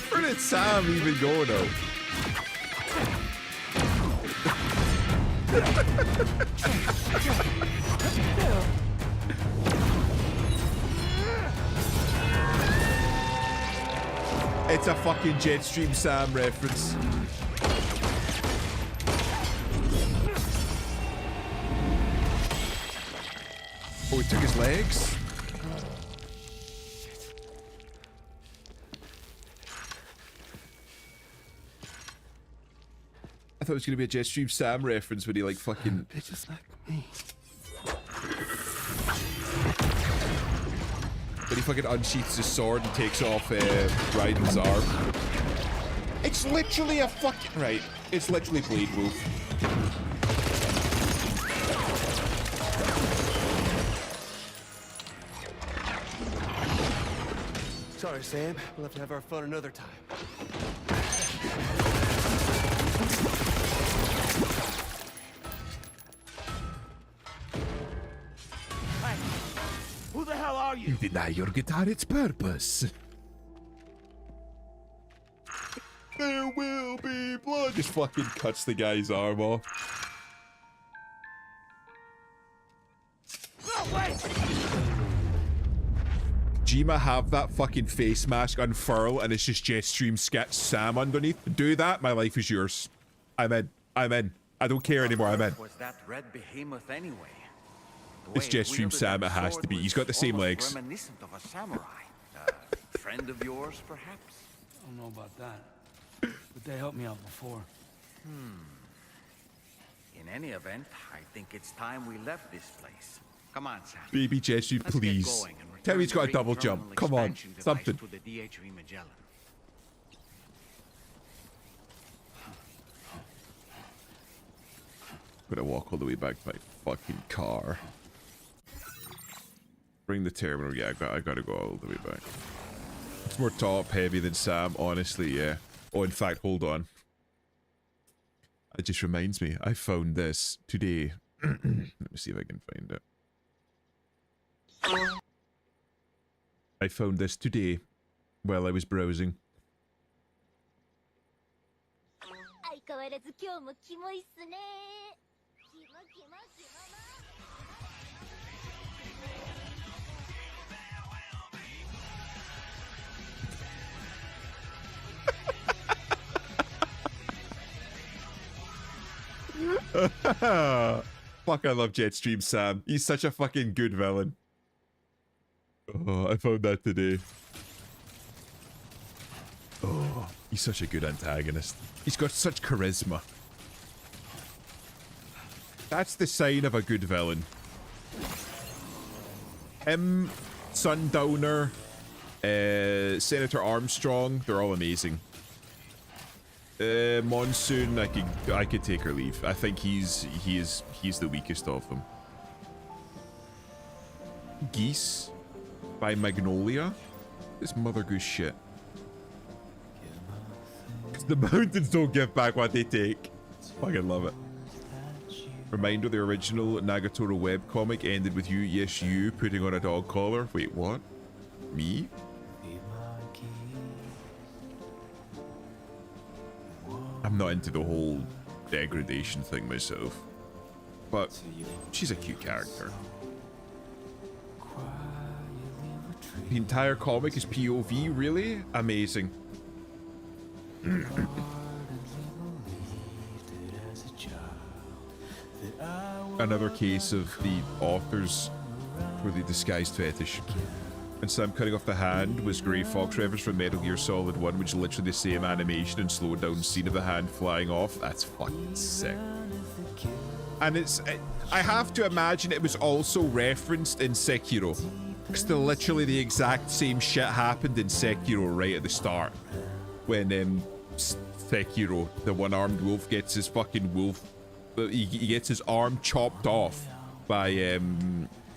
Where did Sam even go now? It's a fucking Jetstream Sam reference. Oh, he took his legs? I thought it was gonna be a Jetstream Sam reference when he like fucking... Bitches like me. When he fucking unsheaths his sword and takes off Raiden's arm. It's literally a fucking... Right. It's literally Blade Wolf. Sorry, Sam. We'll have to have our fun another time. Hey, who the hell are you? You deny your guitar its purpose. There will be blood. Just fucking cuts the guy's arm off. No, wait! Jima have that fucking face mask unfurl and it's just Jetstream Sam underneath. Do that, my life is yours. I'm in. I'm in. I don't care anymore. I'm in. Was that red behemoth anyway? It's Jetstream Sam. It has to be. He's got the same legs. Reminiscent of a samurai. Friend of yours, perhaps? I don't know about that, but they helped me out before. In any event, I think it's time we left this place. Come on, Sam. Baby Jetstream, Let's get please. going and Tell me he's got a return the double ring jump. terminal Come on. expansion device Something. to the DHV Magellan. I'm gonna walk all the way back to my fucking car. Bring the terminal. Yeah, I gotta go all the way back. It's more top heavy than Sam, honestly, yeah. Oh, in fact, hold on. It just reminds me, I found this today. Let me see if I can find it. I found this today while I was browsing. Fuck, I love Jetstream Sam. He's such a fucking good villain. Oh, I found that today. Oh, he's such a good antagonist. He's got such charisma. That's the sign of a good villain. Him, Sundowner, Senator Armstrong, they're all amazing. Monsoon, I could take or leave. I think he's the weakest of them. Geese by Magnolia. This Mother Goose shit. 'Cause the mountains don't give back what they take. Fucking love it. Reminder: the original Nagatoro webcomic ended with you, yes you, putting on a dog collar. Wait, what? Me? I'm not into the whole degradation thing myself, but she's a cute character. The entire comic is POV, really? Amazing. Another case of the authors for the disguised fetish. And Sam cutting off the hand was Grey Fox reference from Metal Gear Solid 1, which is literally the same animation and slowed down scene of the hand flying off. That's fucking sick. And I have to imagine it was also referenced in Sekiro. Because literally the exact same shit happened in Sekiro right at the start. When Sekiro, the one-armed wolf, gets his fucking wolf... He gets his arm chopped off by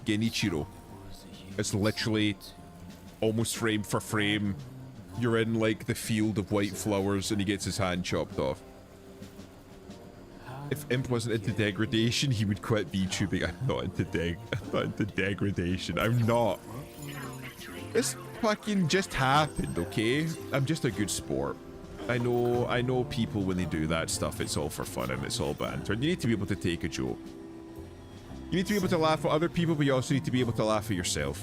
Genichiro. It's literally almost frame for frame. You're in like the field of white flowers and he gets his hand chopped off. If Imp wasn't into degradation, he would quit VTubing. I'm not into degradation. I'm not. This fucking just happened, okay? I'm just a good sport. I know people when they do that stuff, it's all for fun and it's all banter. And you need to be able to take a joke. You need to be able to laugh at other people, but you also need to be able to laugh at yourself.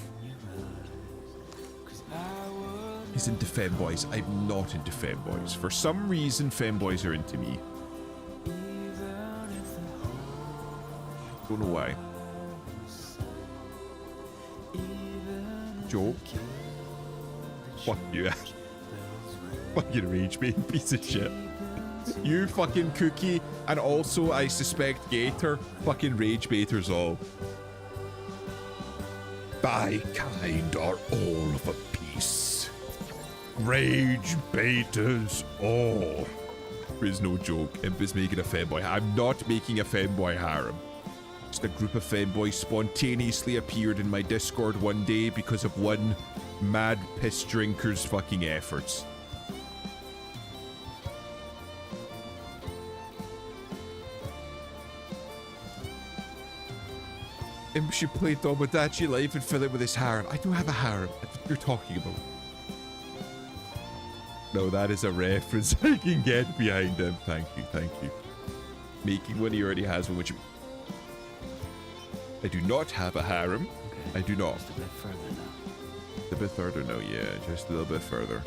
He's into femboys. I'm not into femboys. For some reason, femboys are into me. Don't know why. Joe? Fuck you. Fucking rage bait piece of shit. You fucking Cookie, and also I suspect Gator. Fucking rage baiters all. Thy kind are all of a piece. Rage baiters all. There is no joke. Imp is making a femboy. I'm not making a femboy harem. Just a group of femboys spontaneously appeared in my Discord one day because of one mad piss drinker's fucking efforts. Imp should play Tomodachi Life and fill it with his harem. I don't have a harem. That's what you're talking about. No, that is a reference I can get behind him. Thank you, thank you. Making one, he already has one, which... I do not have a harem. Okay. I do not. Just a bit further now. A bit further now, yeah. Just a little bit further.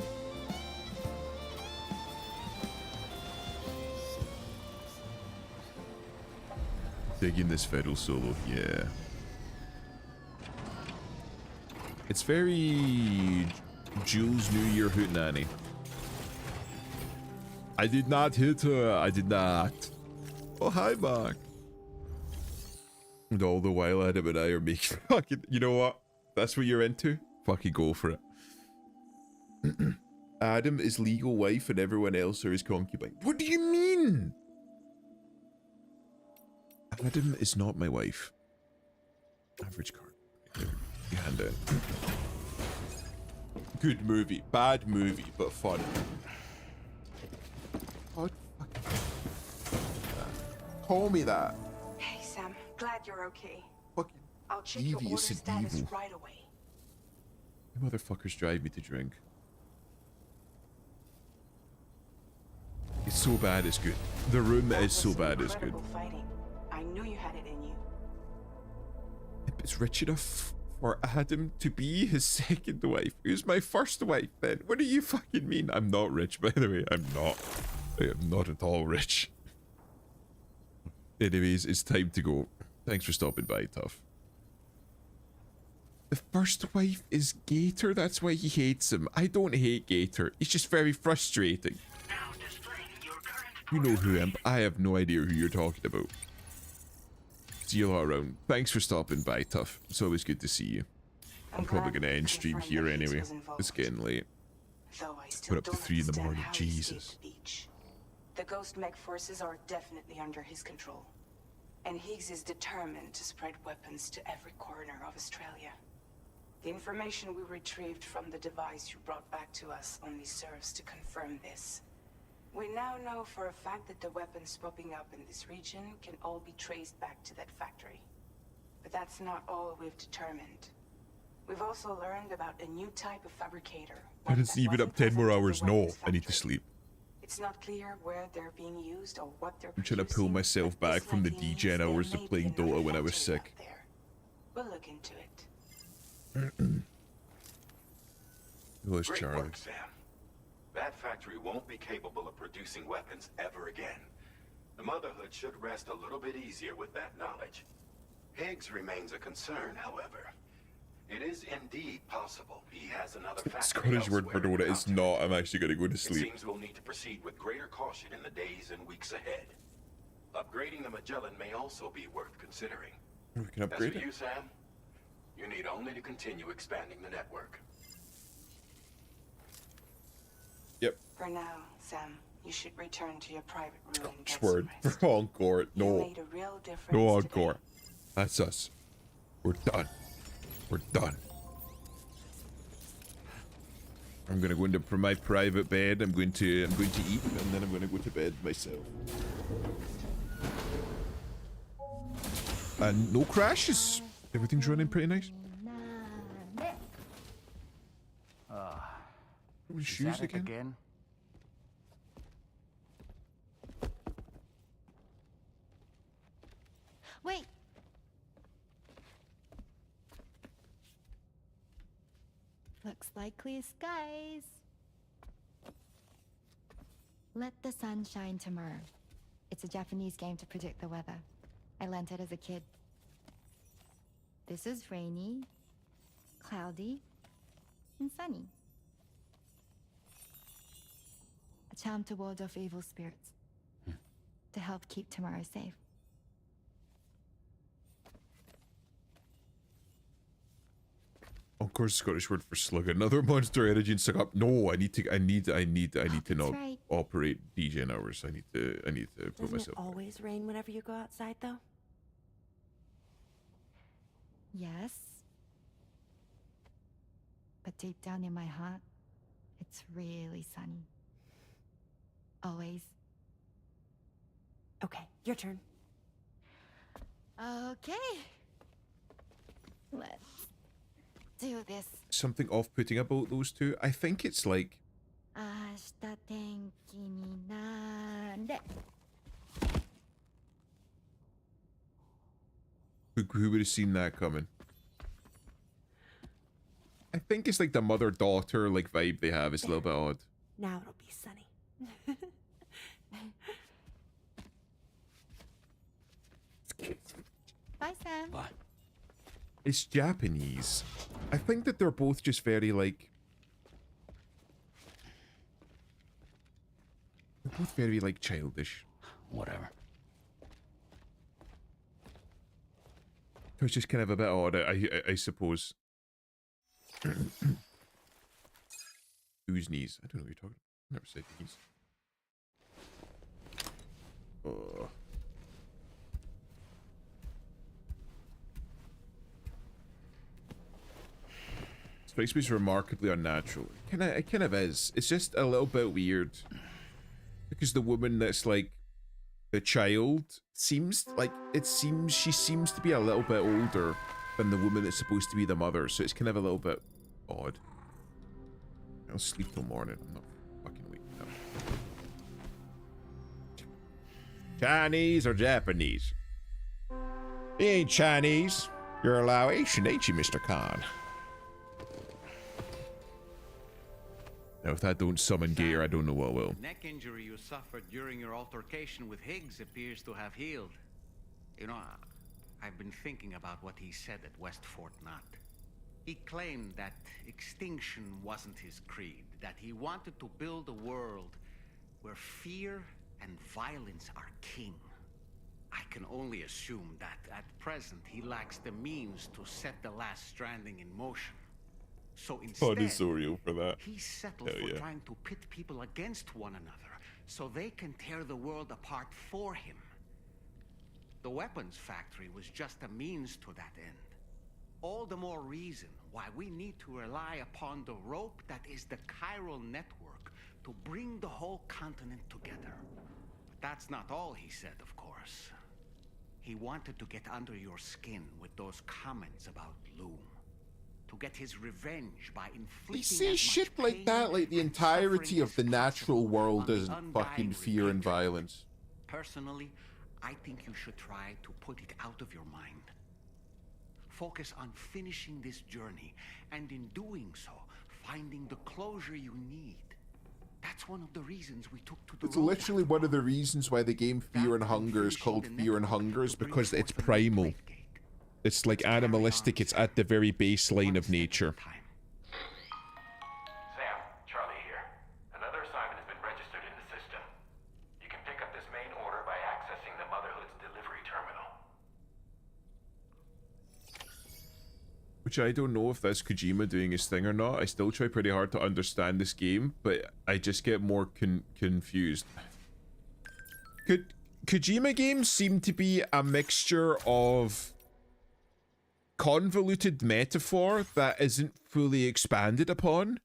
Digging this fiddle solo, yeah. It's very Jules New Year hootenanny. I did not hit her. I did not. Oh, hi, Mark. And all the while, Adam and I are making fucking... You know what? That's what you're into? Fucking go for it. Adam is legal wife and everyone else are his concubine. What do you mean? Adam is not my wife. Average card. You hand it. Good movie. Bad movie, but fun. God fucking... Call me that. Hey, Sam. Glad you're okay. Fucking I'll check your order devious and status evil. right away. You motherfuckers drive me to drink. It's so bad it's good. The room is so bad it's good. Fighting. I knew you had it in you. It's rich enough for Adam to be his second wife. Who's my first wife then? What do you fucking mean? I'm not rich, by the way. I'm not. I am not at all rich. Anyways, it's time to go. Thanks for stopping by, Tough. The first wife is Gator. That's why he hates him. I don't hate Gator. He's just very frustrating. You know who, Imp. I have no idea who you're talking about. See you all around. Thanks for stopping by, Tough. It's always good to see you. I'm probably going to end stream here anyway. It's getting late. Put up to 3 in the morning. Jesus. The Ghost Mech forces are definitely under his control. And Higgs is determined to spread weapons to every corner of Australia. The information we retrieved from the device you brought back to us only serves to confirm this. We now know for a fact that the weapons popping up in this region can all be traced back to that factory. But that's not all we've determined. We've also learned about a new type of fabricator. I didn't even up 10 more hours. No, I need to sleep. It's not clear where they're being used or what they're I'm trying to pull myself back from the degen hours of playing Dota when I was sick. We'll look into it. Who is Great Charlie? work, Sam. That factory won't be capable of producing weapons ever again. The Motherhood should rest a little bit easier with that knowledge. Higgs remains a concern, however. It is indeed possible he has another factory Scottish word for Dota is not. I'm actually going to go to It sleep. seems we'll need to proceed with greater caution in the days and weeks ahead. Upgrading the Magellan may also be worth considering. We can upgrade As for it. you, Sam, you need only to continue expanding the network. Yep. For now, Sam, you should return to your private room and get Word for encore. You No. made a real difference No today. encore. That's us. We're done. We're done. I'm gonna go into my private bed. I'm going to eat, and then I'm gonna go to bed myself. And no crashes. Everything's running pretty nice. Shoes again? Wait. Looks like like clear skies. Let the sun shine tomorrow. It's a Japanese game to predict the weather. I learned it as a kid. This is rainy, cloudy, and sunny. A charm to ward off evil spirits. To help keep tomorrow safe. Of course, Scottish word for slug. Another monster energy and suck up. No, I need to not right. operate DJing hours. I need to put Doesn't it myself. always rain whenever you go outside, though? Yes. But deep down in my heart, it's really sunny. Always. Okay, your turn. Okay. Let's do this. Something off-putting about those two. I think it's like 明日天気になれ. who would have seen that coming? I think it's like the mother-daughter like vibe they have. It's a little bit odd. Now it'll be sunny. Bye, Sam. Bye. It's Japanese. I think that they're both just very like. They're both very like childish. Whatever. So it's just kind of a bit odd, I suppose. Whose knees? I don't know what you're talking about. Never said knees. Oh. Strikes me as remarkably unnatural. It kind of is. It's just a little bit weird. Because the woman that's like the child seems she seems to be a little bit older than the woman that's supposed to be the mother, so it's kind of a little bit odd. I'll sleep till morning. I'm not fucking waking up. Chinese or Japanese? You ain't Chinese. You're a Laotian, ain't you, Mr. Khan? Now, if that don't summon gear, I don't know what will. The neck injury you suffered during your altercation with Higgs appears to have healed. You know, I've been thinking about what he said at West Fort Knot. He claimed that extinction wasn't his creed, that he wanted to build a world where fear and violence are king. I can only assume that at present he lacks the means to set the last stranding in motion. So instead, for that. he settled for trying to pit people against one another so they can tear the world apart for him. The weapons factory was just a means to that end. All the more reason why we need to rely upon the rope that is the chiral network to bring the whole continent together. But that's not all he said, of course. He wanted to get under your skin with those comments about Loom. To get his revenge by inflicting You see shit like that, like the entirety of the natural world isn't fucking fear and violence. Personally, I think you should try to put it out of your mind. Focus on finishing this journey, and in doing so, finding the closure you need. That's one of the reasons we took to the It's literally one of the reasons why the game Fear and Hunger is called Fear and Hunger, is because it's primal. It's like animalistic, it's at the very baseline of nature. Sam, Charlie here. Another assignment has been registered in the system. You can pick up this main order by accessing the Motherhood's delivery terminal. Which I don't know if that's Kojima doing his thing or not. I still try pretty hard to understand this game, but I just get more confused. Kojima games seem to be a mixture of convoluted metaphor that isn't fully expanded upon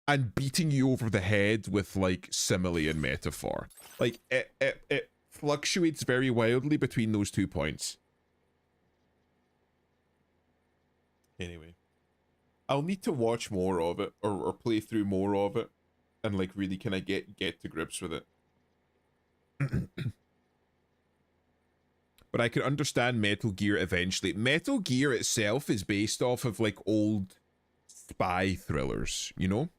and beating you over the head with like simile and metaphor. Like it fluctuates very wildly between those 2 points. Anyway, I'll need to watch more of it or play through more of it and like really kind of get to grips with it. But I can understand Metal Gear eventually. Metal Gear itself is based off of like old spy thrillers, you know?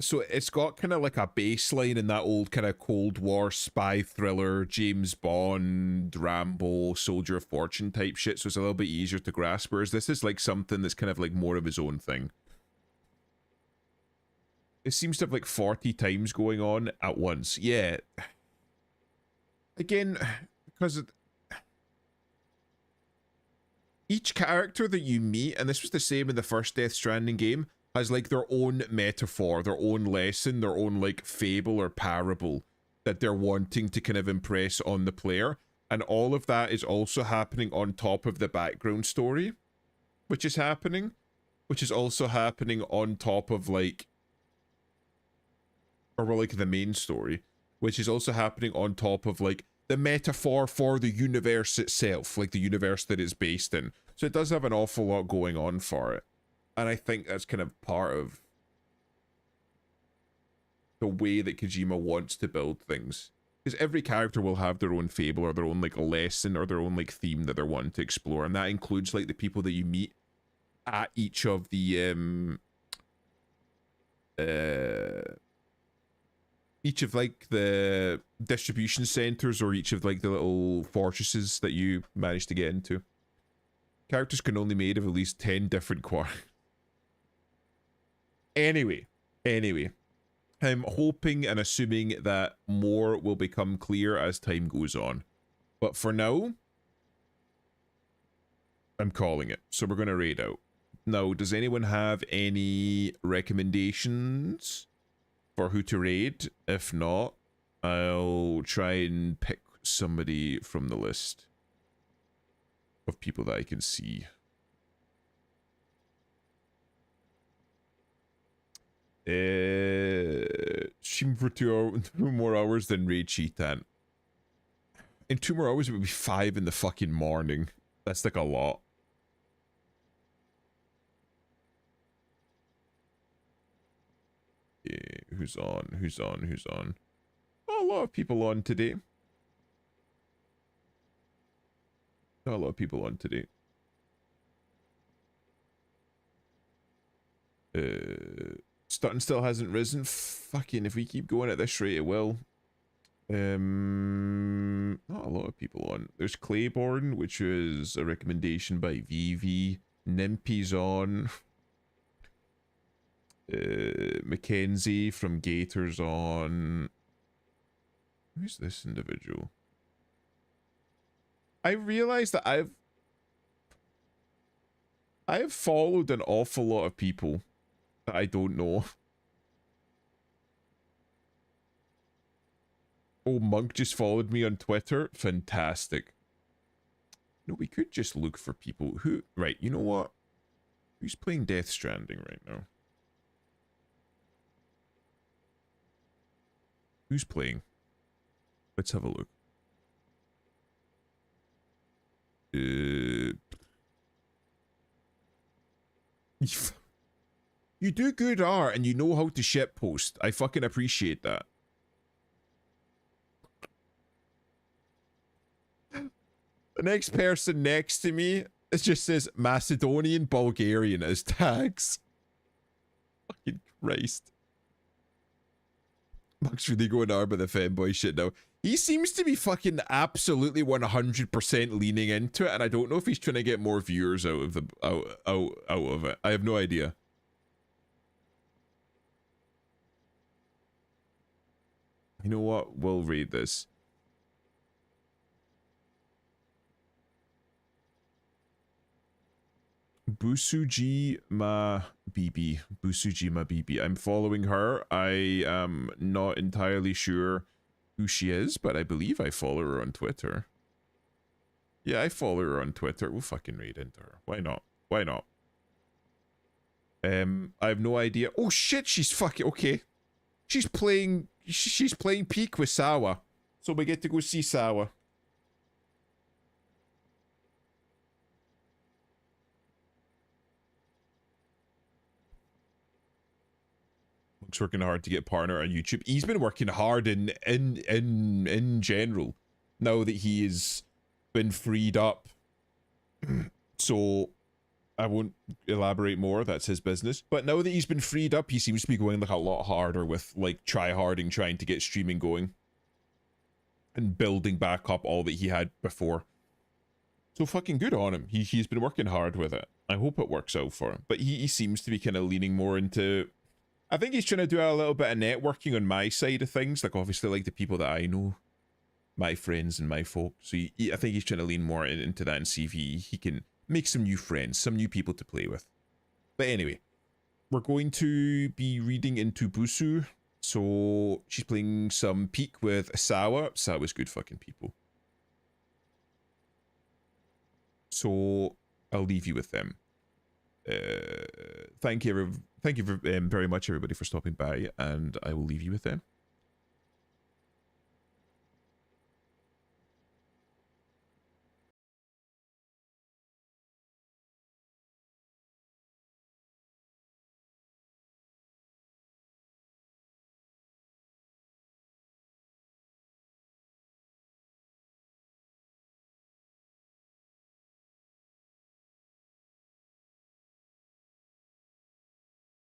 So it's got kind of like a baseline in that old kind of Cold War spy thriller, James Bond, Rambo, Soldier of Fortune type shit, so it's a little bit easier to grasp, whereas this is like something that's kind of like more of his own thing. It seems to have like 40 times going on at once. Yeah. Again, because each character that you meet, and this was the same in the first Death Stranding game, has like their own metaphor, their own lesson, their own like fable or parable that they're wanting to kind of impress on the player. And all of that is also happening on top of the background story, which is happening, which is also happening on top of like, or like the main story, which is also happening on top of like the metaphor for the universe itself, like the universe that it's based in. So it does have an awful lot going on for it. And I think that's kind of part of the way that Kojima wants to build things. Because every character will have their own fable or their own like lesson or their own like theme that they're wanting to explore. And that includes like the people that you meet at each of the each of like the distribution centers or each of like the little fortresses that you manage to get into. Characters can only be made of at least 10 different quarters. Anyway, I'm hoping and assuming that more will become clear as time goes on. But for now, I'm calling it. So we're going to raid out. Now, does anyone have any recommendations for who to raid? If not, I'll try and pick somebody from the list of people that I can see. Stream for 2 more hours than Raid Cheetan. In 2 more hours, it would be 5 in the fucking morning. That's like a lot. Yeah, who's on? Oh, a lot of people on today. Not a lot of people on today. Stutton still hasn't risen. Fucking, if we keep going at this rate, it will. Not a lot of people on. There's Claiborne, which is a recommendation by VV. Nimpy's on. Mackenzie from Gators on. Who's this individual? I realized that I've followed an awful lot of people that I don't know. Oh, Monk just followed me on Twitter. Fantastic. No, we could just look for people who... Right, you know what? Who's playing Death Stranding right now? Who's playing? Let's have a look. You do good art and you know how to shitpost. I fucking appreciate that. The next person next to me, it just says Macedonian, Bulgarian as tags. Fucking Christ. Mark's really going hard with the femboy shit now. He seems to be fucking absolutely 100% leaning into it, and I don't know if he's trying to get more viewers out of the out of it. I have no idea. You know what? We'll read this. Busuji Ma Bibi. Busuji Ma Bibi. I'm following her. I am not entirely sure who she is, but I believe I follow her on Twitter. Yeah, I follow her on Twitter. We'll fucking read into her. Why not? Why not? I have no idea. Oh shit, she's fucking okay. She's playing Peak with Sawa. So we get to go see Sawa. Looks working hard to get partner on YouTube. He's been working hard in general now that he's been freed up. So I won't elaborate more, that's his business. But now that he's been freed up, he seems to be going like a lot harder with like try-harding, trying to get streaming going. And building back up all that he had before. So fucking good on him. He's been working hard with it. I hope it works out for him. But he seems to be kind of leaning more into... I think he's trying to do a little bit of networking on my side of things. Like obviously like the people that I know. My friends and my folk. So I think he's trying to lean more into that and see if he can make some new friends, some new people to play with. But anyway, we're going to be reading into Busu. So she's playing some Peak with Sawa. Sawa's good fucking people. So I'll leave you with them. Thank you very much everybody for stopping by, and I will leave you with them.